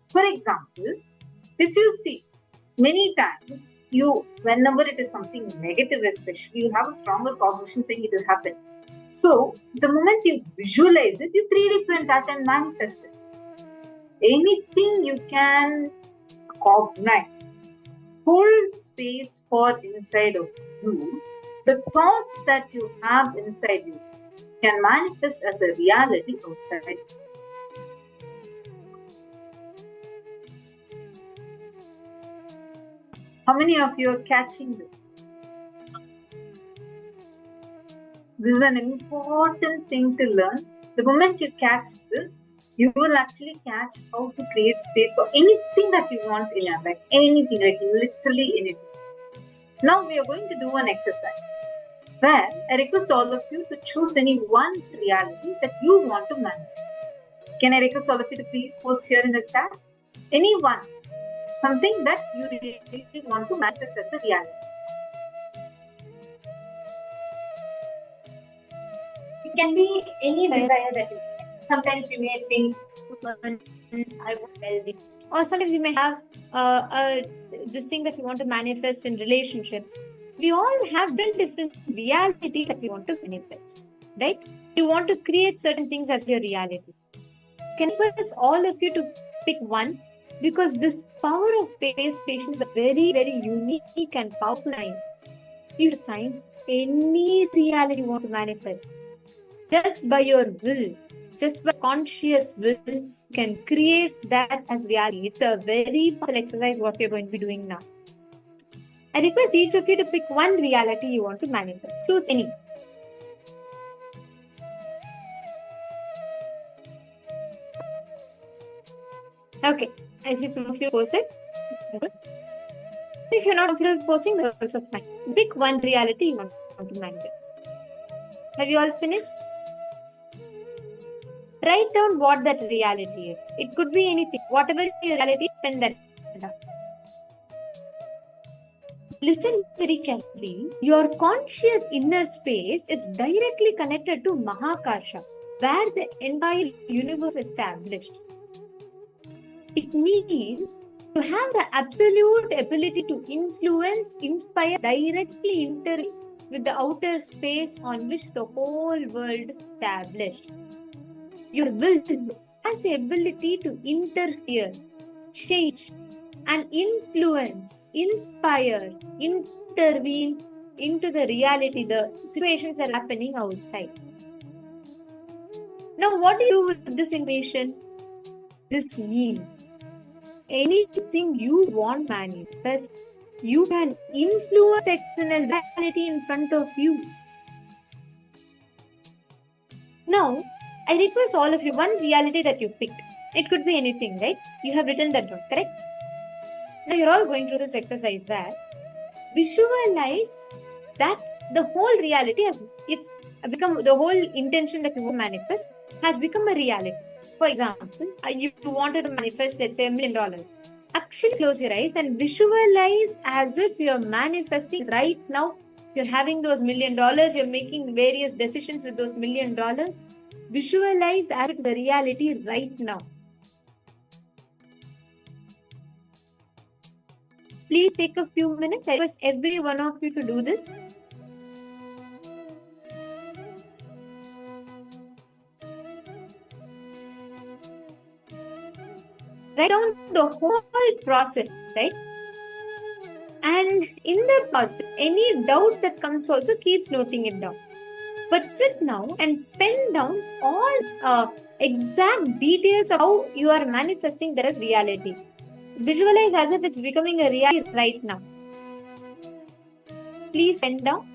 For example, if you see, many times whenever it is something negative especially, you have a stronger cognition saying it will happen. So, the moment you visualize it, you 3D print that and manifest it. Anything you can cognize, hold space for inside of you, the thoughts that you have inside you can manifest as a reality outside. How many of you are catching this? This is an important thing to learn. The moment you catch this, you will actually catch how to create space for anything that you want in your life. Anything, like literally anything. Now we are going to do an exercise where I request all of you to choose any one reality that you want to manifest. Can I request all of you to please post here in the chat? Any one. Something that you really want to manifest as a reality. It can be any desire that you have. Sometimes you may think, I want well-being. Or sometimes you may have this thing that you want to manifest in relationships. We all have different realities that we want to manifest, right? You want to create certain things as your reality. Can I request all of you to pick one? Because this power of space creation is a very, very unique and powerful line. You science any reality you want to manifest. Just by your will, just by conscious will, you can create that as reality. It's a very powerful exercise what we're going to be doing now. I request each of you to pick one reality you want to manifest. Choose any. Okay, I see some of you posted. Good. If you're not comfortable posting, that's also fine. Pick one reality you want to manifest. Have you all finished? Write down what that reality is. It could be anything. Whatever your reality is, spend that down. Listen very carefully. Your conscious inner space is directly connected to Mahakasha, where the entire universe is established. It means you have the absolute ability to influence, inspire, directly interact with the outer space on which the whole world is established. Your will has the ability to interfere, change, and influence, inspire, intervene into the reality, the situations that are happening outside. Now, what do you do with this information? This means anything you want to manifest, you can influence external reality in front of you. Now, I request all of you, one reality that you picked. It could be anything, right? You have written that down, correct? Now, you're all going through this exercise where visualize that the whole reality it's become, the whole intention that you manifest has become a reality. For example, you wanted to manifest, let's say, $1 million. Actually, close your eyes and visualize as if you're manifesting right now. You're having those $1 million, you're making various decisions with those $1 million. Visualize as it's a reality right now. Please take a few minutes. I request every one of you to do this. Write down the whole process, right? And in the process, any doubt that comes also, keep noting it down. But sit now and pen down all exact details of how you are manifesting that as reality. Visualize as if it's becoming a reality right now. Please pen down.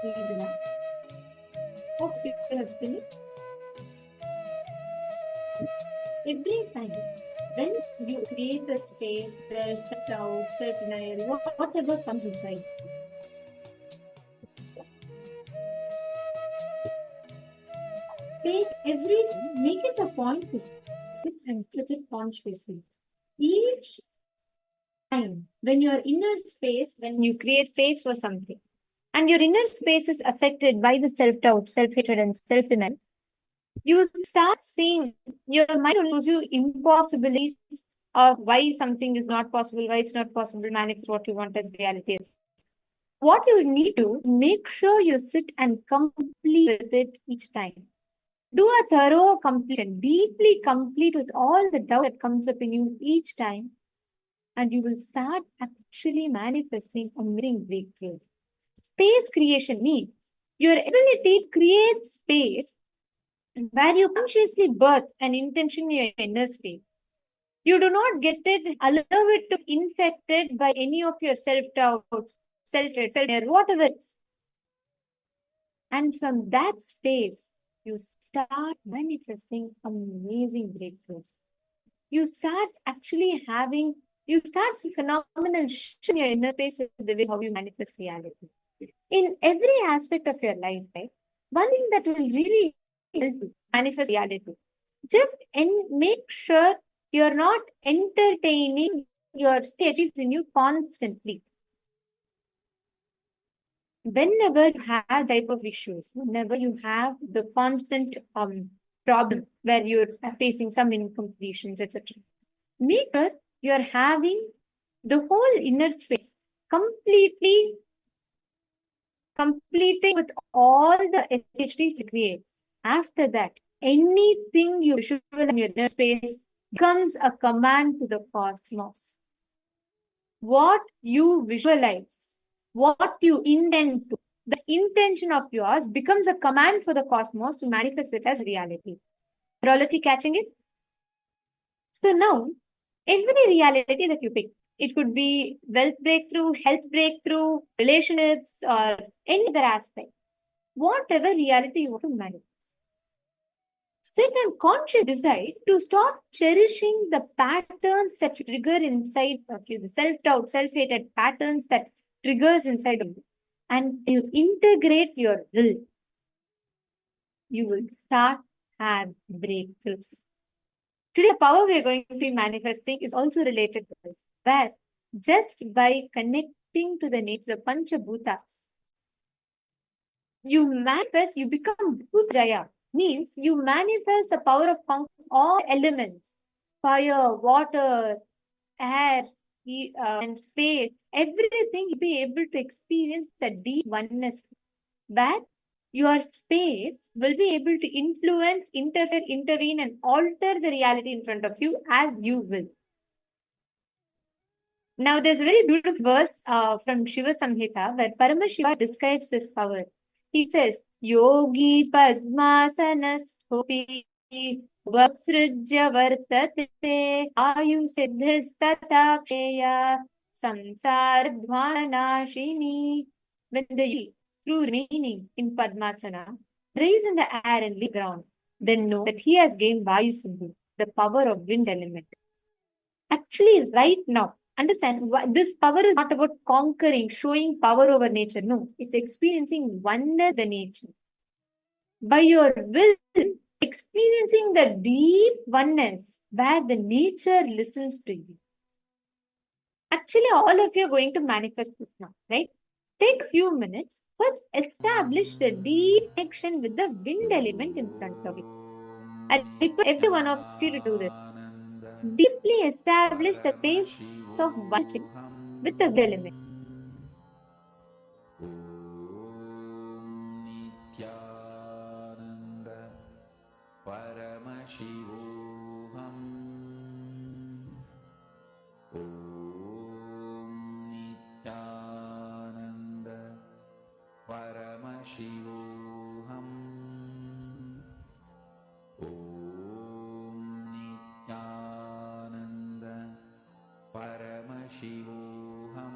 Please do not. Hope you have finished. Every time when you create the space, there's self-doubt, self-denial, whatever comes inside. Make it a point to sit and with it consciously. Each time when your inner space, when you create space for something, and your inner space is affected by the self-doubt, self-hatred, and self-denial, you start seeing your mind will lose you impossibilities of why something is not possible, why it's not possible, manifest what you want as reality. What you need to make sure you sit and complete with it each time. Do a thorough completion, deeply complete with all the doubt that comes up in you each time, and you will start actually manifesting amazing breakthroughs. Space creation means your ability to create space where you consciously birth an intention in your inner space. You do not get it, allow it to be infected by any of your self-doubts, self-hate, whatever it is. And from that space, you start manifesting amazing breakthroughs. You start actually you start seeing phenomenal shift in your inner space with the way how you manifest reality. In every aspect of your life, right? One thing that will really help you manifest reality, just make sure you're not entertaining your stages in you constantly. Whenever you have type of issues, whenever you have the constant problem where you're facing some incompletions, etc., make sure you're having the whole inner space completing with all the SHDs you create. After that, anything you visualize in your inner space becomes a command to the cosmos. What you visualize, what you intend to, the intention of yours becomes a command for the cosmos to manifest it as reality. Are all of you catching it? So now, every reality that you pick, it could be wealth breakthrough, health breakthrough, relationships, or any other aspect, whatever reality you want to manifest. Sit and consciously decide to stop cherishing the patterns that trigger inside of you, the self-doubt, self-hated patterns that triggers inside of you. And you integrate your will, you will start have breakthroughs. Today, the power we are going to be manifesting is also related to this, where just by connecting to the nature, the Panchabhutas, you manifest, you become Bhutjaya, means you manifest the power of all elements, fire, water, air, and space, everything you'll be able to experience a deep oneness, where your space will be able to influence, interfere, intervene, and alter the reality in front of you as you will. Now, there's a very beautiful verse from Shiva Samhita where Paramashiva describes this power. He says, Yogi Padmasanastopi Vaksrujya Vartate Ayu Siddhistataksheya Samsar Dvanashini. When the yogi, through remaining in Padmasana, raise in the air and leave ground, then know that he has gained Vayu Siddhi, the power of wind element. Actually, right now, understand, this power is not about conquering, showing power over nature. No, it's experiencing oneness the nature. By your will, experiencing the deep oneness where the nature listens to you. Actually, all of you are going to manifest this now, right? Take a few minutes. First, establish the deep connection with the wind element in front of you. I request every one of you to do this. Deeply establish the pace of oneness with the wind element. Paramashivoham Nityananda Paramashivoham Nityananda Paramashivoham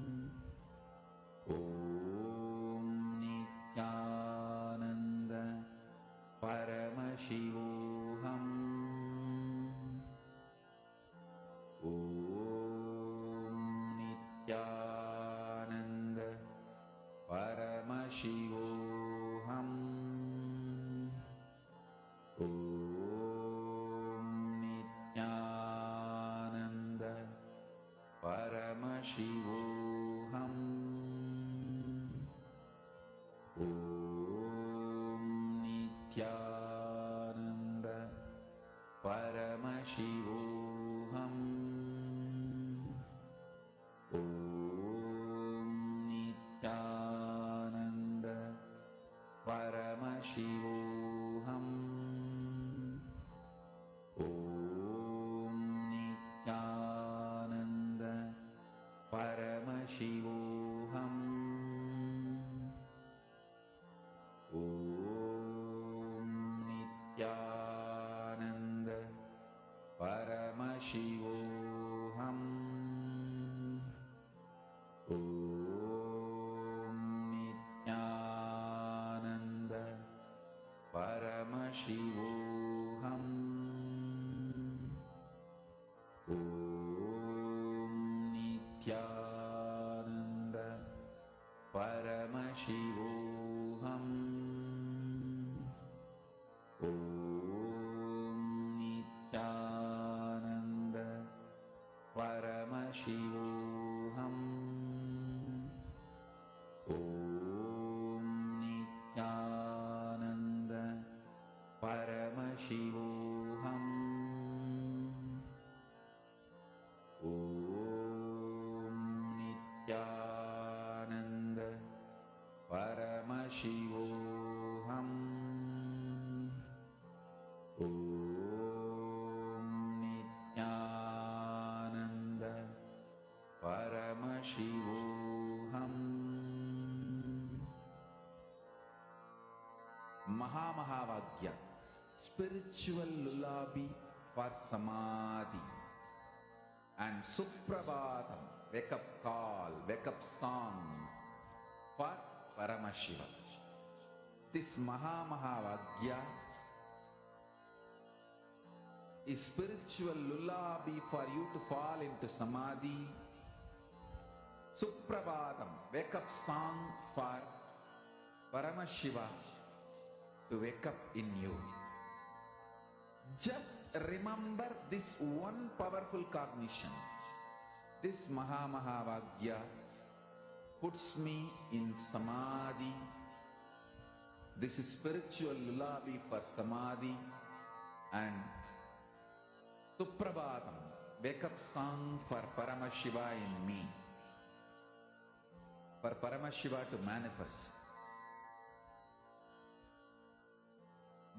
Paramashivoham. Om Nityananda Paramashivoham. Om Nityananda Paramashivoham. Om Nityananda Paramashivoham. Om Nityananda Paramashivoham. Om Nityananda Paramashivoham. Om Nityananda Paramashivoham. Om Nityananda Paramashivoham. Om Nityananda Paramashivoham. Om Nityananda Paramashivoham. Om Nityananda Paramashivoham. Mahamahavagya, spiritual lullaby for samadhi, and Suprabhatam, wake up call, wake up song for Paramashiva. This Mahamahavagya is spiritual lullaby for you to fall into samadhi. Suprabhatam, wake up song for Paramashiva to wake up in you. Just remember this one powerful cognition. This Mahamahavagya puts me in samadhi. This is spiritual lullaby for samadhi. And Suprabhatam, wake up song for Paramashiva in me. For Paramashiva to manifest.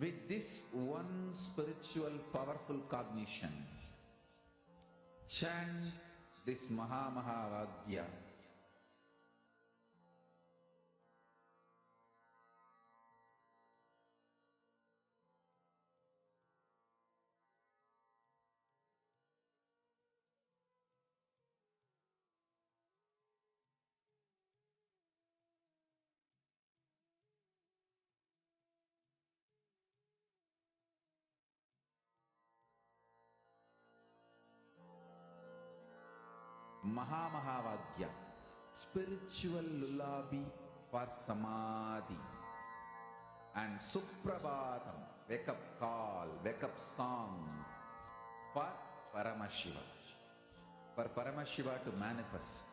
With this one spiritual powerful cognition, chant this Mahamahavagya. Mahamahavagya, spiritual lullaby for samadhi. And Suprabhatam, wake up call, wake up song for Paramashiva. For Paramashiva to manifest.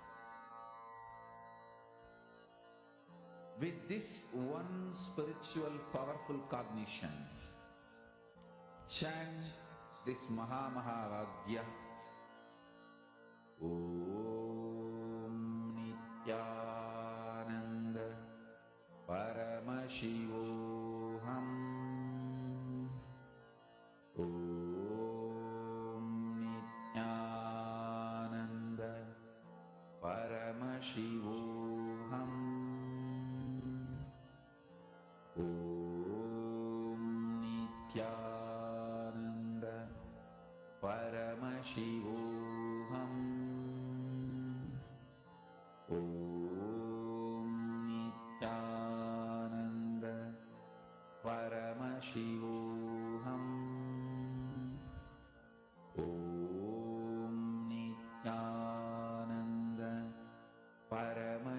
With this one spiritual powerful cognition, chant this Mahamahavagya. Om Nityananda Paramashivoham. Om Nityananda Paramashivoham. Om Nityananda Paramashivoham. Om Nityananda Paramashivoham. Om Nityananda Paramashivoham.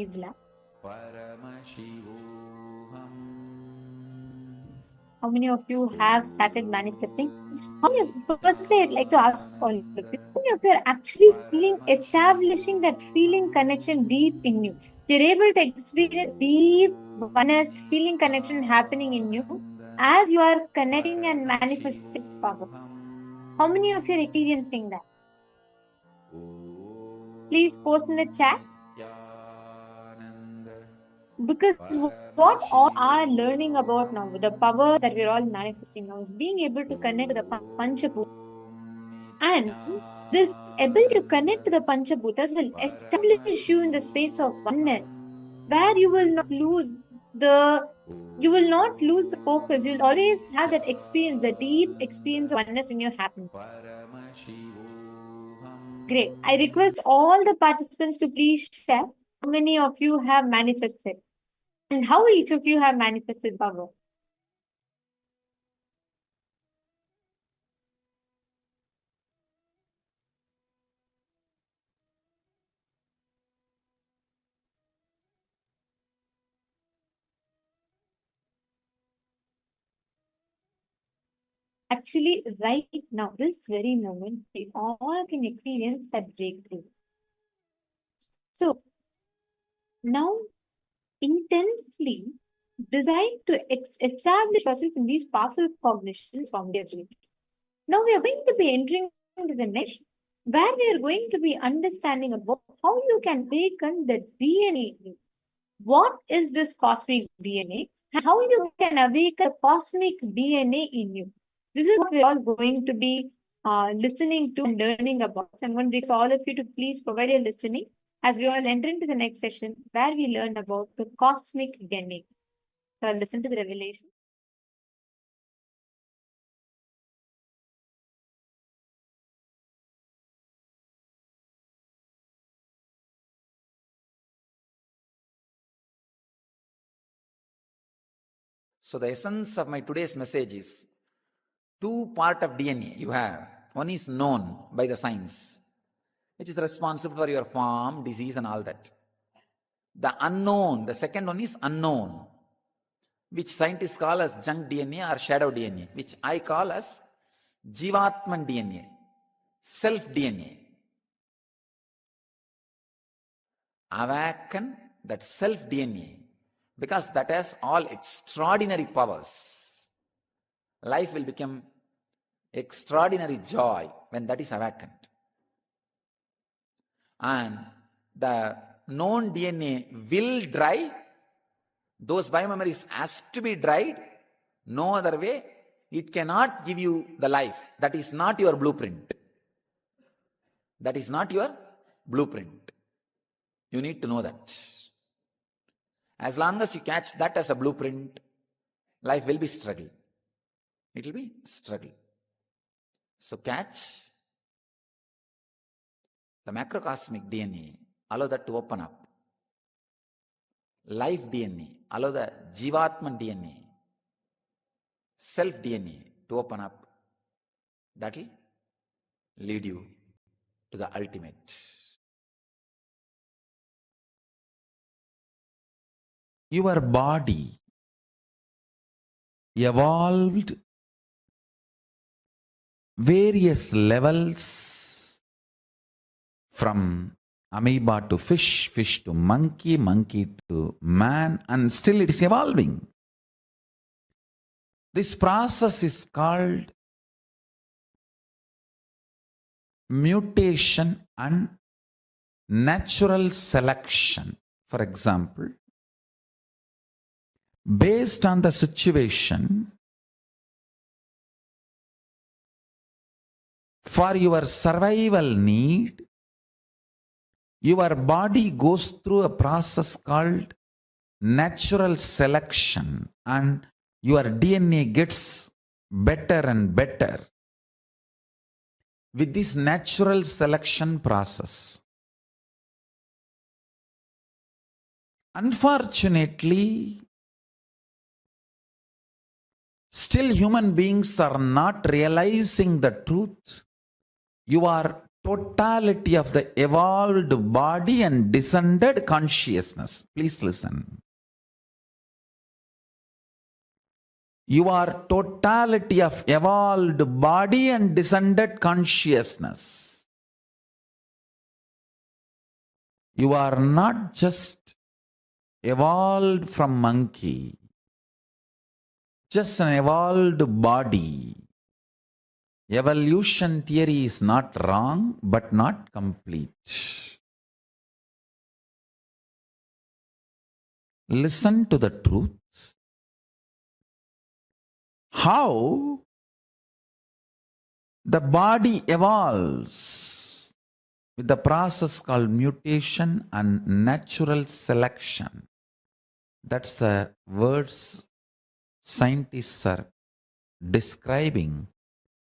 Please laugh. How many of you have started manifesting? How many firstly, I'd like to ask all of you, how many of you are actually establishing that feeling connection deep in you? You're able to experience deep oneness, feeling connection happening in you as you are connecting and manifesting power. How many of you are experiencing that? Please post in the chat. Because what all are learning about now, the power that we're all manifesting now, is being able to connect to the Panchabhutas. And this ability to connect to the Panchabhutas will establish you in the space of oneness, where you will not lose the focus. You'll always have that experience, a deep experience of oneness in your happening. Great. I request all the participants to please share how many of you have manifested and how each of you have manifested power. Actually, right now, this very moment, we all can experience that breakthrough. So, now intensely designed to establish ourselves in these powerful cognitions from their dream. Now we are going to be entering into the next, where we are going to be understanding about how you can awaken the DNA. What is this cosmic DNA? And how you can awaken the cosmic DNA in you. This is what we're all going to be listening to and learning about. I'm going to request all of you to please provide a listening as we all enter into the next session where we learn about the cosmic DNA. So listen to the revelation. So the essence of my today's message is two parts of DNA you have. One is known by the science, which is responsible for your form, disease and all that. The unknown, the second one is unknown, which scientists call as junk DNA or shadow DNA, which I call as Jivatman DNA, self DNA. Awaken that self DNA, because that has all extraordinary powers. Life will become extraordinary joy when that is awakened. And the known DNA will dry. Those biomemories has to be dried. No other way. It cannot give you the life. That is not your blueprint. That is not your blueprint. You need to know that. As long as you catch that as a blueprint, life will be struggle. It will be struggle. So catch the macrocosmic DNA, allow that to open up. Life DNA, allow the Jivatman DNA, self DNA to open up. That will lead you to the ultimate. Your body evolved various levels from amoeba to fish, fish to monkey, monkey to man, and still it is evolving. This process is called mutation and natural selection. For example, based on the situation, for your survival need, your body goes through a process called natural selection, and your DNA gets better and better with this natural selection process. Unfortunately, still human beings are not realizing the truth. You are totality of the evolved body and descended consciousness. Please listen. You are totality of evolved body and descended consciousness. You are not just evolved from monkey, just an evolved body. Evolution theory is not wrong, but not complete. Listen to the truth. How the body evolves with the process called mutation and natural selection. That's the words scientists are describing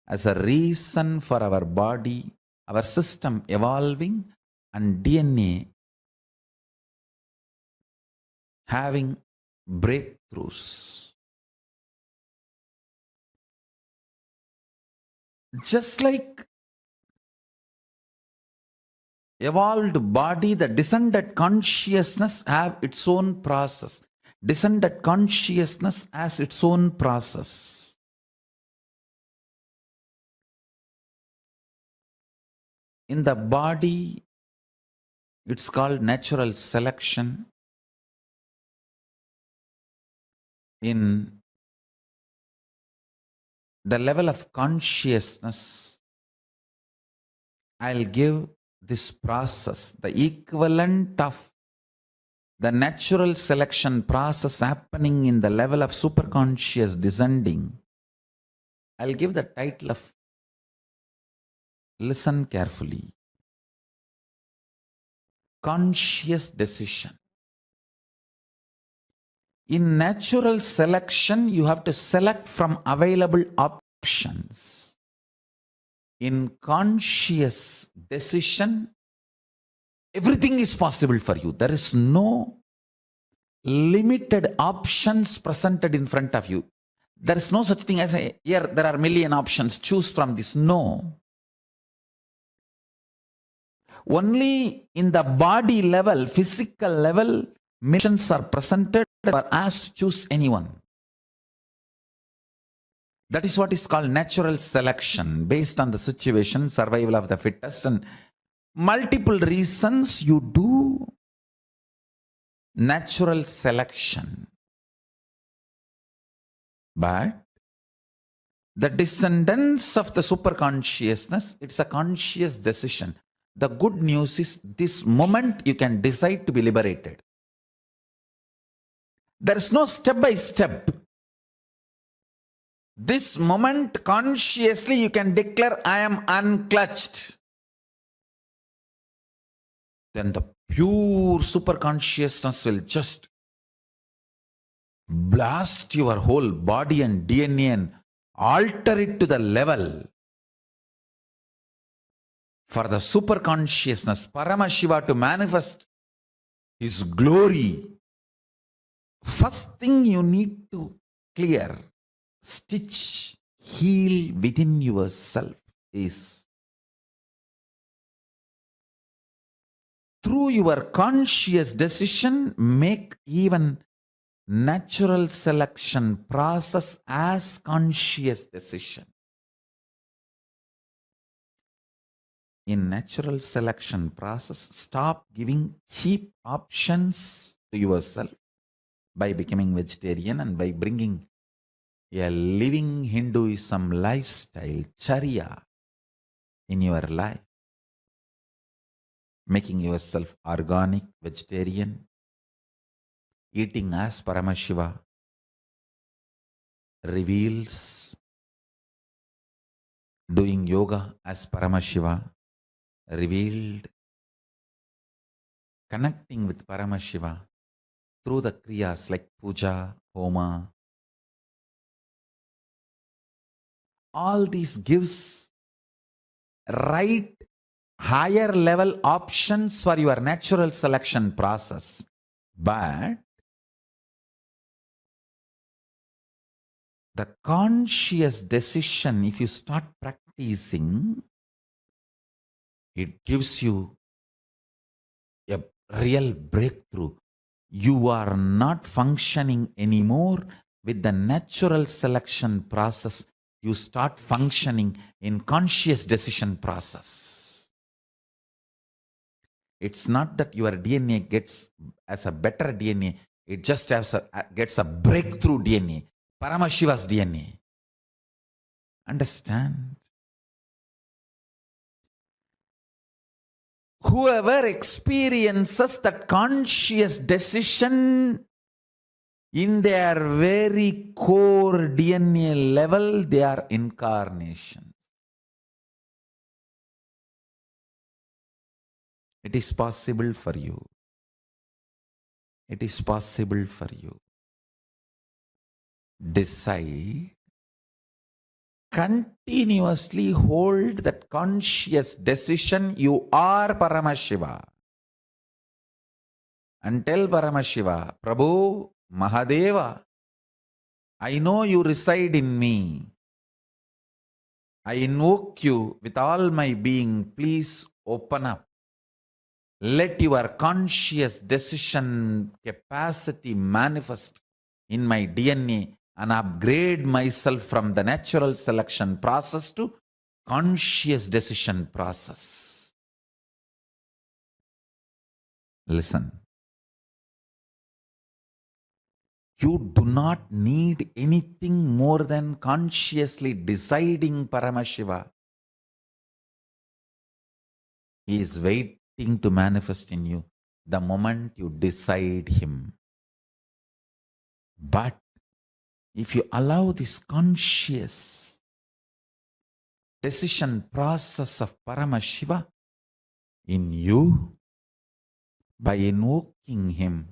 as a reason for our body, our system evolving, and DNA having breakthroughs. Just like evolved body, the descended consciousness have its own process. Descended consciousness has its own process. In the body, it's called natural selection. In the level of consciousness, I'll give this process, the equivalent of the natural selection process happening in the level of superconscious descending. I'll give the title of, listen carefully, conscious decision. In natural selection, you have to select from available options. In conscious decision, everything is possible for you. There is no limited options presented in front of you. There is no such thing as here there are a million options, choose from this. No. Only in the body level, physical level, missions are presented or asked to choose anyone. That is what is called natural selection, based on the situation, survival of the fittest, and multiple reasons you do natural selection. But the descendants of the superconsciousness, it's a conscious decision. The good news is this moment you can decide to be liberated. There is no step by step. This moment consciously you can declare, I am unclutched. Then the pure superconsciousness will just blast your whole body and DNA and alter it to the level for the superconsciousness, Paramashiva, to manifest his glory. First thing you need to clear, stitch, heal within yourself is through your conscious decision, make even natural selection process as conscious decision. In natural selection process, stop giving cheap options to yourself by becoming vegetarian and by bringing a living Hinduism lifestyle, charya, in your life. Making yourself organic, vegetarian, eating as Paramashiva reveals, doing yoga as Paramashiva revealed, connecting with Paramashiva through the kriyas like puja, homa. All these gives right higher level options for your natural selection process. But the conscious decision, if you start practicing, It gives you a real breakthrough. You are not functioning anymore with the natural selection process. You start functioning in conscious decision process. It's not that your DNA gets as a better DNA. It just gets a breakthrough DNA. Paramashiva's DNA. Understand? Whoever experiences that conscious decision in their very core DNA level, they are incarnations. It is possible for you. It is possible for you. Decide. Continuously hold that conscious decision. You are Paramashiva. And tell Paramashiva, Prabhu, Mahadeva, I know you reside in me. I invoke you with all my being. Please open up. Let your conscious decision capacity manifest in my DNA and upgrade myself from the natural selection process to conscious decision process. Listen. You do not need anything more than consciously deciding Paramashiva. He is waiting to manifest in you the moment you decide him. But if you allow this conscious decision process of Paramashiva in you, by invoking him,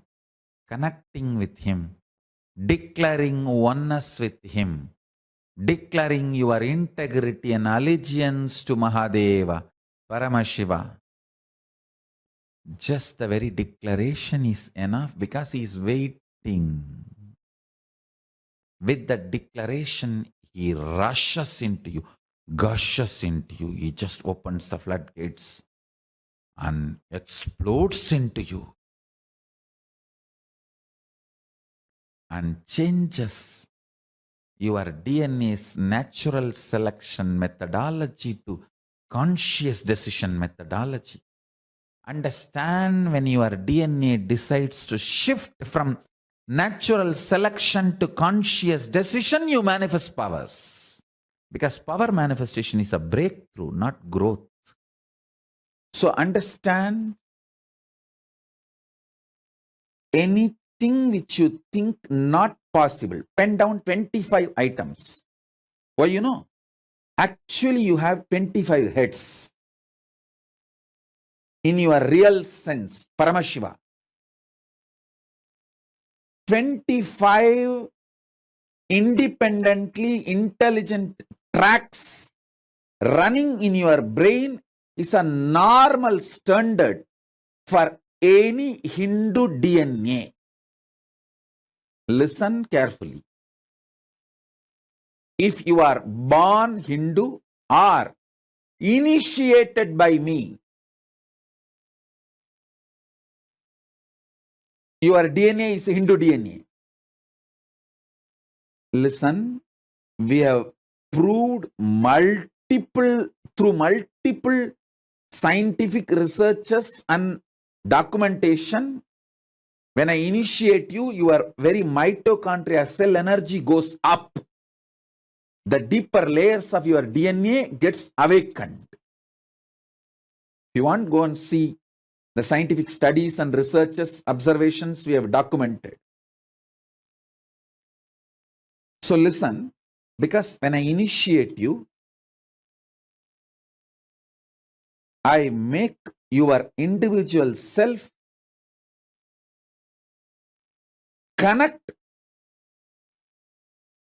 connecting with him, declaring oneness with him, declaring your integrity and allegiance to Mahadeva, Paramashiva, just the very declaration is enough because he is waiting. With the declaration, he rushes into you, gushes into you. He just opens the floodgates and explodes into you and changes your DNA's natural selection methodology to conscious decision methodology. Understand, when your DNA decides to shift from natural selection to conscious decision, you manifest powers. Because power manifestation is a breakthrough, not growth. So understand, anything which you think not possible, pen down 25 items. Why, you know? Actually, you have 25 heads. In your real sense, Paramashiva. 25 independently intelligent tracks running in your brain is a normal standard for any Hindu DNA. Listen carefully. If you are born Hindu or initiated by me, your DNA is Hindu DNA. Listen, we have proved through multiple scientific researches and documentation. When I initiate you, your very mitochondria cell energy goes up. The deeper layers of your DNA gets awakened. If you want, go and see the scientific studies and researches, observations we have documented. So listen, because when I initiate you, I make your individual self connect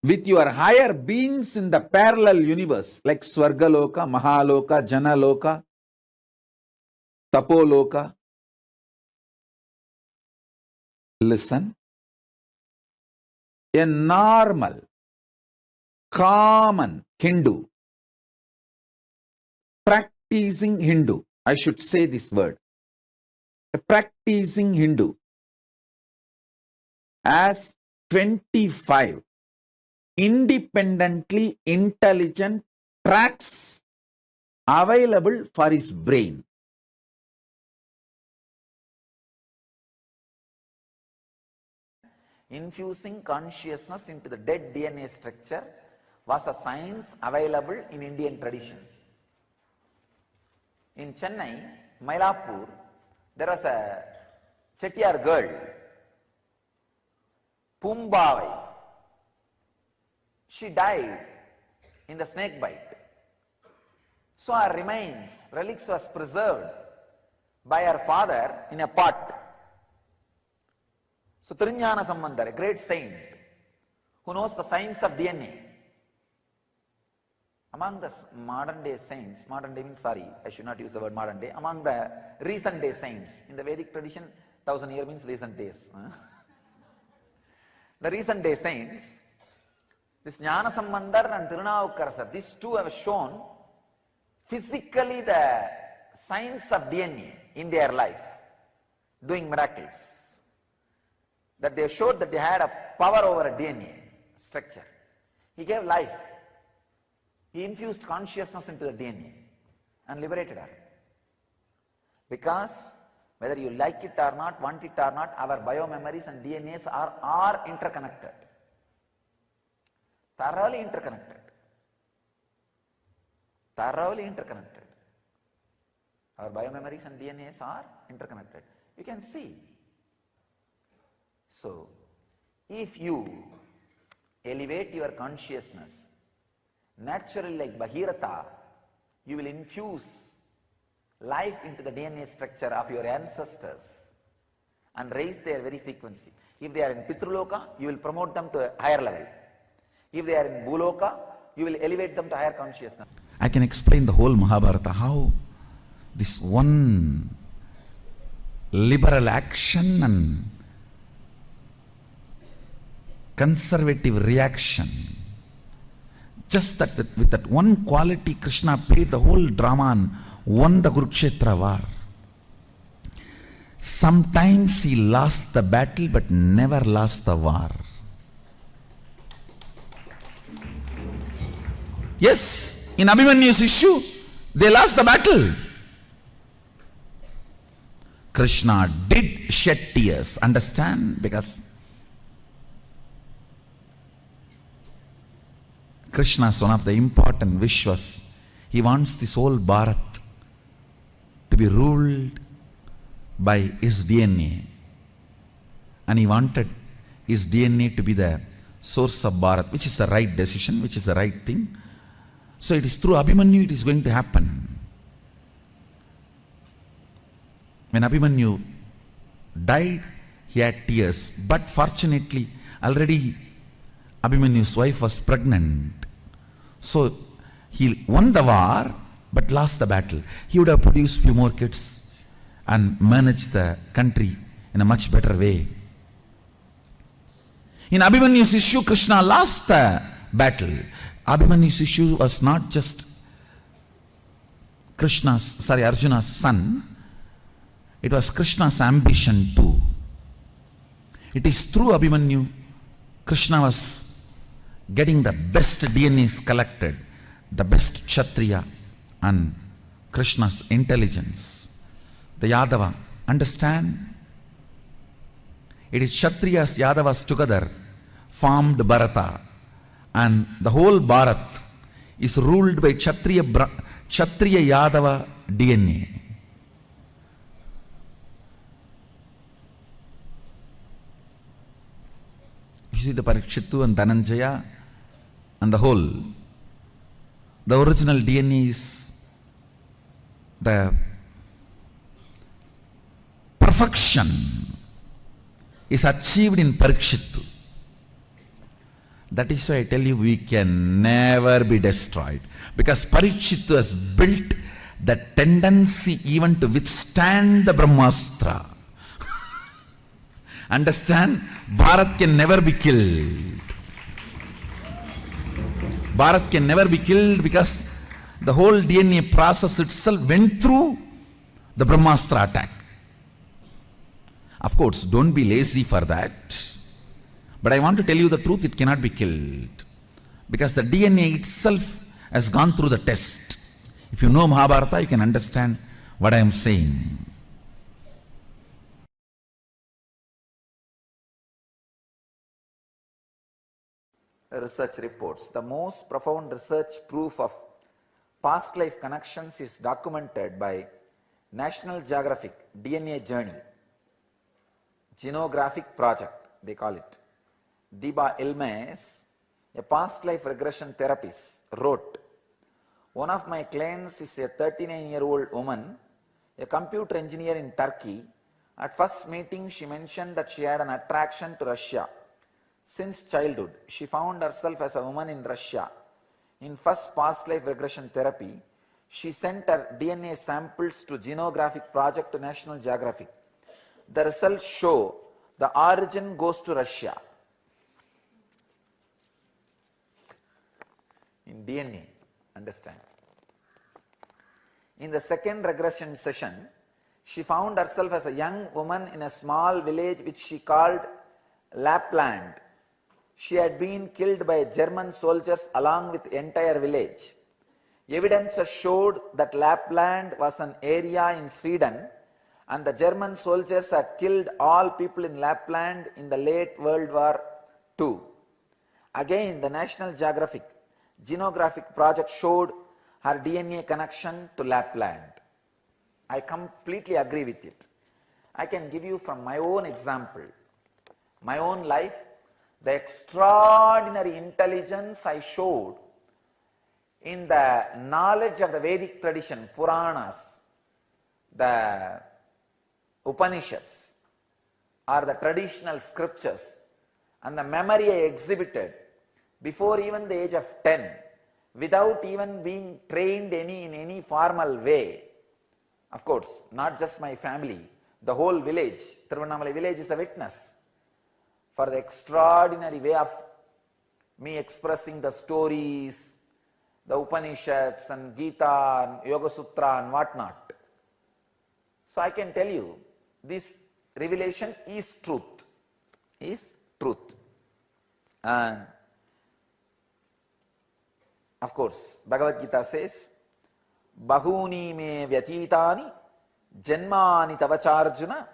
with your higher beings in the parallel universe, like Swargaloka, Mahaloka, Janaloka, Tapoloka. Listen, a normal, common Hindu, practicing Hindu, I should say this word, a practicing Hindu has 25 independently intelligent tracks available for his brain. Infusing consciousness into the dead DNA structure was a science available in Indian tradition. In Chennai, Mylapore, there was a Chettiar girl, Pumbavai. She died in the snake bite. So her remains, relics was preserved by her father in a pot. So Tiruñana Sambandar, a great saint who knows the science of DNA. Among the modern day saints, modern day means, sorry, I should not use the word modern day, among the recent day saints, in the Vedic tradition, 1000 years means recent days. The recent day saints, this Jnana Sambandar and Tirunavukkarasar, these two have shown physically the science of DNA in their life, doing miracles. That they showed that they had a power over a DNA structure. He gave life. He infused consciousness into the DNA and liberated her. Because whether you like it or not, want it or not, our biomemories and DNAs are interconnected. Thoroughly interconnected. Thoroughly interconnected. Our biomemories and DNAs are interconnected. You can see. So, if you elevate your consciousness, naturally like Bhagirath, you will infuse life into the DNA structure of your ancestors and raise their very frequency. If they are in Pitruloka, you will promote them to a higher level. If they are in Bhuloka, you will elevate them to higher consciousness. I can explain the whole Mahabharata, how this one liberal action and conservative reaction, just that with that one quality, Krishna played the whole drama and won the Kurukshetra war. Sometimes he lost the battle but never lost the war. Yes, in Abhimanyu's issue, they lost the battle. Krishna did shed tears, understand? Because Krishna's one of the important Vishwas. He wants this whole Bharat to be ruled by his DNA. And he wanted his DNA to be the source of Bharat, which is the right decision, which is the right thing. So it is through Abhimanyu it is going to happen. When Abhimanyu died, he had tears. But fortunately, already Abhimanyu's wife was pregnant. So he won the war but lost the battle. He would have produced few more kids and managed the country in a much better way. In Abhimanyu's issue, Krishna lost the battle. Abhimanyu's issue was not just Arjuna's son. It was Krishna's ambition too. It is through Abhimanyu, Krishna was getting the best DNAs collected, the best Kshatriya and Krishna's intelligence. The Yadava, understand? It is Kshatriyas, Yadavas together formed Bharata, and the whole Bharat is ruled by Kshatriya Yadava DNA. You see the Parikshittu and Dhananjaya and the whole. The original DNA is the perfection is achieved in Parikshittu. That is why I tell you we can never be destroyed. Because Parikshittu has built the tendency even to withstand the Brahmastra. Understand? Bharat can never be killed. Bharat can never be killed because the whole DNA process itself went through the Brahmastra attack. Of course, don't be lazy for that. But I want to tell you the truth, it cannot be killed. Because the DNA itself has gone through the test. If you know Mahabharata, you can understand what I am saying. Research reports. The most profound research proof of past life connections is documented by National Geographic DNA Journey, Genographic Project, they call it. Diba Ilmes, a past life regression therapist, wrote, "One of my clients is a 39-year-old woman, a computer engineer in Turkey. At first meeting, she mentioned that she had an attraction to Russia. Since childhood, she found herself as a woman in Russia. In first past life regression therapy, she sent her DNA samples to Genographic Project to National Geographic. The results show the origin goes to Russia." In DNA, understand. In the second regression session, she found herself as a young woman in a small village which she called Lapland. She had been killed by German soldiers along with the entire village. Evidence showed that Lapland was an area in Sweden and the German soldiers had killed all people in Lapland in the late World War II. Again, the National Geographic Genographic Project showed her DNA connection to Lapland. I completely agree with it. I can give you from my own example, my own life, the extraordinary intelligence I showed in the knowledge of the Vedic tradition, Puranas, the Upanishads, or the traditional scriptures, and the memory I exhibited before even the age of 10, without even being trained in any formal way. Of course, not just my family, the whole village, Tiruvannamalai village is a witness for the extraordinary way of me expressing the stories, the Upanishads and Gita and Yoga Sutra and whatnot. So I can tell you, this revelation is truth, And of course, Bhagavad Gita says, "Bahuni me vyatitani janmani tavacharjuna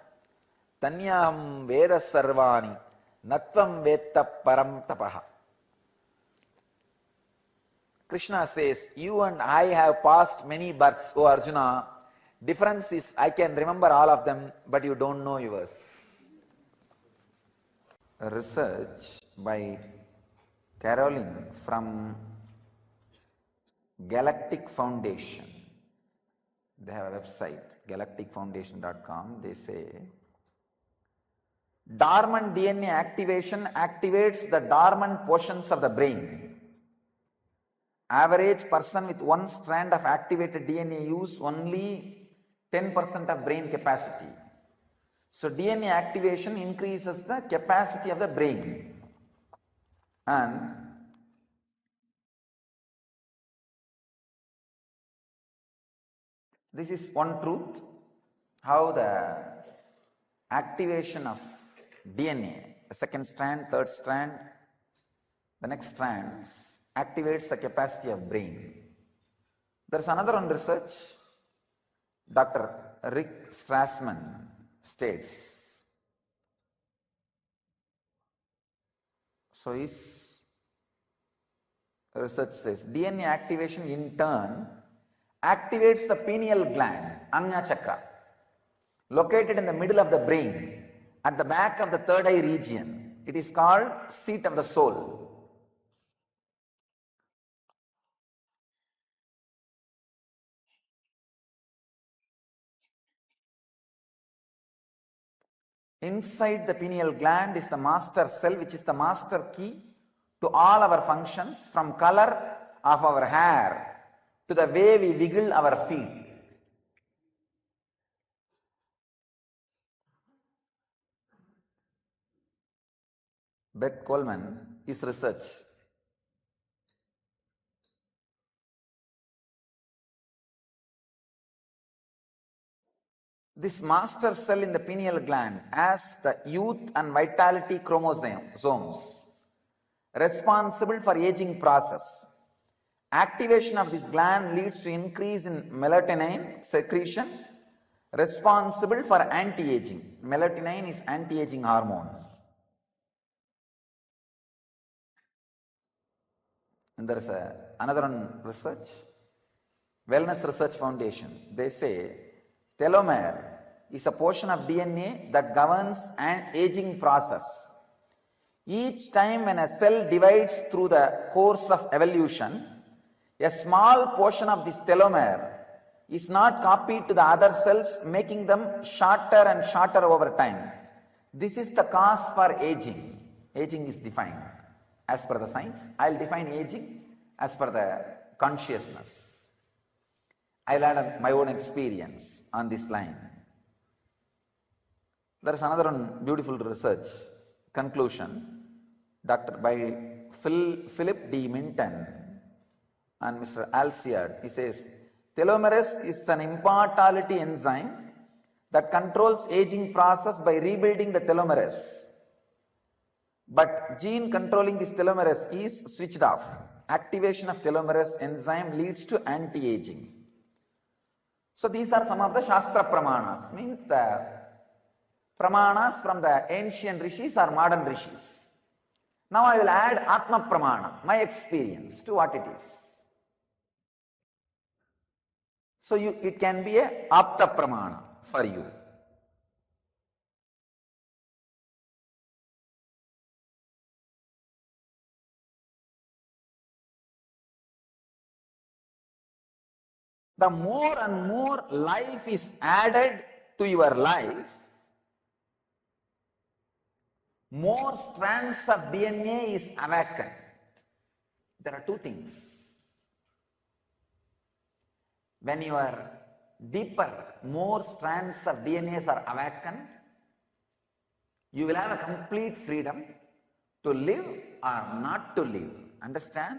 tanyaham veda sarvani natvam vetta param tapaha." Krishna says, "You and I have passed many births, O Arjuna. Difference is I can remember all of them, but you don't know yours." A research by Caroline from Galactic Foundation. They have a website, galacticfoundation.com. They say, dormant DNA activation activates the dormant portions of the brain. Average person with one strand of activated DNA use only 10% of brain capacity. So DNA activation increases the capacity of the brain. And this is one truth, how the activation of DNA, the second strand, third strand, the next strands, activates the capacity of brain. There is another one research, Dr. Rick Strassman states. So his research says, DNA activation in turn activates the pineal gland, Ajna Chakra, located in the middle of the brain, at the back of the third eye region. It is called seat of the soul. Inside the pineal gland is the master cell, which is the master key to all our functions, from color of our hair to the way we wiggle our feet. Beth Coleman, his research. This master cell in the pineal gland has the youth and vitality chromosomes responsible for aging process. Activation of this gland leads to increase in melatonin secretion responsible for anti-aging. Melatonin is anti-aging hormone. And there is another one research, Wellness Research Foundation. They say telomere is a portion of DNA that governs an aging process. Each time when a cell divides through the course of evolution, a small portion of this telomere is not copied to the other cells, making them shorter and shorter over time. This is the cause for aging. Aging is defined as per the science. I'll define aging as per the consciousness. I'll add my own experience on this line. There is another one beautiful research conclusion by Philip D. Minton and Mr. Alciad. He says, telomerase is an immortality enzyme that controls aging process by rebuilding the telomerase. But gene controlling this telomerase is switched off. Activation of telomerase enzyme leads to anti-aging. So these are some of the Shastra Pramanas, means the Pramanas from the ancient rishis or modern rishis. Now I will add Atma Pramana, my experience, to what it is. So it can be a Apta Pramana for you. The more and more life is added to your life, more strands of DNA is awakened. There are two things. When you are deeper, more strands of DNA are awakened, you will have a complete freedom to live or not to live. Understand?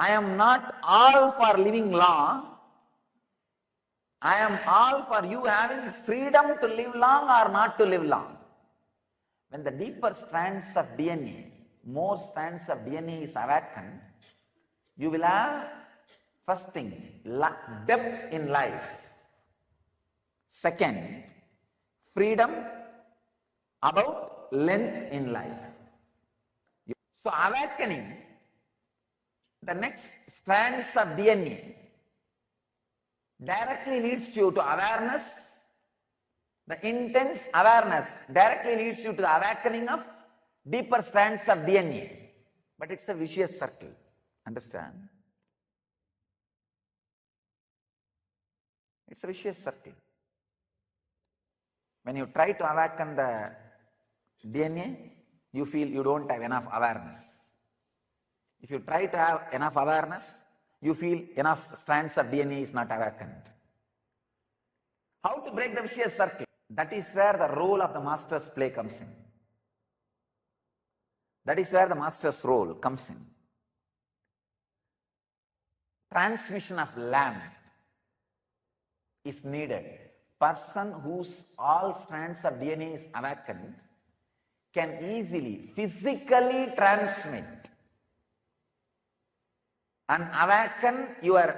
I am not all for living long. I am all for you having freedom to live long or not to live long. When the deeper strands of DNA, more strands of DNA is awakened, you will have, first thing, depth in life. Second, freedom about length in life. So awakening the next strands of DNA directly leads you to awareness. The intense awareness directly leads you to the awakening of deeper strands of DNA. But it's a vicious circle. Understand? It's a vicious circle. When you try to awaken the DNA, you feel you don't have enough awareness. If you try to have enough awareness, you feel enough strands of DNA is not awakened. How to break the vicious circle? That is where the role of the master's play comes in. That is where the master's role comes in. Transmission of lamp is needed. Person whose all strands of DNA is awakened can easily, physically transmit and awaken your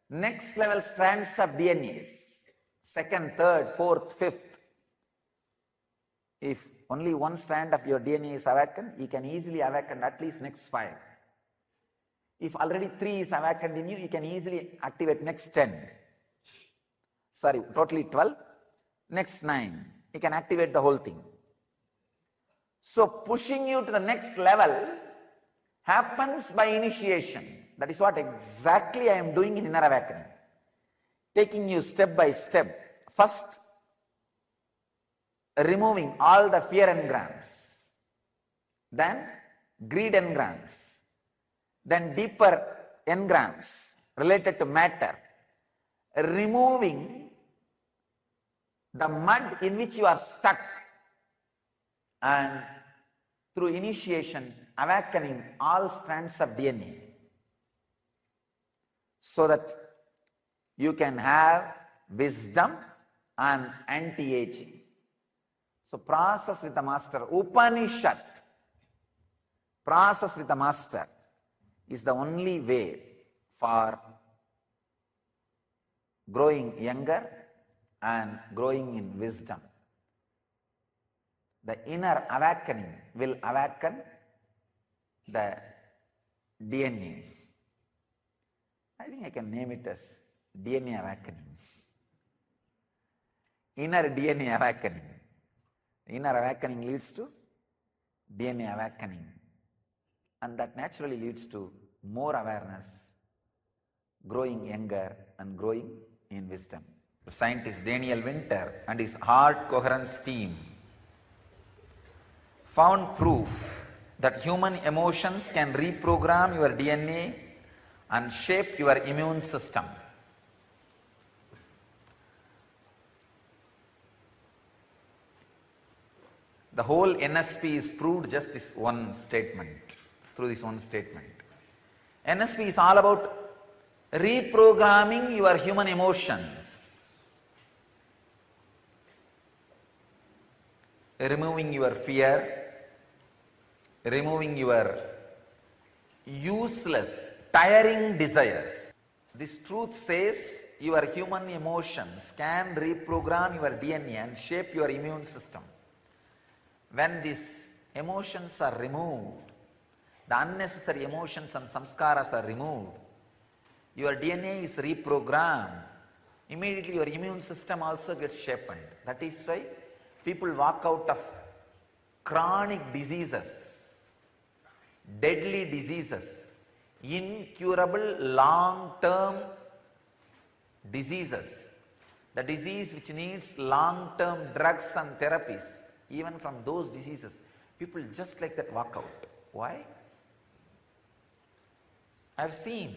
next level strands of DNAs, second, third, fourth, fifth. If only one strand of your DNA is awakened, you can easily awaken at least next 5. If already 3 is awakened in you, you can easily activate next 10. Sorry, totally 12. Next 9. You can activate the whole thing. So pushing you to the next level happens by initiation. That is what exactly I am doing in Inner Awakening. Taking you step by step. First, removing all the fear engrams. Then, greed engrams. Then, deeper engrams related to matter. Removing the mud in which you are stuck. And through initiation, awakening all strands of DNA. So that you can have wisdom and anti-aging. So process with the master, Upanishad, process with the master is the only way for growing younger and growing in wisdom. The inner awakening will awaken the DNA. I think I can name it as DNA awakening. Inner DNA awakening. Inner awakening leads to DNA awakening. And that naturally leads to more awareness, growing younger and growing in wisdom. The scientist Daniel Winter and his heart coherence team found proof that human emotions can reprogram your DNA and shape your immune system. The whole NSP is proved just this one statement, through this one statement. NSP is all about reprogramming your human emotions, removing your fear, removing your useless, tiring desires. This truth says your human emotions can reprogram your DNA and shape your immune system. When these emotions are removed, the unnecessary emotions and samskaras are removed, your DNA is reprogrammed. Immediately your immune system also gets shaped. That is why people walk out of chronic diseases, deadly diseases, incurable long-term diseases, the disease which needs long-term drugs and therapies. Even from those diseases, people just like that walk out. Why? I've seen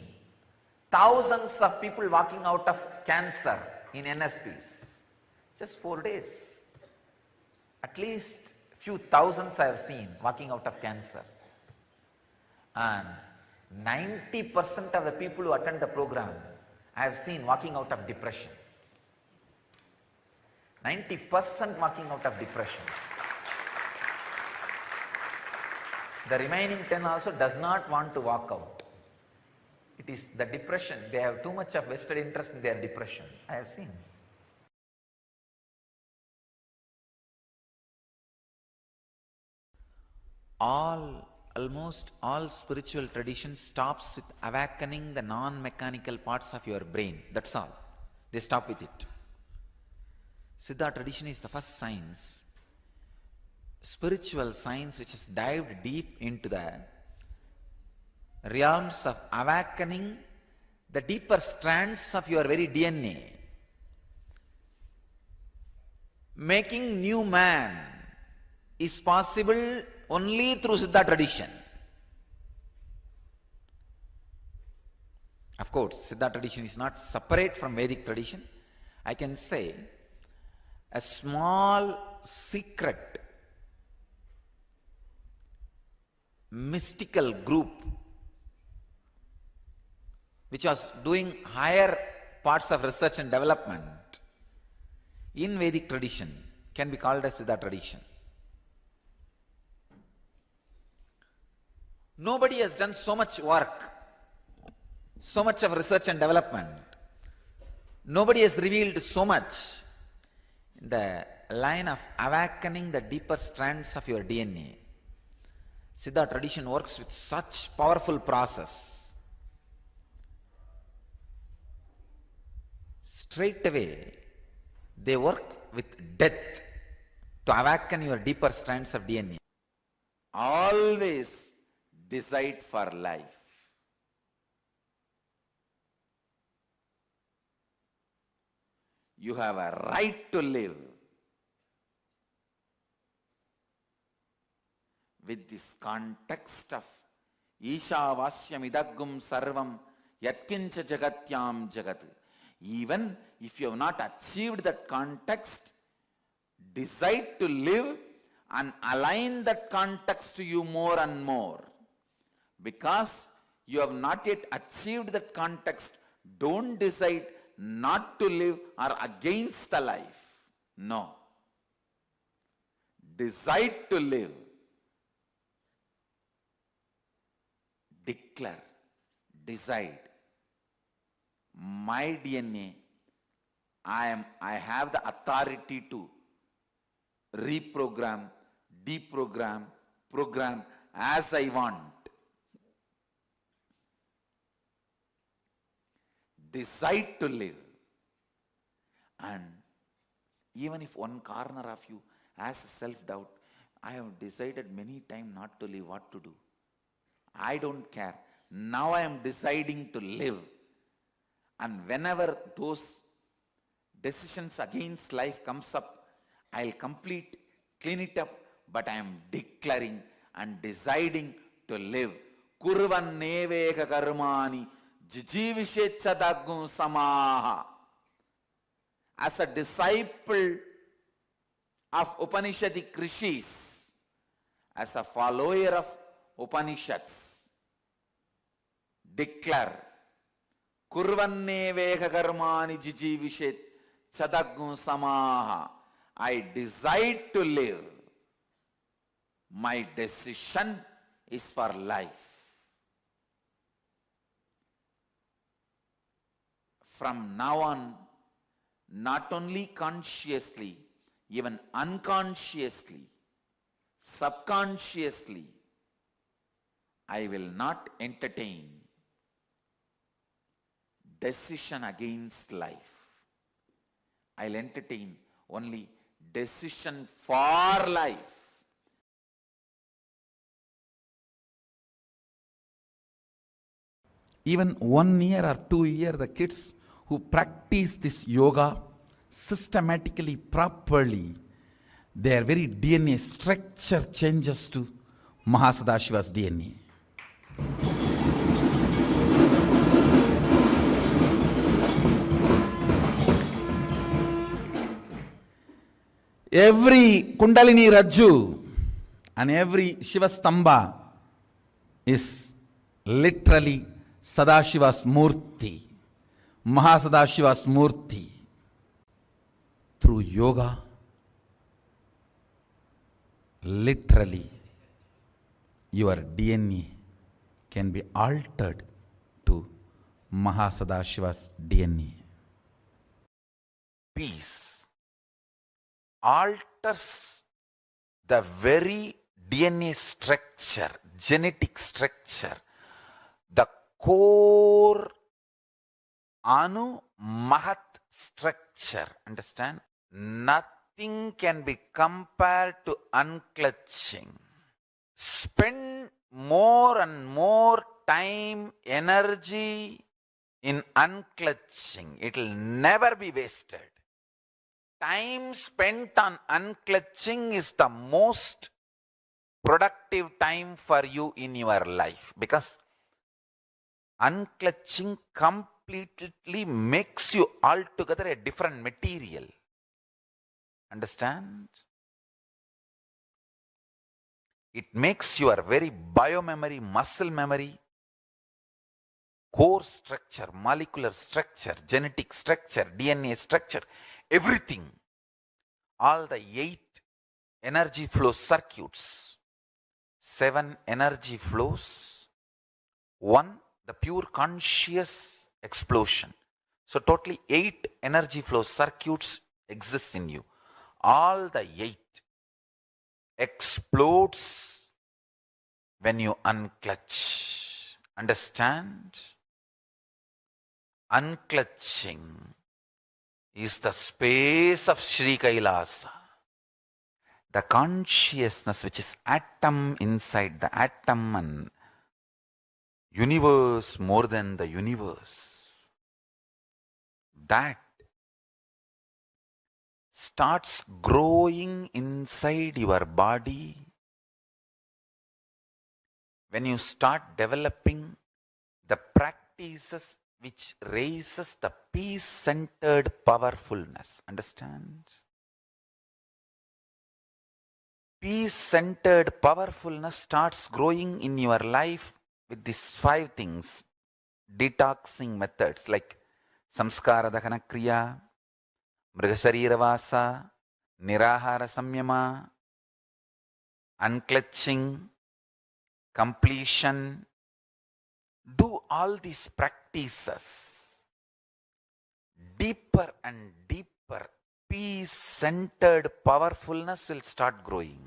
thousands of people walking out of cancer in NSPs. Just 4 days. At least few thousands I have seen walking out of cancer. And 90% of the people who attend the program I have seen walking out of depression. 90% walking out of depression. The remaining 10 also does not want to walk out. It is the depression. They have too much of vested interest in their depression. I have seen. Almost all spiritual traditions stops with awakening the non-mechanical parts of your brain. That's all. They stop with it. Siddha tradition is the first science, spiritual science, which has dived deep into the realms of awakening the deeper strands of your very DNA. Making new man is possible only through Siddha tradition. Of course, Siddha tradition is not separate from Vedic tradition. I can say a small secret mystical group which was doing higher parts of research and development in Vedic tradition can be called as Siddha tradition. Nobody has done so much work, so much of research and development. Nobody has revealed so much in the line of awakening the deeper strands of your DNA. Siddha tradition works with such powerful process. Straight away, they work with death to awaken your deeper strands of DNA. Always decide for life. You have a right to live. With this context of Ishavasyam idagum sarvam yatkincha jagatyam jagat. Even if you have not achieved that context, decide to live and align that context to you more and more. Because you have not yet achieved that context, don't decide not to live or against the life. No. Decide to live. Declare. Decide. My DNA, I have the authority to reprogram, deprogram, program as I want. Decide to live. And even if one corner of you has self-doubt, I have decided many times not to live, what to do? I don't care. Now I am deciding to live. And whenever those decisions against life comes up, I'll clean it up, but I am declaring and deciding to live. Kurvan neveka karmani jijivishetchadagum samaha. As a disciple of Upanishadic rishis, as a follower of Upanishads, declare, Kurvanne karmani jijivishet chadagum samaha. I decide to live. My decision is for life. From now on, not only consciously, even unconsciously, subconsciously, I will not entertain decision against life. I'll entertain only decision for life. Even 1 year or 2 years, the kids who practice this yoga systematically, properly, their very DNA structure changes to Mahasadashiva's DNA. Every Kundalini Rajju and every Shiva Stamba is literally Sadashiva's Murti, Mahasadashiva's Murti. Through yoga, literally, your DNA can be altered to Mahasadashiva's DNA. Peace alters the very DNA structure, genetic structure, the core Anu Mahat structure. Understand? Nothing can be compared to unclutching. Spend more and more time, energy in unclutching. It will never be wasted. Time spent on unclutching is the most productive time for you in your life, because unclutching completely makes you altogether a different material. Understand? It makes your very biomemory, muscle memory, core structure, molecular structure, genetic structure, DNA structure, everything, all the 8 energy flow circuits, 7 energy flows, 1 the pure conscious explosion. So totally 8 energy flow circuits exist in you. All the 8 explodes when you unclutch. Understand? Unclutching is the space of Sri Kailasa. The consciousness which is atom inside the atom and universe more than the universe, that starts growing inside your body when you start developing the practices which raises the peace-centered powerfulness. Understand? Peace-centered powerfulness starts growing in your life with these 5 things. Detoxing methods like Samskara Dakana Kriya, Mrigasharirvasa, Nirahara Samyama, unclutching, completion. Do all these practices. Deeper and deeper peace-centered powerfulness will start growing.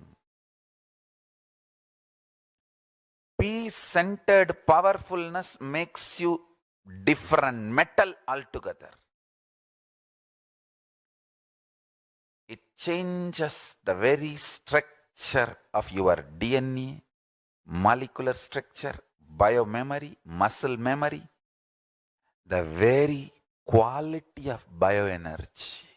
Peace-centered powerfulness makes you different, metal altogether. It changes the very structure of your DNA, molecular structure, biomemory, muscle memory, the very quality of bioenergy.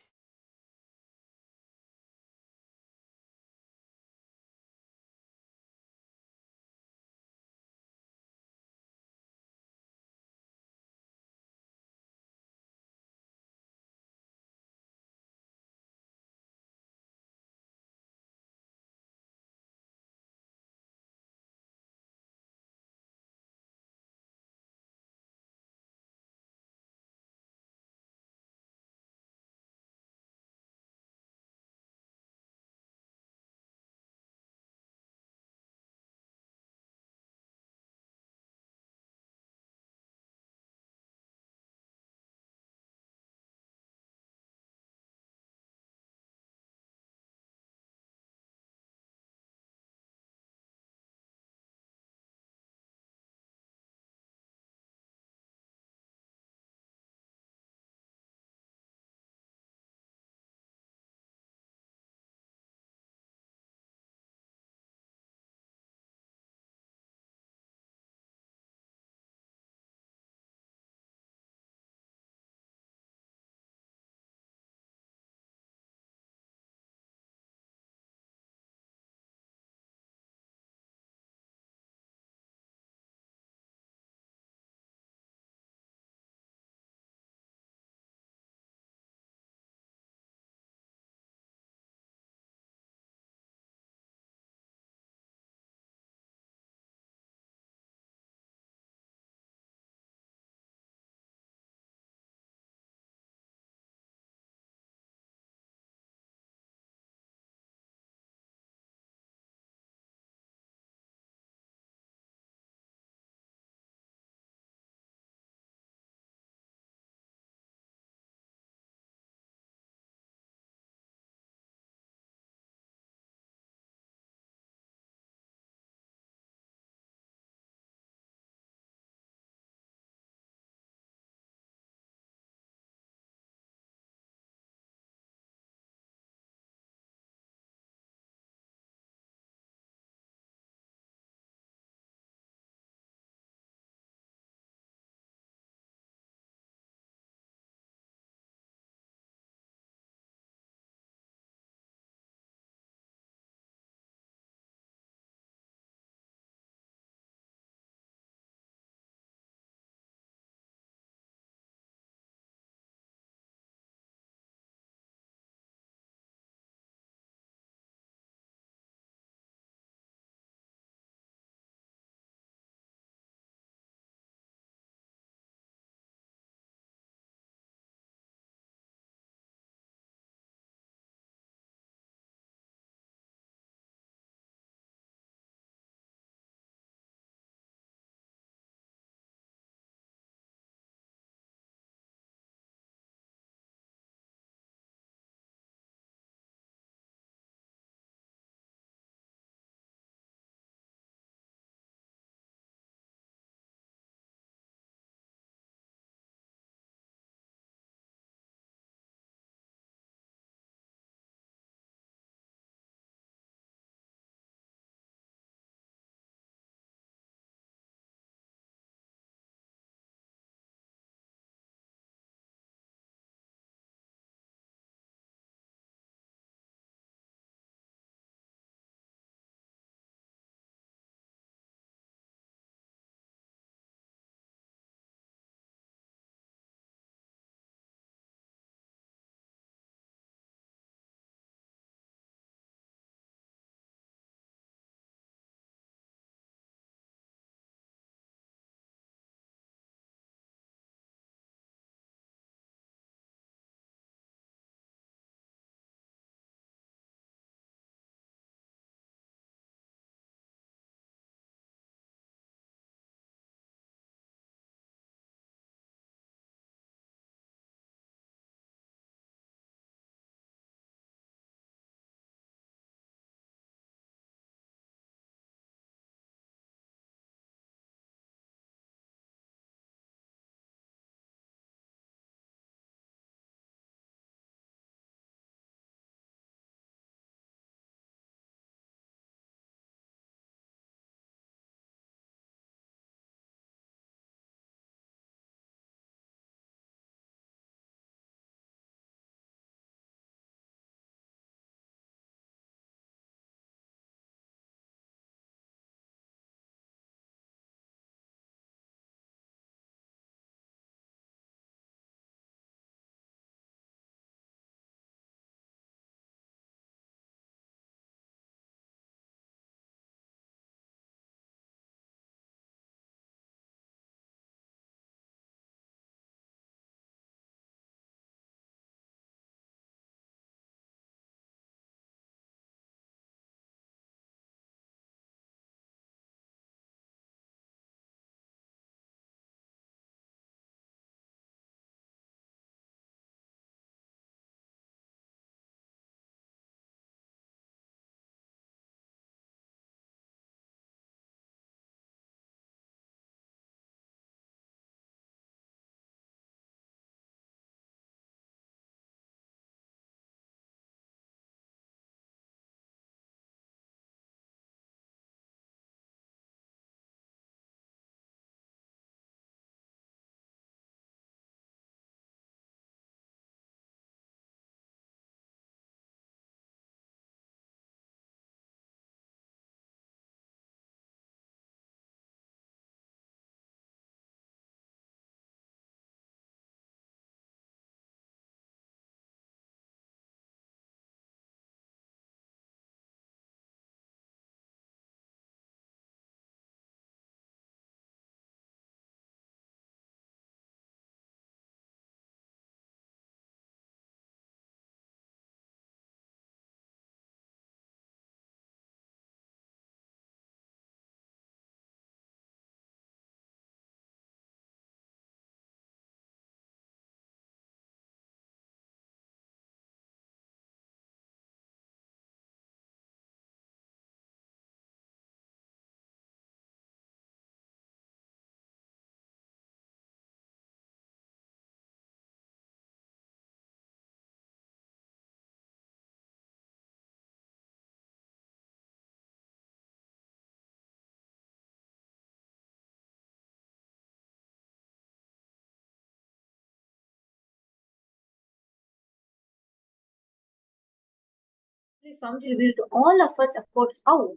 Swamiji revealed to all of us about how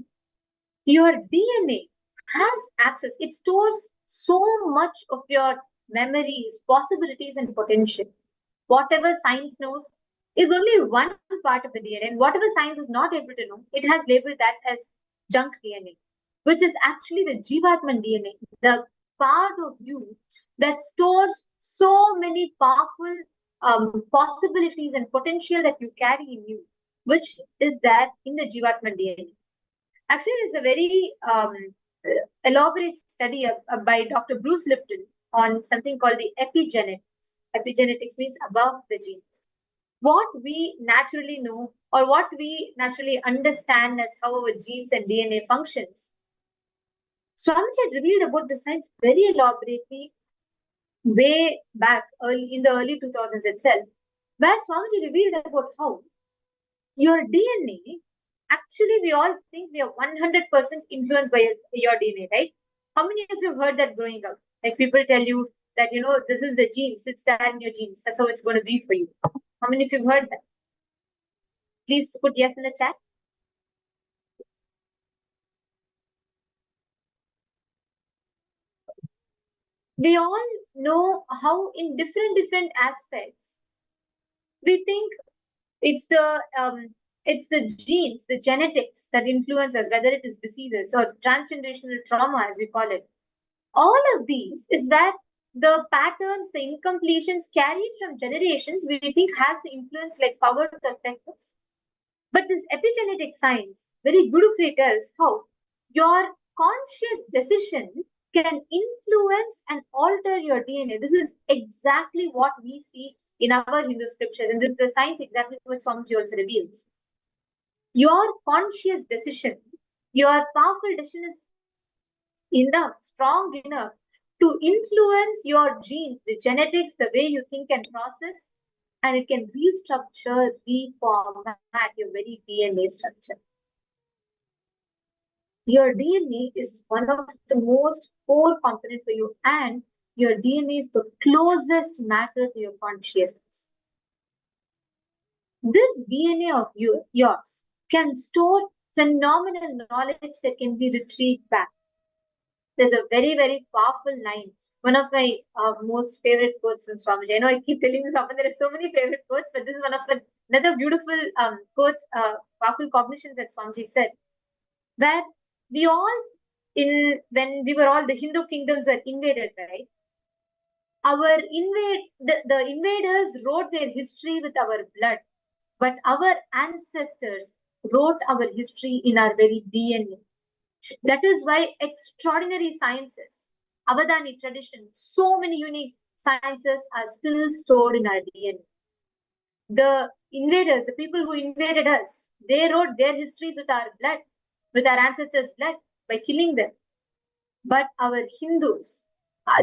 your DNA has access. It stores so much of your memories, possibilities, and potential. Whatever science knows is only one part of the DNA, and whatever science is not able to know, it has labeled that as junk DNA, which is actually the Jivatman DNA, the part of you that stores so many powerful possibilities and potential that you carry in you, which is there in the Jivatman DNA. Actually, it's a very elaborate study by Dr. Bruce Lipton on something called the epigenetics. Epigenetics means above the genes. What we naturally know or what we naturally understand as how our genes and DNA functions. Swamiji had revealed about the science very elaborately way back in the early 2000s itself, where Swamiji revealed about how your DNA, actually we all think we are 100% influenced by your DNA, right? How many of you have heard that growing up? Like people tell you that, this is the genes, it's there in your genes, that's how it's going to be for you. How many of you have heard that? Please put yes in the chat. We all know how in different aspects we think it's the genes, the genetics that influence us, whether it is diseases or transgenerational trauma, as we call it. All of these is that the patterns, the incompletions carried from generations, we think has the influence like power to affect us. But this epigenetic science very beautifully tells how your conscious decision can influence and alter your DNA. This is exactly what we see in our Hindu scriptures, and this is the science exactly what Swamiji also reveals. Your conscious decision, your powerful decision is enough, strong enough to influence your genes, the genetics, the way you think and process, and it can restructure, reformat your very DNA structure. Your DNA is one of the most core components for you, and your DNA is the closest matter to your consciousness. This DNA of yours can store phenomenal knowledge that can be retrieved back. There's a very, very powerful line. One of my most favorite quotes from Swamiji. I know I keep telling this often, there are so many favorite quotes, but this is one of another beautiful quotes, powerful cognitions that Swamiji said, where we all, when we were all, the Hindu kingdoms were invaded, right? The invaders wrote their history with our blood, but our ancestors wrote our history in our very DNA. That is why extraordinary sciences, Avadani tradition, so many unique sciences are still stored in our DNA. The invaders, the people who invaded us, they wrote their histories with our blood, with our ancestors' blood, by killing them. But our Hindus,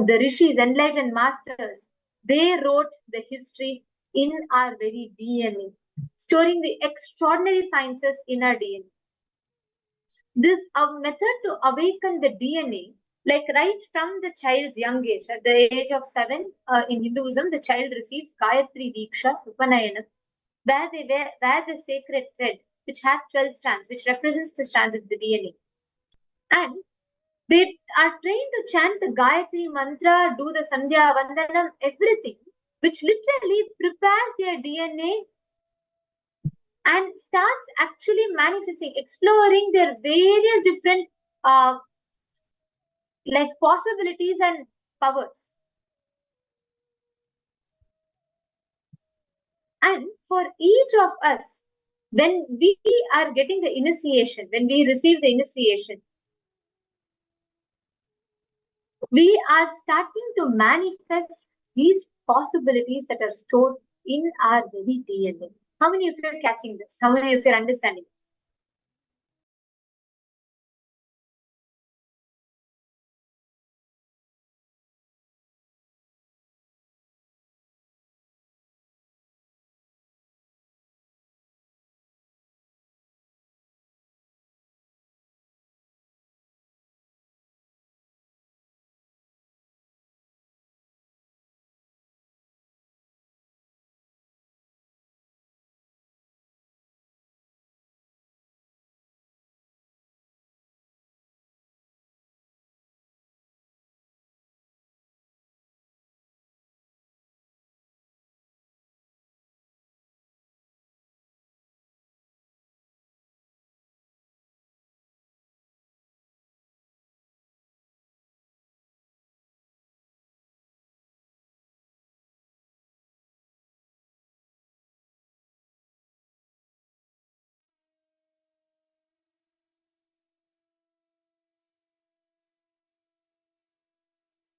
the rishis, enlightened masters, they wrote the history in our very DNA, storing the extraordinary sciences in our DNA. This method to awaken the DNA, like right from the child's young age, at the age of 7, in Hinduism, the child receives Gayatri Diksha, Upanayana, where they wear the sacred thread, which has 12 strands, which represents the strands of the DNA. And they are trained to chant the Gayatri mantra, do the Sandhya Vandanam, everything, which literally prepares their DNA and starts actually manifesting, exploring their various different like possibilities and powers. And for each of us, when we are getting the initiation, when we receive the initiation, we are starting to manifest these possibilities that are stored in our very DNA. How many of you are catching this? How many of you are understanding this?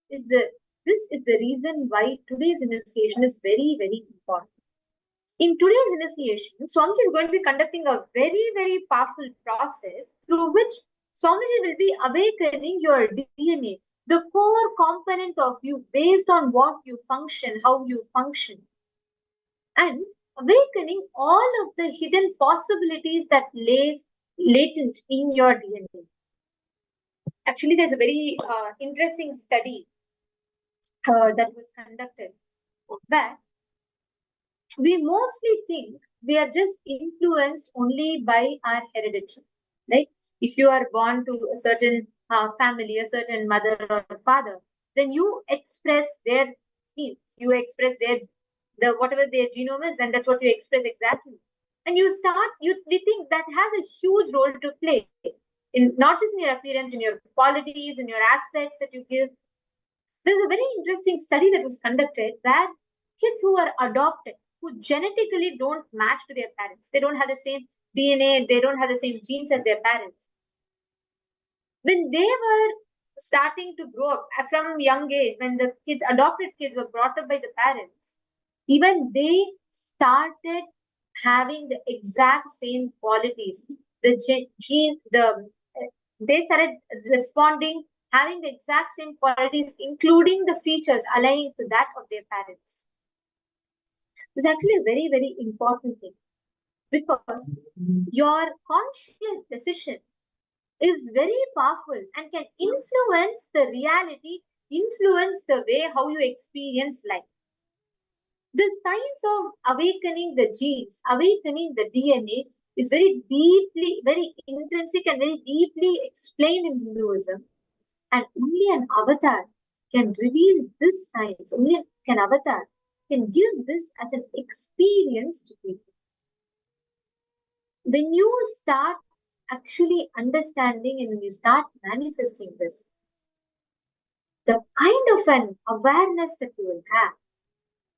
is the reason why today's initiation is very, very important. In today's initiation, Swamiji is going to be conducting a very, very powerful process through which Swamiji will be awakening your DNA, the core component of you, based on what you function, how you function, and awakening all of the hidden possibilities that lays latent in your DNA. Actually, there's a very interesting study that was conducted where we mostly think we are just influenced only by our heredity, right? If you are born to a certain family, a certain mother or father, then you express their genes, you express whatever their genome is, and that's what you express exactly. And we think that has a huge role to play in not just in your appearance, in your qualities, in your aspects that you give. There's a very interesting study that was conducted where kids who are adopted, who genetically don't match to their parents, they don't have the same DNA, they don't have the same genes as their parents. When they were starting to grow up from young age, when the adopted kids were brought up by the parents, even they started having the exact same qualities. They started responding, having the exact same qualities, including the features aligning to that of their parents. It's actually a very, very important thing, because your conscious decision is very powerful and can influence the reality, influence the way how you experience life. The science of awakening the genes, awakening the DNA is very deeply, very intrinsic and very deeply explained in Hinduism. And only an avatar can reveal this science. Only an avatar can give this as an experience to people. When you start actually understanding and when you start manifesting this, the kind of an awareness that you will have,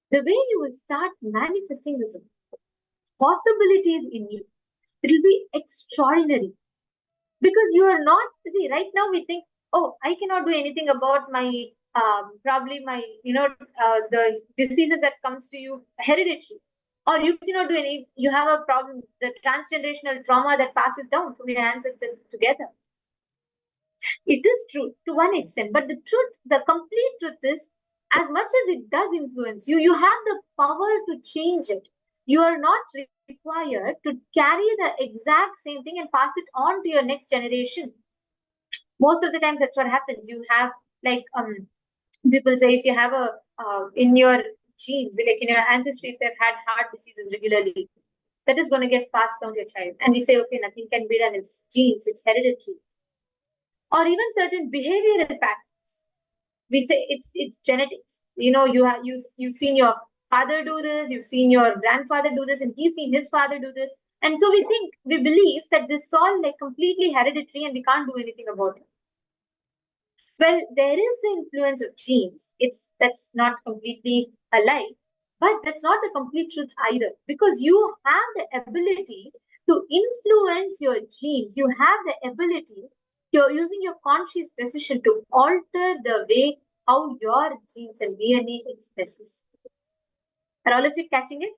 the way you will start manifesting this possibilities in you, it will be extraordinary. Because you are not, see, right now we think, oh, I cannot do anything about my, probably my, the diseases that comes to you hereditary. Or you cannot do you have a problem, the transgenerational trauma that passes down from your ancestors together. It is true to one extent, but the complete truth is, as much as it does influence you, you have the power to change it. You are not required to carry the exact same thing and pass it on to your next generation. Most of the times that's what happens. You have people say, if you have in your genes, like in your ancestry, if they've had heart diseases regularly, that is going to get passed down to your child. And we say, okay, nothing can be done. It's genes, it's hereditary. Or even certain behavioral patterns. We say it's genetics. You've seen your father do this, you've seen your grandfather do this, and he's seen his father do this. And so we believe that this is all like completely hereditary and we can't do anything about it. Well, there is the influence of genes. That's not completely a lie, but that's not the complete truth either, because you have the ability to influence your genes. You have the ability, you're using your conscious decision to alter the way how your genes and DNA expresses. Are all of you catching it?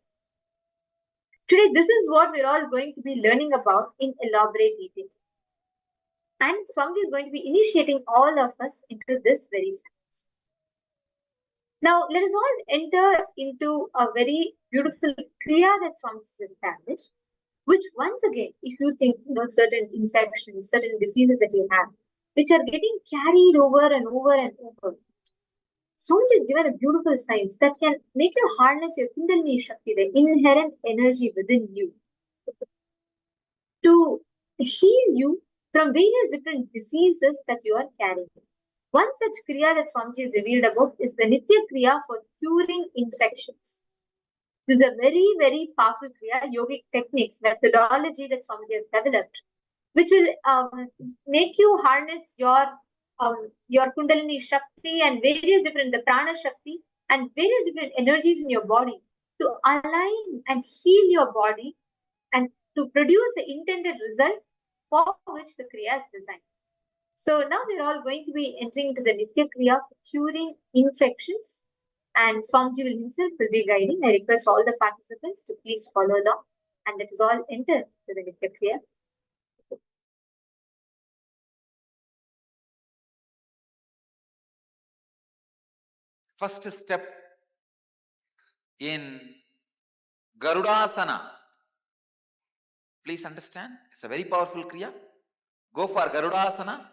Today, this is what we're all going to be learning about in elaborate detail. And Swamiji is going to be initiating all of us into this very science. Now, let us all enter into a very beautiful Kriya that Swamiji has established, which once again, if you think, certain infections, certain diseases that you have, which are getting carried over and over and over, Swamiji has given a beautiful science that can make you harness your Kundalini Shakti, the inherent energy within you, to heal you from various different diseases that you are carrying. One such Kriya that Swamiji has revealed about is the Nitya Kriya for curing infections. This is a very, very powerful Kriya, yogic techniques, methodology that Swamiji has developed, which will make you harness your Kundalini Shakti and various different, the Prana Shakti and various different energies in your body to align and heal your body and to produce the intended result for which the Kriya is designed. So now we're all going to be entering into the Nitya Kriya for curing infections, and Swamiji will himself will be guiding. I request all the participants to please follow along, and let us all enter to the Nitya Kriya. First step in Garudasana. Please understand, it's a very powerful Kriya. Go for Garudasana.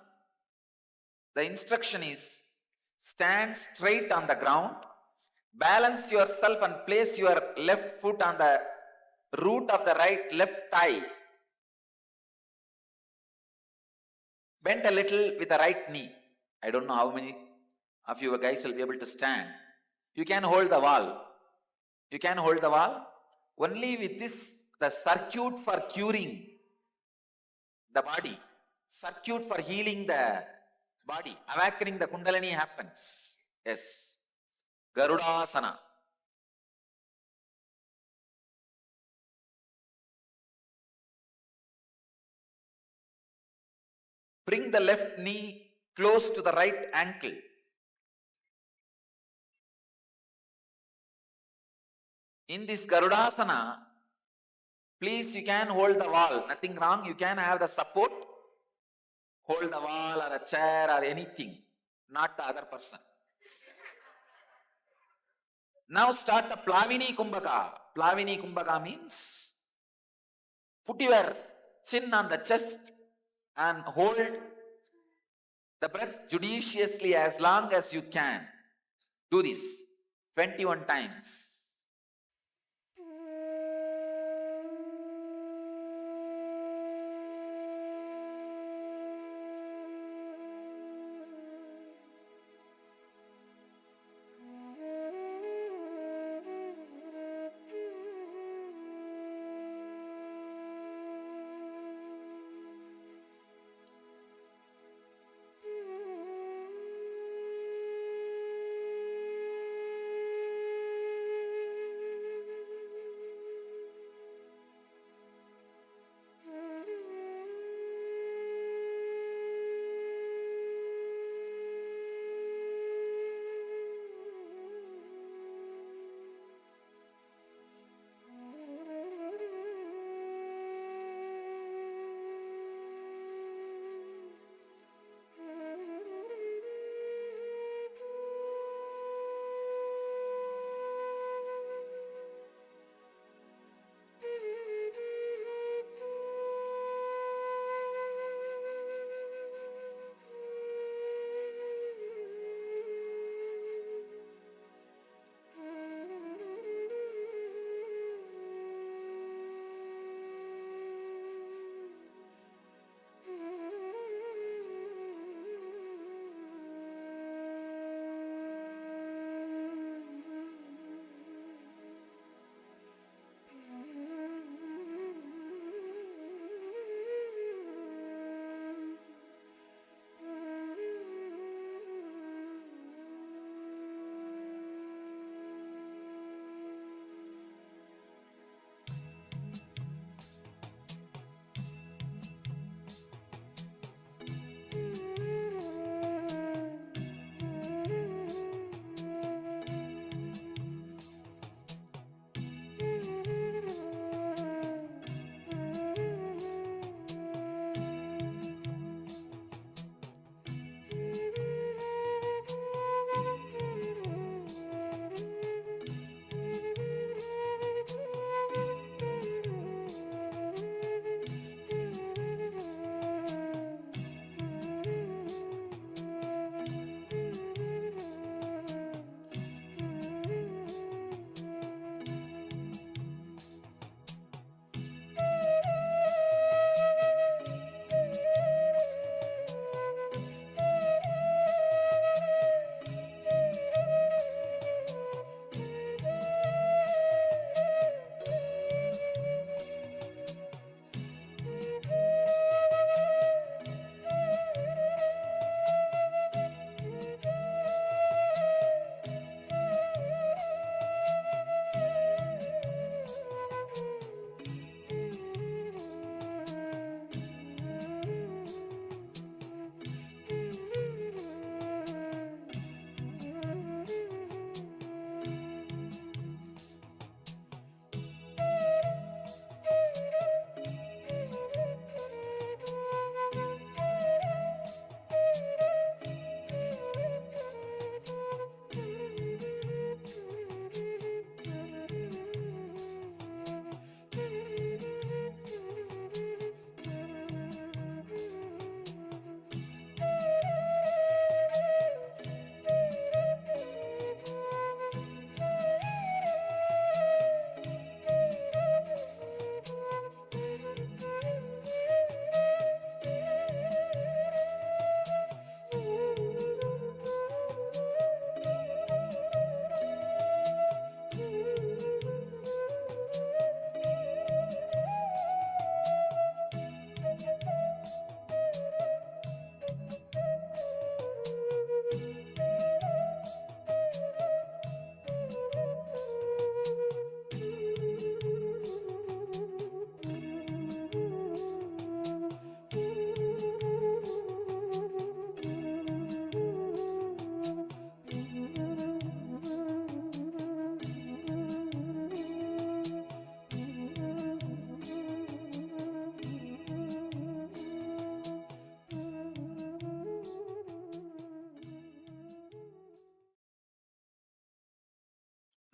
The instruction is stand straight on the ground, balance yourself and place your left foot on the root of the left thigh. Bend a little with the right knee. I don't know how many of you guys will be able to stand. You can hold the wall. You can hold the wall. Only with this, the circuit for curing the body, circuit for healing the body, awakening the Kundalini happens. Yes. Garudasana. Bring the left knee close to the right ankle. In this Garudasana, please, you can hold the wall. Nothing wrong. You can have the support. Hold the wall or a chair or anything, not the other person. Now start the Plavini Kumbhaka. Plavini Kumbhaka means put your chin on the chest and hold the breath judiciously as long as you can. Do this 21 times.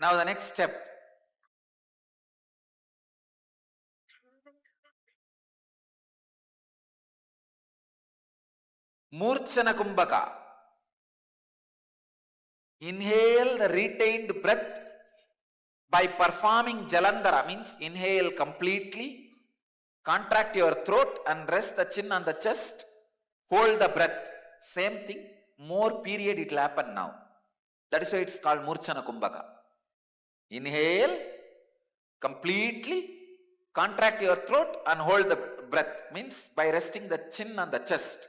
Now the next step. Murchana Kumbhaka. Inhale the retained breath by performing Jalandhara, means inhale completely, contract your throat and rest the chin on the chest, hold the breath. Same thing, more period it will happen now. That is why it's called Murchana Kumbhaka. Inhale completely, contract your throat and hold the breath, means by resting the chin on the chest,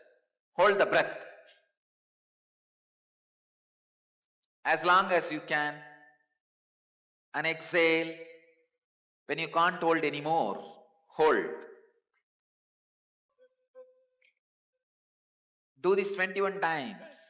hold the breath as long as you can, and exhale. When you can't hold anymore, hold. Do this 21 times.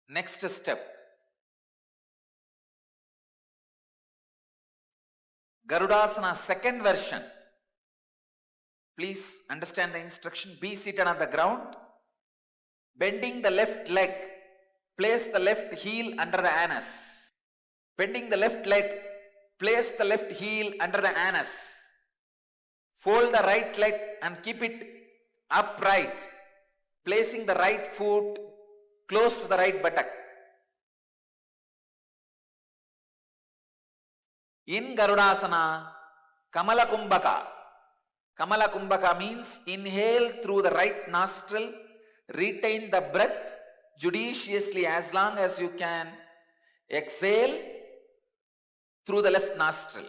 Next step. Garudasana second version. Please understand the instruction. Be seated on the ground. Bending the left leg. Place the left heel under the anus. Bending the left leg. Place the left heel under the anus. Fold the right leg and keep it upright. Placing the right foot close to the right buttock. In Garudasana, Kamala Kumbhaka. Kamala Kumbhaka means inhale through the right nostril, retain the breath judiciously as long as you can. Exhale through the left nostril.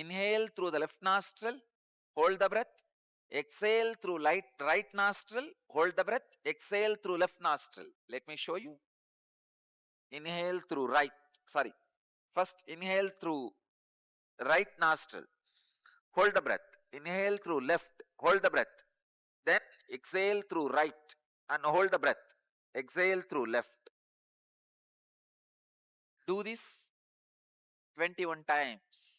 Inhale through the left nostril, hold the breath. Exhale through right nostril, hold the breath. Exhale through left nostril. Let me show you. Inhale through first inhale through right nostril, hold the breath. Inhale through left, hold the breath. Then exhale through right and hold the breath. Exhale through left. Do this 21 times.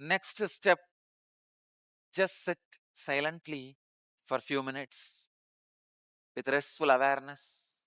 Next step, just sit silently for few minutes with restful awareness.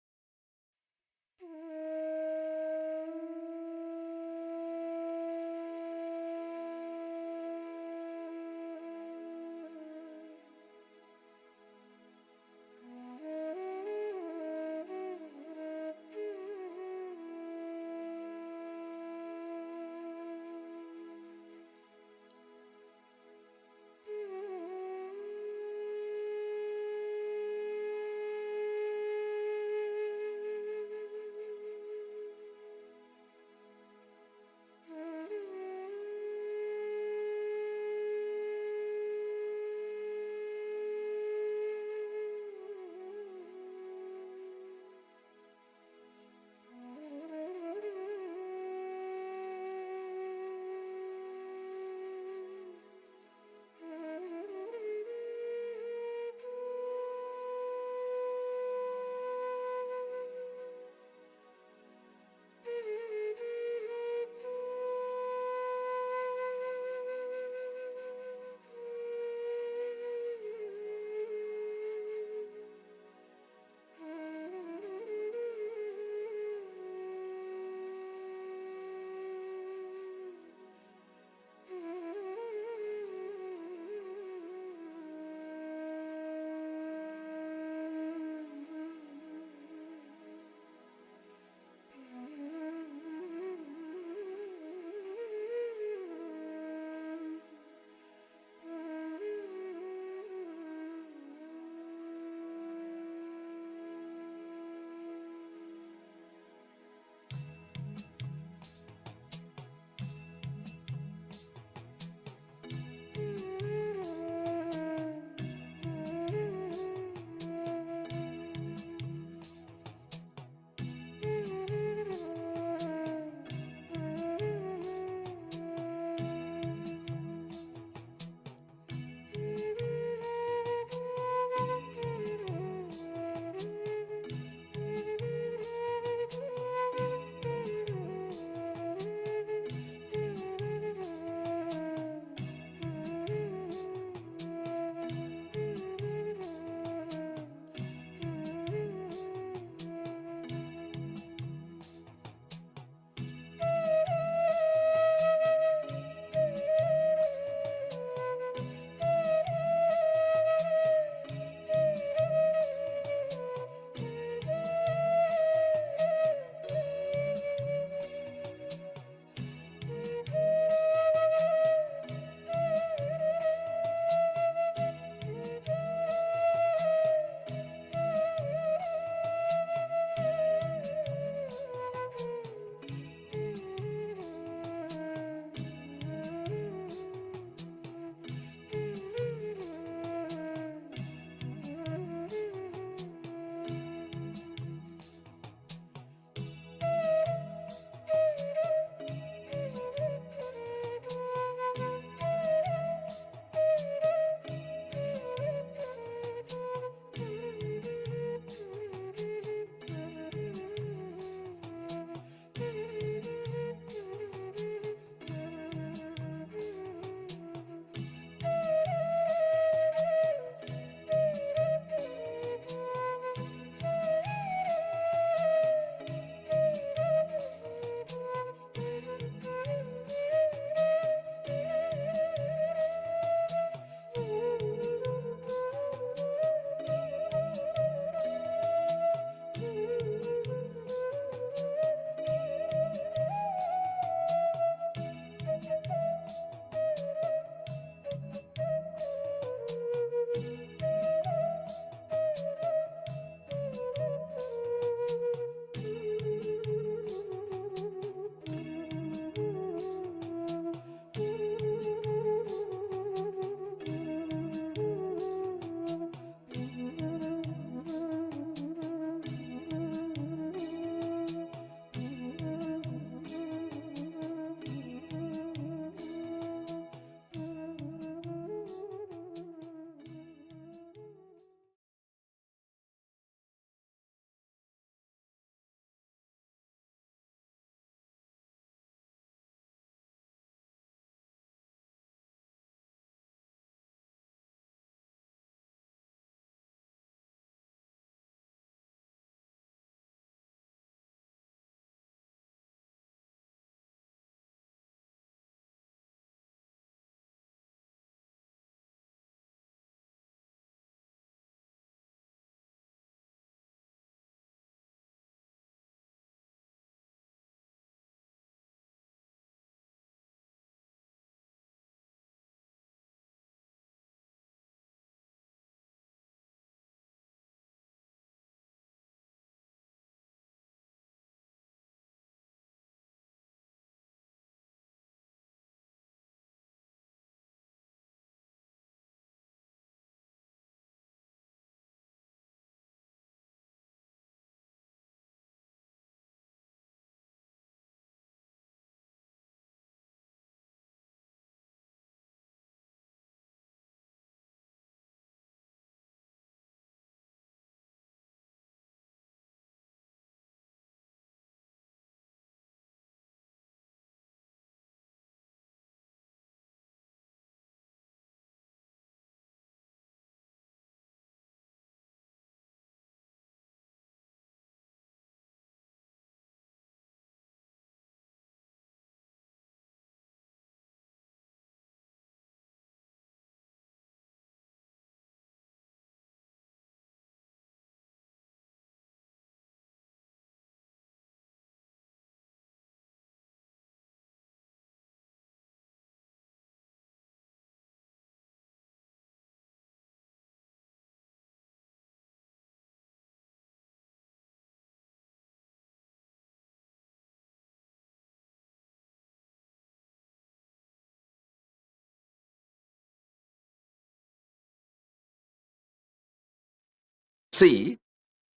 See,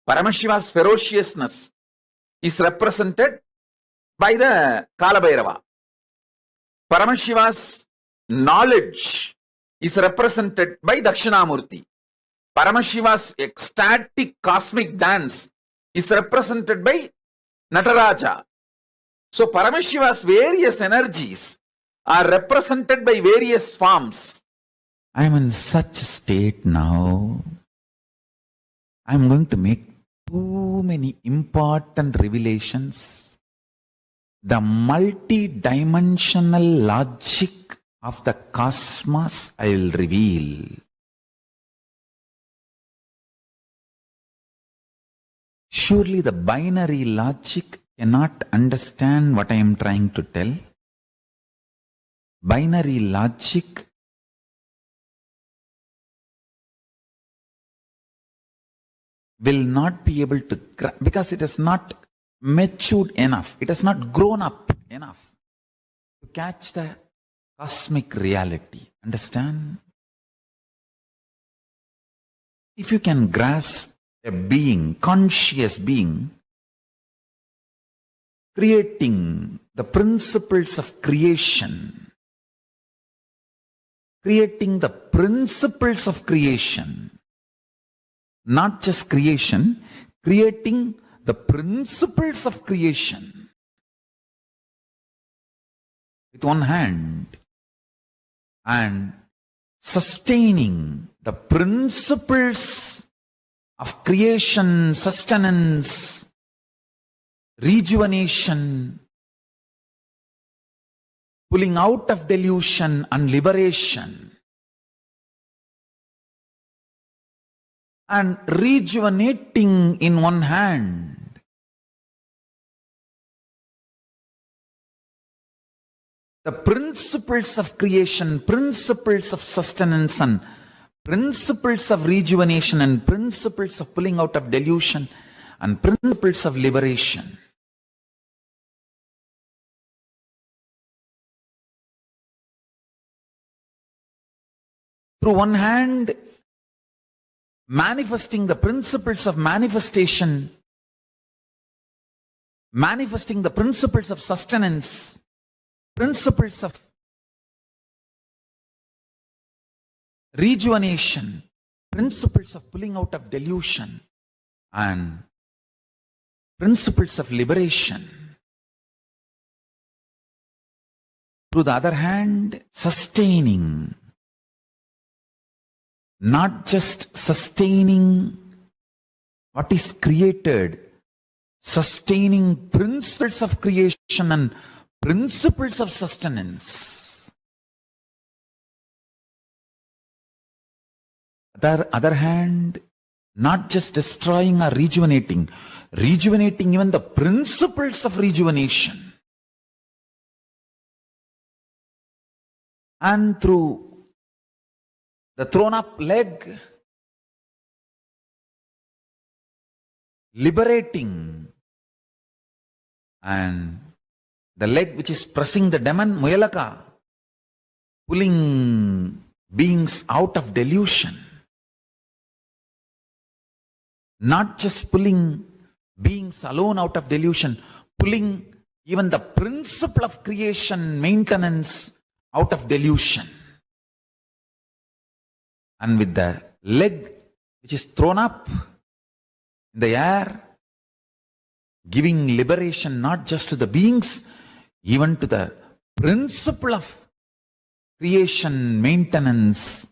Paramashiva's ferociousness is represented by the Kalabhairava. Paramashiva's knowledge is represented by Dakshinamurti. Paramashiva's ecstatic cosmic dance is represented by Nataraja. So Paramashiva's various energies are represented by various forms. I am in such a state now. I am going to make too many important revelations. The multi-dimensional logic of the cosmos I will reveal. Surely the binary logic cannot understand what I am trying to tell. Binary logic will not be able to, because it is not matured enough, it has not grown up enough to catch the cosmic reality. Understand? If you can grasp a being, conscious being, creating the principles of creation, creating the principles of creation, not just creation, creating the principles of creation with one hand and sustaining the principles of creation, sustenance, rejuvenation, pulling out of delusion and liberation, and rejuvenating in one hand. The principles of creation, principles of sustenance, and principles of rejuvenation, and principles of pulling out of delusion, and principles of liberation. Through one hand, manifesting the principles of manifestation, manifesting the principles of sustenance, principles of rejuvenation, principles of pulling out of delusion, and principles of liberation. Through the other hand, sustaining, not just sustaining what is created, sustaining principles of creation and principles of sustenance. The other hand, not just destroying or rejuvenating even the principles of rejuvenation. And through the thrown up leg, liberating, and the leg which is pressing the demon, Muyalaka, pulling beings out of delusion. Not just pulling beings alone out of delusion, pulling even the principle of creation, maintenance out of delusion. And with the leg which is thrown up in the air, giving liberation not just to the beings, even to the principle of creation, maintenance,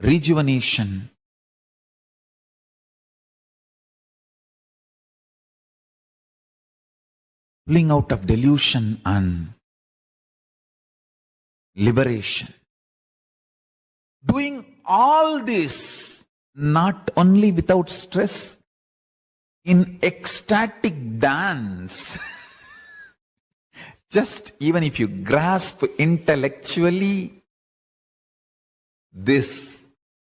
rejuvenation. Pulling out of delusion and liberation. Doing all this not only without stress, in ecstatic dance. Just even if you grasp intellectually this,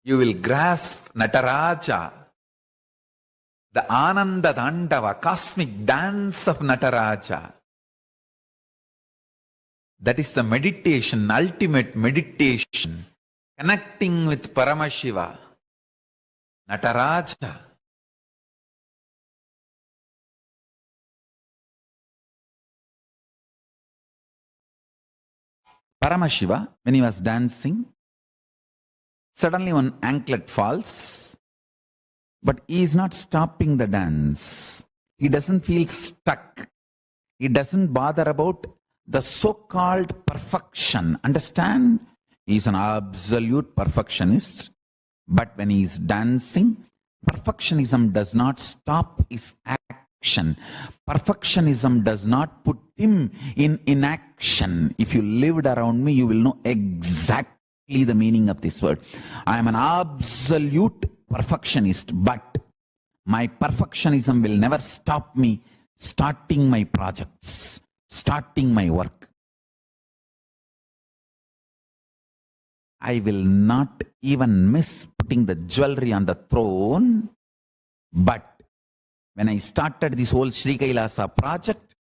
you will grasp Nataraja, the Ananda Dandava, cosmic dance of Nataraja. That is the meditation, ultimate meditation, connecting with Paramashiva, Nataraja. Paramashiva, when he was dancing, suddenly one anklet falls, but he is not stopping the dance. He doesn't feel stuck. He doesn't bother about the so-called perfection. Understand? He is an absolute perfectionist. But when he is dancing, perfectionism does not stop his action. Perfectionism does not put him in inaction. If you lived around me, you will know exactly the meaning of this word. I am an absolute perfectionist, but my perfectionism will never stop me starting my projects, starting my work. I will not even miss putting the jewelry on the throne, but when I started this whole Sri Kailasa project,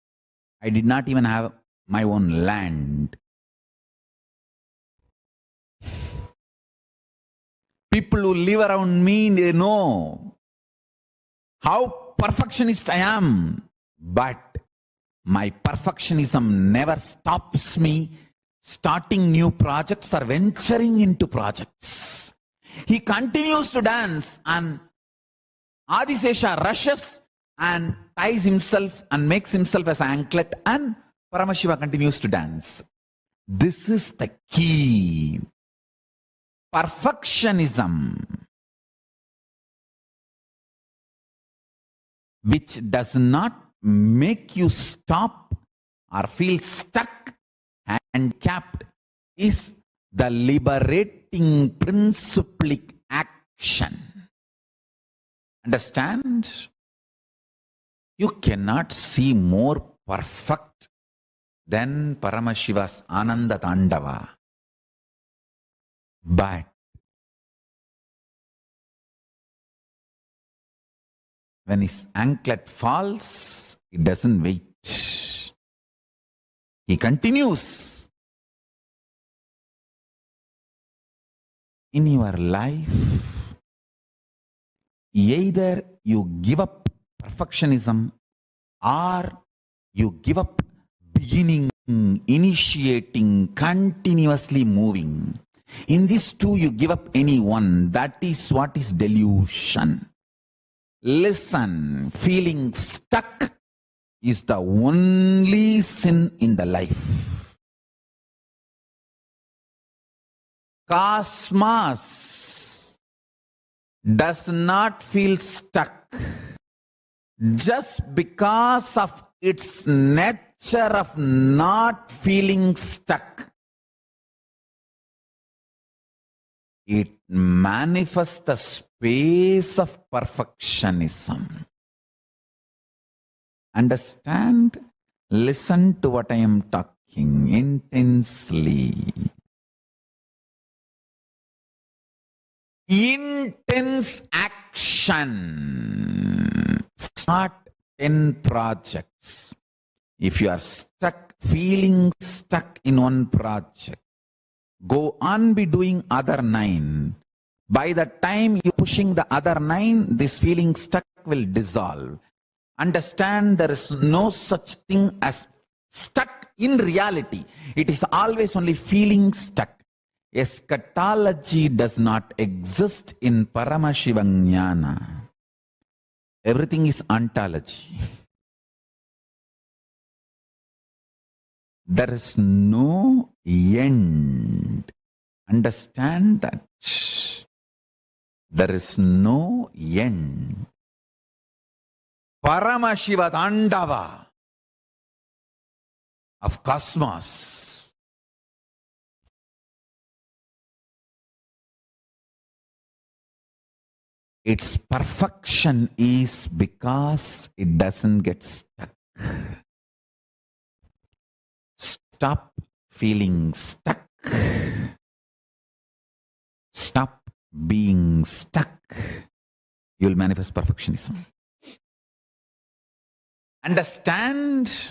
I did not even have my own land. People who live around me, they know how perfectionist I am, but my perfectionism never stops me starting new projects or venturing into projects. He continues to dance, and Adisesha rushes and ties himself and makes himself as an anklet, and Paramashiva continues to dance. This is the key. Perfectionism, which does not make you stop or feel stuck and capped, is the liberating principlic action. Understand? You cannot see more perfect than Paramashiva's Ananda Tandava. But when his anklet falls, he doesn't wait. He continues. In your life, either you give up perfectionism or you give up beginning, initiating, continuously moving. In these two, you give up any one. That is what is delusion. Listen, feeling stuck is the only sin in the life. Cosmos does not feel stuck just because of its nature of not feeling stuck. It manifests the space of perfectionism. Understand? Listen to what I am talking intensely. Intense action. Start 10 projects. If you are stuck, feeling stuck in one project, go on be doing other 9. By the time you're pushing the other 9, this feeling stuck will dissolve. Understand, there is no such thing as stuck in reality. It is always only feeling stuck. Eschatology does not exist in Paramashiva Jnana. Everything is ontology. There is no end. Understand that. There is no end. Paramashiva Tandava of cosmos. Its perfection is because it doesn't get stuck. Stop feeling stuck. Stop being stuck. You will manifest perfectionism. Understand?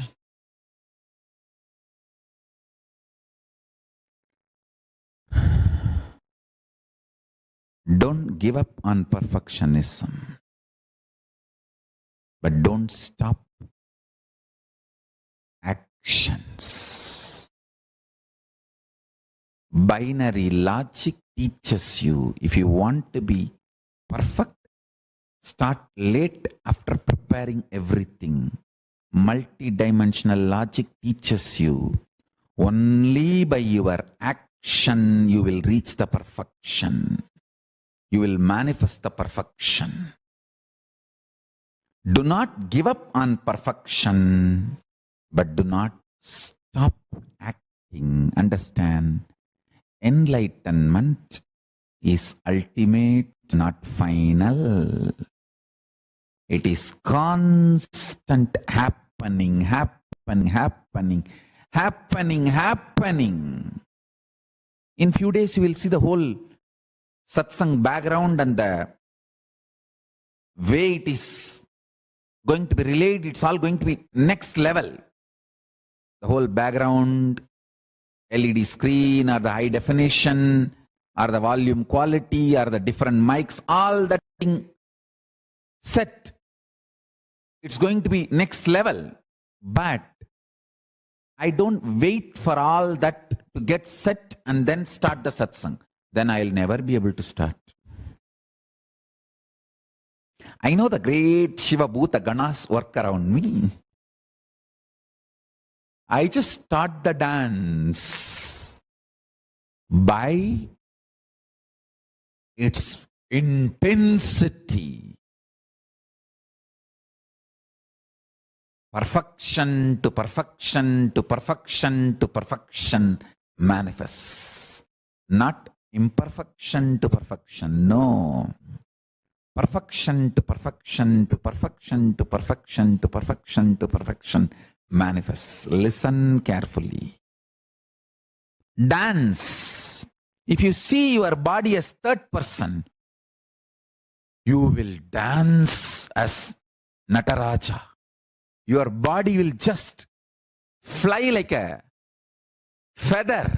Don't give up on perfectionism, but don't stop actions. Binary logic teaches you, if you want to be perfect, start late after preparing everything. Multi-dimensional logic teaches you, only by your action you will reach the perfection. You will manifest the perfection. Do not give up on perfection, but do not stop acting. Understand, enlightenment is ultimate, not final. It is constant happening. In few days you will see the whole satsang background and the way it is going to be relayed. It's all going to be next level. The whole background, LED screen, or the high definition, or the volume quality, or the different mics, all that thing set. It's going to be next level. But I don't wait for all that to get set and then start the satsang. Then I'll never be able to start. I know the great Shiva Bhuta Ganas work around me. I just start the dance by its intensity. Perfection to perfection to perfection to perfection manifests. Not imperfection to perfection. No. Perfection to perfection to perfection to perfection to perfection to perfection manifests. Listen carefully. Dance. If you see your body as third person, you will dance as Nataraja. Your body will just fly like a feather.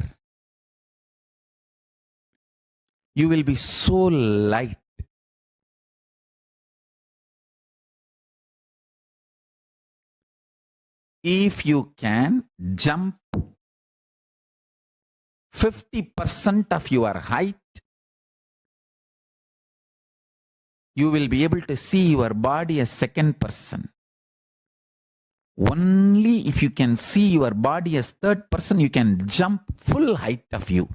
You will be so light. If you can jump 50% of your height, you will be able to see your body as second person. Only if you can see your body as third person, you can jump full height of you.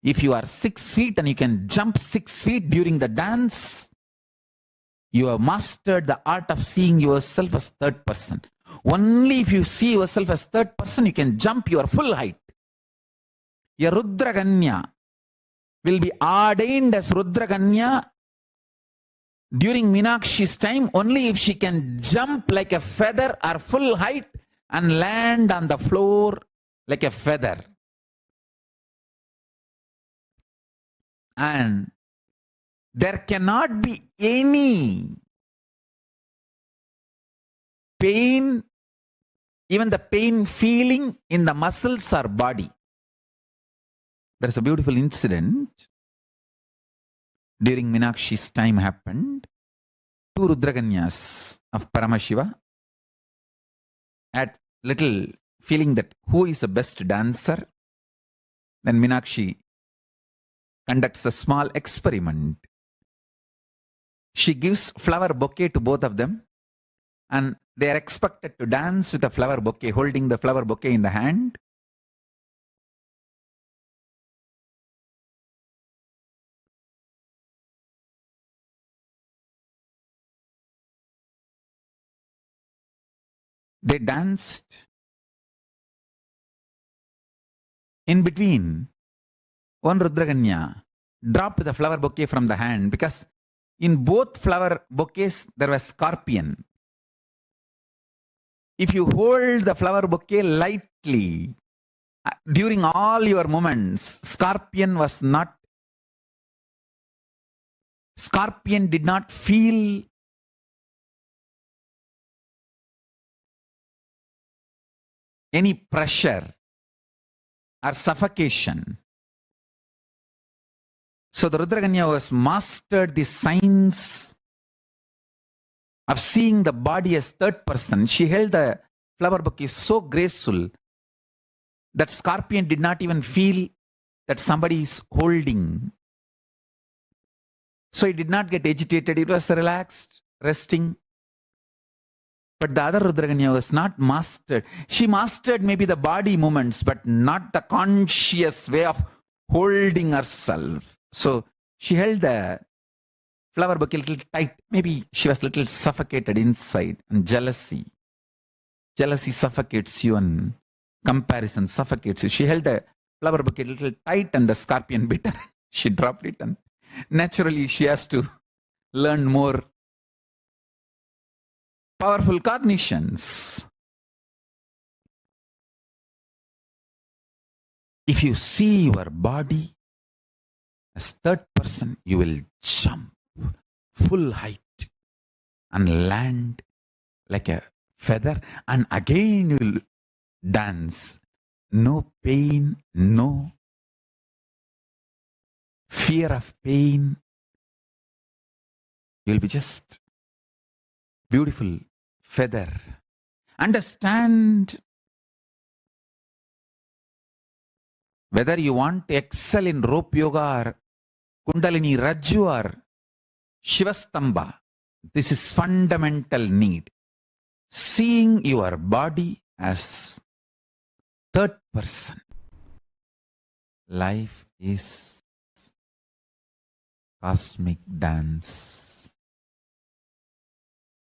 If you are 6 feet and you can jump 6 feet during the dance, you have mastered the art of seeing yourself as third person. Only if you see yourself as third person, you can jump your full height. A Rudraganya will be ordained as Rudraganya during Meenakshi's time only if she can jump like a feather or full height and land on the floor like a feather. And there cannot be any pain, even the pain feeling in the muscles or body. There's a beautiful incident during Meenakshi's time happened. 2 Rudraganyas of Paramashiva had little feeling that who is the best dancer. Then Meenakshi conducts a small experiment. She gives flower bouquet to both of them, and they are expected to dance with a flower bouquet, holding the flower bouquet in the hand. They danced. In between, one Rudraganya dropped the flower bouquet from the hand because in both flower bouquets there was scorpion. If you hold the flower bouquet lightly during all your moments, scorpion did not feel any pressure or suffocation. So the Rudraganya was mastered the science of seeing the body as third person. She held the flower bouquet so graceful that scorpion did not even feel that somebody is holding. So it did not get agitated. It was relaxed, resting. But the other Rudraganya was not mastered. She mastered maybe the body movements, but not the conscious way of holding herself. So she held the flower bouquet a little tight. Maybe she was a little suffocated inside, and jealousy. Jealousy suffocates you, and comparison suffocates you. She held the flower bouquet a little tight, and the scorpion bit her. She dropped it, and naturally she has to learn more powerful cognitions. If you see your body as third person, you will jump full height and land like a feather, and again you will dance. No pain, no fear of pain. You'll be just beautiful feather. Understand, whether you want to excel in rope yoga or Kundalini Rajju or Shivastamba, this is fundamental need. Seeing your body as third person. Life is cosmic dance.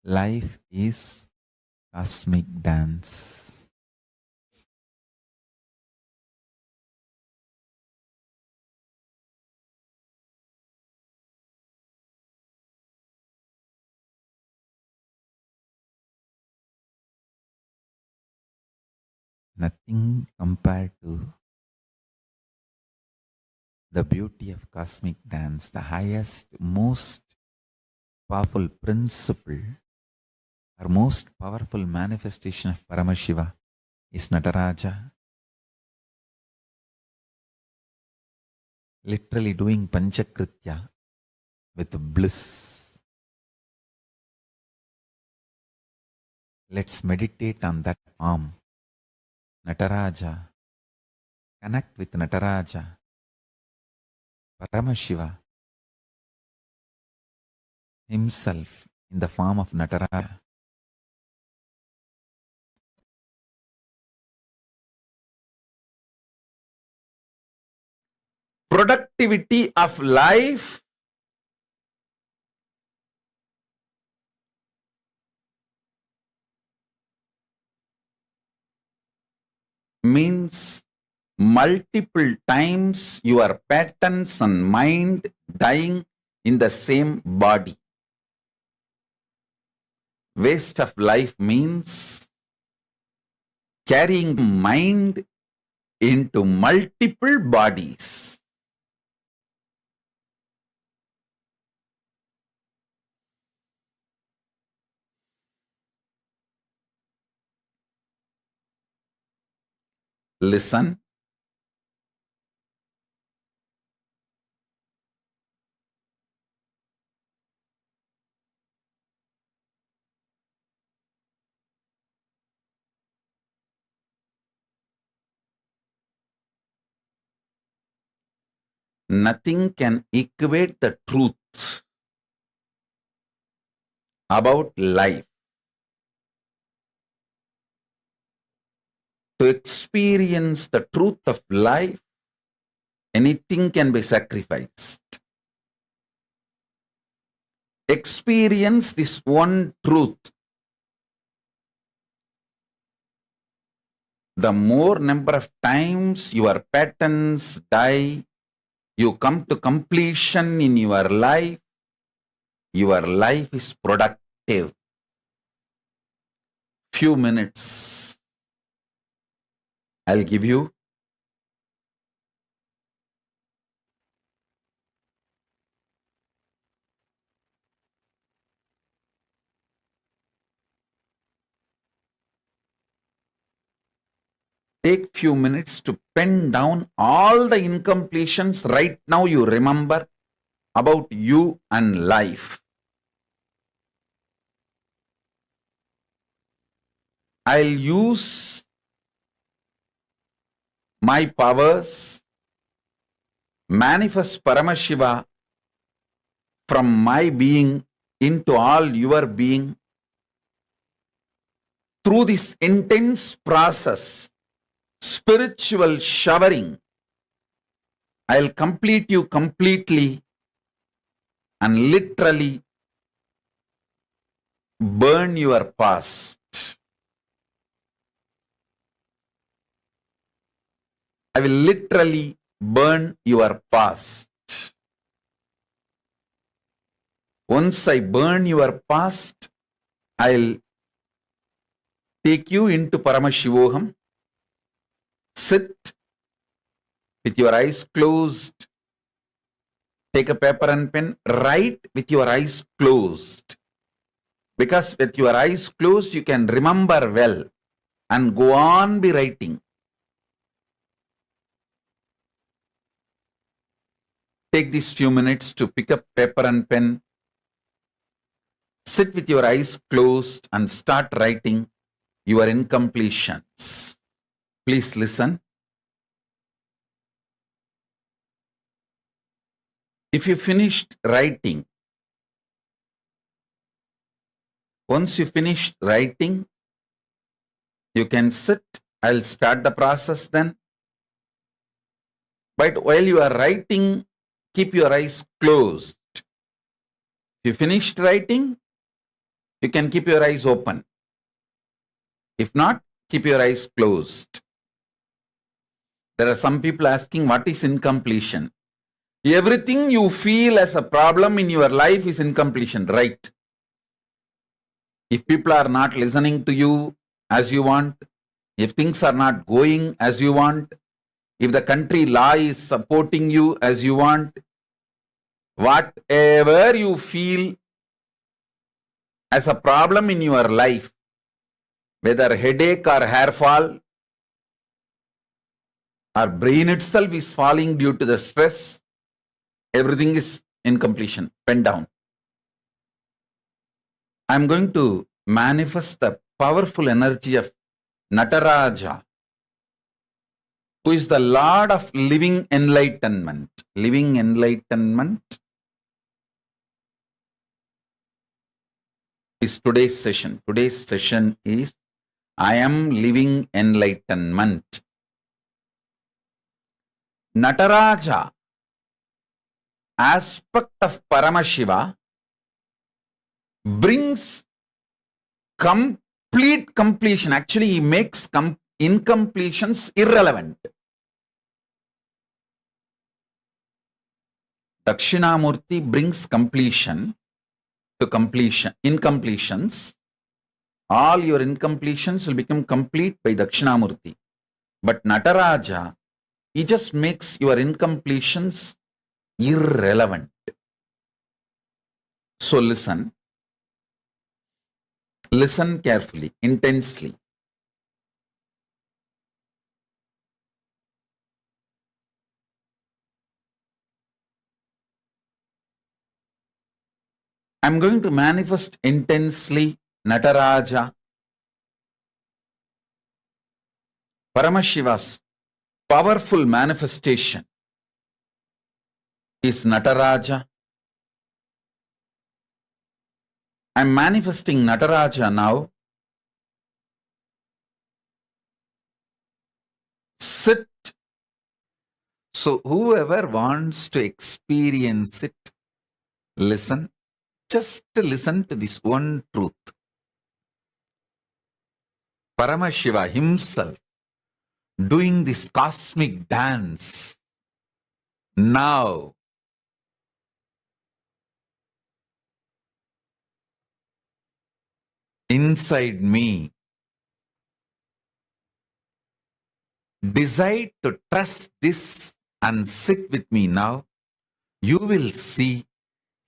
Life is cosmic dance. Nothing compared to the beauty of cosmic dance, the highest, most powerful principle or most powerful manifestation of Paramashiva is Nataraja. Literally doing Panchakritya with bliss. Let's meditate on that form. Nataraja. Connect with Nataraja. Paramashiva himself in the form of Nataraja. Productivity of life means multiple times your patterns and mind dying in the same body. Waste of life means carrying mind into multiple bodies. Listen. Nothing can equate the truth about life. To experience the truth of life, anything can be sacrificed. Experience this one truth. The more number of times your patterns die, you come to completion in your life is productive. Few minutes I'll give you. Take few minutes to pen down all the incompletions right now you remember about you and life. I'll use my powers, manifest Paramashiva from my being into all your being. Through this intense process, spiritual showering, I'll complete you completely and literally burn your past. I will literally burn your past. Once I burn your past, I'll take you into Paramashivoham. Sit with your eyes closed. Take a paper and pen. Write with your eyes closed. Because with your eyes closed, you can remember well and go on be writing. Take these few minutes to pick up paper and pen. Sit with your eyes closed and start writing your incompletions. Please listen. If you finished writing, once you finished writing, you can sit. I'll start the process then. But while you are writing, keep your eyes closed. If you finished writing, you can keep your eyes open. If not, keep your eyes closed. There are some people asking, what is incompletion? Everything you feel as a problem in your life is incompletion, right? If people are not listening to you as you want, if things are not going as you want, if the country law is supporting you as you want, whatever you feel as a problem in your life, whether headache or hair fall, or brain itself is falling due to the stress, everything is incompletion. Pen down. I'm going to manifest the powerful energy of Nataraja, who is the Lord of living enlightenment. Living enlightenment is today's session. Today's session is I am living enlightenment. Nataraja, aspect of Paramashiva, brings complete completion. Actually, he makes incompletions irrelevant. Dakshinamurti brings completion to completion. Incompletions, all your incompletions will become complete by Dakshinamurti. But Nataraja, he just makes your incompletions irrelevant. So listen. Listen carefully, intensely. I'm going to manifest intensely Nataraja, Paramashiva's powerful manifestation is Nataraja. I'm manifesting Nataraja now. Sit. So whoever wants to experience it, listen. Just listen to this one truth. Paramashiva himself doing this cosmic dance now. Inside me. Decide to trust this and sit with me now. You will see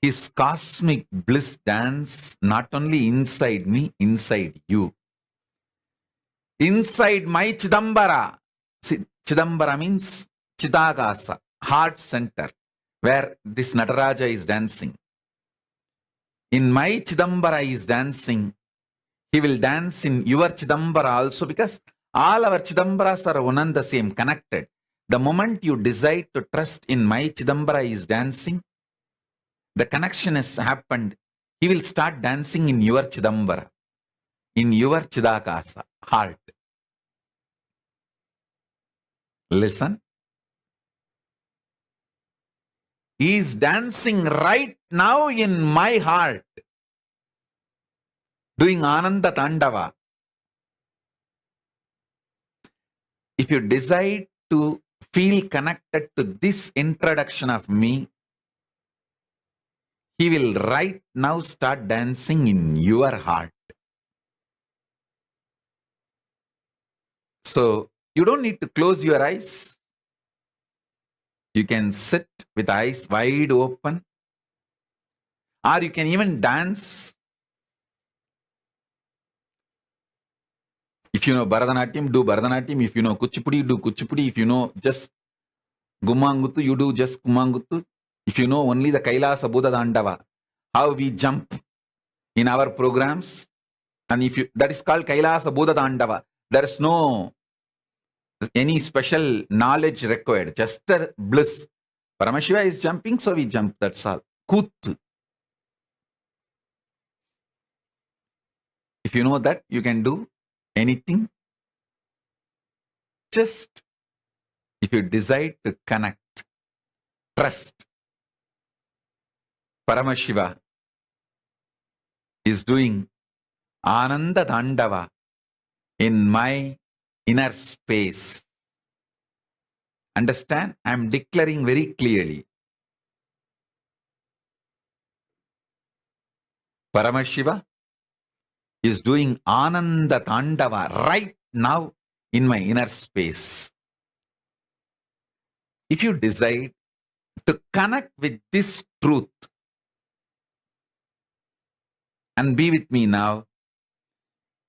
his cosmic bliss dance not only inside me, inside you. Inside my Chidambara. Chidambara means Chidagasa, heart center. where this Nataraja is dancing. In my Chidambara is dancing. He will dance in your Chidambara also, because all our Chidambaras are one and the same, connected. The moment you decide to trust in my Chidambara is dancing, the connection has happened. He will start dancing in your Chidambara, in your Chidakasa, heart. Listen. He is dancing right now in my heart, doing Ananda Tandava. If you decide to feel connected to this introduction of me, he will right now start dancing in your heart. So you don't need to close your eyes. You can sit with eyes wide open, or you can even dance. If you know Bharatanatyam, do Bharatanatyam. If you know Kuchipudi, do Kuchipudi. If you know just Gumanguttu, you do just Gumanguttu. If you know only the Kailasa Buddha Dandava, how we jump in our programs, and if you, that is called Kailasa Buddha Dandava. There is no any special knowledge required, just a bliss. Paramashiva is jumping, so we jump, that's all. Kuttu. If you know that, you can do anything. Just if you decide to connect, trust. Paramashiva is doing Ananda Dandava in my inner space. Understand? I am declaring very clearly. Paramashiva is doing Ananda Tandava right now in my inner space. If you decide to connect with this truth and be with me now,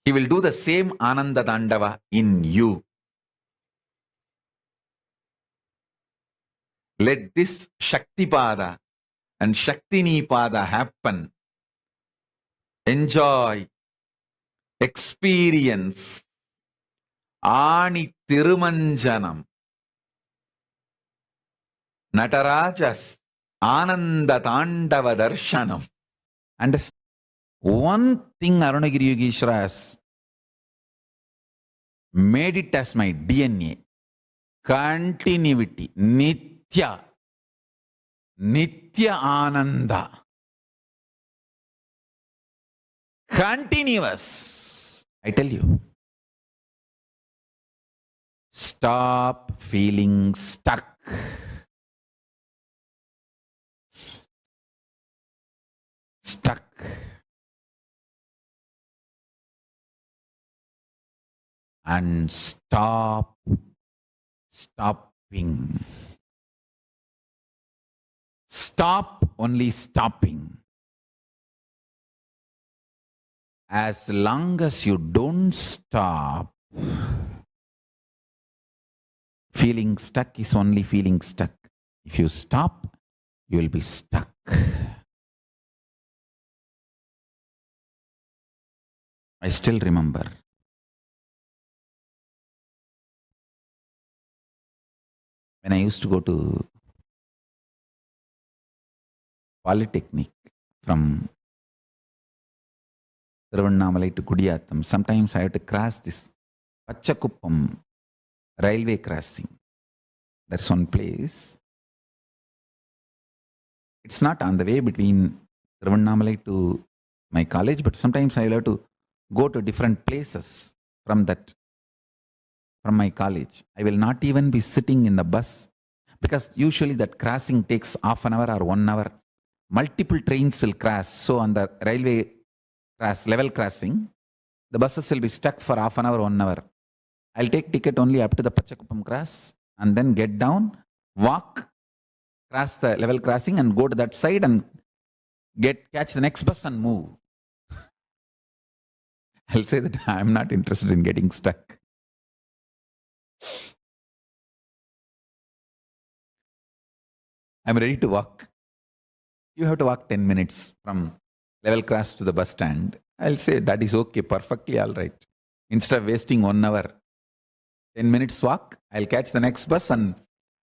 he will do the same Ananda Tandava in you. Let this Shaktipada and Shaktinipada happen. Enjoy, experience Ani Tirumanjanam, Natarajas Ananda Tandava Darshanam. And one thing Arunagiri Yogeshwara has made it as my DNA. Continuity, Nitya Ananda. Continuous. I tell you. Stop feeling stuck. Stuck. And stop stopping. Stop only stopping. As long as you don't stop, feeling stuck is only feeling stuck. If you stop, you will be stuck. I still remember when I used to go to Polytechnic from Thiruvannamalai to Kudiyatham, sometimes I had to cross this Pachakuppam railway crossing. That's one place. It's not on the way between Thiruvannamalai to my college, but sometimes I will have to go to different places from my college. I will not even be sitting in the bus, because usually that crossing takes half an hour or 1 hour. Multiple trains will cross. So on the railway level crossing, the buses will be stuck for half an hour, 1 hour. I'll take ticket only up to the Pachakuppam cross and then get down, walk, cross the level crossing and go to that side and catch the next bus and move. I'll say that I'm not interested in getting stuck. I'm ready to walk. You have to walk 10 minutes from level cross to the bus stand. I'll say that is okay, perfectly all right. Instead of wasting 1 hour, 10 minutes walk, I'll catch the next bus and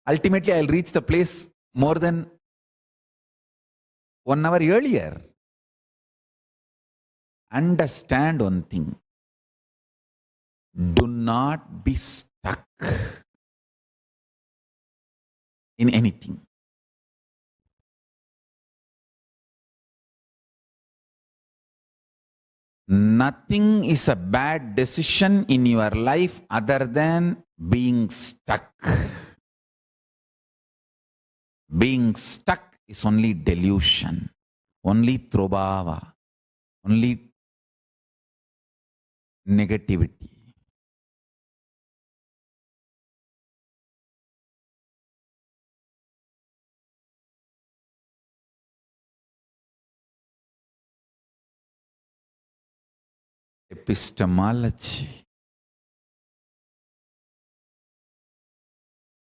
ultimately I'll reach the place more than 1 hour earlier. Understand one thing. Do not be stuck in anything. Nothing is a bad decision in your life other than being stuck. Being stuck is only delusion, only trobhava, only negativity. Epistemology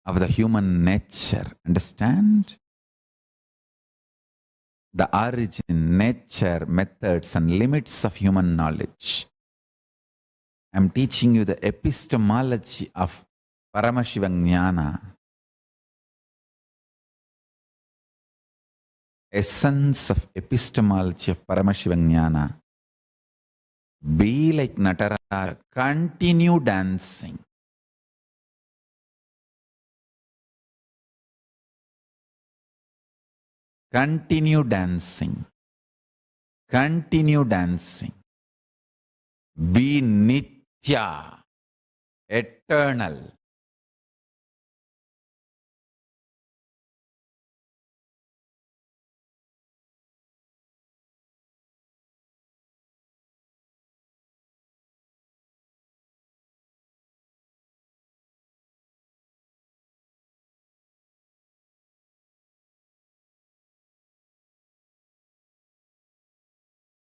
of the human nature. Understand? The origin, nature, methods, and limits of human knowledge. I'm teaching you the epistemology of Paramashivoham, essence of epistemology of Paramashivoham. Be like Natara, continue dancing. Continue dancing. Continue dancing. Be Nitya, eternal.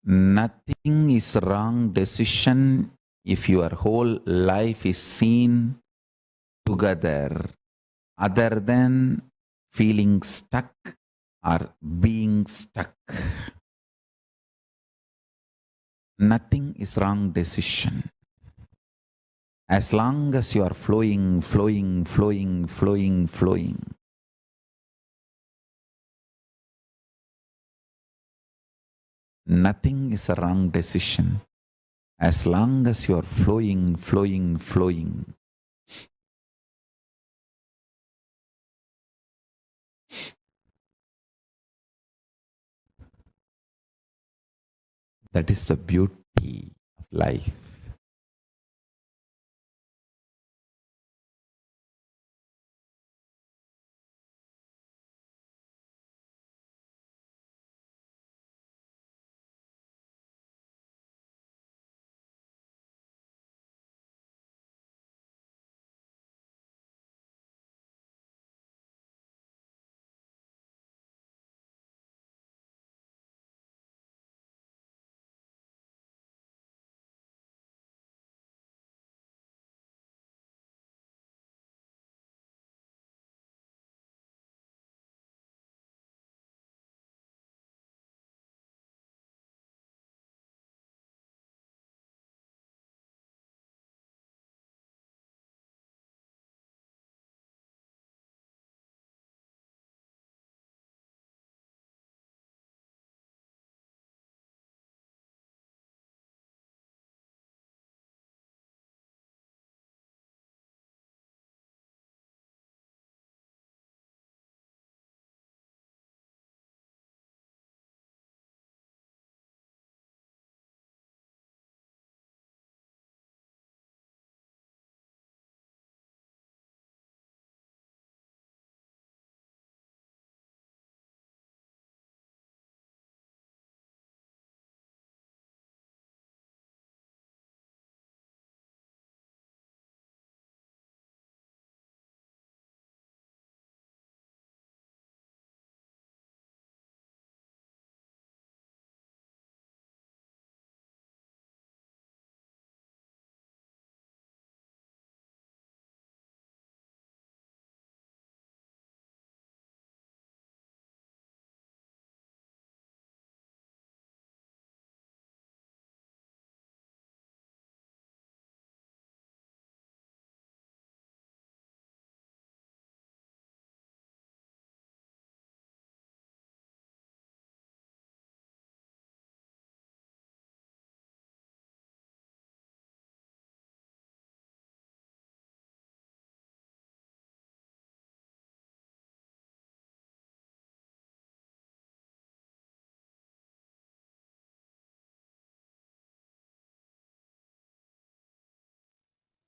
Nothing is wrong decision if your whole life is seen together other than feeling stuck or being stuck. Nothing is wrong decision. As long as you are flowing, flowing, flowing, flowing, flowing. Nothing is a wrong decision. As long as you are flowing, flowing, flowing. That is the beauty of life.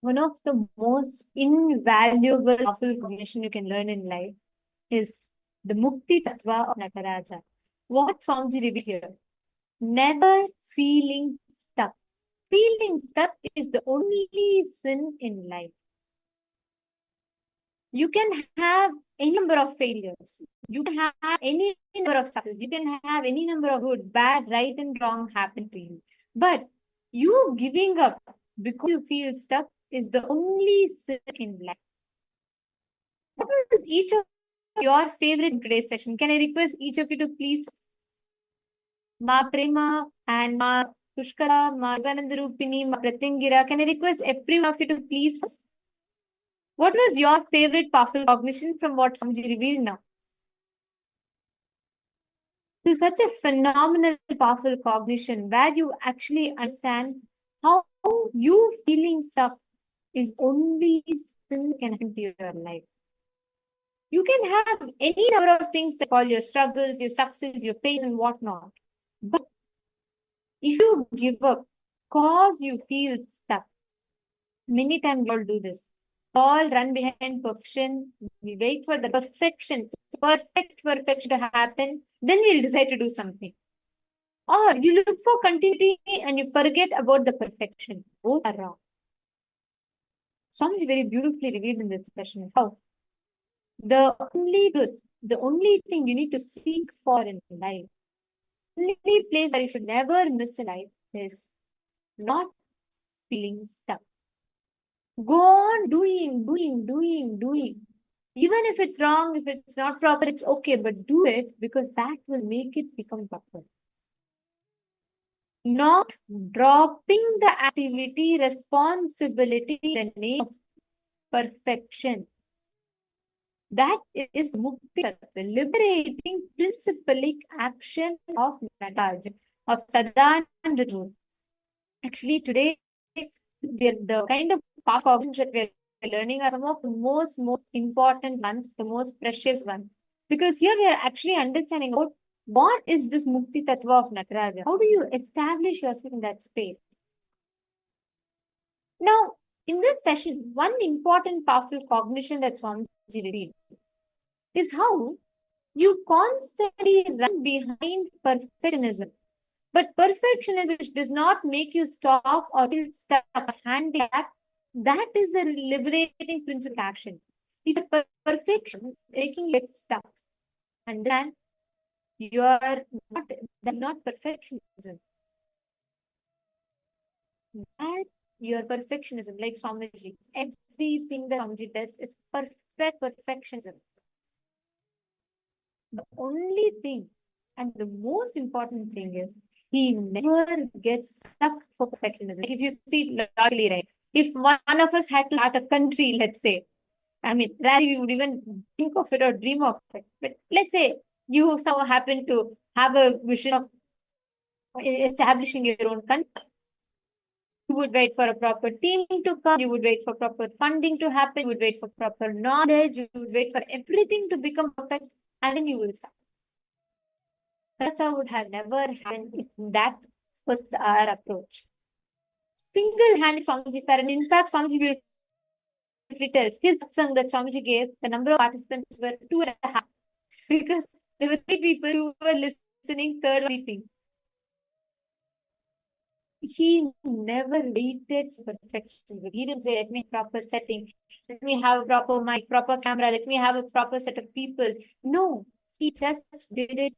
One of the most invaluable powerful cognition you can learn in life is the Mukti Tattva of Nataraja. What Swamiji revealed here? Never feeling stuck. Feeling stuck is the only sin in life. You can have any number of failures. You can have any number of success. You can have any number of good, bad, right and wrong happen to you. But you giving up because you feel stuck is the only sin in life. What was each of your favorite today's session? Can I request each of you to please Ma Prema and Ma Pushkara, Ma Yoganandarupini, Ma Pratingira. Can I request every one of you to please first? What was your favorite powerful cognition from what Swamiji revealed now? It is such a phenomenal powerful cognition where you actually understand how you feeling stuck is only sin can happen to your life. You can have any number of things that call your struggles, your success, your faith and whatnot. But if you give up cause you feel stuck, many times we all do this. All run behind perfection. We wait for the perfection to happen. Then we'll decide to do something. Or you look for continuity and you forget about the perfection. Both are wrong. Swami very beautifully revealed in this session how the only truth, the only thing you need to seek for in life, the only place where you should never miss in life is not feeling stuck. Go on doing. Even if it's wrong, if it's not proper, it's okay, but do it because that will make it become proper. Not dropping the activity, responsibility, in the name of perfection. That is Mukti, the liberating principalic action of Nataraja, of Sadananda Truth. Actually, today, the kind of cognitions that we're learning are some of the most important ones, the most precious ones. Because here we are actually understanding about what is this Mukti Tattva of Nataraja? How do you establish yourself in that space? Now, in this session, one important powerful cognition that Swamiji revealed is how you constantly run behind perfectionism. But perfectionism which does not make you stop or feel stuck or handicapped, that is a liberating principle action. If a perfection making you get stuck, and then you are not perfectionism. That your perfectionism, like Swamiji, everything that Swamiji does is perfectionism. The only thing and the most important thing is he never gets stuck for perfectionism. Like if you see logically, right? If one of us had to start a country, let's say, I mean, rather we would even think of it or dream of it. But let's say you so happen to have a vision of establishing your own country. You would wait for a proper team to come. You would wait for proper funding to happen. You would wait for proper knowledge. You would wait for everything to become perfect, and then you will start. Would have never happened if that was our approach. Single-handed Swamiji sir, and in fact, Swamiji tells his satsang that Swamiji gave, the number of participants were 2.5 because there were 3 people who were listening, third meeting. He never waited for perfection. He didn't say, let me have proper setting, let me have a proper mic, proper camera, let me have a proper set of people. No, he just did it.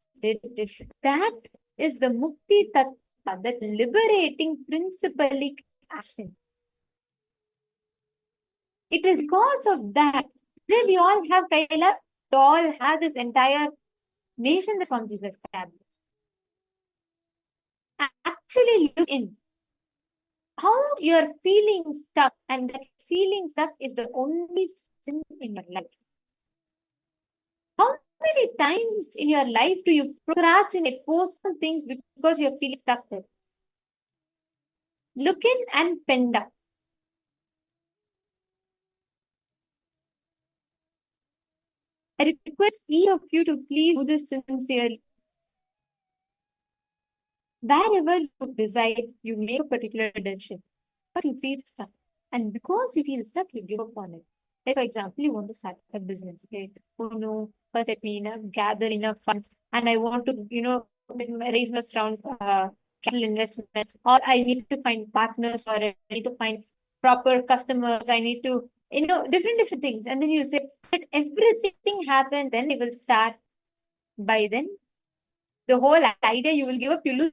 That is the Mukti Tattva, that's liberating principalic action. It is because of that that we all have Kaila, we all have this entire nation that Swamiji has established. Actually look in how you're feeling stuck, and that feeling stuck is the only sin in your life. How many times in your life do you procrastinate, postpone things because you're feeling stuck there? Look in and pen down. I request each of you to please do this sincerely. Wherever you decide, you make a particular decision, but you feel stuck. And because you feel stuck, you give up on it. Like, for example, you want to start a business. Like, oh no, first let me gather enough funds and I want to, raise my round capital investment, or I need to find partners, or I need to find proper customers. I need to, different things. And then you say, let everything happen, then they will start. By then, the whole idea you will give up, you lose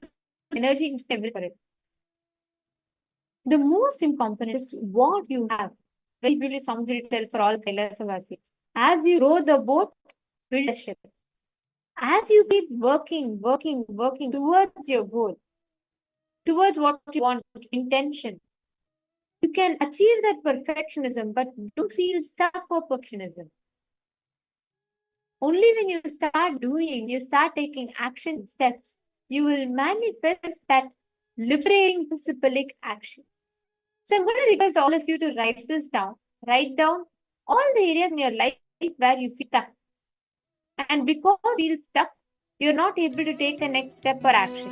energy in everything for it. The most important is what you have. Very beautifully somebody tell for all Kailasavasi. As you row the boat, build a ship. As you keep working towards your goal, towards what you want, intention, you can achieve that perfectionism, but don't feel stuck for perfectionism. Only when you start doing, you start taking action steps, you will manifest that liberating symbolic action. So I'm going to request all of you to write this down. Write down all the areas in your life where you feel stuck. And because you feel stuck, you're not able to take a next step or action.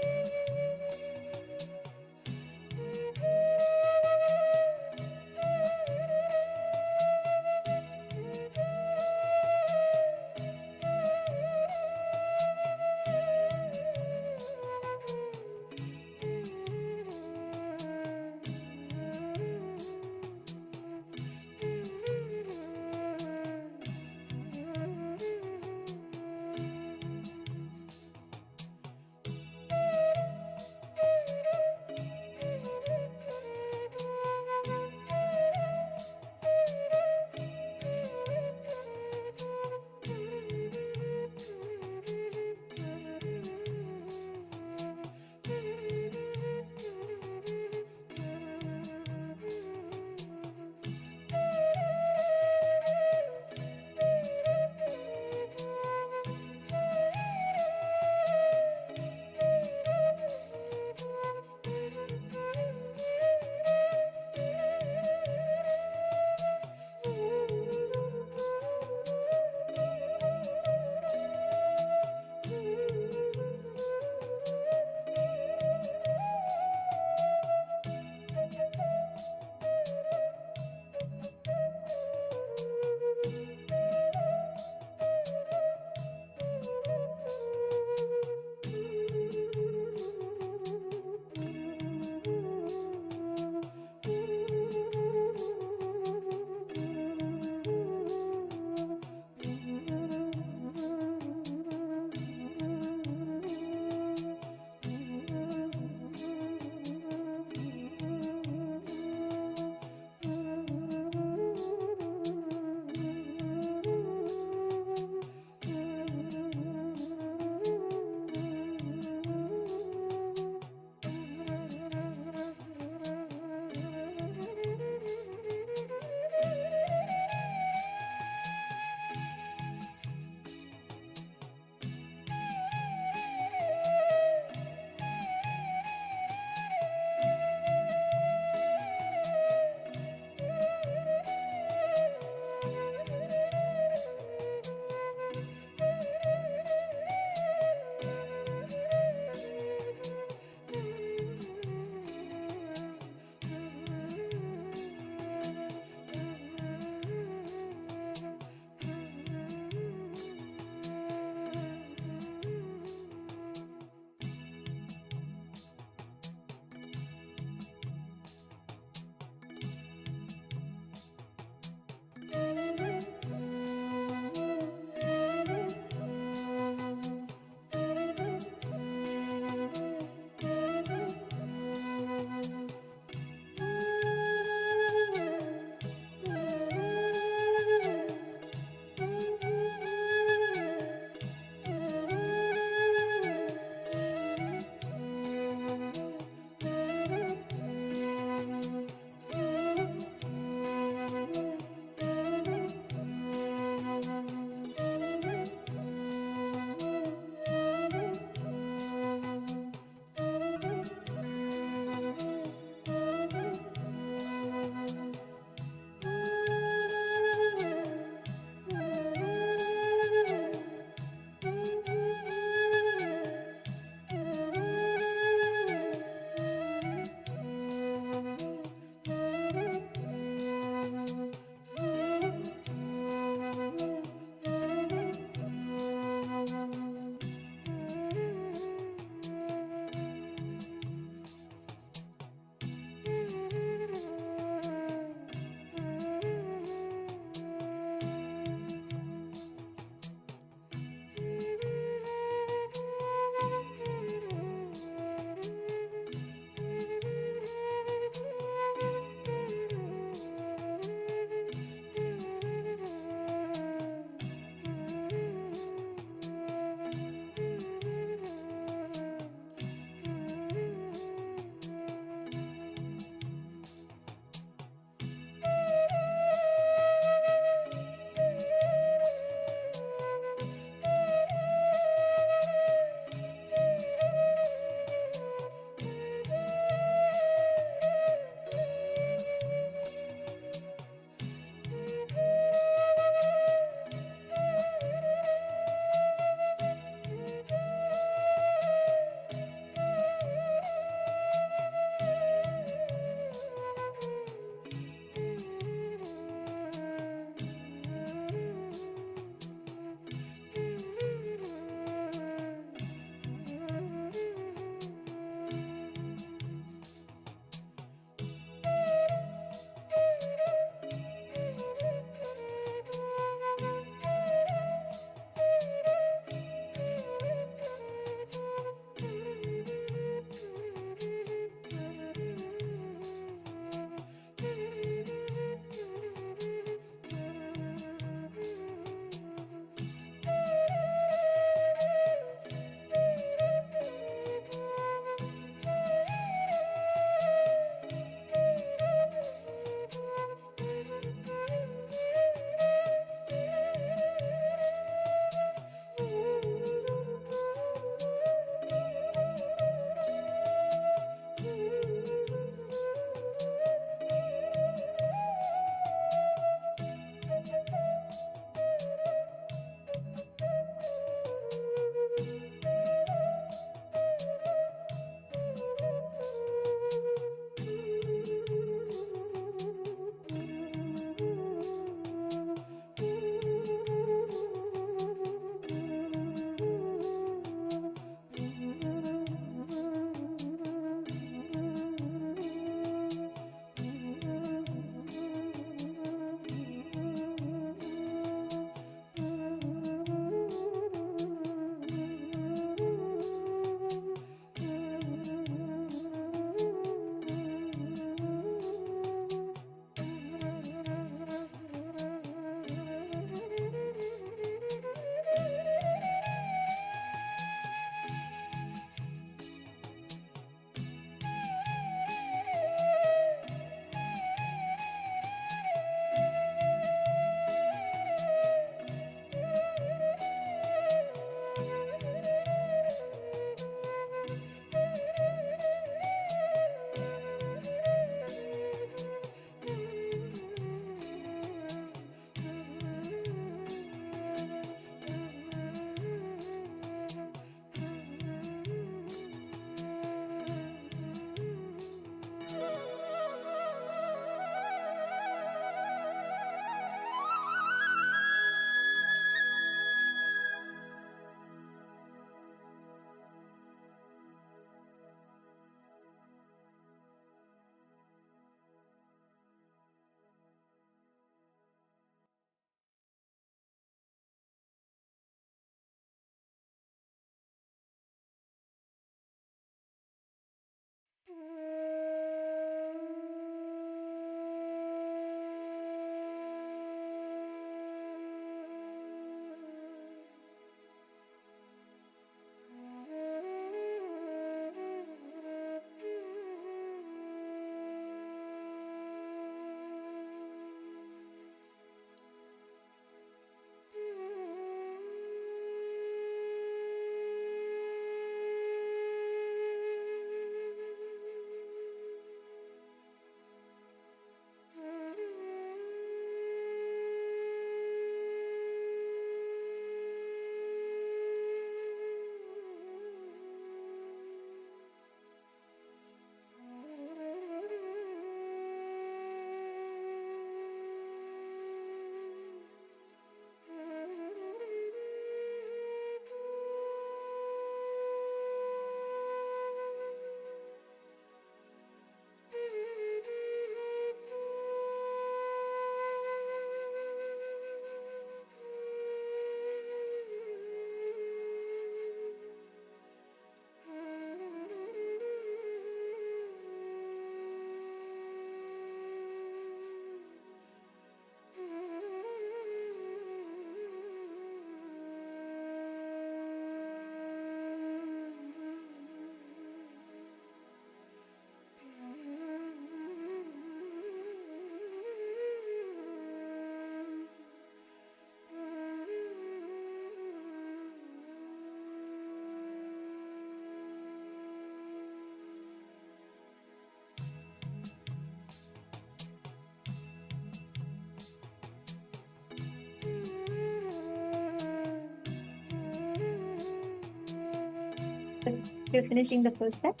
you're finishing the first step.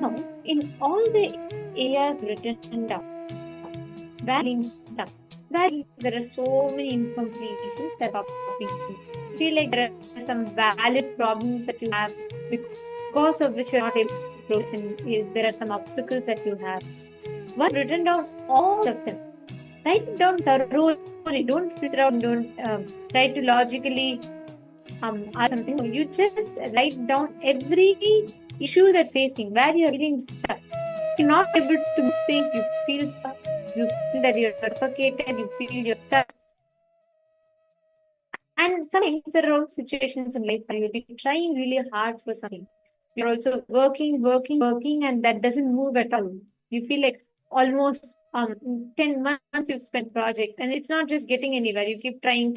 Now, in all the areas written down, where feeling stuck, where there are so many incompletions that are popping. Feel like there are some valid problems that you have because of which you're not able to progress, and there are some obstacles that you have. Once written down all of them, write it down thoroughly. Don't filter out. Don't try to logically ask something. You just write down every issue that facing where you're feeling stuck. You're not able to do things. You feel stuck. You feel that you're suffocated. You feel you're stuck. And sometimes there are situations in life where you'll be trying really hard for something. You're also working, and that doesn't move at all. You feel like almost 10 months you've spent project, and it's not just getting anywhere. You keep trying.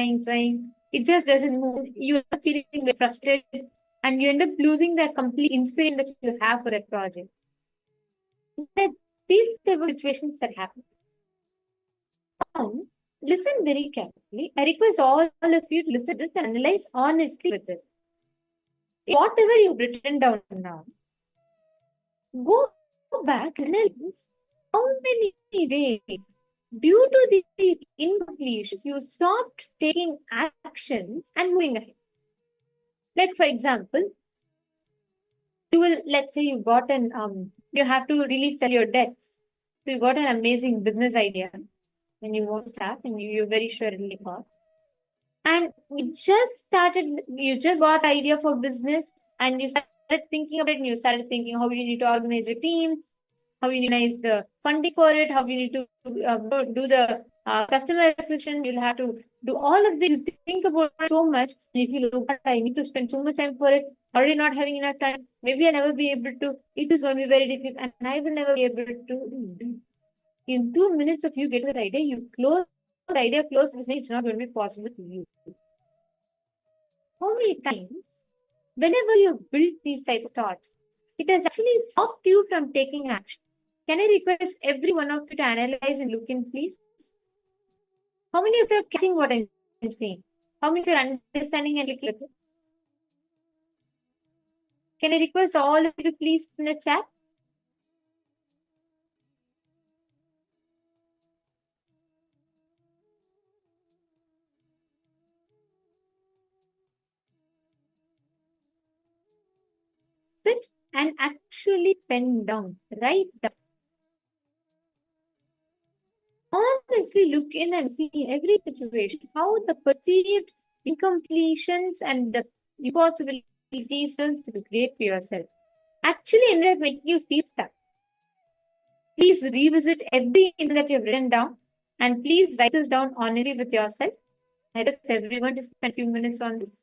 It just doesn't move. You are feeling very frustrated, and you end up losing that complete inspiration that you have for that project. That these type of situations that happen. Listen very carefully. I request all of you to listen to this and analyze honestly with this. Whatever you've written down now, go back and analyze how many ways, due to these incompletions, you stopped taking actions and moving ahead. Like, for example, you will, let's say you got an, you have to really sell your debts. So you got an amazing business idea and you want to start and you're very sure it'll be hot. And you just got idea for business and you started thinking of it and you started thinking how you need to organize your teams, how you organize the funding for it, how you need to do the customer acquisition. You'll have to do all of this. You think about it so much and you feel, oh, God, I need to spend so much time for it. Already not having enough time. Maybe I'll never be able to. It is going to be very difficult and I will never be able to. In 2 minutes of you getting the idea, you close the idea, it's not going to be possible to you. How many times, whenever you build these type of thoughts, it has actually stopped you from taking action? Can I request every one of you to analyze and look in, please? How many of you are catching what I'm saying? How many of you are understanding and looking at it? Can I request all of you to please in the chat? Sit and actually pen down, write down. Honestly look in and see every situation, how the perceived incompletions and the impossibilities to create for yourself actually ended up making you feel stuck. Please revisit everything that you have written down and please write this down honestly with yourself. I request everyone to spend a few minutes on this.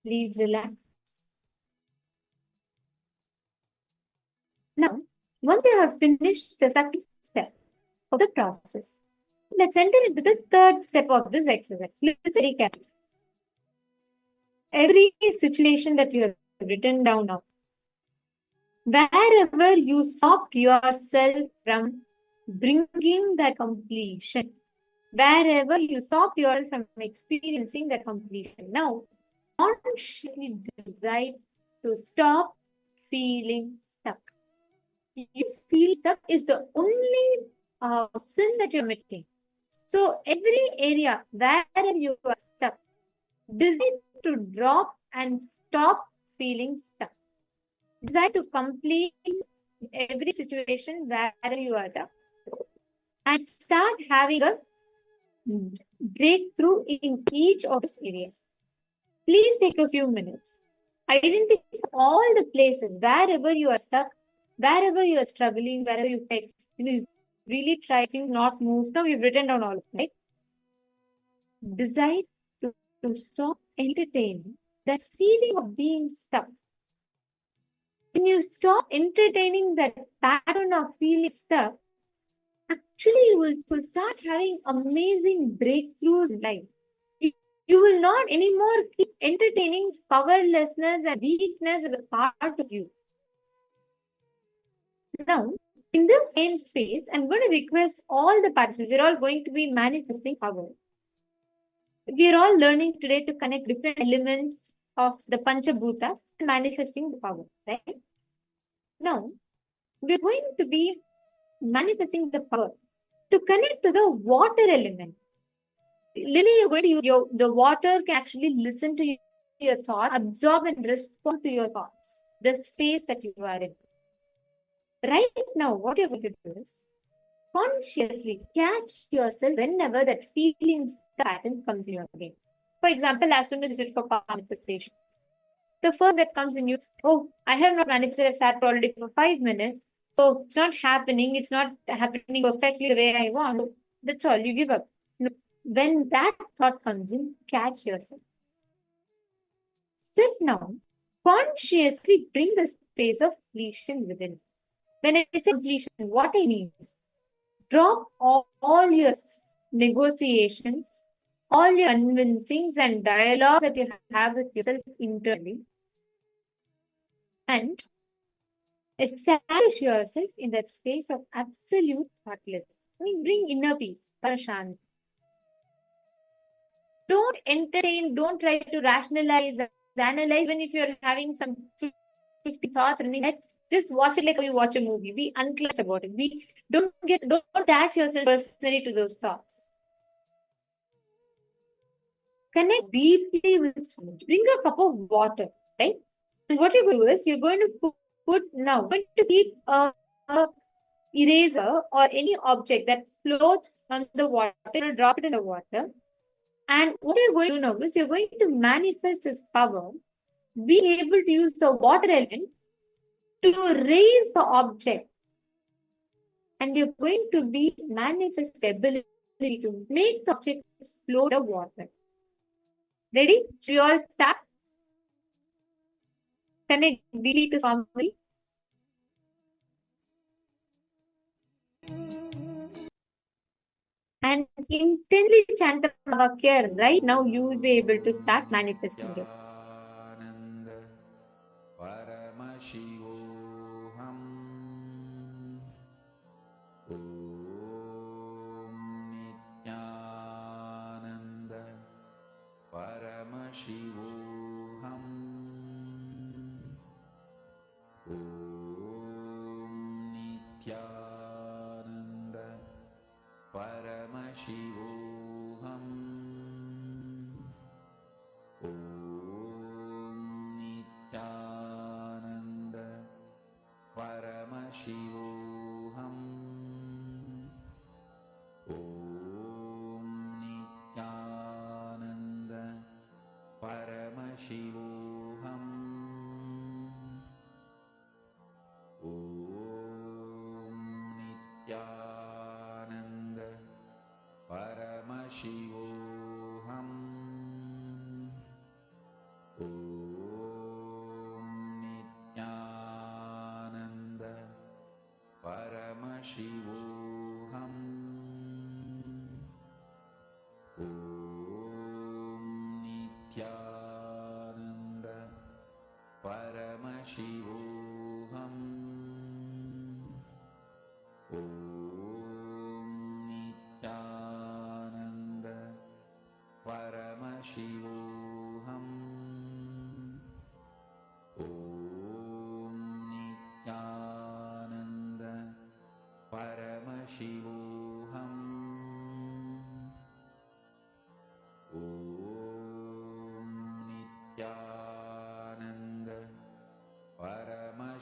Please relax. Now, once you have finished the second step of the process, let's enter into the third step of this exercise. Listen very carefully. Every situation that you have written down now, wherever you stopped yourself from bringing that completion, wherever you stopped yourself from experiencing that completion, now consciously decide to stop feeling stuck. You feel stuck is the only sin that you're committing. So every area wherever you are stuck, decide to drop and stop feeling stuck. Decide to complete every situation where you are stuck and start having a breakthrough in each of those areas. Please take a few minutes. Identify all the places wherever you are stuck, wherever you are struggling, wherever you take, you really try to not move. Now you've written down all of it, right? Decide to stop entertaining that feeling of being stuck. When you stop entertaining that pattern of feeling stuck, actually you will start having amazing breakthroughs in life. You will not anymore keep entertaining powerlessness and weakness as a part of you. Now, in this same space, I'm going to request all the participants, we're all going to be manifesting power. We're all learning today to connect different elements of the Panchabhutas and manifesting the power, right? Now, we're going to be manifesting the power to connect to the water element. Lily, you're going to use the water can actually listen to your thoughts, absorb and respond to your thoughts, the space that you are in. Right now, what you're going to do is consciously catch yourself whenever that feelings pattern comes in your brain. For example, as soon as you sit for manifestation, the first that comes in you, oh, I have not manifested, I've sat already for 5 minutes, so it's not happening perfectly the way I want. That's all, you give up. No. When that thought comes in, catch yourself. Sit down, consciously bring the space of completion within. When I say completion, what I mean is drop all your negotiations, all your convincings and dialogues that you have with yourself internally, and establish yourself in that space of absolute thoughtlessness. I mean, bring inner peace, Parashanti. Don't entertain, don't try to rationalize, analyze. Even if you're having some 50 thoughts running ahead, just watch it like how you watch a movie. Be unclutched about it. Don't attach yourself personally to those thoughts. Connect deeply with someone. Bring a cup of water, right? And what you're going to do is you're going to going to keep a eraser or any object that floats on the water, drop it in the water. And what you're going to do now is you're going to manifest this power, being able to use the water element to raise the object. And you're going to be manifest the ability to make the object float the water. Ready? Should you all start? Connect deeply to somebody. And intently chant the Vakya. Right now, you will be able to start manifesting it. Paramashivoham Nityananda Paramashivoham Nityananda Paramashivoham Nityananda Paramashivoham Nityananda Paramashivoham Nityananda Paramashivoham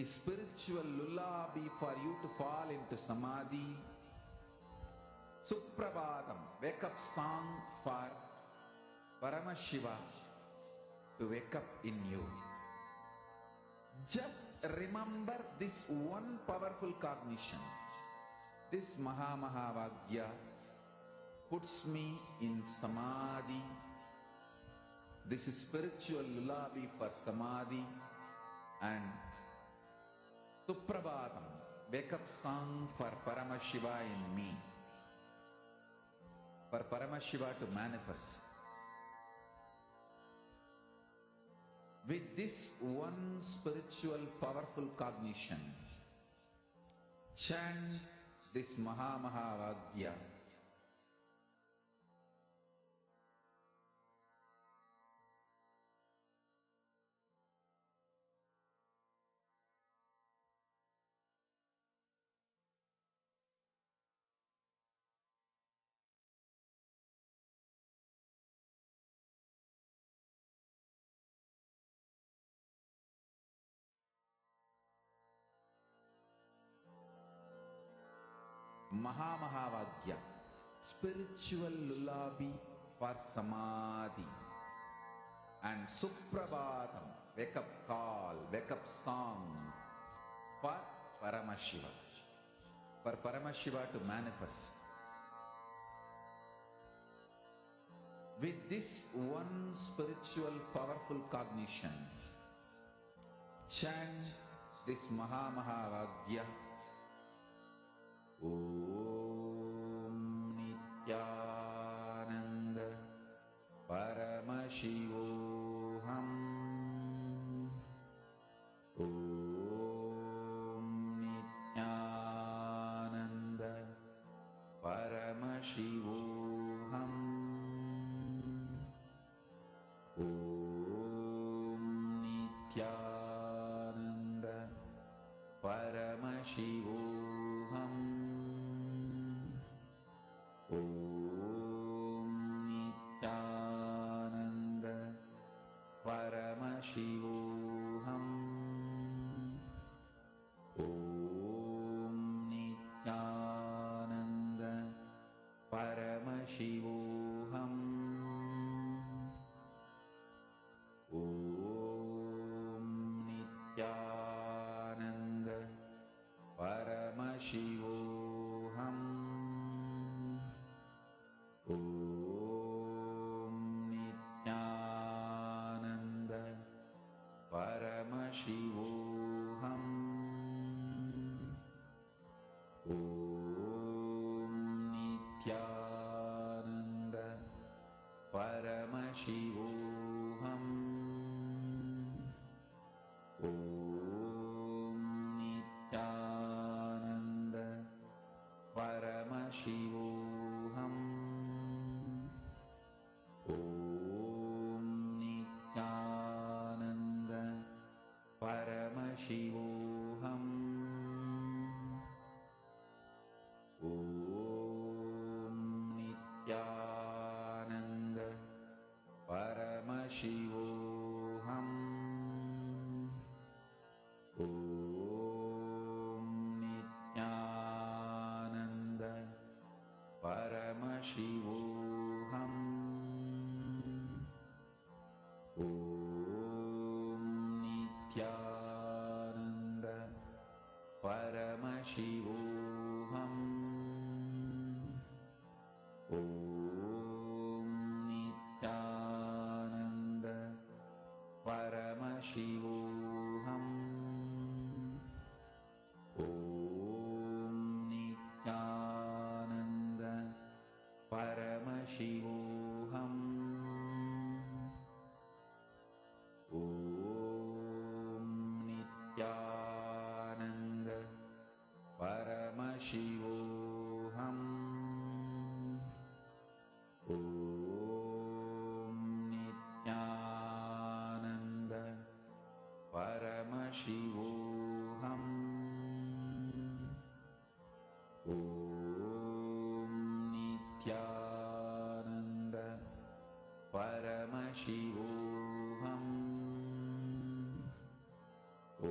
is spiritual lullaby for you to fall into samadhi. Suprabhatam, wake up song for Paramashiva to wake up in you. Just remember this one powerful cognition. This Mahavagya puts me in samadhi. This is spiritual lullaby for samadhi. And Suprabhatam, wake up song for Paramashiva in me. For Paramashiva to manifest. With this one spiritual powerful cognition, chant this Mahavagya. Mahavagya, spiritual lullaby for samadhi. And Suprabhatam, wake up call, wake up song for Paramashiva. For Paramashiva to manifest. With this one spiritual powerful cognition, chant this Mahavagya. Om Nityananda Paramashivoham. Om Nityananda Paramashivoham. Om Nityananda Paramashivoham. Om Nityananda Paramashivoham. Om Nityananda Paramashivoham. Om Nityananda Paramashivoham. Om Nityananda Paramashivoham. Om Nityananda Paramashivoham. Om Nityananda Paramashivoham. Om Nityananda Paramashivoham. Om Nityananda Paramashivoham. Om Nityananda Paramashivoham. Om Nityananda Paramashivoham. Om Nityananda Paramashivoham. Om Nityananda Paramashivoham. Om Nityananda Paramashivoham. Om Nityananda Paramashivoham. Om Nityananda Paramashivoham. Om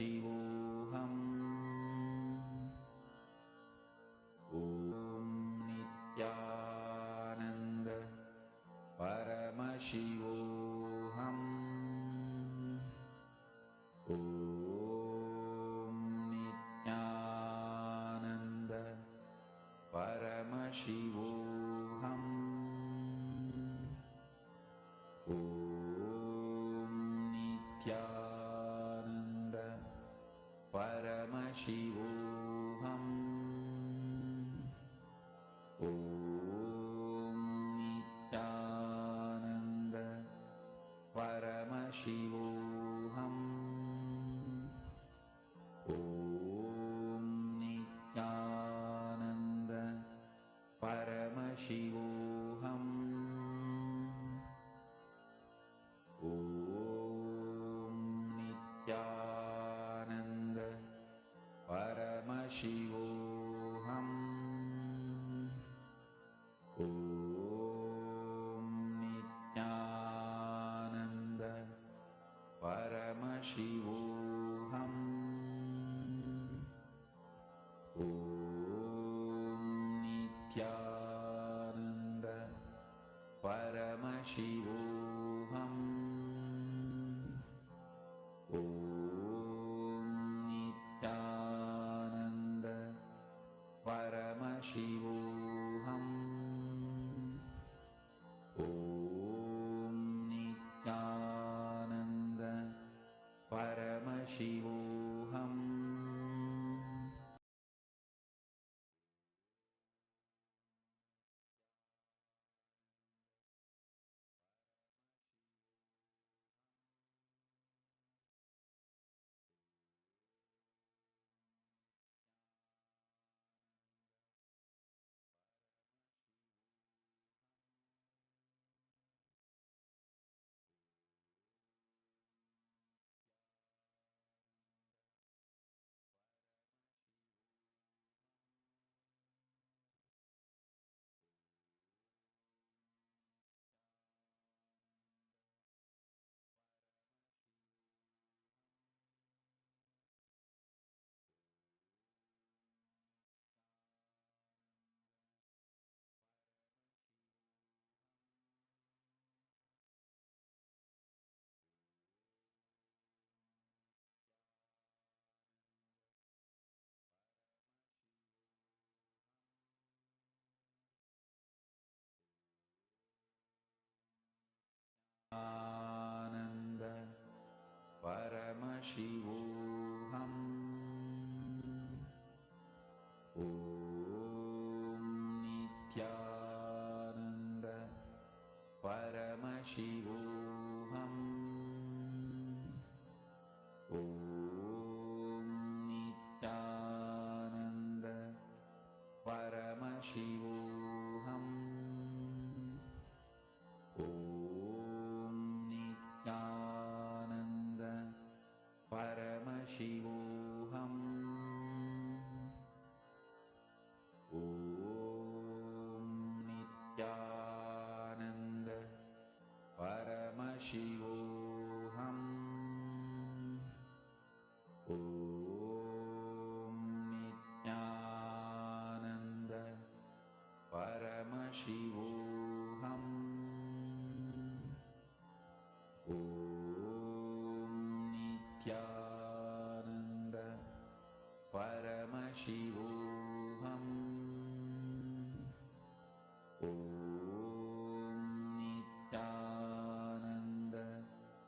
Paramashivoham. Om Nityananda Paramashivoham. Om Nityananda Paramashivoham. Om Nityananda Paramashivoham. Om Nityananda Paramashivoham. Om Nityananda Paramashivoham. Om Nityananda Paramashivoham. Om Nityananda Paramashivoham. Om Nityananda Paramashivoham. Om Nityananda Paramashivoham. Om Nityananda Paramashivoham. Ananda Paramashivoham. Om Nityananda Paramashivoham. Om Nityananda Paramashivoham. Om Nityananda Paramashivoham. Om Nityananda Paramashivoham. Om Nityananda Paramashivoham. Om Nityananda Paramashivoham. Om Nityananda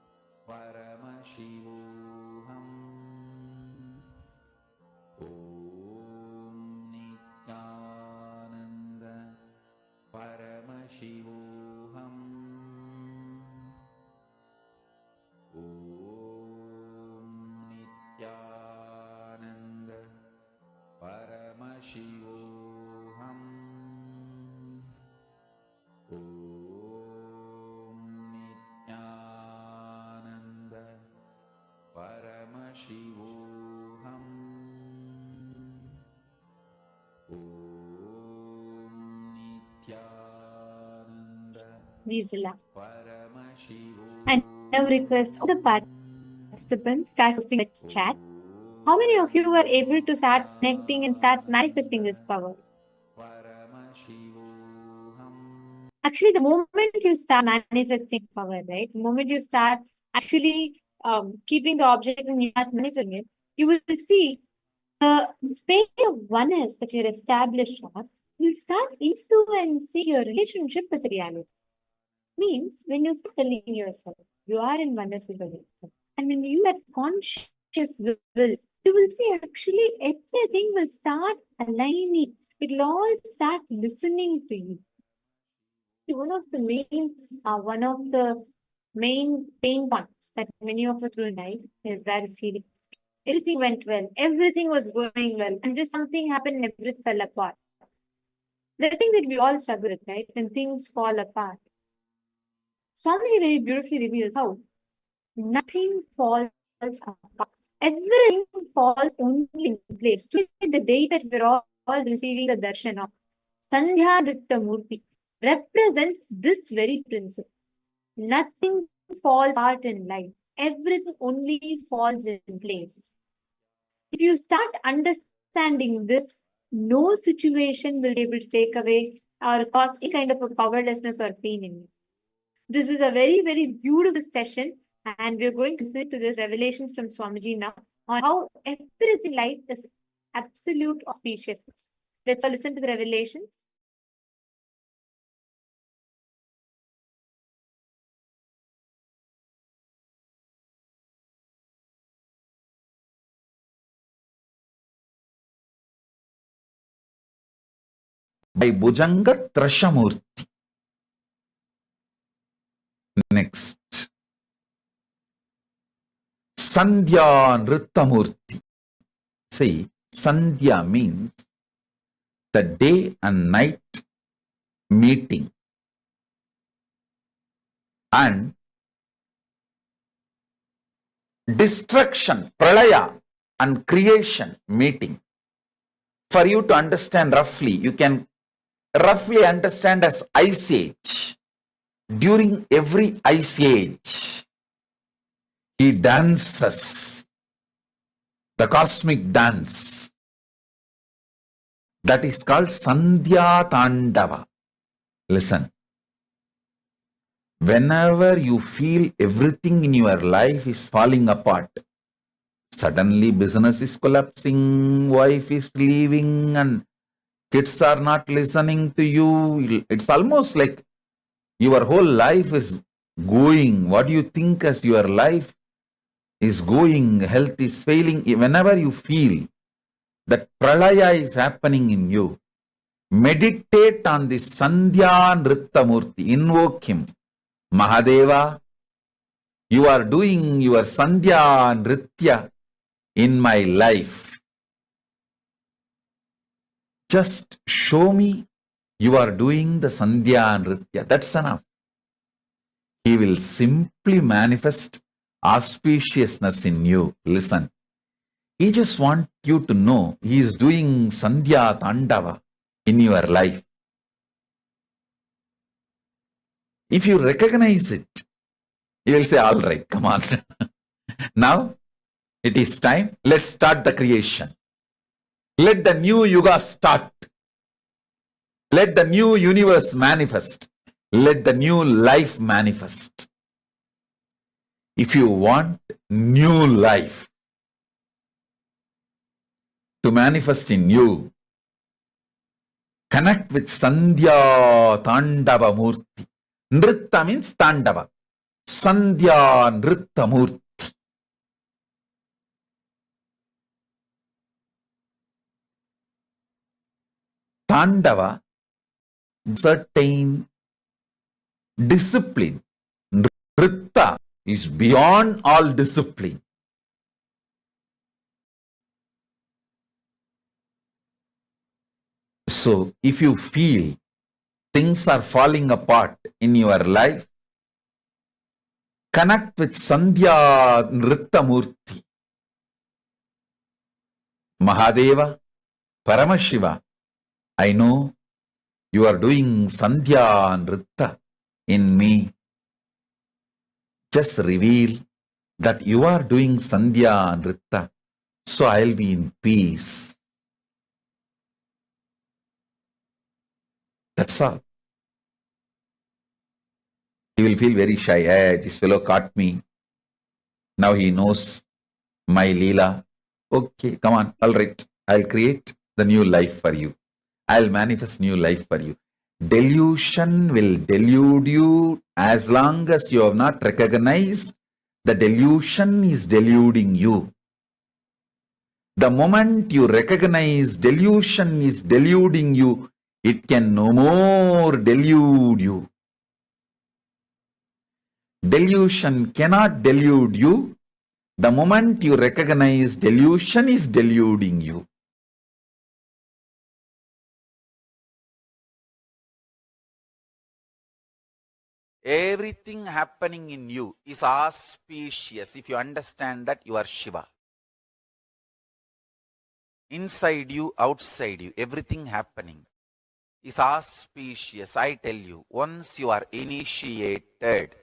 Paramashivoham. Om Nityananda Paramashivoham. Om Nityananda Paramashivoham. Om Nityananda Paramashivoham. Om Nityananda Please relax. Paramashivoham. And now request all the participants start posting the chat. How many of you were able to start connecting and start manifesting this power? Actually, the moment you start manifesting power, right? The moment you start actually keeping the object and you start manifesting it, you will see the space of oneness that you're established on will start influencing your relationship with reality. Means when you start telling yourself, you are in oneness with the reality. And when you are conscious will, you will see actually everything will start aligning. It will all start listening to you. One of the main pain points that many of us will die is where feeling everything went well, everything was going well, and just something happened, everything fell apart. The thing that we all struggle with, right? When things fall apart. Swami very beautifully reveals how nothing falls apart. Everything falls only in place. Today, the day that we're all receiving the darshan of Sandhya Nritta Murti represents this very principle. Nothing falls apart in life. Everything only falls in place. If you start understanding this, no situation will be able to take away or cause any kind of a powerlessness or pain in you. This is a very, very beautiful session, and we're going to listen to this revelations from Swamiji now on how everything in life is absolute auspiciousness. Let's all listen to the revelations. By Bhujanga Trashamurti. Next. Sandhya Nrittamurti. See, Sandhya means the day and night meeting. And destruction, pralaya, and creation meeting. For you to understand roughly, you can roughly understand as ice age. During every ice age, he dances the cosmic dance. That is called Sandhya Tandava. Listen. Whenever you feel everything in your life is falling apart, suddenly business is collapsing, wife is leaving, and kids are not listening to you. It's almost like your whole life is going. What do you think as your life is going? Health is failing. Whenever you feel that pralaya is happening in you, meditate on the Sandhya Nrittamurti. Invoke him. Mahadeva, you are doing your Sandhya Nritya in my life. Just show me you are doing the Sandhya Nritya. That's enough. He will simply manifest auspiciousness in you. Listen. He just wants you to know he is doing Sandhya Tandava in your life. If you recognize it, you will say, all right, come on. Now, it is time. Let's start the creation. Let the new yuga start. Let the new universe manifest. Let the new life manifest. If you want new life to manifest in you, connect with Sandhya Tandava Murti. Nritta means Tandava. Sandhya Nritta Murti. Tandava, certain discipline. Nritta is beyond all discipline. So, if you feel things are falling apart in your life, connect with Sandhya Nritta Murti. Mahadeva, Paramashiva, I know you are doing Sandhya Nritta in me. Just reveal that you are doing Sandhya Nritta So I'll be in peace. That's all. He will feel very shy. Hey, this fellow caught me. Now he knows my Leela. Okay, come on. All right. I'll create the new life for you. I'll manifest new life for you. Delusion will delude you as long as you have not recognized the delusion is deluding you. The moment you recognize delusion is deluding you, it can no more delude you. Delusion cannot delude you. The moment you recognize delusion is deluding you. Everything happening in you is auspicious. If you understand that, you are Shiva. Inside you, outside you, everything happening is auspicious. I tell you, once you are initiated,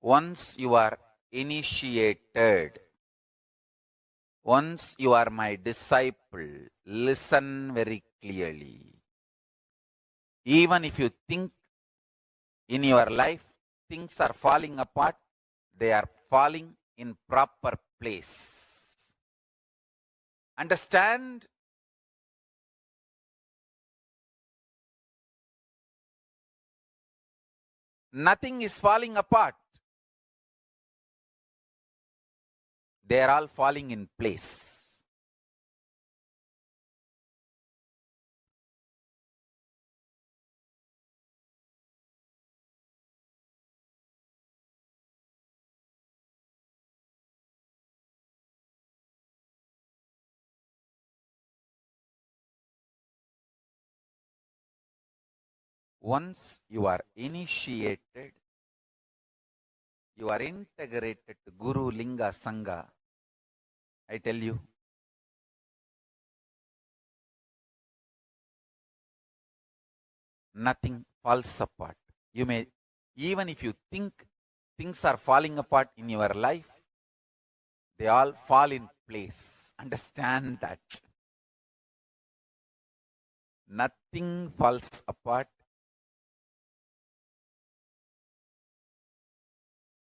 once you are initiated, once you are my disciple, listen very clearly. Even if you think in your life things are falling apart, they are falling in proper place. Understand? Nothing is falling apart. They are all falling in place. Once you are initiated, you are integrated to Guru, Linga, Sangha, I tell you, nothing falls apart. You may, even if you think things are falling apart in your life, they all fall in place. Understand that. Nothing falls apart.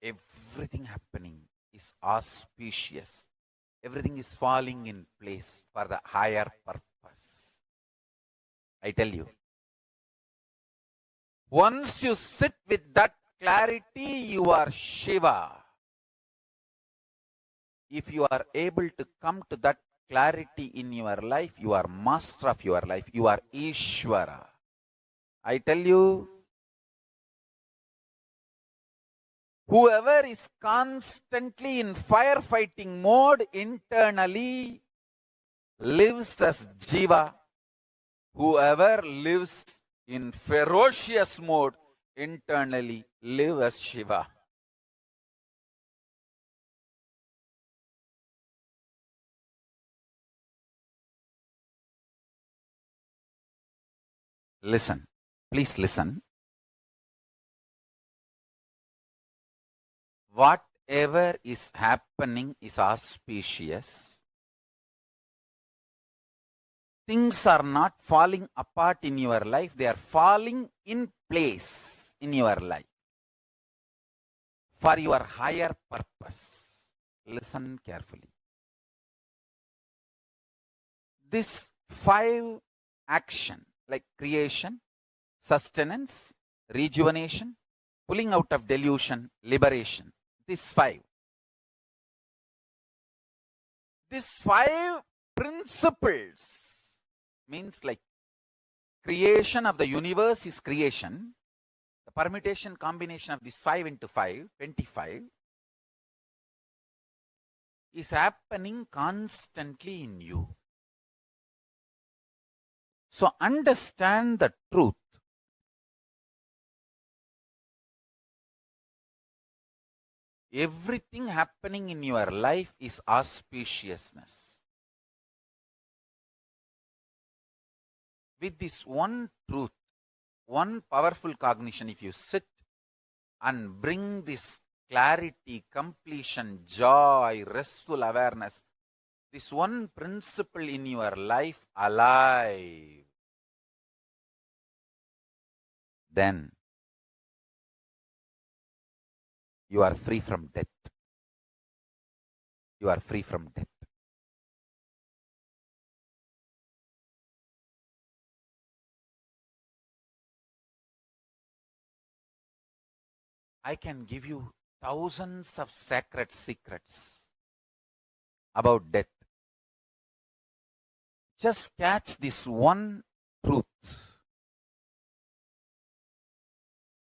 Everything happening is auspicious. Everything is falling in place for the higher purpose. I tell you. Once you sit with that clarity, you are Shiva. If you are able to come to that clarity in your life, you are master of your life. You are Ishvara. I tell you, whoever is constantly in firefighting mode internally lives as Jiva. Whoever lives in ferocious mode internally lives as Shiva. Listen, please listen. Whatever is happening is auspicious. Things are not falling apart in your life, they are falling in place in your life for your higher purpose. Listen carefully. This 5 action, like creation, sustenance, rejuvenation, pulling out of delusion, liberation, these 5. These 5 principles means like creation of the universe is creation. The permutation combination of this 5 into 5, 25, is happening constantly in you. So understand the truth. Everything happening in your life is auspiciousness. With this one truth, one powerful cognition, if you sit and bring this clarity, completion, joy, restful awareness, this one principle in your life alive, then you are free from death. You are free from death. I can give you thousands of sacred secrets about death. Just catch this one truth.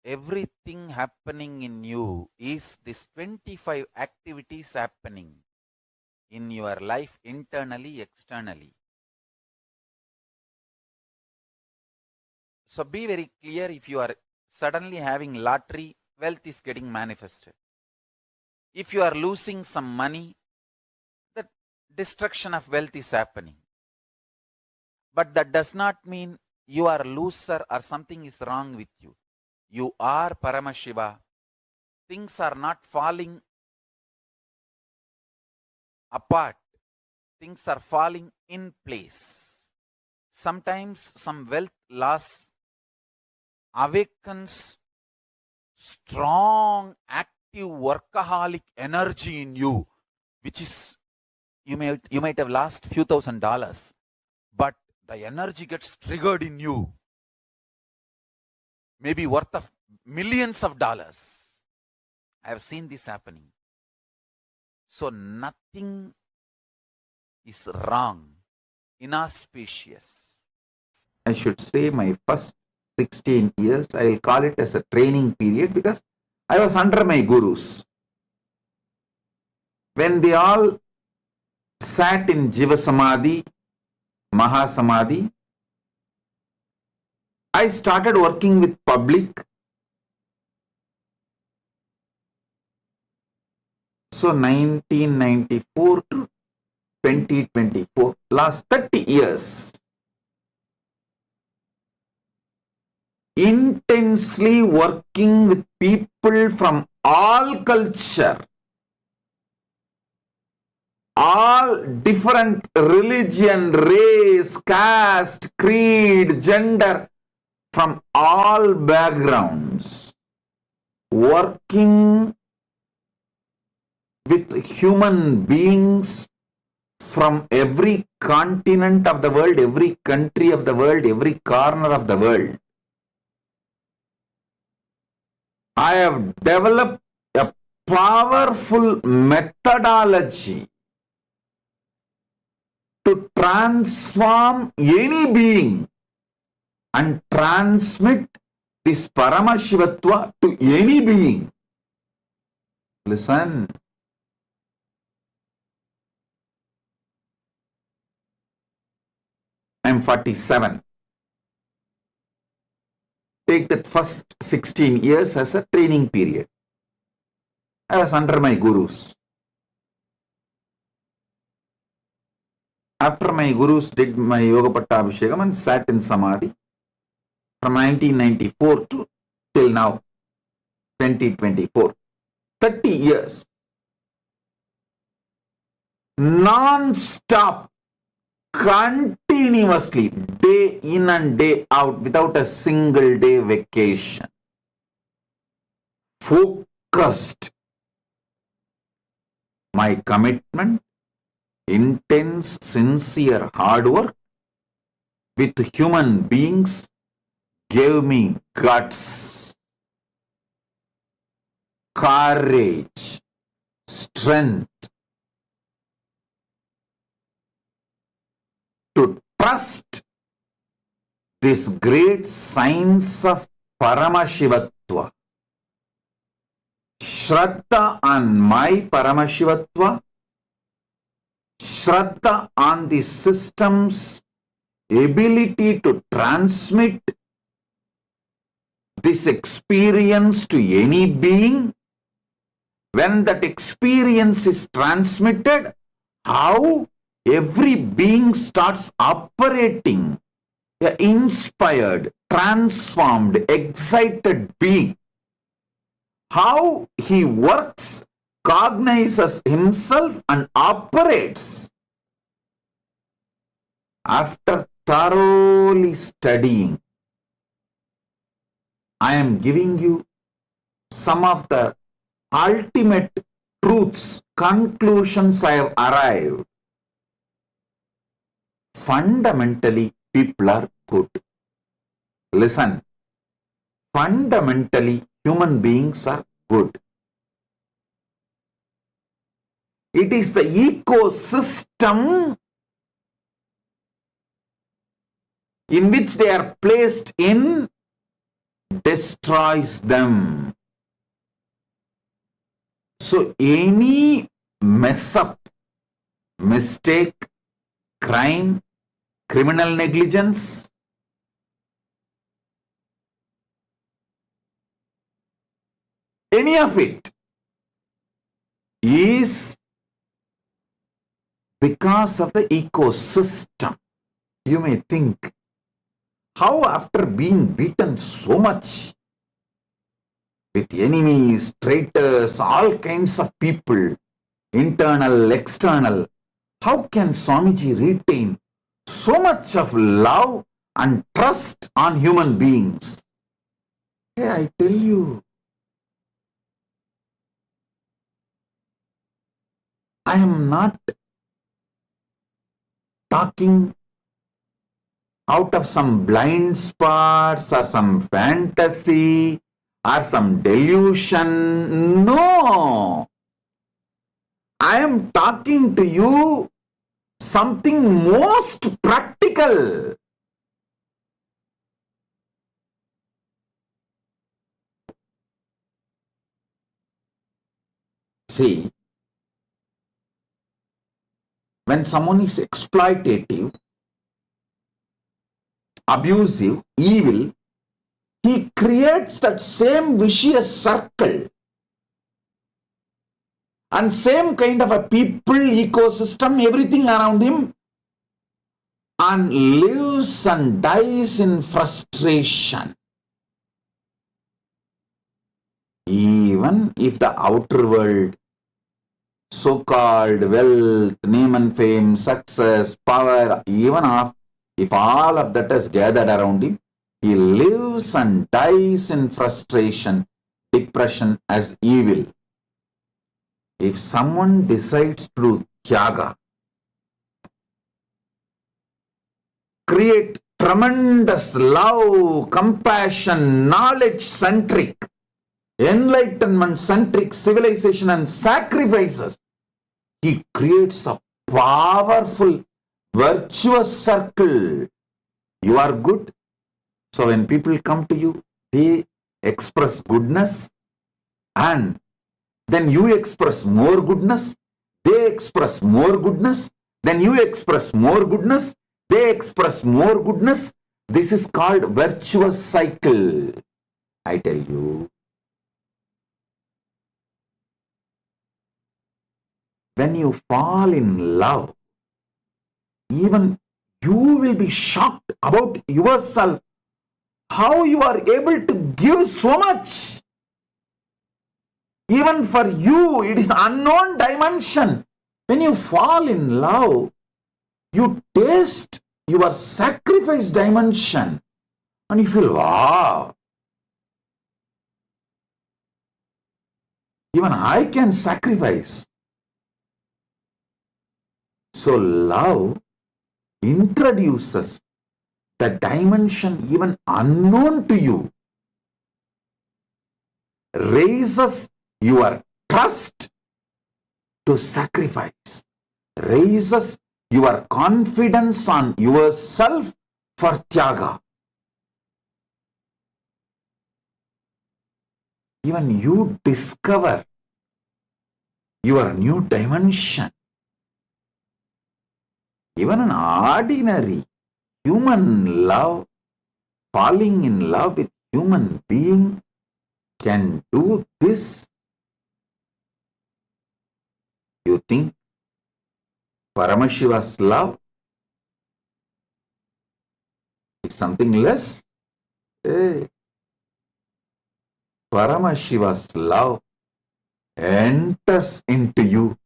Everything happening in you is this 25 activities happening in your life, internally, externally. So be very clear. If you are suddenly having lottery, wealth is getting manifested. If you are losing some money, the destruction of wealth is happening. But that does not mean you are a loser or something is wrong with you. You are Paramashiva. Things are not falling apart. Things are falling in place. Sometimes some wealth loss awakens strong, active, workaholic energy in you, which is, you might have lost few $1,000s, but the energy gets triggered in you, maybe worth of millions of dollars. I have seen this happening. So nothing is wrong, inauspicious. I should say my first 16 years, I will call it as a training period, because I was under my gurus. When they all sat in Jiva Samadhi, Mahasamadhi, I started working with public. So 1994 to 2024, last 30 years, intensely working with people from all culture, all different religion, race, caste, creed, gender, from all backgrounds, working with human beings from every continent of the world, every country of the world, every corner of the world. I have developed a powerful methodology to transform any being and transmit this Paramashivatva to any being. Listen. I am 47. Take that first 16 years as a training period. I was under my gurus. After my gurus did my Yoga Pattabhishekam and sat in Samadhi from 1994 to till now, 2024, 30 years, non-stop, continuously, day in and day out, without a single day vacation, focused. My commitment, intense, sincere hard work with human beings gave me guts, courage, strength to trust this great science of Paramashivatva. Shraddha on my Paramashivatva, Shraddha on the system's ability to transmit this experience to any being. When that experience is transmitted, how every being starts operating an inspired, transformed, excited being. How he works, cognizes himself and operates. After thoroughly studying, I am giving you some of the ultimate truths, conclusions I have arrived. Fundamentally, people are good. Listen, fundamentally, human beings are good. It is the ecosystem in which they are placed in destroys them. So any mess up, mistake, crime, criminal negligence, any of it is because of the ecosystem. You may think, how after being beaten so much with enemies, traitors, all kinds of people, internal, external, how can Swamiji retain so much of love and trust on human beings? Hey, I tell you, I am not talking out of some blind spots or some fantasy or some delusion. No. I am talking to you something most practical. See, when someone is exploitative, abusive, evil, he creates that same vicious circle and same kind of a people, ecosystem, everything around him, and lives and dies in frustration. Even if the outer world, so-called wealth, name and fame, success, power, even if all of that is gathered around him, he lives and dies in frustration, depression as evil. If someone decides to do tyaga, create tremendous love, compassion, knowledge-centric, enlightenment-centric civilization and sacrifices, he creates a powerful, virtuous circle. You are good. So when people come to you, they express goodness, and then you express more goodness, they express more goodness, then you express more goodness, they express more goodness. This is called virtuous cycle. I tell you, when you fall in love, even you will be shocked about yourself, how you are able to give so much. Even for you, it is unknown dimension. When you fall in love, you taste your sacrifice dimension and you feel, wow, even I can sacrifice. So love introduces the dimension even unknown to you, raises your trust to sacrifice, raises your confidence on yourself for tyaga. Even you discover your new dimension. Even an ordinary human love, falling in love with human being, can do this. You think Paramashiva's love is something less? Hey, Paramashiva's love enters into you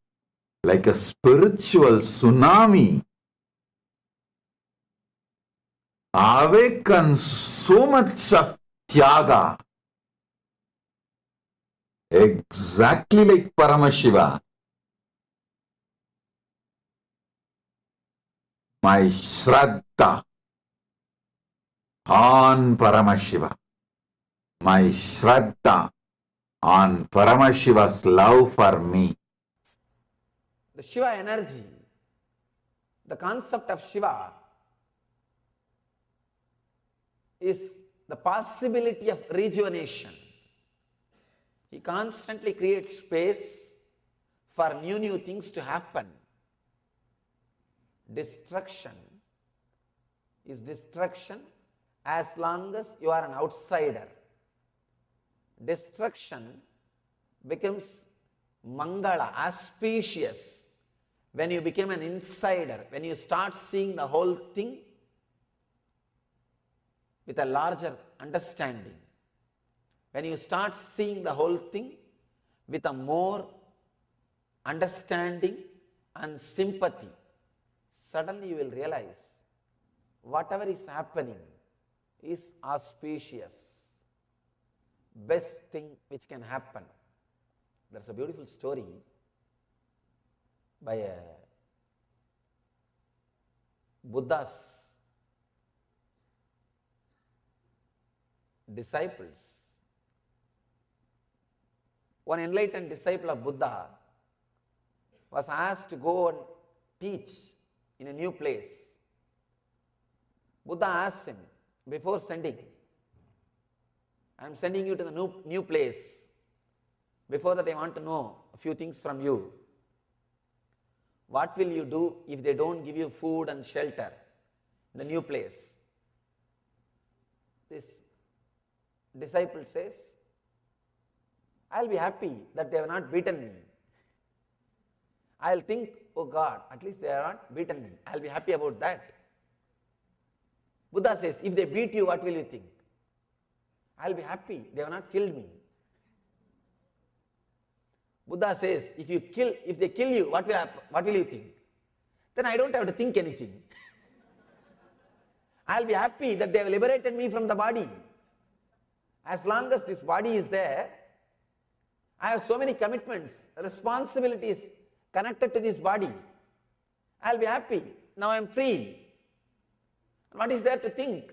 like a spiritual tsunami, awakens so much of Tyaga, exactly like Paramashiva. My Shraddha on Paramashiva, my Shraddha on Paramashiva's love for me. The Shiva energy, the concept of Shiva is the possibility of rejuvenation. He constantly creates space for new things to happen. Destruction is destruction as long as you are an outsider. Destruction becomes mangala, auspicious, when you become an insider, when you start seeing the whole thing with a larger understanding, when you start seeing the whole thing with a more understanding and sympathy, suddenly you will realize whatever is happening is auspicious, best thing which can happen. There's a beautiful story by a Buddha's disciples. One enlightened disciple of Buddha was asked to go and teach in a new place. Buddha asked him, before sending, I am sending you to the new place. Before that, I want to know a few things from you. What will you do if they don't give you food and shelter in the new place? This disciple says, I'll be happy that they have not beaten me. I'll think, oh God, at least they have not beaten me. I'll be happy about that. Buddha says, if they beat you, what will you think? I'll be happy they have not killed me. Buddha says, if they kill you, what will you think? Then I don't have to think anything. I'll be happy that they have liberated me from the body. As long as this body is there, I have so many commitments, responsibilities connected to this body. I'll be happy. Now I am free. What is there to think?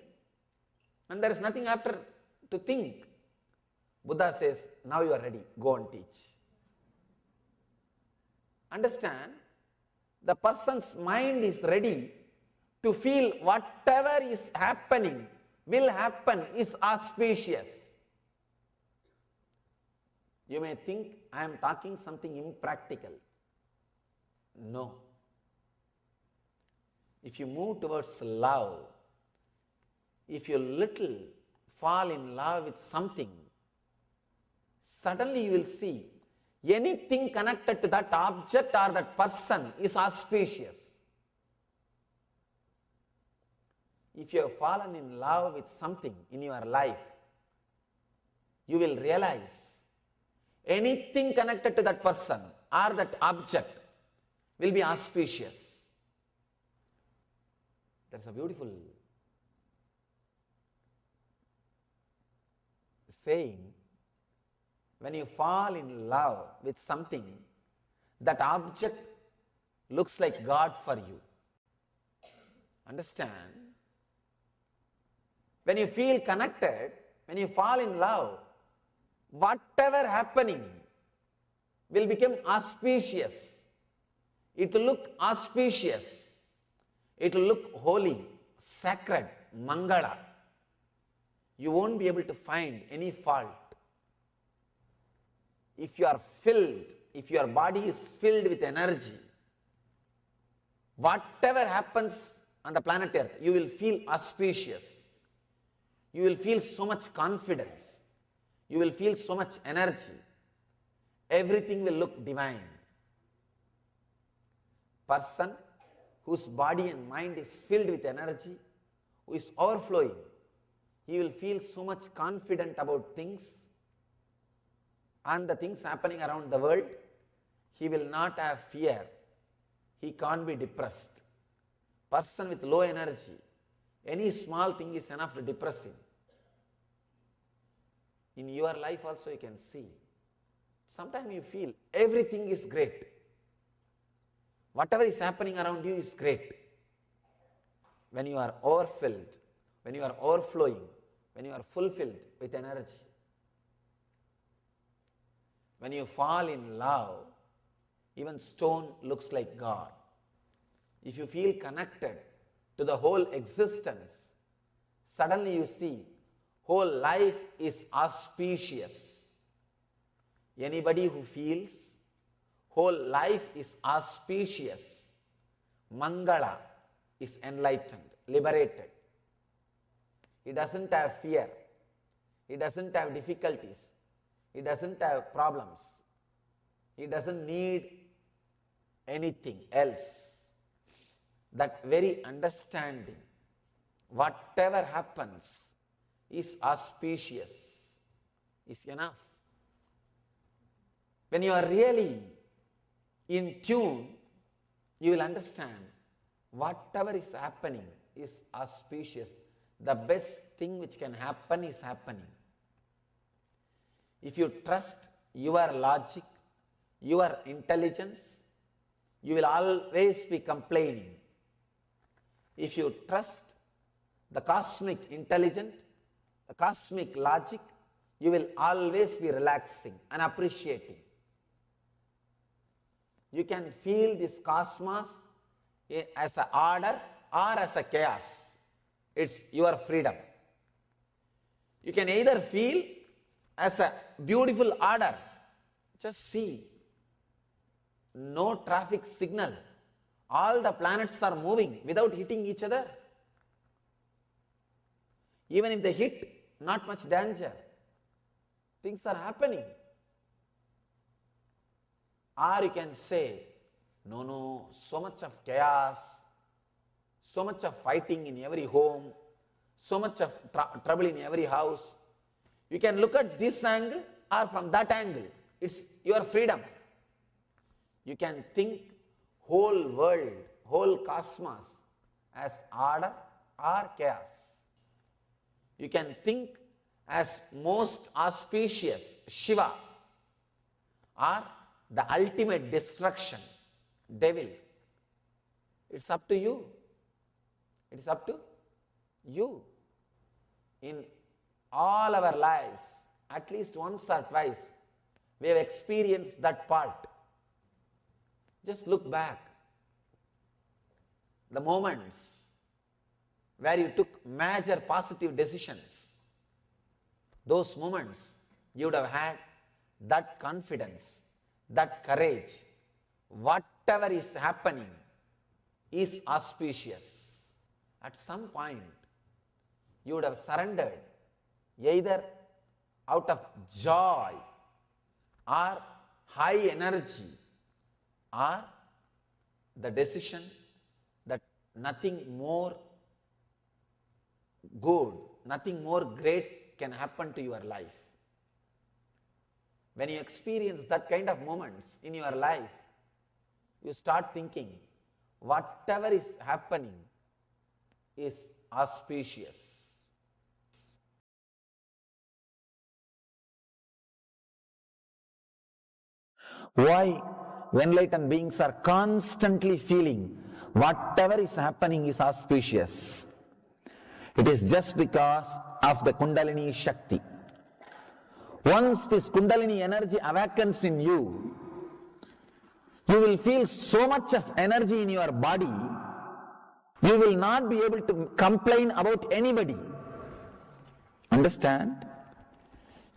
And there is nothing after to think. Buddha says, now you are ready, go and teach. Understand, the person's mind is ready to feel whatever is happening, will happen, is auspicious. You may think I am talking something impractical. No. If you move towards love, if you little fall in love with something, suddenly you will see anything connected to that object or that person is auspicious. If you have fallen in love with something in your life, you will realize anything connected to that person or that object will be auspicious. There's a beautiful saying, when you fall in love with something, that object looks like God for you. Understand? When you feel connected, when you fall in love, whatever happening will become auspicious. It will look auspicious. It will look holy, sacred, mangala. You won't be able to find any fault. If you are filled, if your body is filled with energy, whatever happens on the planet Earth, you will feel auspicious. You will feel so much confidence. You will feel so much energy. Everything will look divine. Person whose body and mind is filled with energy, who is overflowing, He will feel so much confident about things and the things happening around the world. He will not have fear. He can't be depressed. Person with low energy, any small thing is enough to depress him. In your life also you can see. Sometimes you feel everything is great. Whatever is happening around you is great. When you are overfilled, when you are overflowing, when you are fulfilled with energy, when you fall in love, even stone looks like God. If you feel connected to the whole existence, suddenly you see whole life is auspicious. Anybody who feels whole life is auspicious, Mangala, is enlightened, liberated. He doesn't have fear. He doesn't have difficulties. He doesn't have problems. He doesn't need anything else. That very understanding, whatever happens is auspicious, is enough. When you are really in tune, you will understand whatever is happening is auspicious. The best thing which can happen is happening. If you trust your logic, your intelligence, you will always be complaining. If you trust the cosmic intelligence, the cosmic logic, you will always be relaxing and appreciating. You can feel this cosmos as an order or as a chaos. It's your freedom. You can either feel as a beautiful order. Just see. No traffic signal. All the planets are moving without hitting each other. Even if they hit, not much danger. Things are happening. Or you can say, no, so much of chaos, so much of fighting in every home, so much of trouble in every house. You can look at this angle or from that angle. It's your freedom. You can think whole world, whole cosmos as order or chaos. You can think as most auspicious, Shiva, or the ultimate destruction, devil. It's up to you. It is up to you. In all our lives, at least once or twice, we have experienced that part. Just look back. The moments where you took major positive decisions, those moments you would have had that confidence, that courage. Whatever is happening is auspicious. At some point, you would have surrendered either out of joy or high energy, or the decision that nothing more good, nothing more great can happen to your life. When you experience that kind of moments in your life, you start thinking, whatever is happening is auspicious. Why enlightened beings are constantly feeling whatever is happening is auspicious? It is just because of the Kundalini Shakti. Once this Kundalini energy awakens in you, you will feel so much of energy in your body, you will not be able to complain about anybody. Understand?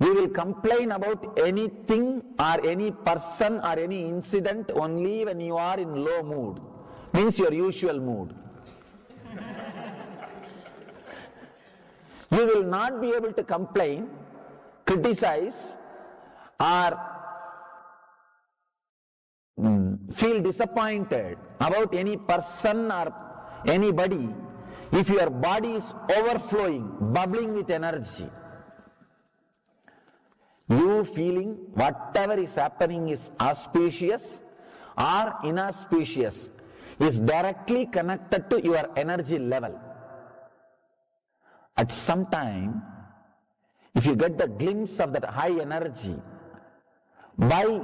You will complain about anything or any person or any incident only when you are in low mood. Means your usual mood. You will not be able to complain, criticize, or feel disappointed about any person or anybody If your body is overflowing, bubbling with energy, you feeling whatever is happening is auspicious or inauspicious is directly connected to your energy level. At some time, if you get the glimpse of that high energy by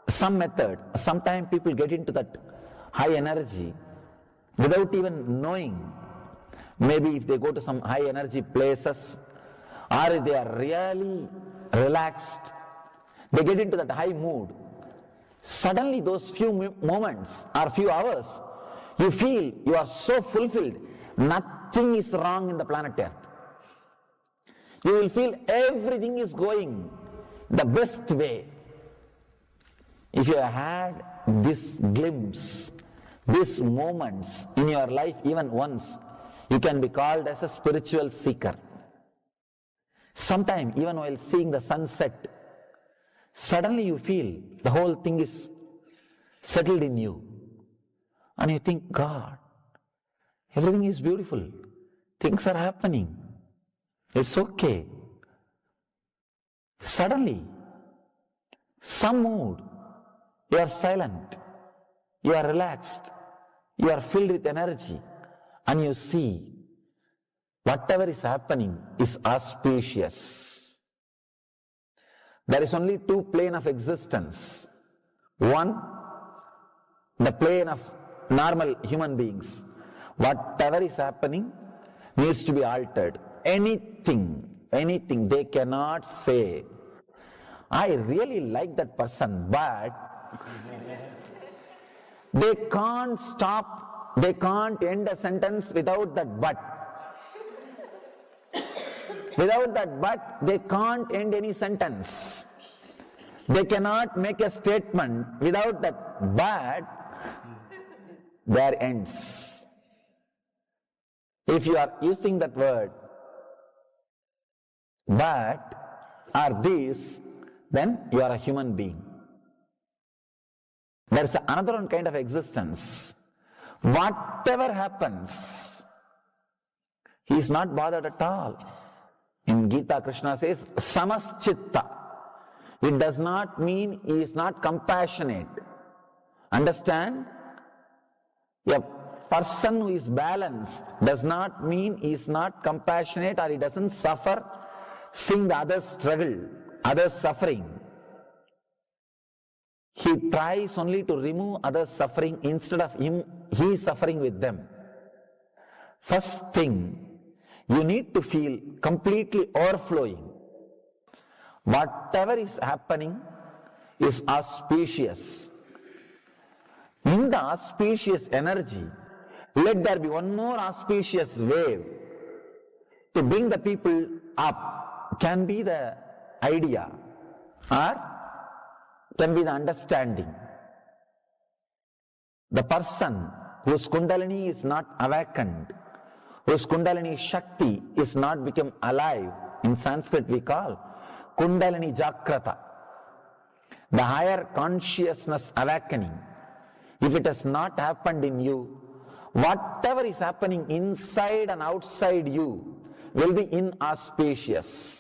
some method, sometimes people get into that high energy without even knowing. Maybe if they go to some high energy places, or if they are really relaxed, they get into that high mood. Suddenly those few moments or few hours, you feel you are so fulfilled, nothing is wrong in the planet Earth. You will feel everything is going the best way. If you have had this glimpse, these moments in your life even once, you can be called as a spiritual seeker. Sometime, even while seeing the sunset, suddenly you feel the whole thing is settled in you. And you think, God, everything is beautiful. Things are happening. It's okay. Suddenly, some mood, you are silent, you are relaxed, you are filled with energy, and you see whatever is happening is auspicious. There is only two planes of existence. One, the plane of normal human beings. Whatever is happening needs to be altered. Anything they cannot say, I really like that person, but they can't stop, they can't end a sentence without that but. Without that but, they can't end any sentence. They cannot make a statement without that but, there ends. If you are using that word, but, or this, then you are a human being. There is another one kind of existence. Whatever happens, he is not bothered at all. In Gita, Krishna says, samaschitta. It does not mean he is not compassionate. Understand? A person who is balanced does not mean he is not compassionate or he doesn't suffer seeing the others struggle, others suffering. He tries only to remove others' suffering instead of he suffering with them. First thing, you need to feel completely overflowing. Whatever is happening is auspicious. In the auspicious energy, let there be one more auspicious wave to bring the people up. Can be the idea or can be the understanding. The person whose Kundalini is not awakened, whose Kundalini Shakti is not become alive, in Sanskrit we call Kundalini Jagrata. The higher consciousness awakening, if it has not happened in you, whatever is happening inside and outside you will be inauspicious.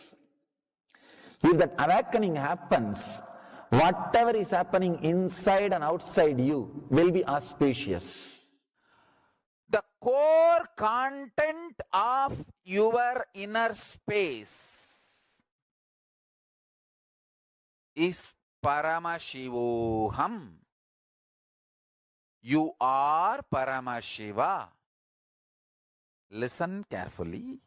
If that awakening happens, whatever is happening inside and outside you will be auspicious. The core content of your inner space is Paramashivoham. You are Paramashiva. Listen carefully.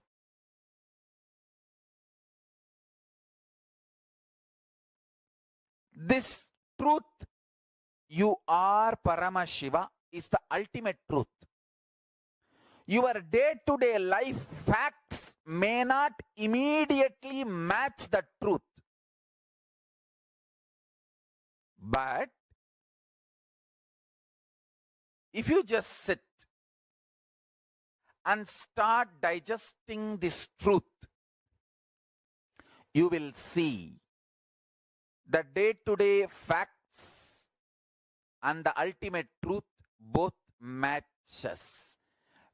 This truth, you are Paramashiva, is the ultimate truth. Your day-to-day life facts may not immediately match the truth. But if you just sit and start digesting this truth, you will see the day-to-day facts and the ultimate truth both matches.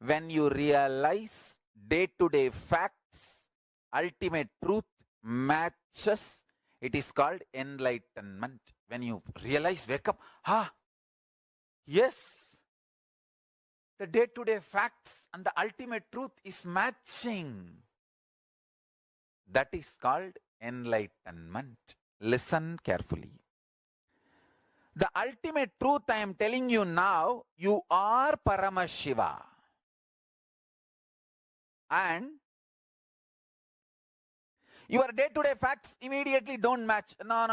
When you realize day-to-day facts, ultimate truth matches, it is called enlightenment. When you realize, wake up, yes, the day-to-day facts and the ultimate truth is matching. That is called enlightenment. Listen carefully. The ultimate truth I am telling you now, you are Paramashiva. And your day-to-day facts immediately don't match. No.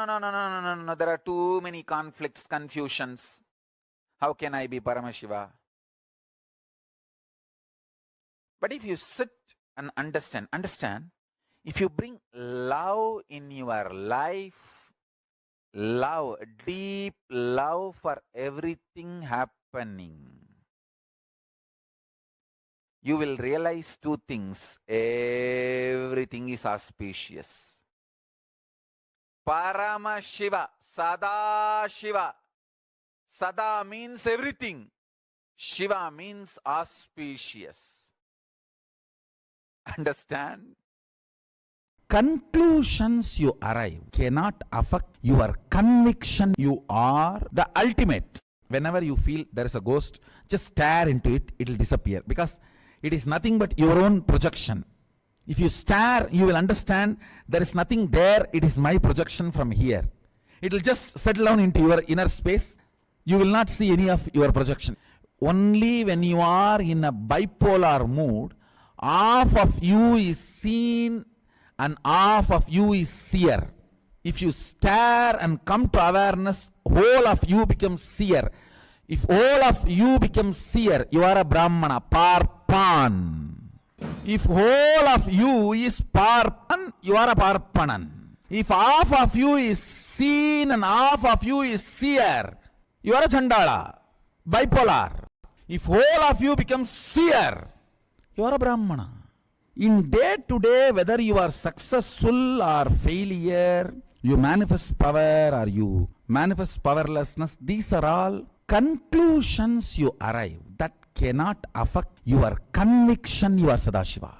There are too many conflicts, confusions. How can I be Paramashiva? But if you sit and understand, if you bring love in your life, love, deep love for everything happening, you will realize two things. Everything is auspicious. Paramashiva, Sada Shiva. Sada means everything. Shiva means auspicious. Understand? Conclusions you arrive cannot affect your conviction you are the ultimate. Whenever you feel there is a ghost, just stare into it, it will disappear, because it is nothing but your own projection. If you stare, you will understand there is nothing there, it is my projection from here. It will just settle down into your inner space. You will not see any of your projection. Only when you are in a bipolar mood, half of you is seen and half of you is seer. If you stare and come to awareness, whole of you becomes seer. If whole of you becomes seer, you are a Brahmana, Parpan. If whole of you is Parpan, you are a Parpanan. If half of you is seen and half of you is seer, you are a Chandala, bipolar. If whole of you becomes seer, you are a Brahmana. In day to day, whether you are successful or failure, you manifest power or you manifest powerlessness, these are all conclusions you arrive that cannot affect your conviction you are Sadashiva.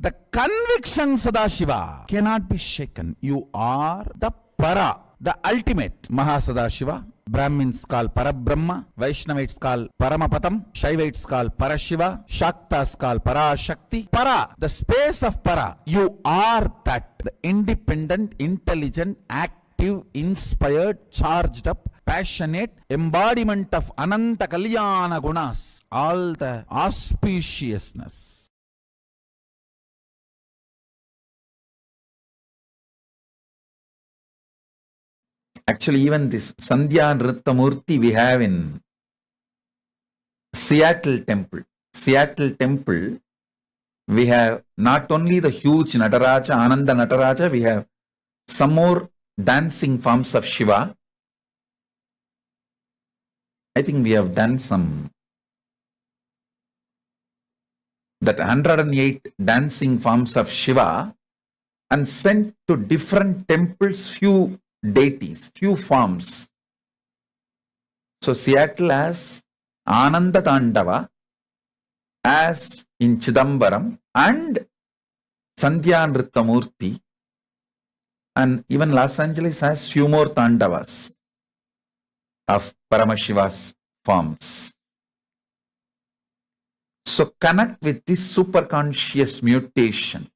The conviction Sadashiva cannot be shaken. You are the Para, the ultimate. Mahasadashiva, Brahmins call Parabrahma, Vaishnavites call Paramapatam, Shaivites call Parashiva, Shaktas call Parashakti. Para, the space of Para, you are that, the independent, intelligent, active, inspired, charged up, passionate embodiment of Ananta Kalyana Gunas, all the auspiciousness. Actually, even this Sandhya Nritta Murti we have in Seattle Temple. Seattle Temple, we have not only the huge Nataraja, Ananda Nataraja, we have some more dancing forms of Shiva. I think we have done some, that 108 dancing forms of Shiva, and sent to different temples few deities, few forms. So Seattle has Ananda Tandava, as in Chidambaram, and Sandhya Nritta Murti, and even Los Angeles has few more Tandavas of Paramashiva's forms. So connect with this superconscious mutation,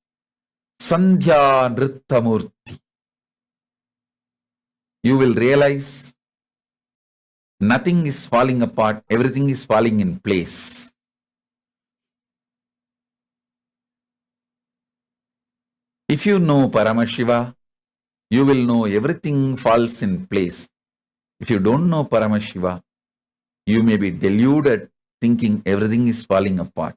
Sandhya Nritta Murti. You will realize nothing is falling apart, everything is falling in place. If you know Paramashiva, you will know everything falls in place. If you don't know Paramashiva, you may be deluded thinking everything is falling apart.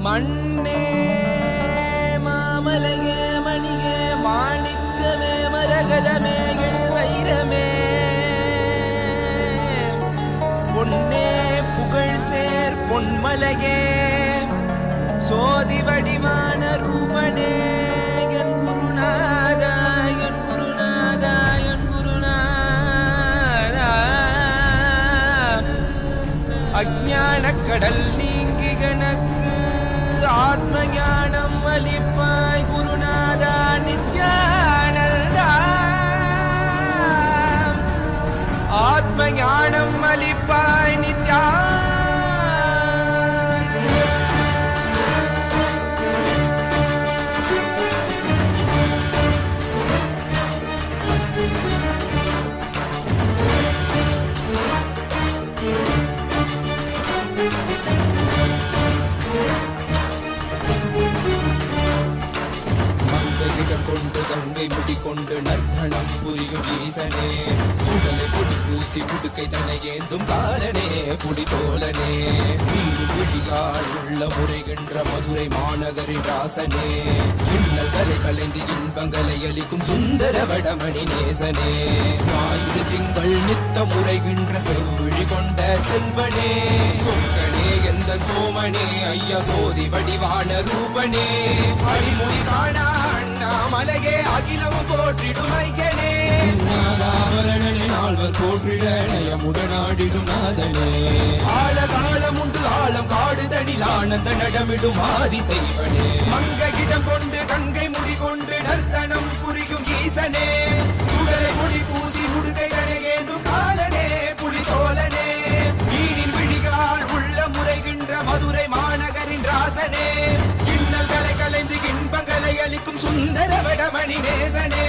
மண்ணே மாமலையே மணியே மாணிக்கமே மரகதமே வைரமே பொன்னே புகழ் சேர் பொன்மலையே சோதி வடிவான ரூபனே என் குருநாதா என் குருநாதா என் குருநாதா அஞ்ஞான கடல் நீங்கி கணக்கு ஆத்ம ஞானம் அளிப்பாய் குருநாதா நித்யானந்தா ஆத்ம ஞானம் அளிப்பாய் நித்யா கொண்டு கங்கை முடிக்கொண்டு நர்த்தனம் புரியும் ஈசனே சுடலை பொடி பூசி புடுக்கை தன்னை ஏந்தும் காலனே புடி தோலனே வீடு பிடியால் உள்ள முறைகின்ற மதுரை மாநகரின் ராசனே இன்னல்களை கலைந்து இன்பங்களை அளிக்கும் சுந்தர வடமணி நேசனே ஞாயிறு திங்கள் நித்த முறைகின்ற செவ்விழி கொண்ட செல்வனே சொக்கனே எந்த சோமனே ஐயா சோதி வடிவான ரூபனே அடிமொழி காணா மலையே அகிலம் போற்றிடும் ஐயனே நாதாவரணனே நால்வர் போற்றிட நயமுடனாடிடும் நாதனே ஆழகாலம் உண்டு ஆழம் காடுதனில் ஆனந்த நடமிடும் ஆதி செய்வனே மங்கையிடம் கொண்டு கங்கை முடி கொண்டு நர்த்தனம் புரியும் ஈசனே சுடலை முடி பூசி முடுகை கணையேந்தும் காலனே புலி தோலனே மீனின் விழிகால் உள்ள முறைகின்ற மதுரை மாநகரின் ராசனே இன்னல்களை கலைந்து இன்பங்களை அளிக்கும் சுந்தர வடமணி நேசனே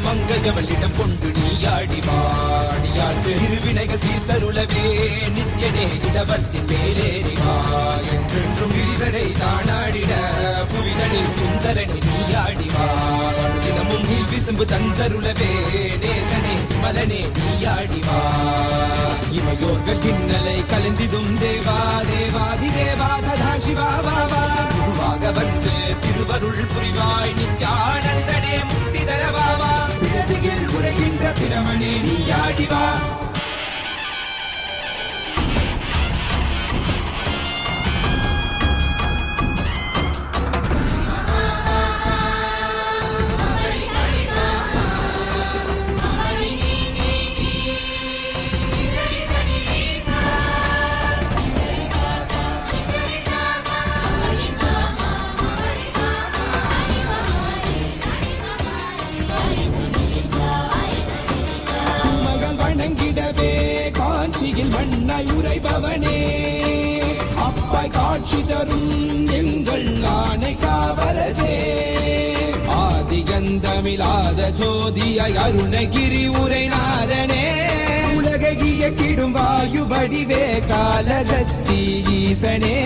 மங்கையவளிடம் கொண்டு நீயாடி வாடியாட்டு இருவினைகள் தீர்த்தருளவே நித்யனே இடவத்தின் மேலேறிவா என்றென்றும் விரிதனை தானாடிட புவிதனில் சுந்தரனை நீயாடிவா தினமும் நீ விசும்பு தந்தருளவே நேசனே மலனே நீயாடிவா இமையோர்கள் இன்னலை கலந்திடும் தேவா தேவாதி தேவா சதா சிவா பாபா குருவாக வந்து திருவருள் புரிவாய் நித்யானந்தனே முக்தி தரவாவா பிறதியில் உரைகின்ற பிரமணே நீயாடிவா மண்ணாய் உரைபவனே அப்பாய் காட்சி தரும் எங்கள் ஆணை காவலசே ஆதிகந்தமிழாத ஜோதியாய் அருணகிரி உரைநாதனே உலகைய கிடும் வாயு வடிவே காலகத்தி ஈசனே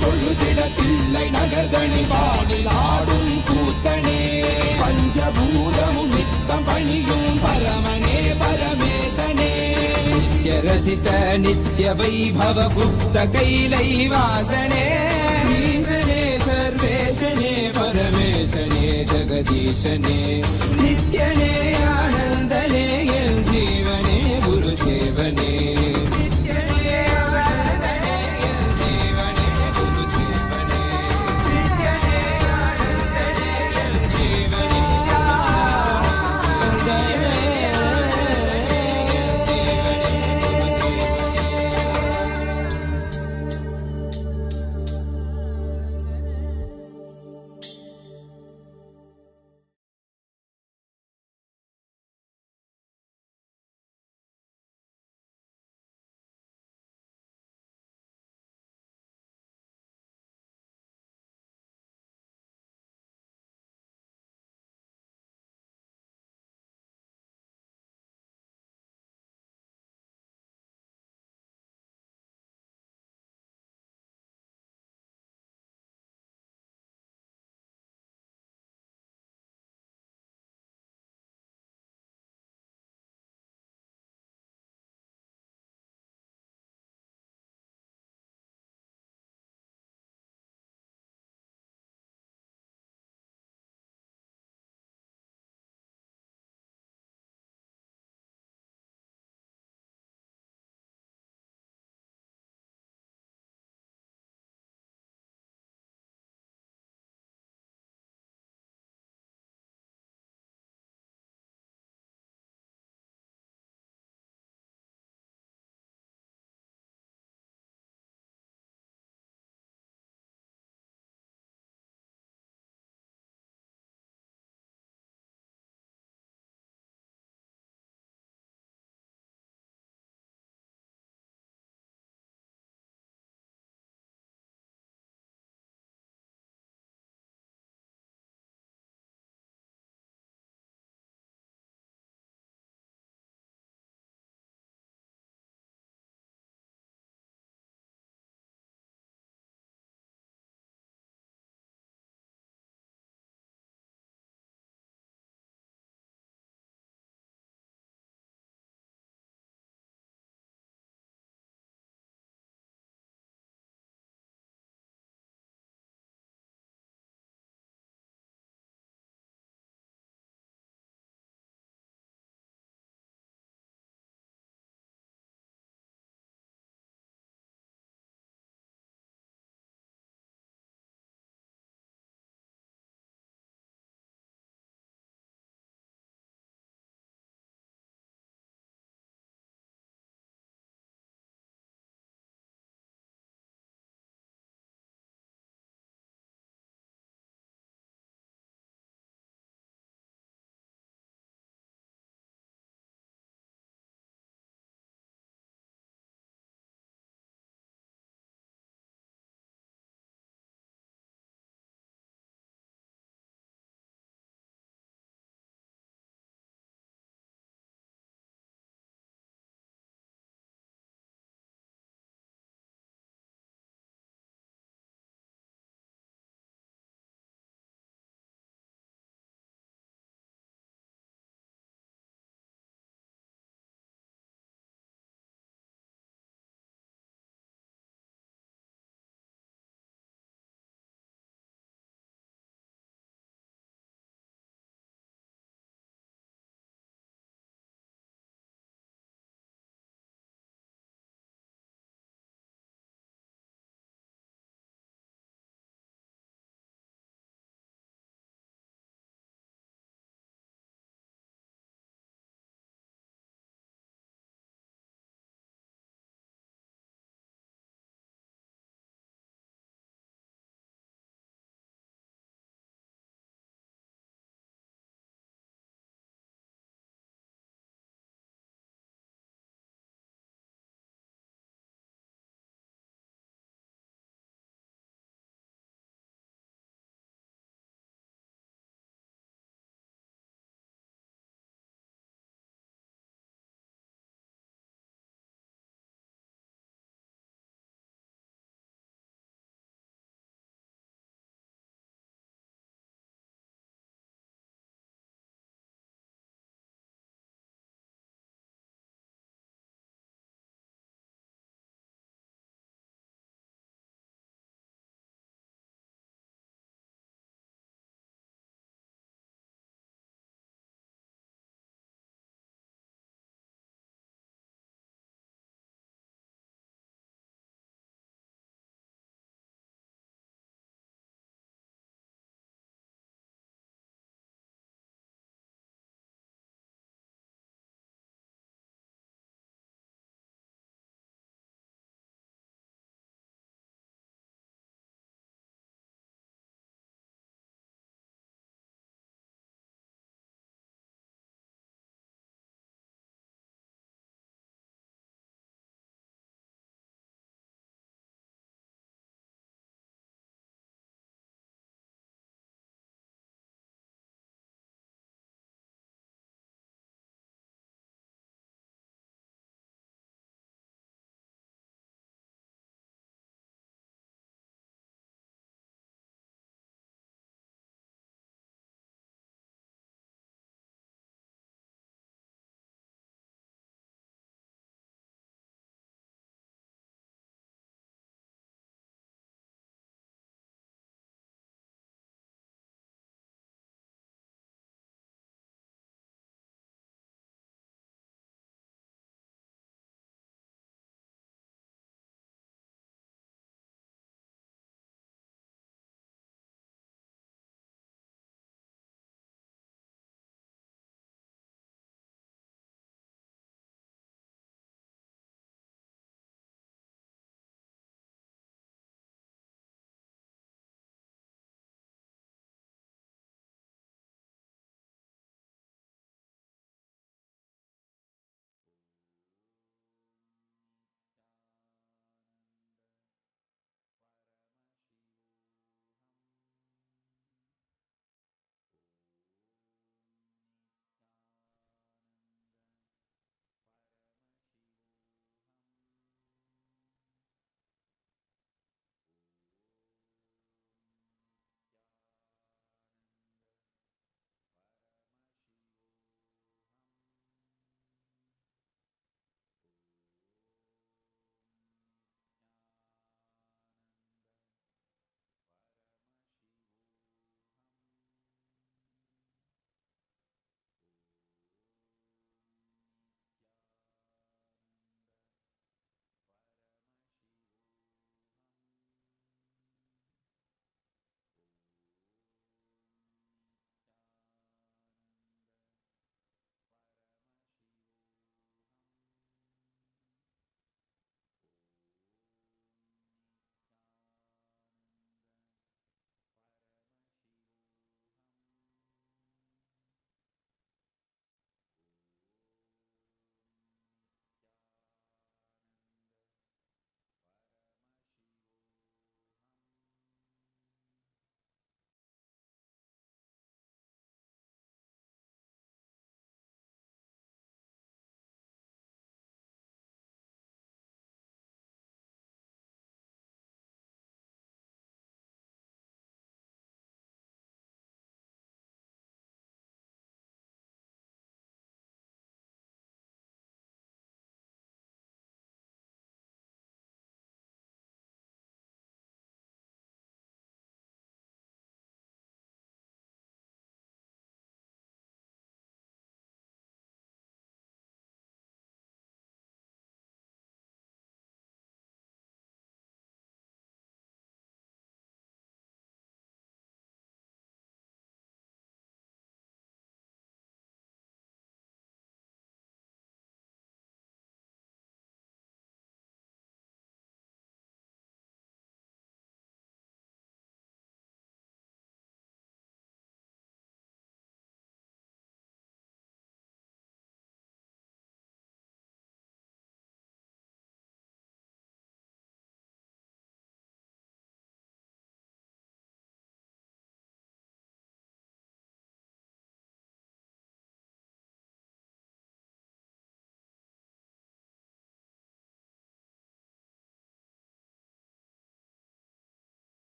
தொழுதிடத்தில்லை நகர்தனில் வானில் ஆடும் கூத்தனே பஞ்சபூதமும் நித்தம் பணியும் பரமனே பரமேசனே रचित नित्य वैभव गुप्त कैलैवासने ईशने सर्वेशने परमेशने जगदीशने नित्यने आनन्दने जीवने गुरुदेवने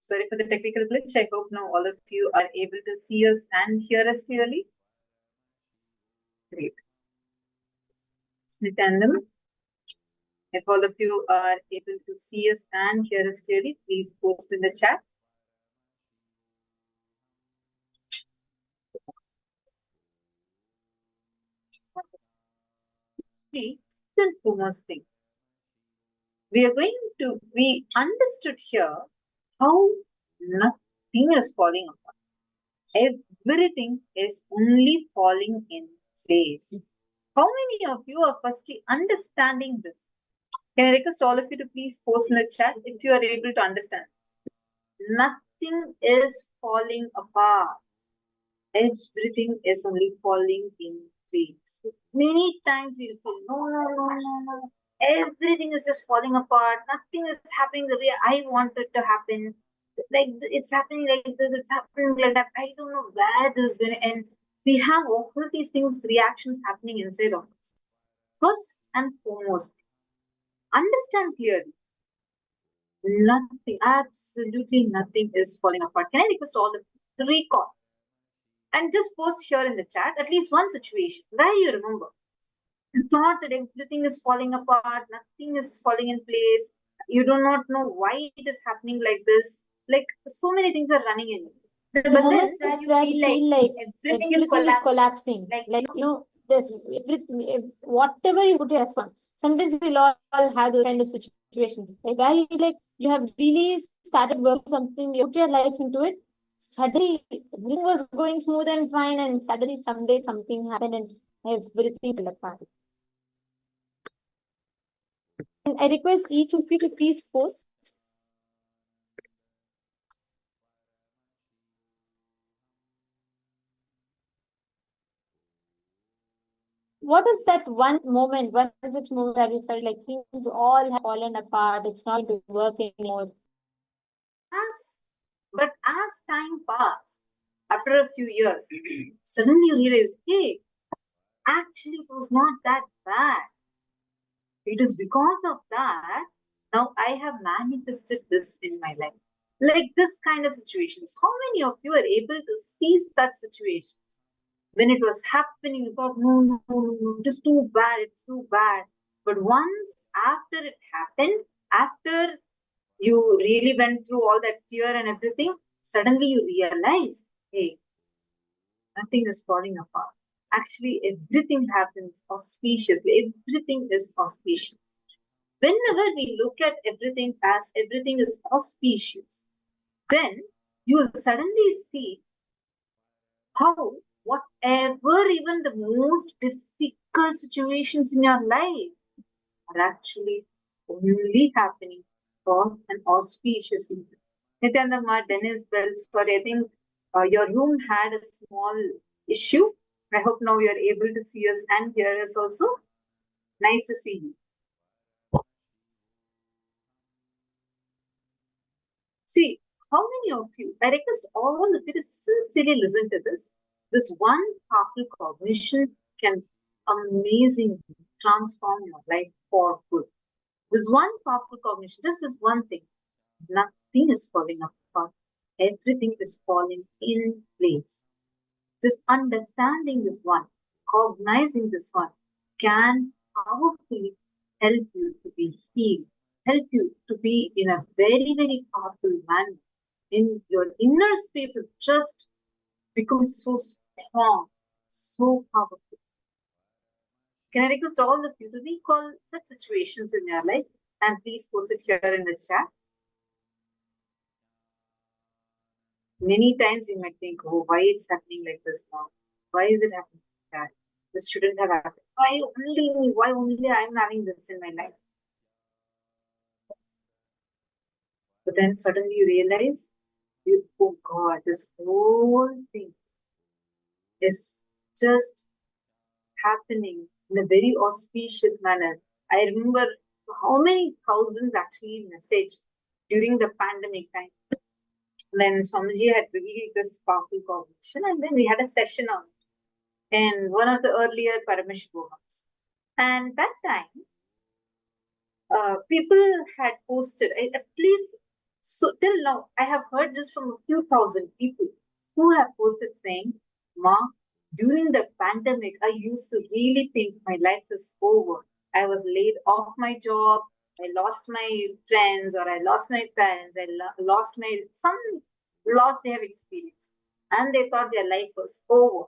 Sorry for the technical glitch. I hope now all of you are able to see us and hear us clearly. Great. Snitandam. If all of you are able to see us and hear us clearly, please post in the chat. The foremost thing. We understood here how nothing is falling apart. Everything is only falling in place. How many of you are firstly understanding this? Can I request all of you to please post in the chat if you are able to understand this? Nothing is falling apart. Everything is only falling in place. Many times you'll feel, no. Everything is just falling apart. Nothing is happening the way I want it to happen. Like it's happening like this, it's happening like that. I don't know where this is going to end. We have all these things, reactions happening inside of us. First and foremost, understand clearly. Nothing, absolutely nothing is falling apart. Can I request all of you to recall and just post here in the chat at least one situation where you remember. It's not that everything is falling apart, nothing is falling in place. You do not know why it is happening like this. Like so many things are running in. The moments where you feel like everything is collapsing. Like there's everything, whatever you put your effort on. Sometimes we'll all have those kind of situations. Like where you have really started working something, you put your life into it. Suddenly everything was going smooth and fine, and suddenly someday something happened and everything fell apart. And I request each of you to please post. What is that one such moment that you felt like things all have fallen apart, it's not going to work anymore? But as time passed, after a few years, suddenly you realized, hey, actually it was not that bad. It is because of that, now I have manifested this in my life. Like this kind of situations. How many of you are able to see such situations? When it was happening, you thought, no, it is too bad, it's too bad. But once after it happened, after you really went through all that fear and everything, suddenly you realized, hey, nothing is falling apart. Actually, everything happens auspiciously. Everything is auspicious. Whenever we look at everything as everything is auspicious, then you will suddenly see how whatever even the most difficult situations in your life are actually only happening for an auspicious reason. Nityananda, Dennis, Wells, sorry, I think your room had a small issue. I hope now you are able to see us and hear us also. Nice to see you. See, how many of you, I request all of you to sincerely listen to this. This one powerful cognition can amazingly transform your life for good. This one powerful cognition, just this one thing, nothing is falling apart. Everything is falling in place. Just understanding this one, cognizing this one, can powerfully help you to be healed, help you to be in a very, very powerful manner. In your inner space, it just becomes so strong, so powerful. Can I request all of you to recall such situations in your life and please post it here in the chat. Many times you might think, oh, why it's happening like this now? Why is it happening like that? This shouldn't have happened. Why only me? Why only I'm having this in my life? But then suddenly you realize, oh God, this whole thing is just happening in a very auspicious manner. I remember how many thousands actually messaged during the pandemic time when Swamiji had revealed this powerful cognition, and then we had a session on it in one of the earlier Paramashivohams. And that time, people had posted, at least So till now, I have heard this from a few thousand people who have posted saying, Ma, during the pandemic, I used to really think my life is over. I was laid off my job, I lost my friends, or I lost my parents, I lost some loss they have experienced. And they thought their life was over.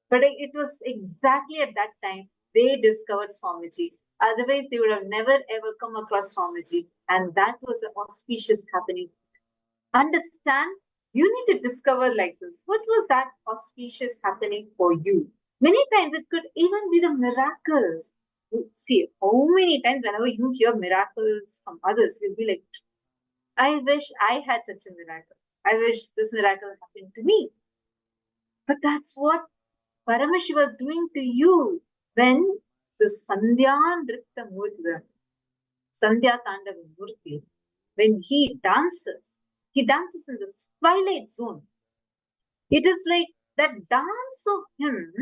But it was exactly at that time they discovered Swamiji. Otherwise, they would have never ever come across Swamiji. And that was an auspicious happening. Understand, you need to discover like this. What was that auspicious happening for you? Many times it could even be the miracles. See, how many times whenever you hear miracles from others, you'll be like, I wish I had such a miracle. I wish this miracle happened to me. But that's what Paramashiva was doing to you when the Sandhya Nritta Murti, Sandhya Tandava Murti, when he dances in the twilight zone. It is like that dance of him,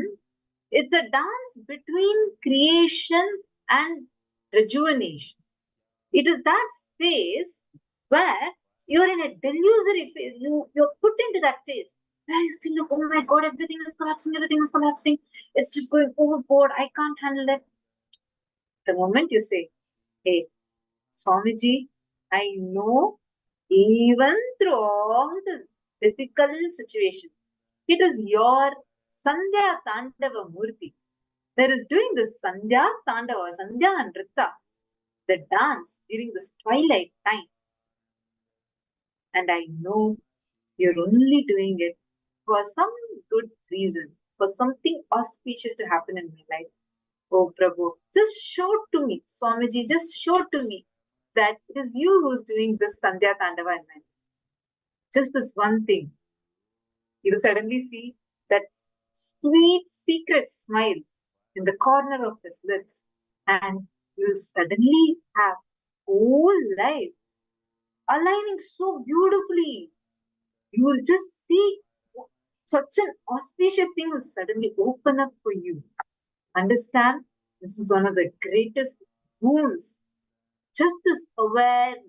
it's a dance between creation and rejuvenation. It is that phase where you're in a delusory phase. You're put into that phase where you feel like, oh my God, everything is collapsing, It's just going overboard. I can't handle it. The moment you say, hey, Swamiji, I know even through all this difficult situation, it is your Sandhya Tandava Murti that is doing this Sandhya Tandava, Sandhya Nritta, the dance during this twilight time. And I know you're only doing it for some good reason, for something auspicious to happen in my life. Oh, Prabhu, just show to me, Swamiji, just show to me that it is you who's doing this Sandhya Tandava in my life. Just this one thing. You'll suddenly see that sweet secret smile in the corner of his lips, and you'll suddenly have whole life aligning so beautifully. You will just see such an auspicious thing will suddenly open up for you. Understand? This is one of the greatest boons. Just this awareness.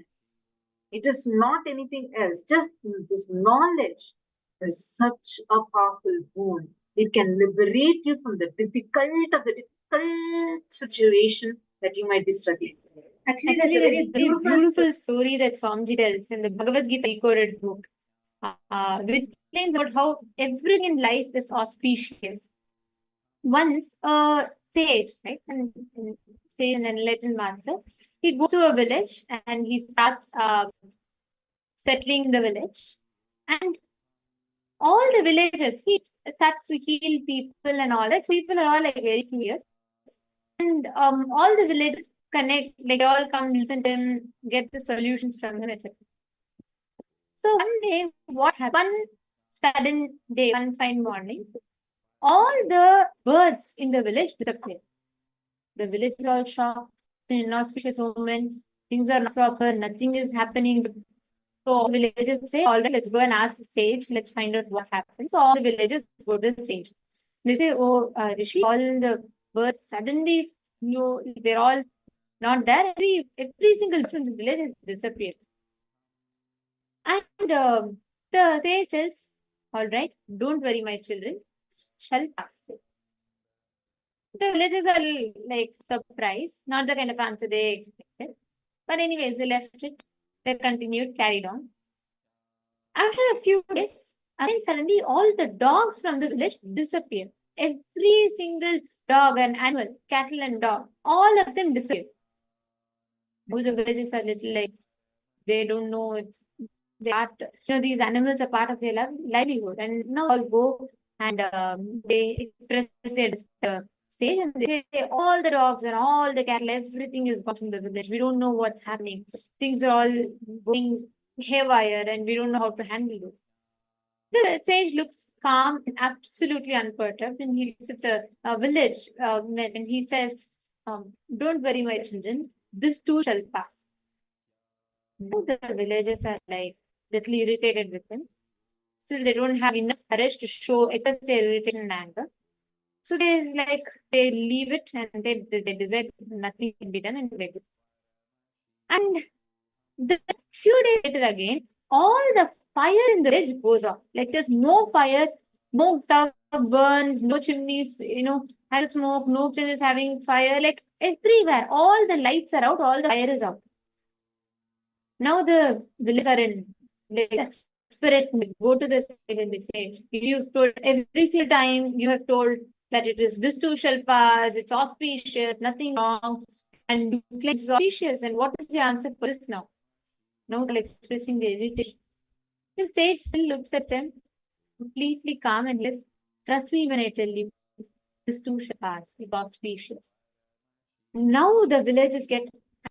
It is not anything else. Just this knowledge is such a powerful boon. It can liberate you from the difficult situation that you might be struggling with. Actually, there's a very beautiful story that Swamiji tells in the Bhagavad Gita decoded book, which explains about how everything in life is auspicious. Once a sage, right, and sage and enlightened master, he goes to a village and he starts settling the village, and all the villages he starts to heal people and all that. So people are all like very curious, and all the villages connect, like they all come listen to him, get the solutions from him, etc. So one day, what happened? One sudden day, one fine morning, all the birds in the village disappeared. The village is all shocked. It's an inauspicious omen. Things are not proper. Nothing is happening. So all the villagers say, all right, let's go and ask the sage. Let's find out what happened. So all the villagers go to the sage. They say, oh, Rishi, all the birds suddenly, they're all not there. Every single bird in this village has disappeared. And the sage tells, all right, don't worry, my children, shall pass. The villagers are like surprised, not the kind of answer they expected. But anyways, they left it. They continued, carried on. After a few days, again suddenly all the dogs from the village disappeared. Every single dog and animal, cattle and dog, all of them disappeared. All the villagers are little like, they don't know these animals are part of their livelihood. And now all go and they express their sage, and they say all the dogs and all the cattle, everything is gone from the village. We don't know what's happening. Things are all going haywire and we don't know how to handle this. The sage looks calm and absolutely unperturbed, and he looks at the village and he says, don't worry, my children, this too shall pass. The villagers are like little irritated with him. Still, they don't have enough courage to show express their irritation and anger. So they leave it and they decide nothing can be done and they go. And the Few days later again, all the fire in the village goes off. Like there's no fire, no stuff burns, no chimneys, have smoke, no chimneys having fire, like everywhere. All the lights are out, all the fire is out. Now the villagers are in desperate, go to the side and they say, you've told every single time you have told that it is this too shall pass, it's auspicious, nothing wrong, and you claim it's auspicious, and what is the answer for this now? Now expressing the irritation. The sage still looks at them, completely calm, and says, trust me when I tell you, this too shall pass, it's auspicious. Now the villagers get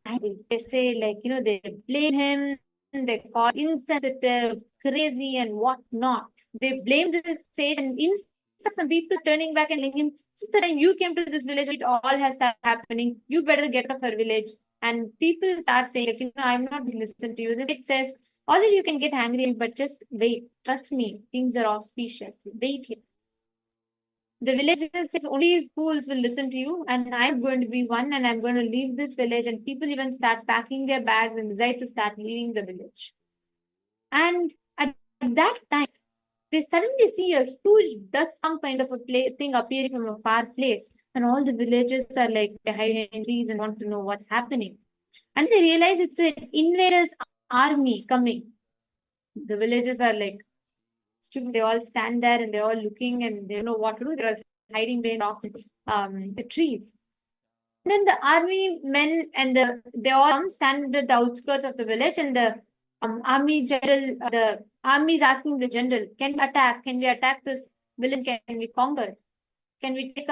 angry. They say, they blame him, they call insensitive, crazy, and whatnot. They blame the sage, and in fact, some people turning back and telling him, since the time you came to this village, it all has started happening. You better get off our village. And people start saying, I'm not going to listen to you. The sage says, already you can get angry, but just wait. Trust me, things are auspicious. Wait here. The village says only fools will listen to you, and I'm going to be one, and I'm going to leave this village. And people even start packing their bags and decide to start leaving the village. And at that time, they suddenly see a huge dust, some kind of a thing appearing from a far place, and all the villagers are like hiding in trees and want to know what's happening. And they realize it's an invaders' army coming. The villagers are like, they all stand there and they're all looking and they don't know what to do. They're hiding behind rocks and the trees. And then the army men and they all come stand at the outskirts of the village, and the army general, the army is asking the general, can we attack? Can we attack this village? Can we conquer? Can we take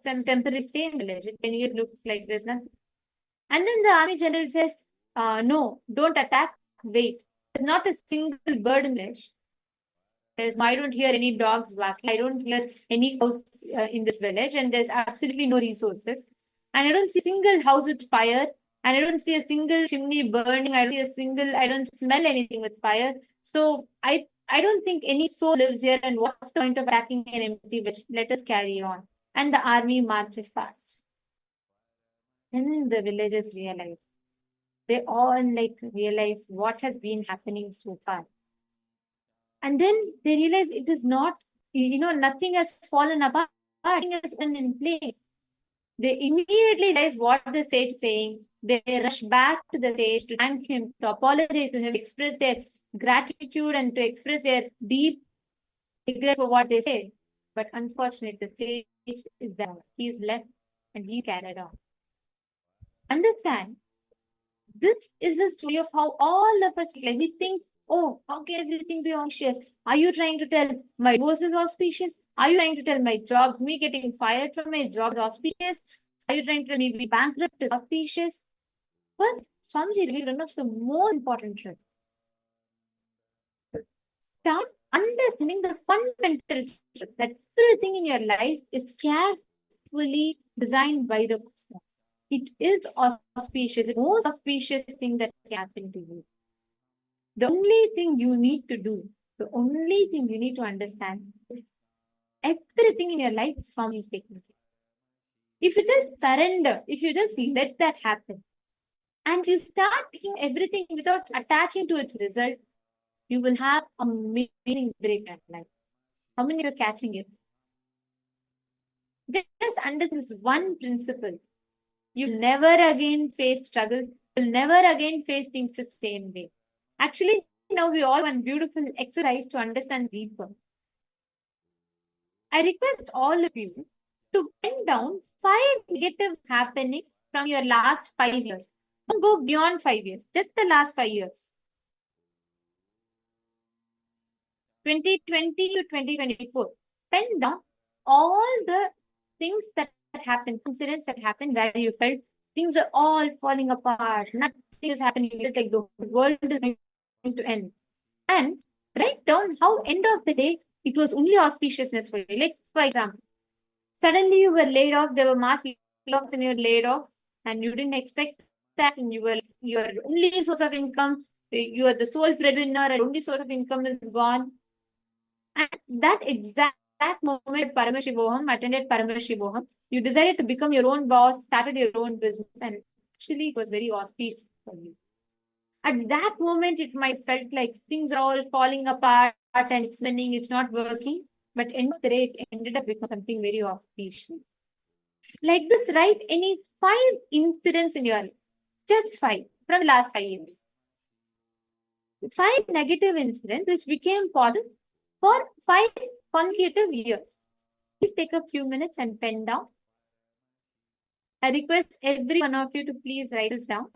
some temporary stay in the village? It looks like there's nothing. And then the army general says, no, don't attack, wait. There's not a single bird in the village. I don't hear any dogs barking. I don't hear any cows in this village, and there's absolutely no resources. And I don't see a single house with fire, and I don't see a single chimney burning. I don't smell anything with fire. So I don't think any soul lives here. And what's the point of attacking an empty village? Let us carry on. And the army marches past. Then the villagers realize. They all realize what has been happening so far. And then they realize it is not, nothing has fallen apart, nothing has been in place. They immediately realize what the sage is saying. They rush back to the sage to thank him, to apologize to him, to express their gratitude and to express their deep regret for what they said. But unfortunately, the sage is there. He is left and he carried on. Understand, this is a story of how all of us, we think, oh, how can everything be auspicious? Are you trying to tell my divorce is auspicious? Are you trying to tell my job, me getting fired from my job is auspicious? Are you trying to tell me be bankrupt is auspicious? First, Swamiji revealed one of the more important truths. Start understanding the fundamental truth that everything in your life is carefully designed by the cosmos. It is auspicious, the most auspicious thing that can happen to you. The only thing you need to do, the only thing you need to understand is everything in your life Swami is taking care. If you just surrender, if you just let that happen, and you start taking everything without attaching to its result, you will have amazing break in life. How many are catching it? Just understand this one principle. You'll never again face struggle. You'll never again face things the same way. Actually, now we all want beautiful exercise to understand deeper. I request all of you to pen down 5 negative happenings from your last 5 years. Don't go beyond 5 years, just the last 5 years. 2020 to 2024. Pen down all the things that happened, incidents that happened where you felt things are all falling apart, nothing is happening, you felt like the world is going to end. And write down how end of the day it was only auspiciousness for you. Like, for example, suddenly you were laid off, there were mass layoffs and you were laid off, and you didn't expect that, and you were your only source of income, you are the sole breadwinner, and only source of income is gone. And that exact moment Paramashivoham attended Paramashivoham, you decided to become your own boss, started your own business, and actually it was very auspicious for you. At that moment, it might felt like things are all falling apart and it's spinning, it's not working. But end of the day, it ended up becoming something very auspicious. Like this, write any 5 incidents in your life, just 5 from the last 5 years. 5 negative incidents which became positive for 5 consecutive years. Please take a few minutes and pen down. I request every one of you to please write this down.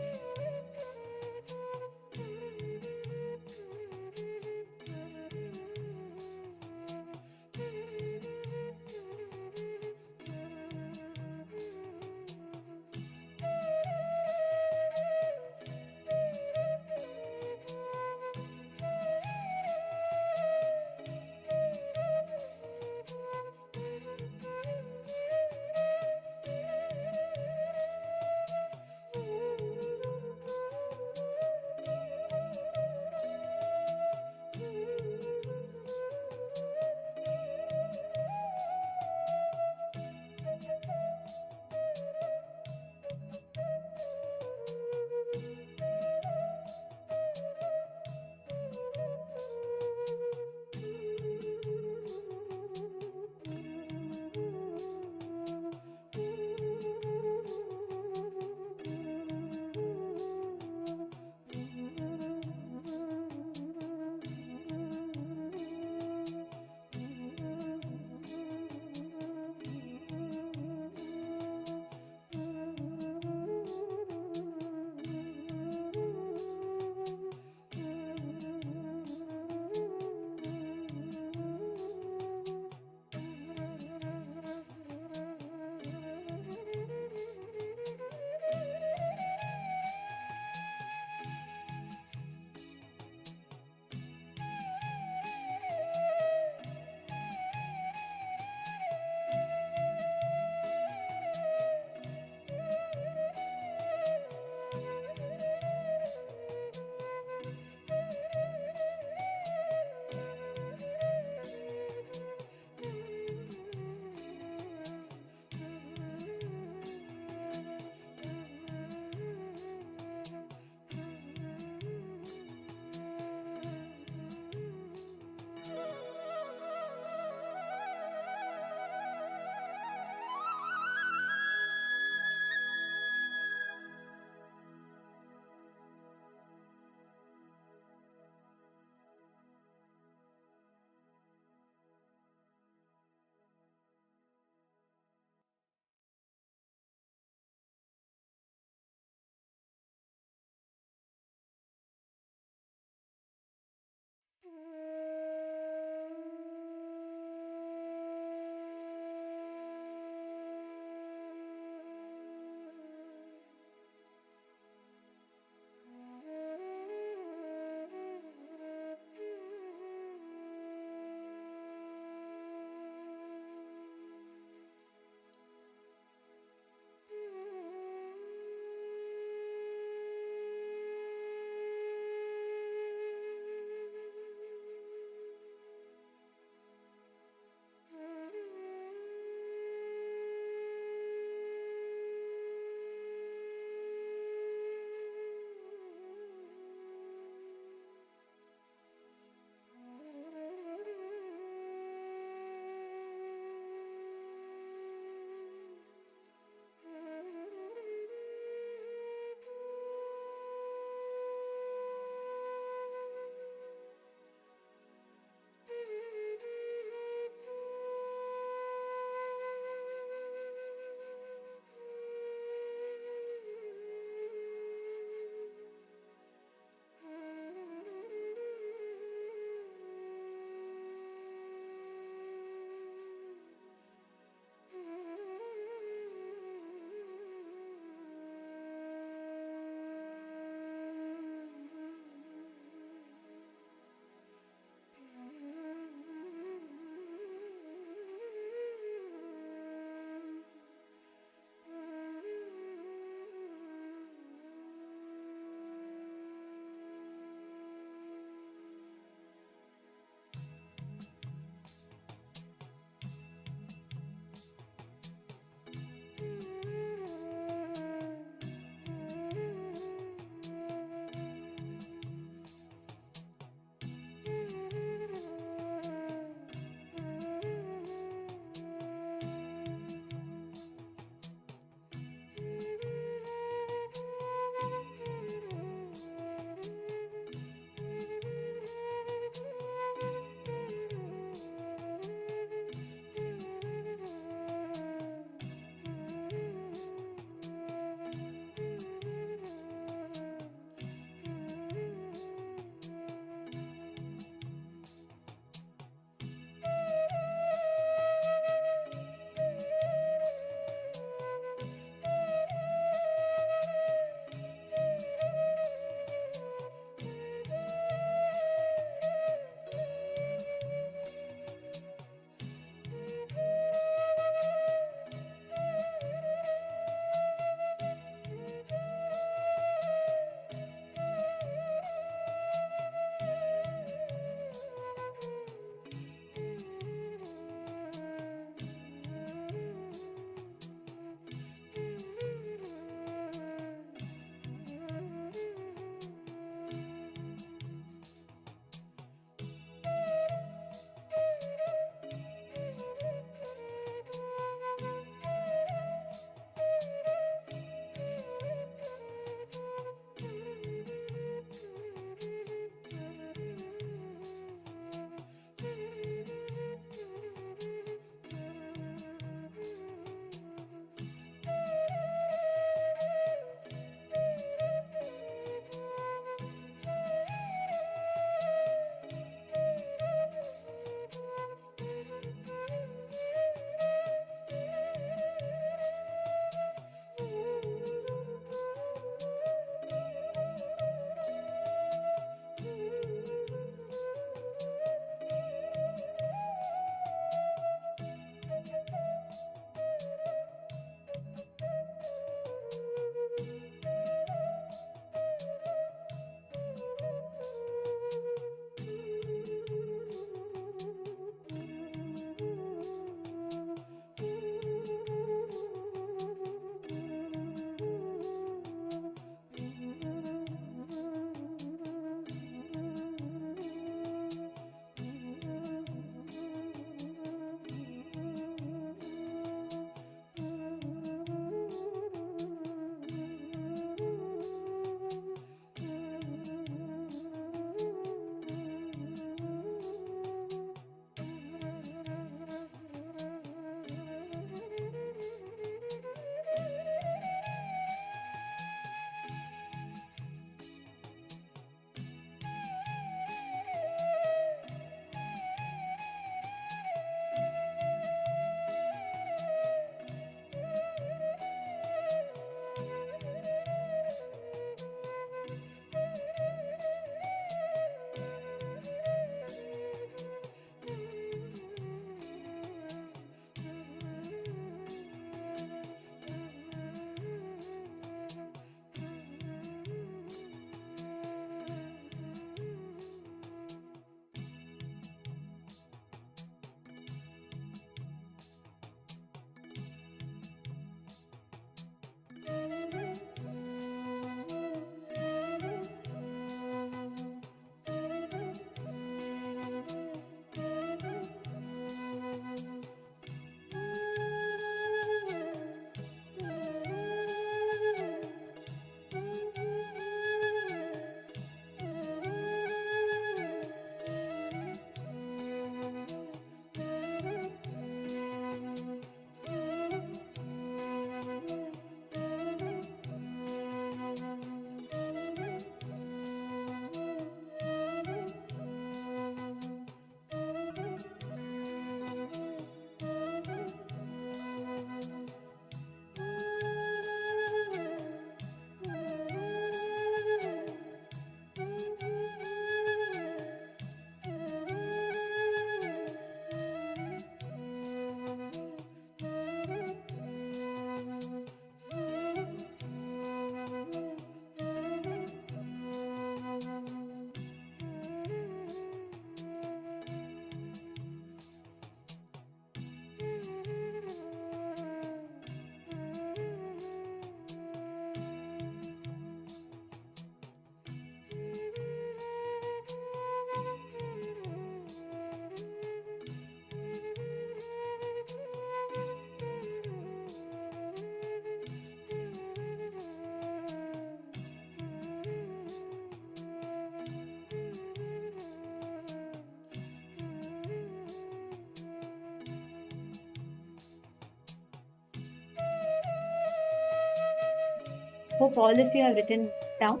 Hope all of you have written down.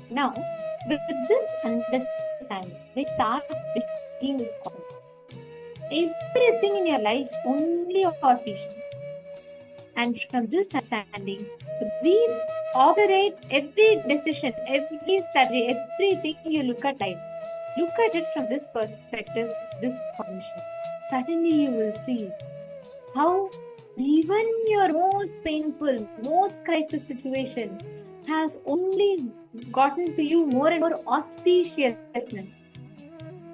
Now, with this understanding, we start breaking this call. Everything in your life is only auspicious. And from this understanding, we operate every decision, every strategy, everything you look at life. Look at it from this perspective, this condition. Suddenly you will see how even your most painful, most crisis situation has only gotten to you more and more auspiciousness.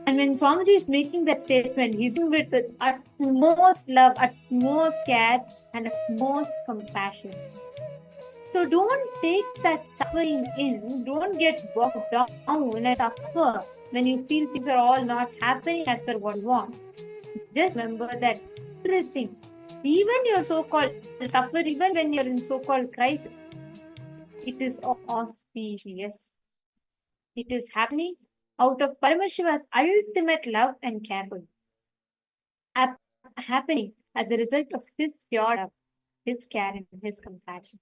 And when Swamiji is making that statement, he's doing it with utmost love, utmost care, and utmost compassion. So don't take that suffering in, don't get bogged down and suffer when you feel things are all not happening as per what you want. Just remember that everything, even your so-called suffer, even when you're in so-called crisis, it is auspicious. It is happening out of Paramashiva's ultimate love and care for you. Happening as a result of his pure love, his care, and his compassion.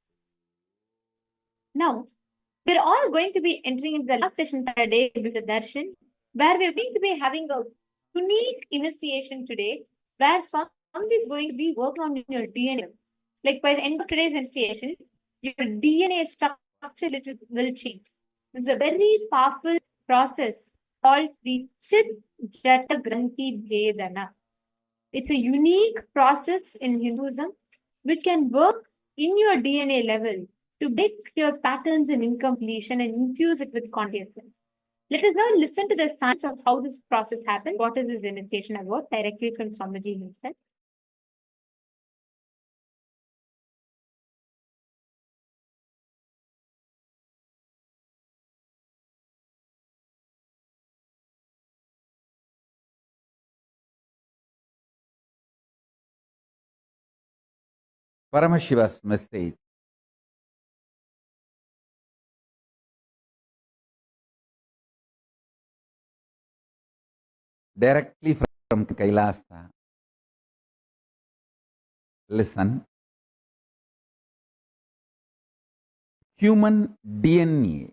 Now, we're all going to be entering into the last session per day with the darshan, where we're going to be having a unique initiation today, where Swami is going to be working on your DNA. Like by the end of today's initiation, your DNA structure will change. This is a very powerful process called the Chit Jata Granthi Bhedana. It's a unique process in Hinduism which can work in your DNA level to break your patterns in incompletion and infuse it with consciousness. Let us now listen to the science of how this process happens. What is this initiation about? Directly from Swamiji himself. Paramashiva's message. Directly from Kailasa. Listen. Human DNA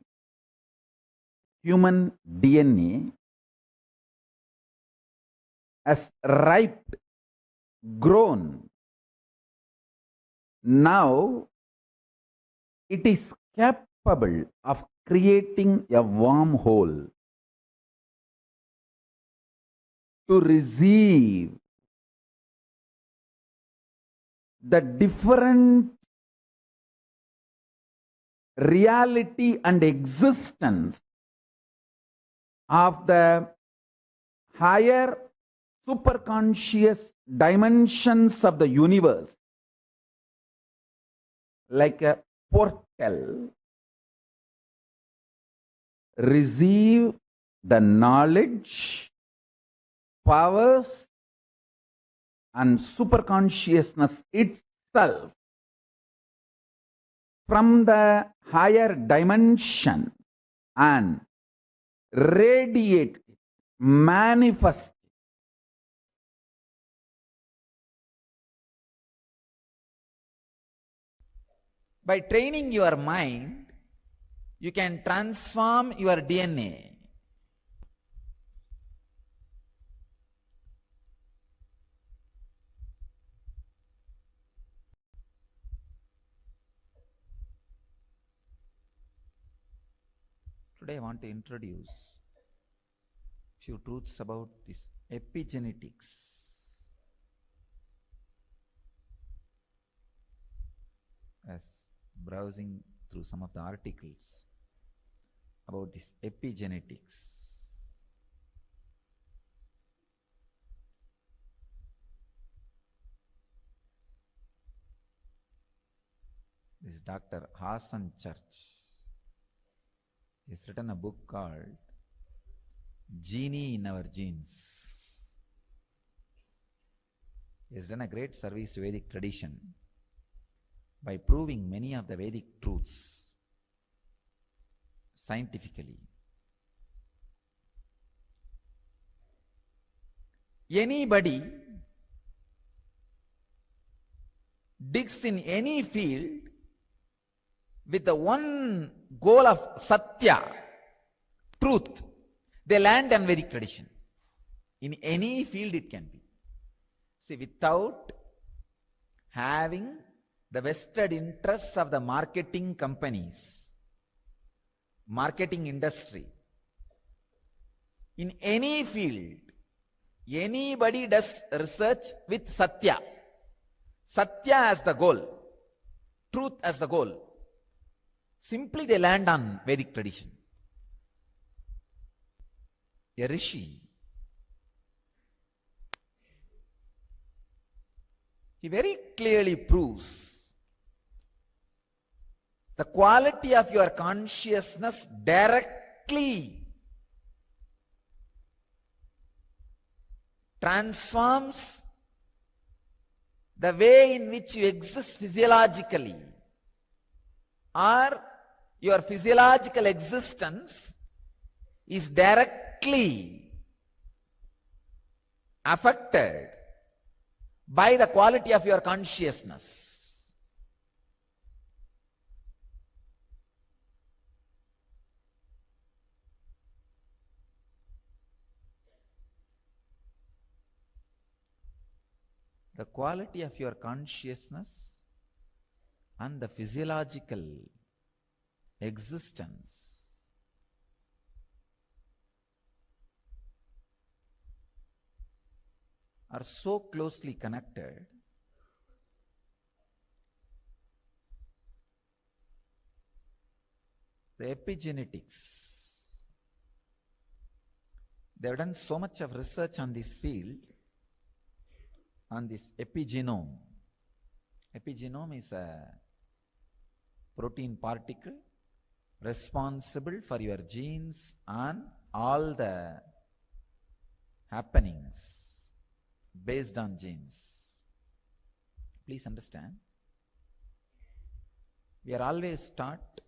has ripe, grown. Now it is capable of creating a wormhole to receive the different reality and existence of the higher superconscious dimensions of the universe, like a portal, receive the knowledge, powers, and superconsciousness itself from the higher dimension and radiate it, manifest it. By training your mind, you can transform your DNA. Today I want to introduce a few truths about this epigenetics. As browsing through some of the articles about this epigenetics, this is Dr. Hassan Church. He's written a book called Genie in Our Genes. He has done a great service to Vedic tradition by proving many of the Vedic truths scientifically. Anybody digs in any field with the one goal of Satya, truth, they land on Vedic tradition. In any field it can be. See, without having the vested interests of the marketing companies, marketing industry, in any field, anybody does research with Satya. Satya as the goal, truth as the goal. Simply they land on Vedic tradition. A rishi, he very clearly proves the quality of your consciousness directly transforms the way in which you exist physiologically, or your physiological existence is directly affected by the quality of your consciousness. The quality of your consciousness and the physiological existence are so closely connected the epigenetics, they have done so much of research on this field, on this epigenome. Epigenome is a protein particle responsible for your genes and all the happenings based on genes. Please understand, we are always taught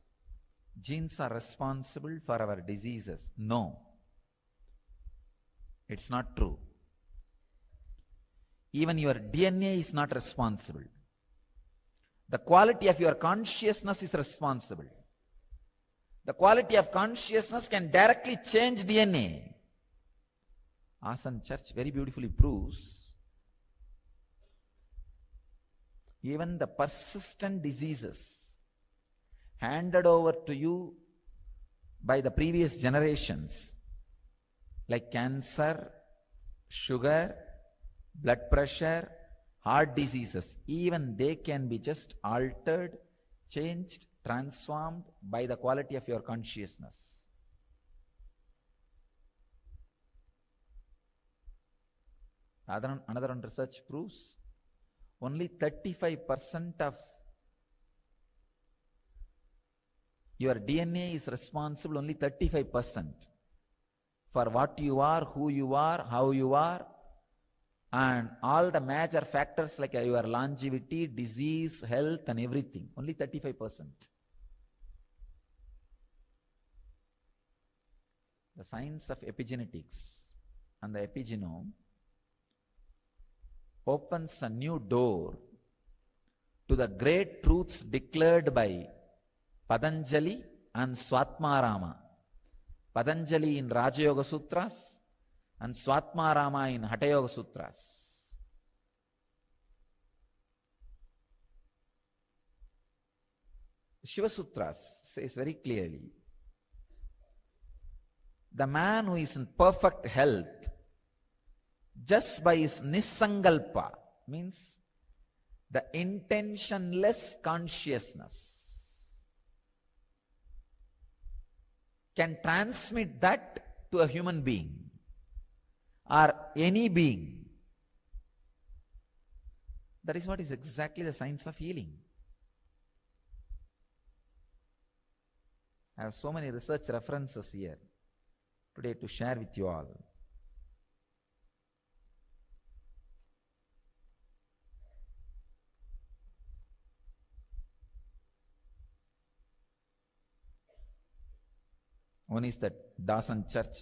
genes are responsible for our diseases. No, it's not true. Even your DNA is not responsible. The quality of your consciousness is responsible. The quality of consciousness can directly change DNA. Asan Church very beautifully proves even the persistent diseases handed over to you by the previous generations, like cancer, sugar, blood pressure, heart diseases, even they can be just altered, changed, transformed by the quality of your consciousness. Another research proves only 35% of your DNA is responsible, only 35%, for what you are, who you are, how you are, and all the major factors like your longevity, disease, health, and everything. Only 35%. The science of epigenetics and the epigenome opens a new door to the great truths declared by Patanjali and Swatmarama. Patanjali in Raja Yoga Sutras and Swatmarama in Hatha Yoga Sutras. Shiva Sutras says very clearly, the man who is in perfect health, just by his nisangalpa, means the intentionless consciousness, can transmit that to a human being or any being. That is what is exactly the science of healing. I have so many research references here today to share with you all. One is the Dawson Church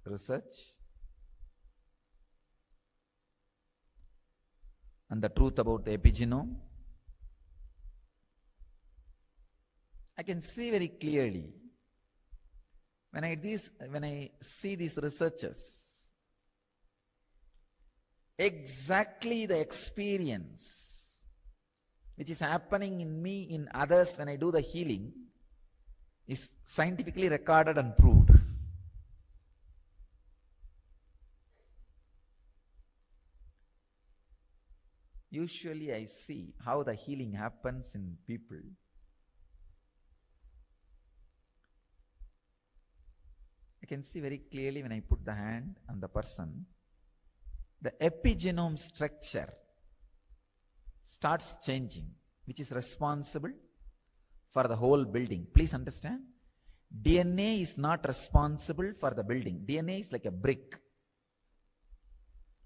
research and the truth about the epigenome. I can see very clearly when I see these researchers, exactly the experience which is happening in me, in others when I do the healing is scientifically recorded and proved. Usually I see how the healing happens in people. I can see very clearly when I put the hand on the person, the epigenome structure starts changing, which is responsible for the whole building. Please understand, DNA is not responsible for the building. DNA is like a brick.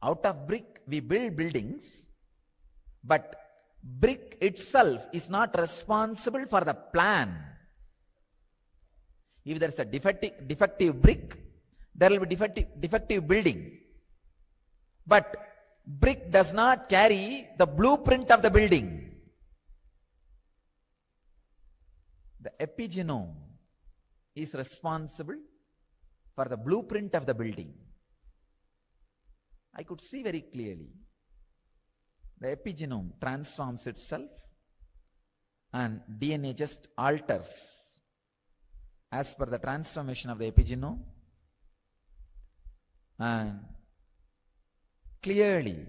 Out of brick, we build buildings, but brick itself is not responsible for the plan. If there is a defective brick, there will be defective building. But brick does not carry the blueprint of the building. The epigenome is responsible for the blueprint of the building. I could see very clearly. The epigenome transforms itself and DNA just alters as per the transformation of the epigenome, and clearly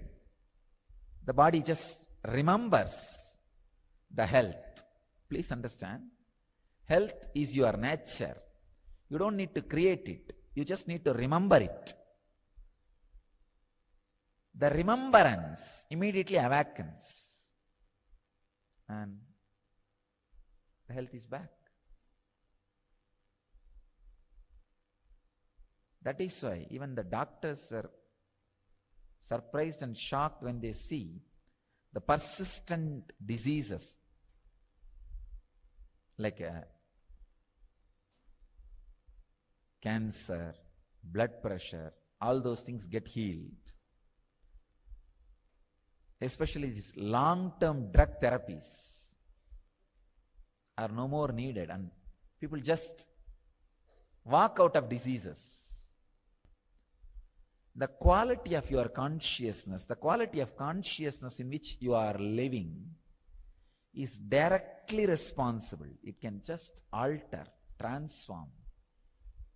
the body just remembers the health. Please understand, health is your nature. You don't need to create it. You just need to remember it. The remembrance immediately awakens and the health is back. That is why even the doctors were surprised and shocked when they see the persistent diseases like cancer, blood pressure, all those things get healed. Especially these long-term drug therapies are no more needed and people just walk out of diseases. The quality of your consciousness, the quality of consciousness in which you are living is directly responsible. It can just alter, transform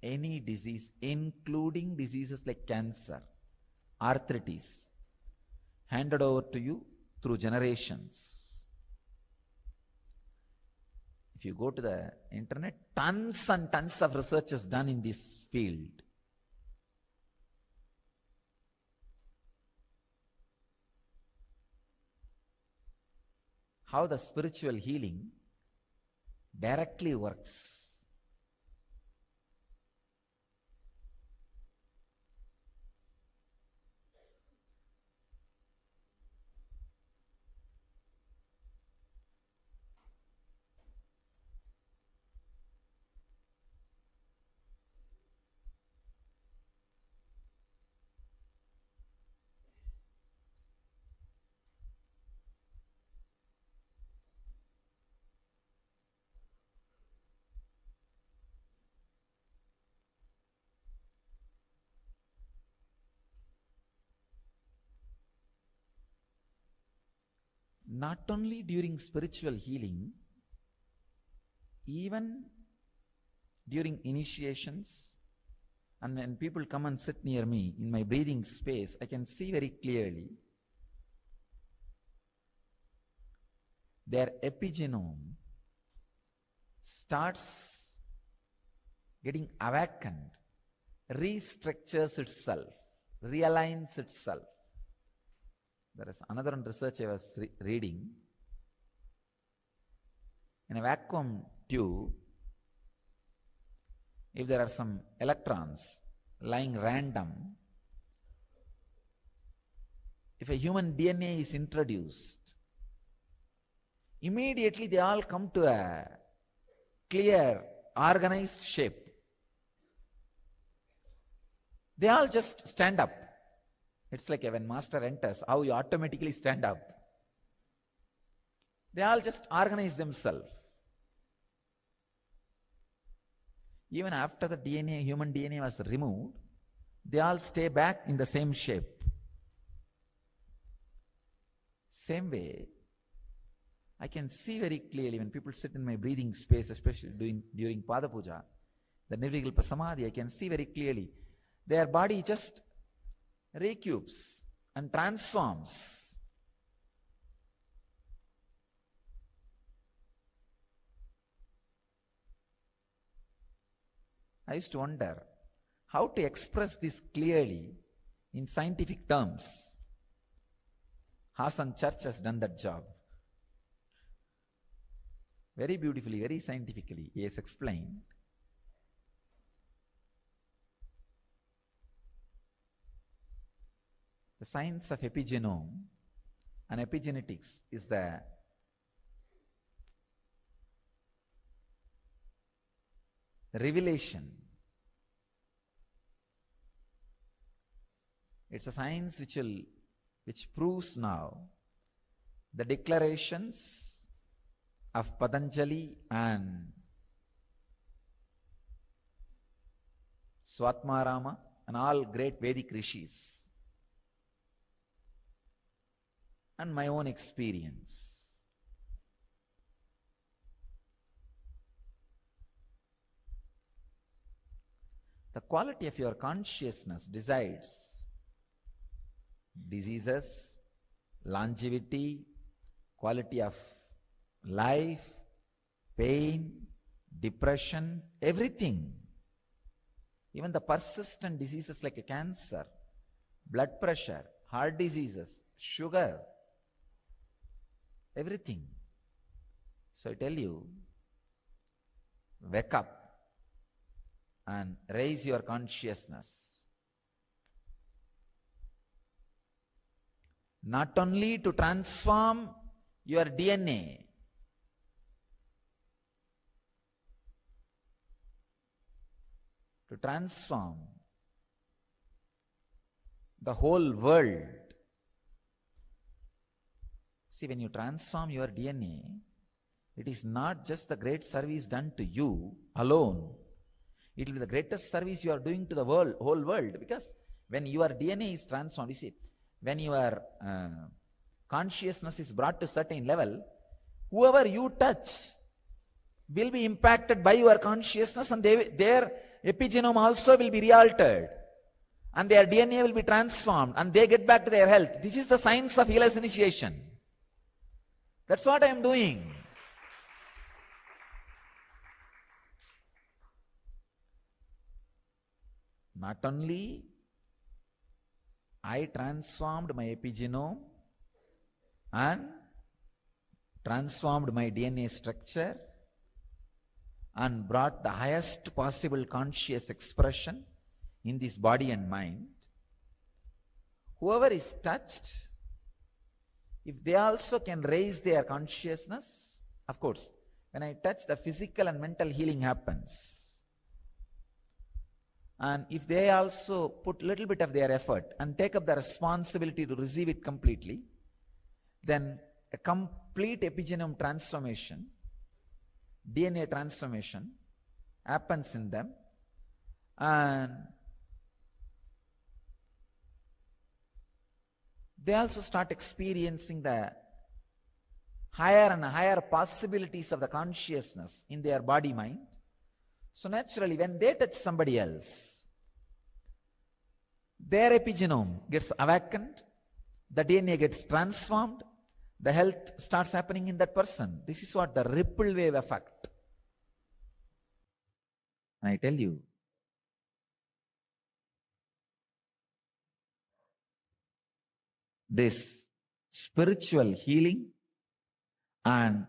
any disease, including diseases like cancer, arthritis, handed over to you through generations. If you go to the internet, tons and tons of research is done in this field. How the spiritual healing directly works. Not only during spiritual healing, even during initiations, and when people come and sit near me in my breathing space, I can see very clearly their epigenome starts getting awakened, restructures itself, realigns itself. There is another research I was reading. In a vacuum tube, if there are some electrons lying random, if a human DNA is introduced, immediately they all come to a clear, organized shape. They all just stand up. It's like when master enters, how you automatically stand up. They all just organize themselves. even after the DNA, human DNA was removed, they all stay back in the same shape. Same way, I can see very clearly when people sit in my breathing space, especially during Pada Puja, the Nirvikalpa Samadhi, I can see very clearly their body just recupes and transforms. I used to wonder how to express this clearly in scientific terms. Hassan Church has done that job. Very beautifully, very scientifically, he has explained. The science of epigenome and epigenetics is the revelation. It's a science which proves now the declarations of Patanjali and Swatmarama and all great Vedic rishis, and my own experience. The quality of your consciousness decides diseases, longevity, quality of life, pain, depression, everything. Even the persistent diseases like cancer, blood pressure, heart diseases, sugar, everything. So I tell you, wake up and raise your consciousness. Not only to transform your DNA, to transform the whole world. See, when you transform your DNA, it is not just the great service done to you alone. It will be the greatest service you are doing to the world, whole world. Because when your DNA is transformed, you see, when your consciousness is brought to a certain level, whoever you touch will be impacted by your consciousness, and their epigenome also will be re-altered, and their DNA will be transformed, and they get back to their health. This is the science of healer's initiation. That's what I am doing. Not only I transformed my epigenome and transformed my DNA structure and brought the highest possible conscious expression in this body and mind. Whoever is touched, if they also can raise their consciousness, of course, when I touch, the physical and mental healing happens. And if they also put a little bit of their effort and take up the responsibility to receive it completely, then a complete epigenome transformation, DNA transformation happens in them, and they also start experiencing the higher and higher possibilities of the consciousness in their body mind. So naturally, when they touch somebody else, their epigenome gets awakened, the DNA gets transformed, the health starts happening in that person. This is what the ripple wave effect. And I tell you, this spiritual healing and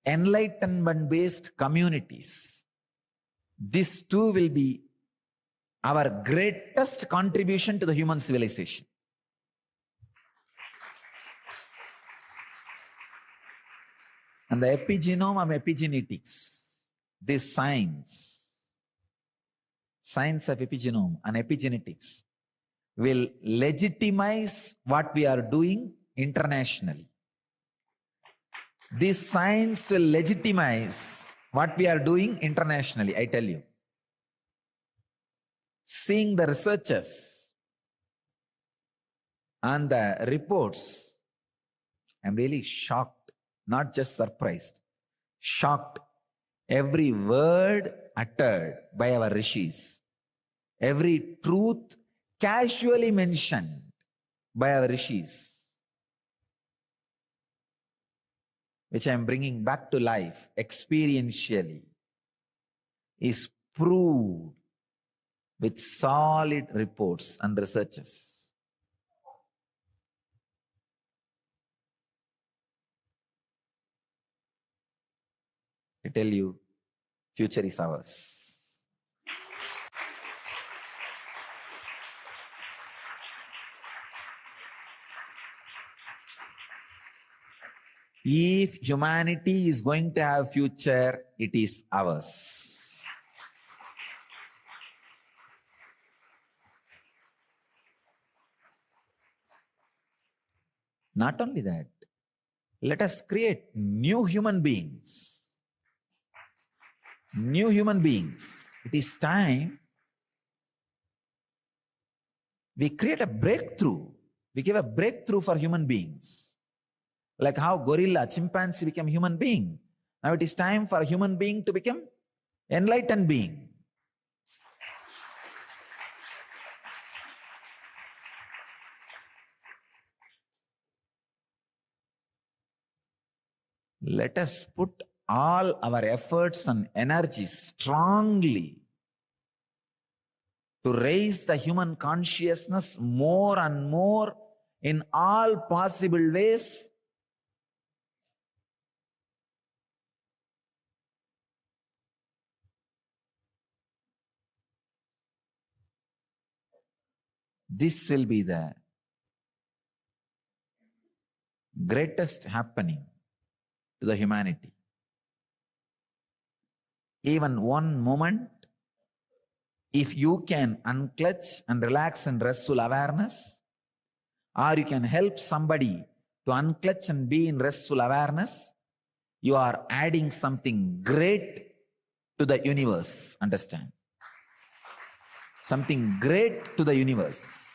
enlightenment-based communities, this too will be our greatest contribution to the human civilization. And the epigenome of epigenetics, this science of epigenome and epigenetics, will legitimize what we are doing internationally. This science will legitimize what we are doing internationally, I tell you. seeing the researchers and the reports, I'm really shocked, not just surprised, shocked. Every word uttered by our rishis, every truth casually mentioned by our rishis, which I am bringing back to life experientially, is proved with solid reports and researches. I tell you, future is ours. If humanity is going to have future, it is ours. Not only that, let us create new human beings. New human beings. It is time we create a breakthrough. We give a breakthrough for human beings. Like how gorilla, chimpanzee became human being. Now it is time for a human being to become enlightened being. Let us put all our efforts and energies strongly to raise the human consciousness more and more in all possible ways. This will be the greatest happening to the humanity. Even one moment, if you can unclutch and relax in restful awareness, or you can help somebody to unclutch and be in restful awareness, you are adding something great to the universe. Understand? Something great to the universe.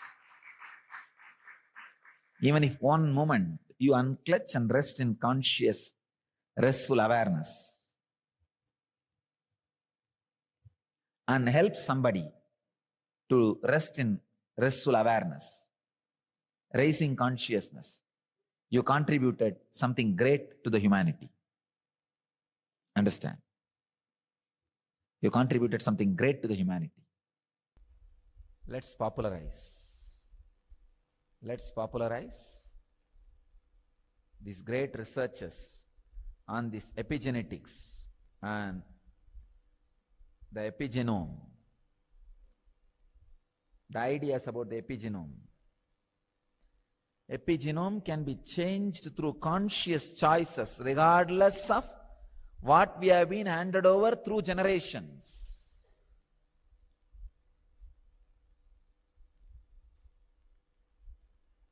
Even if one moment you unclutch and rest in conscious, restful awareness, and help somebody to rest in restful awareness, raising consciousness, you contributed something great to the humanity. Understand? You contributed something great to the humanity. Let's popularize. Let's popularize these great researches on this epigenetics and the epigenome, the ideas about the epigenome. Epigenome can be changed through conscious choices regardless of what we have been handed over through generations.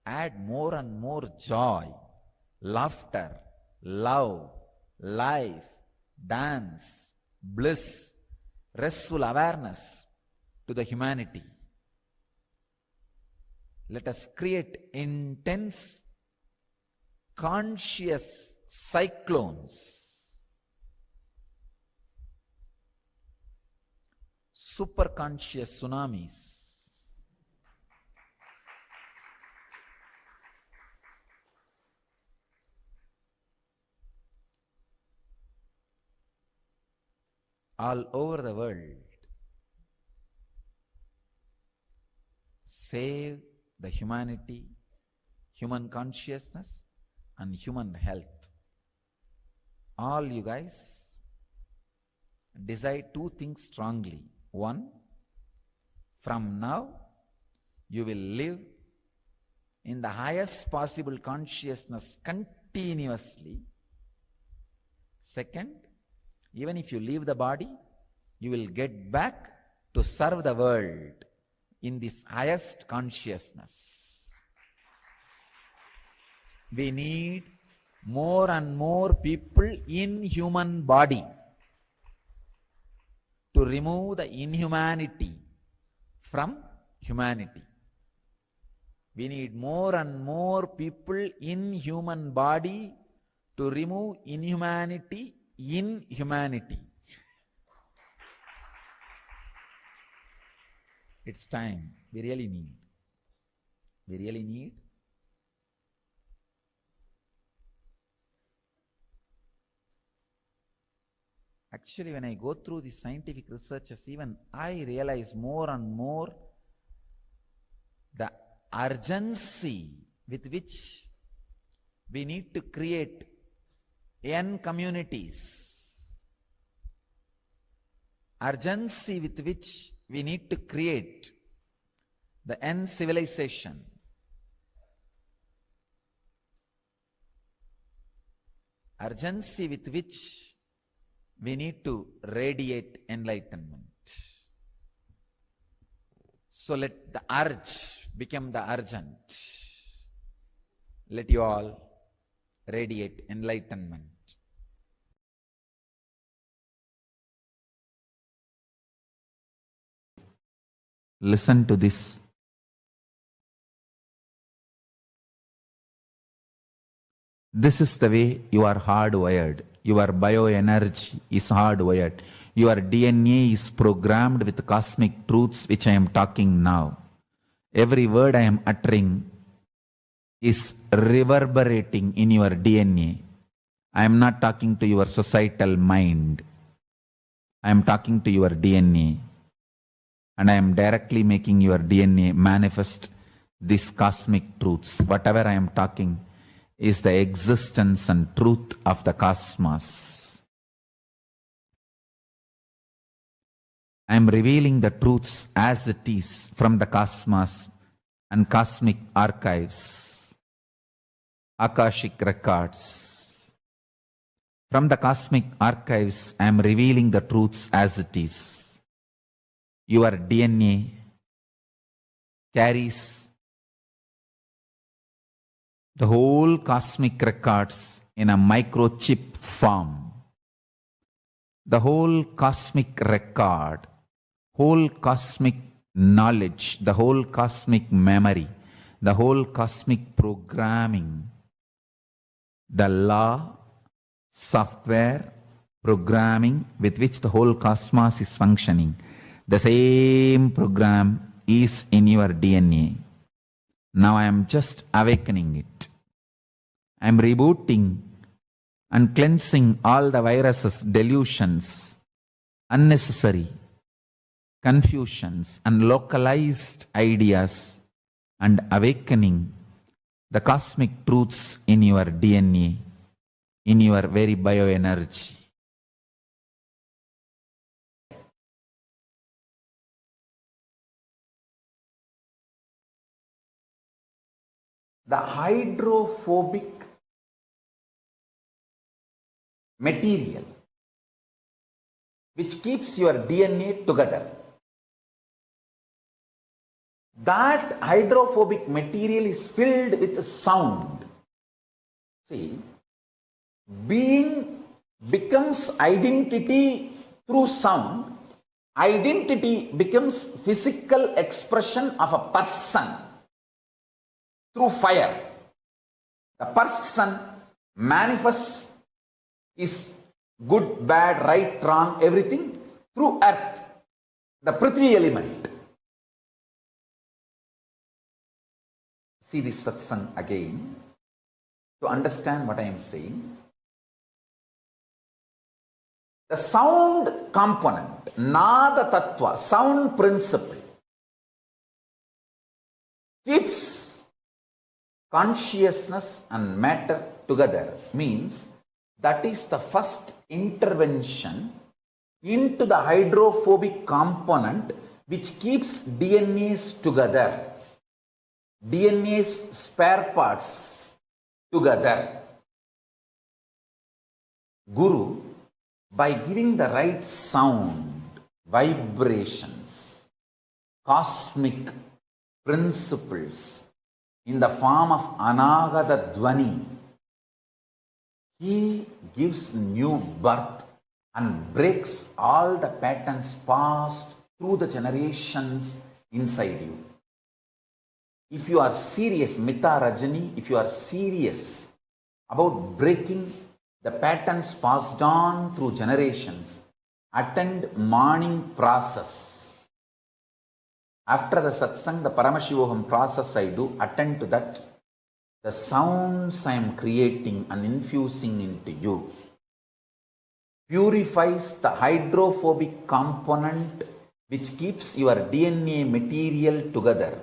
Add more and more joy, laughter, love, life, dance, bliss, restful awareness to the humanity. Let us create intense, conscious cyclones, superconscious tsunamis. All over the world. Save the humanity, human consciousness, and human health. All you guys decide two things strongly. One, from now you will live in the highest possible consciousness continuously. Second, even if you leave the body, you will get back to serve the world in this highest consciousness. We need more and more people in human body to remove the inhumanity, from humanity. We need more and more people in human body to remove inhumanity in humanity. It's time. We really need. We really need. Actually, when I go through the scientific researches, even I realize more and more the urgency with which we need to create N communities, urgency with which we need to create the N civilization, urgency with which we need to radiate enlightenment. So let the urge become the urgent. Let you all radiate enlightenment. Listen to this. This is the way you are hardwired. Your bioenergy is hardwired. Your DNA is programmed with cosmic truths which I am talking now. Every word I am uttering is reverberating in your DNA. I am not talking to your societal mind. I am talking to your DNA. And I am directly making your DNA manifest these cosmic truths. Whatever I am talking is the existence and truth of the cosmos. I am revealing the truths as it is from the cosmos and cosmic archives, Akashic records. From the cosmic archives, I am revealing the truths as it is. Your DNA carries the whole cosmic records in a microchip form. The whole cosmic record, whole cosmic knowledge, the whole cosmic memory, the whole cosmic programming, the law, software, programming with which the whole cosmos is functioning, the same program is in your DNA. Now I am just awakening it. I am rebooting and cleansing all the viruses, delusions, unnecessary confusions and localized ideas, and awakening the cosmic truths in your DNA, in your very bioenergy. The hydrophobic material which keeps your DNA together, that hydrophobic material is filled with sound. See, being becomes identity through sound. Identity becomes physical expression of a person through fire. The person manifests is good, bad, right, wrong, everything through earth, the Prithvi element. See this satsang again to understand what I am saying. The sound component, Nada Tattva, sound principle, keeps consciousness and matter together, means that is the first intervention into the hydrophobic component which keeps DNAs together, DNA's spare parts together. Guru, by giving the right sound, vibrations, cosmic principles in the form of Anagata Dvani, he gives new birth and breaks all the patterns passed through the generations inside you. If you are serious, Mita Rajani, if you are serious about breaking the patterns passed on through generations, attend morning process. After the satsang, the Paramashivoham process I do, attend to that. The sounds I am creating and infusing into you purifies the hydrophobic component which keeps your DNA material together,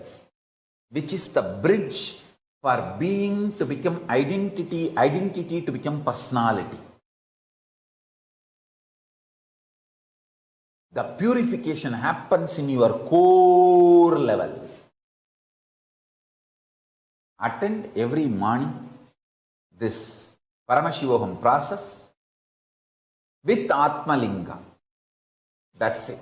which is the bridge for being to become identity, identity to become personality. The purification happens in your core level. Attend every morning this Paramashivoham process with Atmalinga. That's it.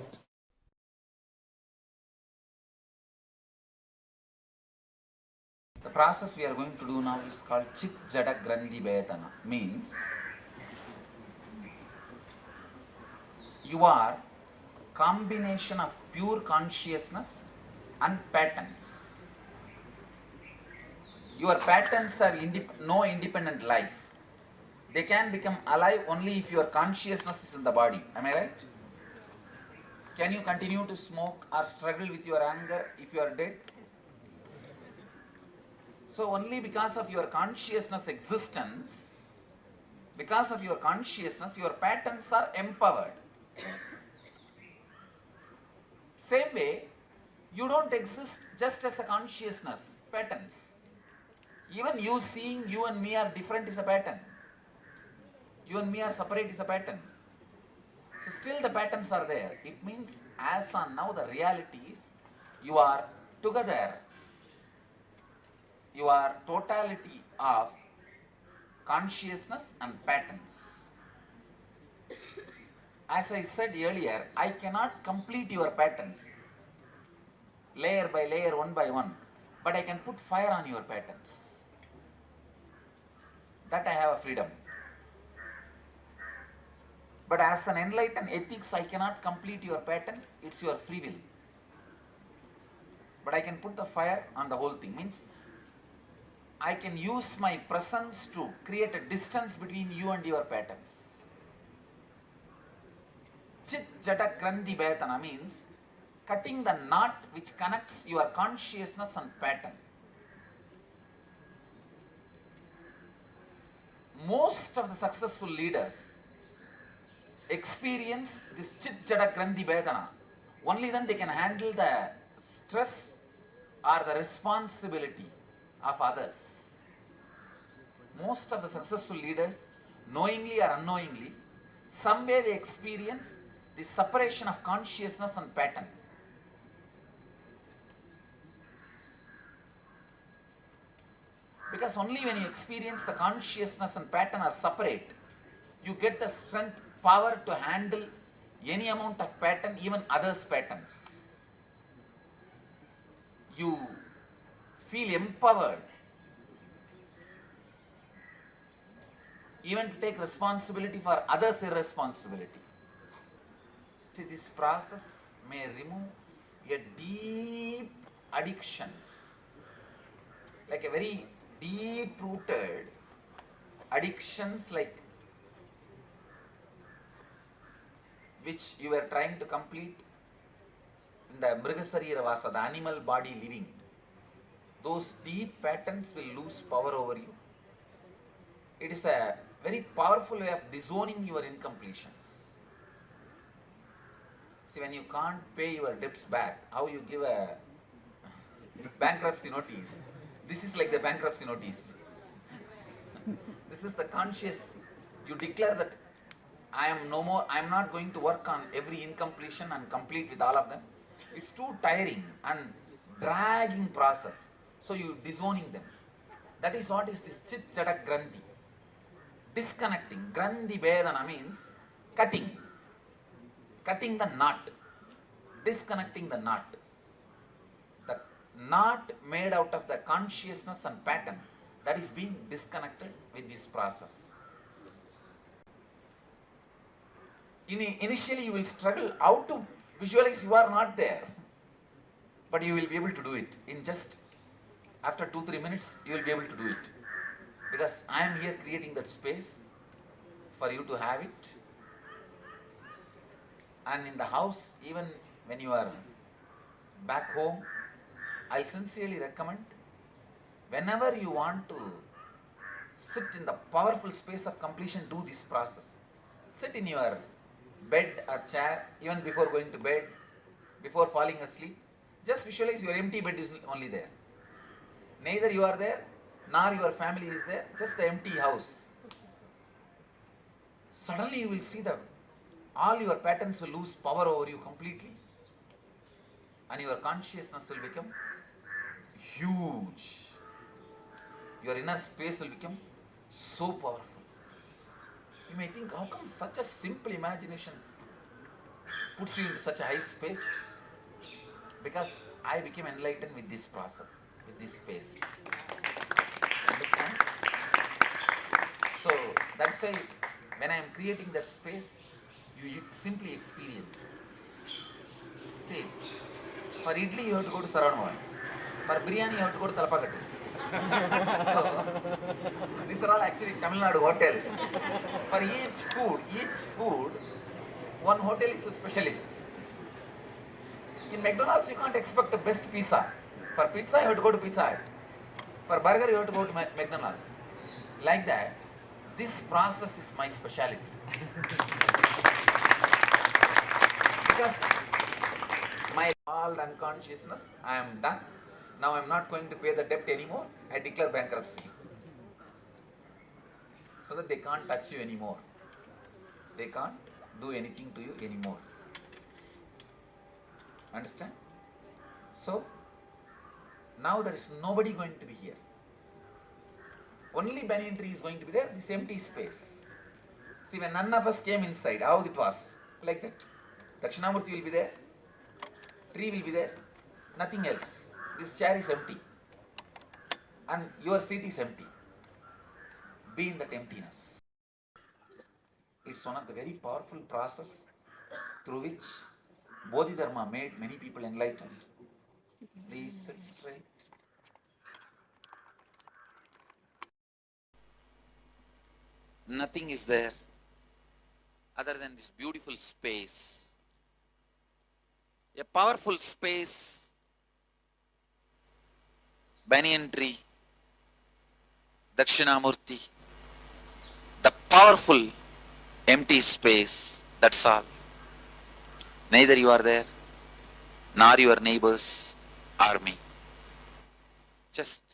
The process we are going to do now is called Chit Jada Grandhi Vedana. Means you are combination of pure consciousness and patterns. Your patterns have no independent life. They can become alive only if your consciousness is in the body. Am I right? Can you continue to smoke or struggle with your anger if you are dead? So only because of your consciousness existence, because of your consciousness, your patterns are empowered. Same way, you don't exist just as a consciousness, patterns. Even you seeing you and me are different is a pattern. You and me are separate is a pattern. So still the patterns are there. It means as on now the reality is you are together. You are totality of consciousness and patterns. As I said earlier, I cannot complete your patterns layer by layer, one by one, but I can put fire on your patterns. That I have a freedom. But as an enlightened ethics, I cannot complete your pattern. It's your free will. But I can put the fire on the whole thing. Means I can use my presence to create a distance between you and your patterns. Chit Jada Grandhi Vedana means cutting the knot which connects your consciousness and pattern. Most of the successful leaders experience this Chit Jada Grandhi Vedana. Only then they can handle the stress or the responsibility of others. Most of the successful leaders, knowingly or unknowingly, somewhere they experience the separation of consciousness and pattern. Because only when you experience the consciousness and pattern are separate, you get the strength, power to handle any amount of pattern, even others' patterns. You feel empowered even to take responsibility for others' irresponsibility. See, this process may remove a deep addictions, like a very deep-rooted addictions, like which you were trying to complete in the Mrigasarira Vasa, the animal body living. Those deep patterns will lose power over you. It is a very powerful way of disowning your incompletions. See, when you can't pay your debts back, how you give a bankruptcy notice? This is like the bankruptcy notice. This is the conscious. You declare that I am no more, I am not going to work on every incompletion and complete with all of them. It's too tiring and dragging process. So you disowning them. That is what is this Chit Jada Grandhi. Disconnecting. Grandhi Vedana means cutting. Cutting the knot. Disconnecting the knot. The knot made out of the consciousness and pattern, that is being disconnected with this process. Initially you will struggle how to visualize you are not there. but you will be able to do it in just after 2-3 minutes. You will be able to do it because I am here creating that space for you to have it. And in the house, even when you are back home, I'll sincerely recommend, whenever you want to sit in the powerful space of completion, do this process. Sit in your bed or chair, even before going to bed, before falling asleep. Just visualize your empty bed is only there. Neither you are there, nor your family is there, just the empty house. Suddenly you will see that all your patterns will lose power over you completely, and your consciousness will become huge. Your inner space will become so powerful. You may think, how come such a simple imagination puts you into such a high space? Because I became enlightened with this process, with this space. Understand? So that's why when I am creating that space, you simply experience it. See, for idli you have to go to Saravanavan. For biryani you have to go to Talapakattu. So these are all actually Tamil Nadu hotels. For each food, one hotel is a specialist. In McDonald's, you can't expect the best pizza. For pizza, you have to go to Pizza Hut. For burger, you have to go to McDonald's. Like that, this process is my specialty. Because my all unconsciousness, I am done. Now I am not going to pay the debt anymore. I declare bankruptcy. So that they can't touch you anymore. They can't do anything to you anymore. Understand? So, now there is nobody going to be here. Only banyan tree is going to be there, this empty space. See, when none of us came inside, how it was? Like that. Dakshinamurti will be there, tree will be there, nothing else. This chair is empty. And your seat is empty. Be in that emptiness. It's one of the very powerful process through which Bodhidharma made many people enlightened. Please sit straight. Nothing is there other than this beautiful space. A powerful space, banyan tree, Dakshinamurti, the powerful empty space, that's all. Neither you are there, nor your neighbors or me. Just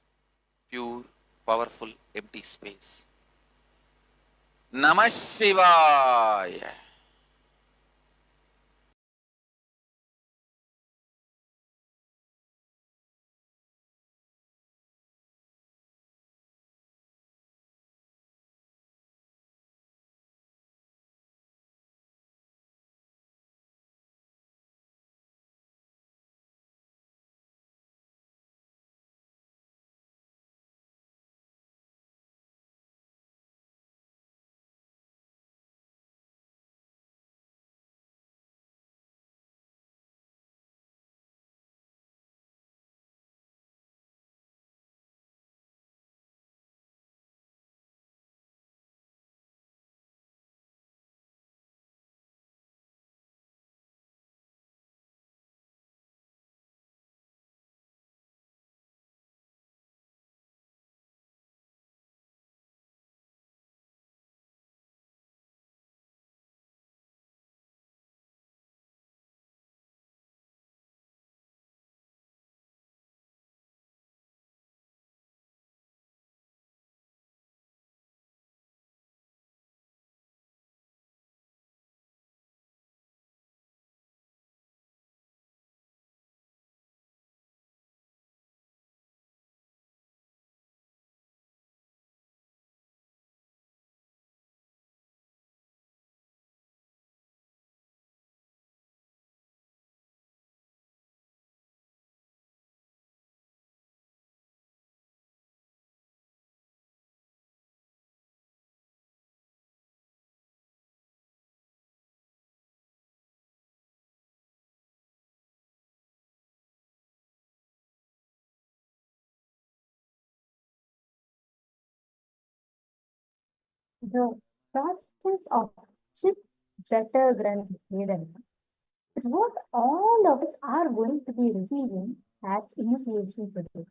pure, powerful, empty space. Namah Shivaya. the process of Chit Jata Granthi Vedana is what all of us are going to be receiving as initiation today.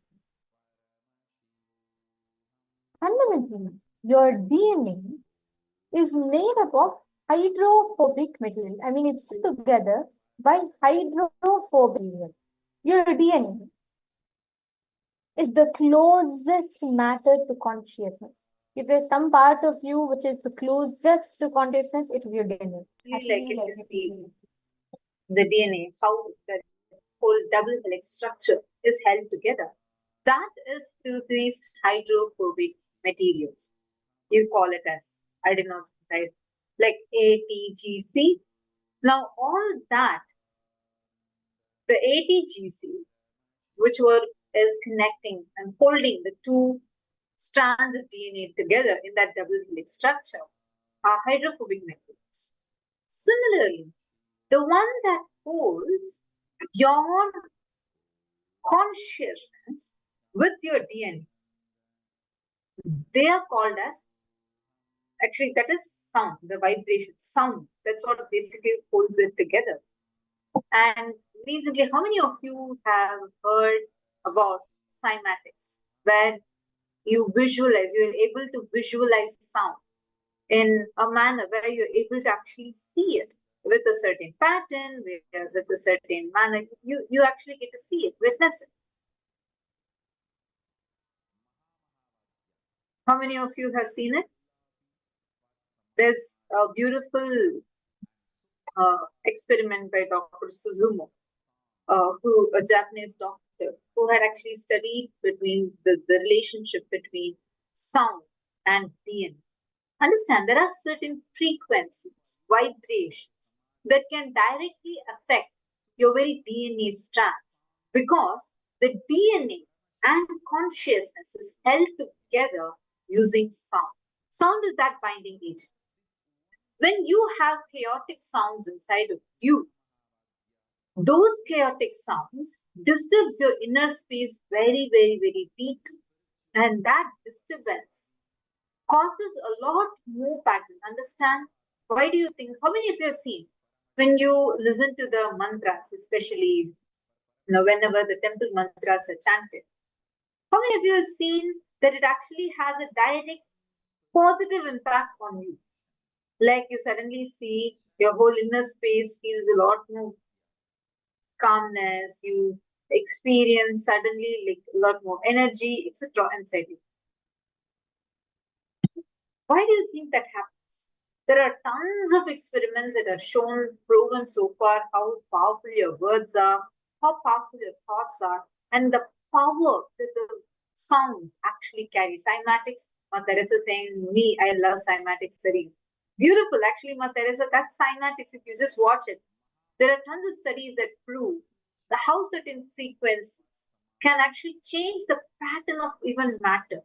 Fundamentally, your DNA is made up of hydrophobic material. I mean, it's put together by hydrophobic material. Your DNA is the closest matter to consciousness. If there's some part of you which is the closest to consciousness, it is your DNA. Like if you see the DNA, how the whole double helix structure is held together, that is through these hydrophobic materials. You call it as adenosine, like ATGC. Now, all that, the ATGC, which is connecting and holding the two strands of DNA together in that double helix structure, are hydrophobic materials. Similarly, the one that holds your consciousness with your DNA, they are called as, actually that is sound, the vibration, sound. That's what basically holds it together. And recently, how many of you have heard about cymatics, where you visualize, you're able to visualize sound in a manner where you're able to actually see it with a certain pattern, with a certain manner. You actually get to see it, witness it. How many of you have seen it? There's a beautiful experiment by Dr. Suzumo, a Japanese doctor, who had actually studied between the relationship between sound and DNA. Understand, there are certain frequencies, vibrations that can directly affect your very DNA strands, because the DNA and consciousness is held together using sound. Sound is that binding agent. When you have chaotic sounds inside of you, those chaotic sounds disturbs your inner space very, very, very deeply. And that disturbance causes a lot more pattern. Understand? Why do you think? How many of you have seen when you listen to the mantras, especially whenever the temple mantras are chanted? How many of you have seen that it actually has a direct positive impact on you? Like you suddenly see your whole inner space feels a lot more calmness, you experience suddenly like a lot more energy, etc. inside you. Why do you think that happens? There are tons of experiments that are shown, proven so far how powerful your words are, how powerful your thoughts are, and the power that the sounds actually carry. Cymatics, Ma Teresa saying, me, I love cymatics studies. Beautiful, actually, Ma Teresa, that's cymatics. If you just watch it, there are tons of studies that prove that how certain frequencies can actually change the pattern of even matter.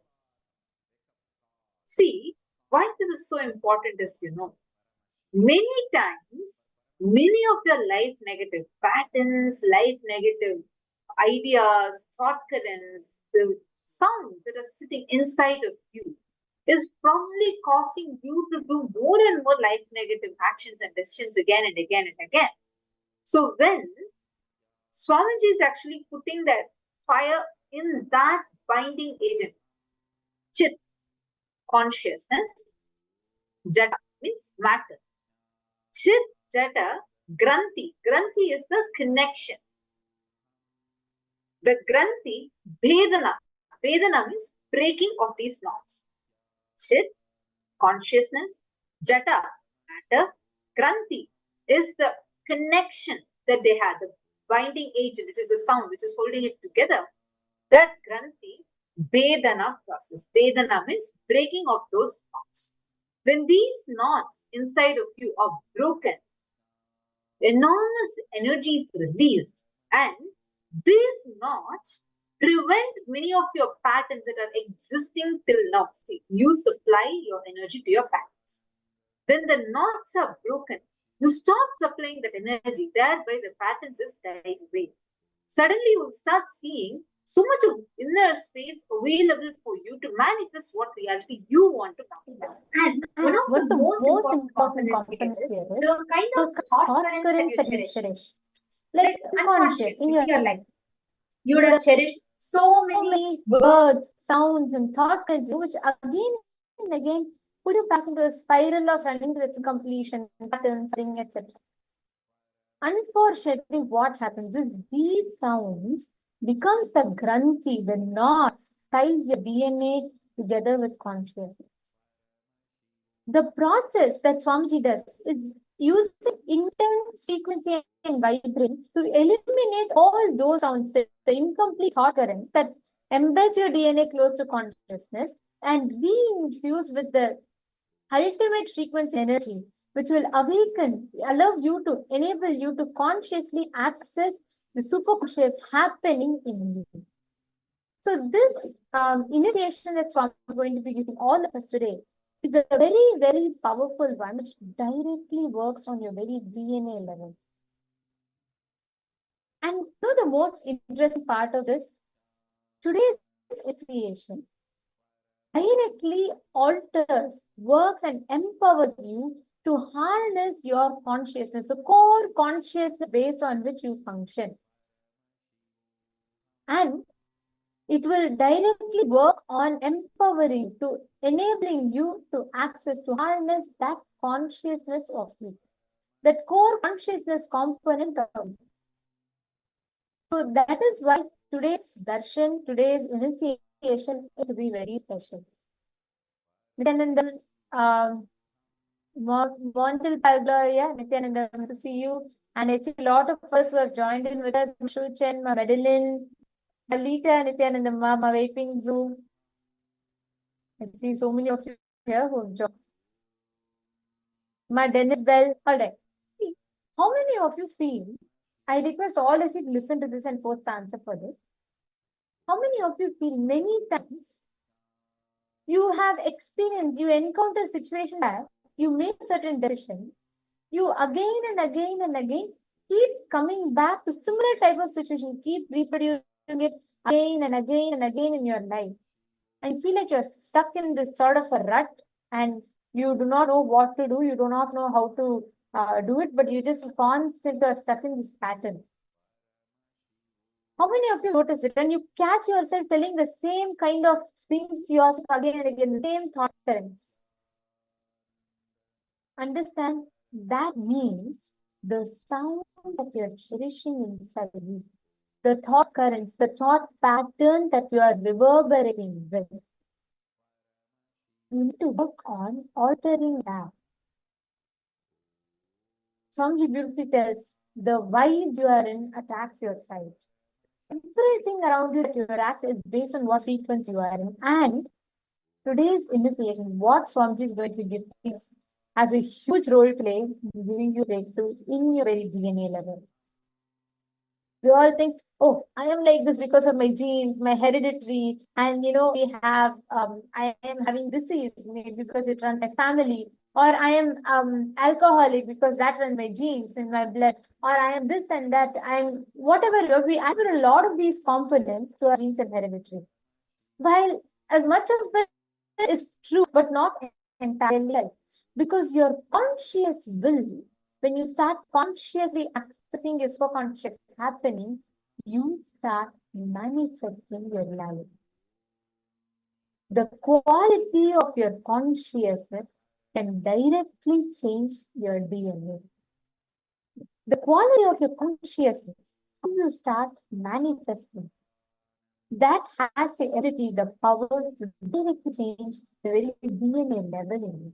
See, why this is so important is, many times, many of your life negative patterns, life negative ideas, thought currents, the sounds that are sitting inside of you is probably causing you to do more and more life negative actions and decisions again and again and again. So when Swamiji is actually putting that fire in that binding agent, Chit, consciousness, Jata means matter. Chit, Jata, Granthi. Granthi is the connection. The Granthi, Vedana. Vedana means breaking of these knots. Chit, consciousness, Jata, matter, Granthi is the connection that they have, the binding agent, which is the sound, which is holding it together. That Granthi, Vedana process. Vedana means breaking of those knots. When these knots inside of you are broken, enormous energy is released, and these knots prevent many of your patterns that are existing till now. See, you supply your energy to your patterns. When the knots are broken, you stop supplying that energy, thereby the patterns is dying away. Suddenly you will start seeing so much of inner space available for you to manifest what reality you want to manifest. And one of What's the most important components components here here is is the kind the of thought thought currents currents that that you you cherish. cherish. Like unconscious in your life. You would have cherished so many Words, sounds, and thought currents, which again and again put you back into a spiral of running to its completion, patterns, etc. Unfortunately, what happens is these sounds becomes the granthi, the knots, ties your DNA together with consciousness. The process that Swamiji does is using intense frequency and vibrating to eliminate all those sounds, the incomplete thought currents that embed your DNA close to consciousness and re-infuse with the ultimate frequency energy, which will awaken, allow you to enable you to consciously access the superconscious happening in you. So this initiation that Swami is going to be giving all of us today is a very, very powerful one, which directly works on your very DNA level. And you know the most interesting part of this? Today's initiation directly alters, works, and empowers you to harness your consciousness, the core consciousness based on which you function. And it will directly work on empowering, to enabling you to access, to harness that consciousness of you, that core consciousness component of you. So that is why today's darshan, today's initiation, it will be very special. Nityananda, Montil Palgloria, Nityananda, nice to see you. And I see a lot of us who have joined in with us, Shuchen, Madeline, Alita, Nityananda, Mama, Vaping Zoom. I see so many of you here who have joined. My Dennis Bell. All right. See, how many of you feel? I request all of you to listen to this and post the answer for this. How many of you feel many times you have experienced, you encounter situations where you make certain decision, you again and again and again keep coming back to similar type of situation, keep reproducing it again and again and again in your life, and you feel like you're stuck in this sort of a rut and you do not know what to do, you do not know how to do it, but you just constantly are stuck in this pattern. How many of you notice it? And you catch yourself telling the same kind of things to yourself again and again, the same thought currents. Understand, that means the sounds that you're cherishing inside you, the thought currents, the thought patterns that you are reverberating with, you need to work on altering that. Swamiji beautifully tells, the vibes you are in attacks your tribe. Everything around you that you act is based on what frequency you are in. And today's initiation, what Swamiji is going to give is, has a huge role to play in giving you breakthrough in your very DNA level. We all think, oh, I am like this because of my genes, my hereditary, and we have, I am having disease maybe because it runs my family, or I am alcoholic because that runs my genes in my blood, or I am this and that, I'm whatever. We add a lot of these components to our genes and hereditary. While as much of it is true, but not entirely, because your conscious will, when you start consciously accessing your subconscious happening, you start manifesting your reality. The quality of your consciousness can directly change your DNA. The quality of your consciousness, how you start manifesting, that has the ability, the power to directly change the very DNA level in you.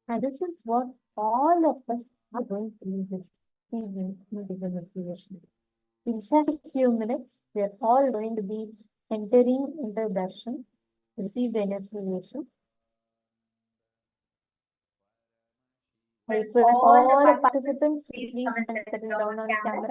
And this is what all of us are going to be receiving in this initiation. In just a few minutes, we are all going to be entering into darshan, receive the initiation. I request all the participants to please come and settle down on camera.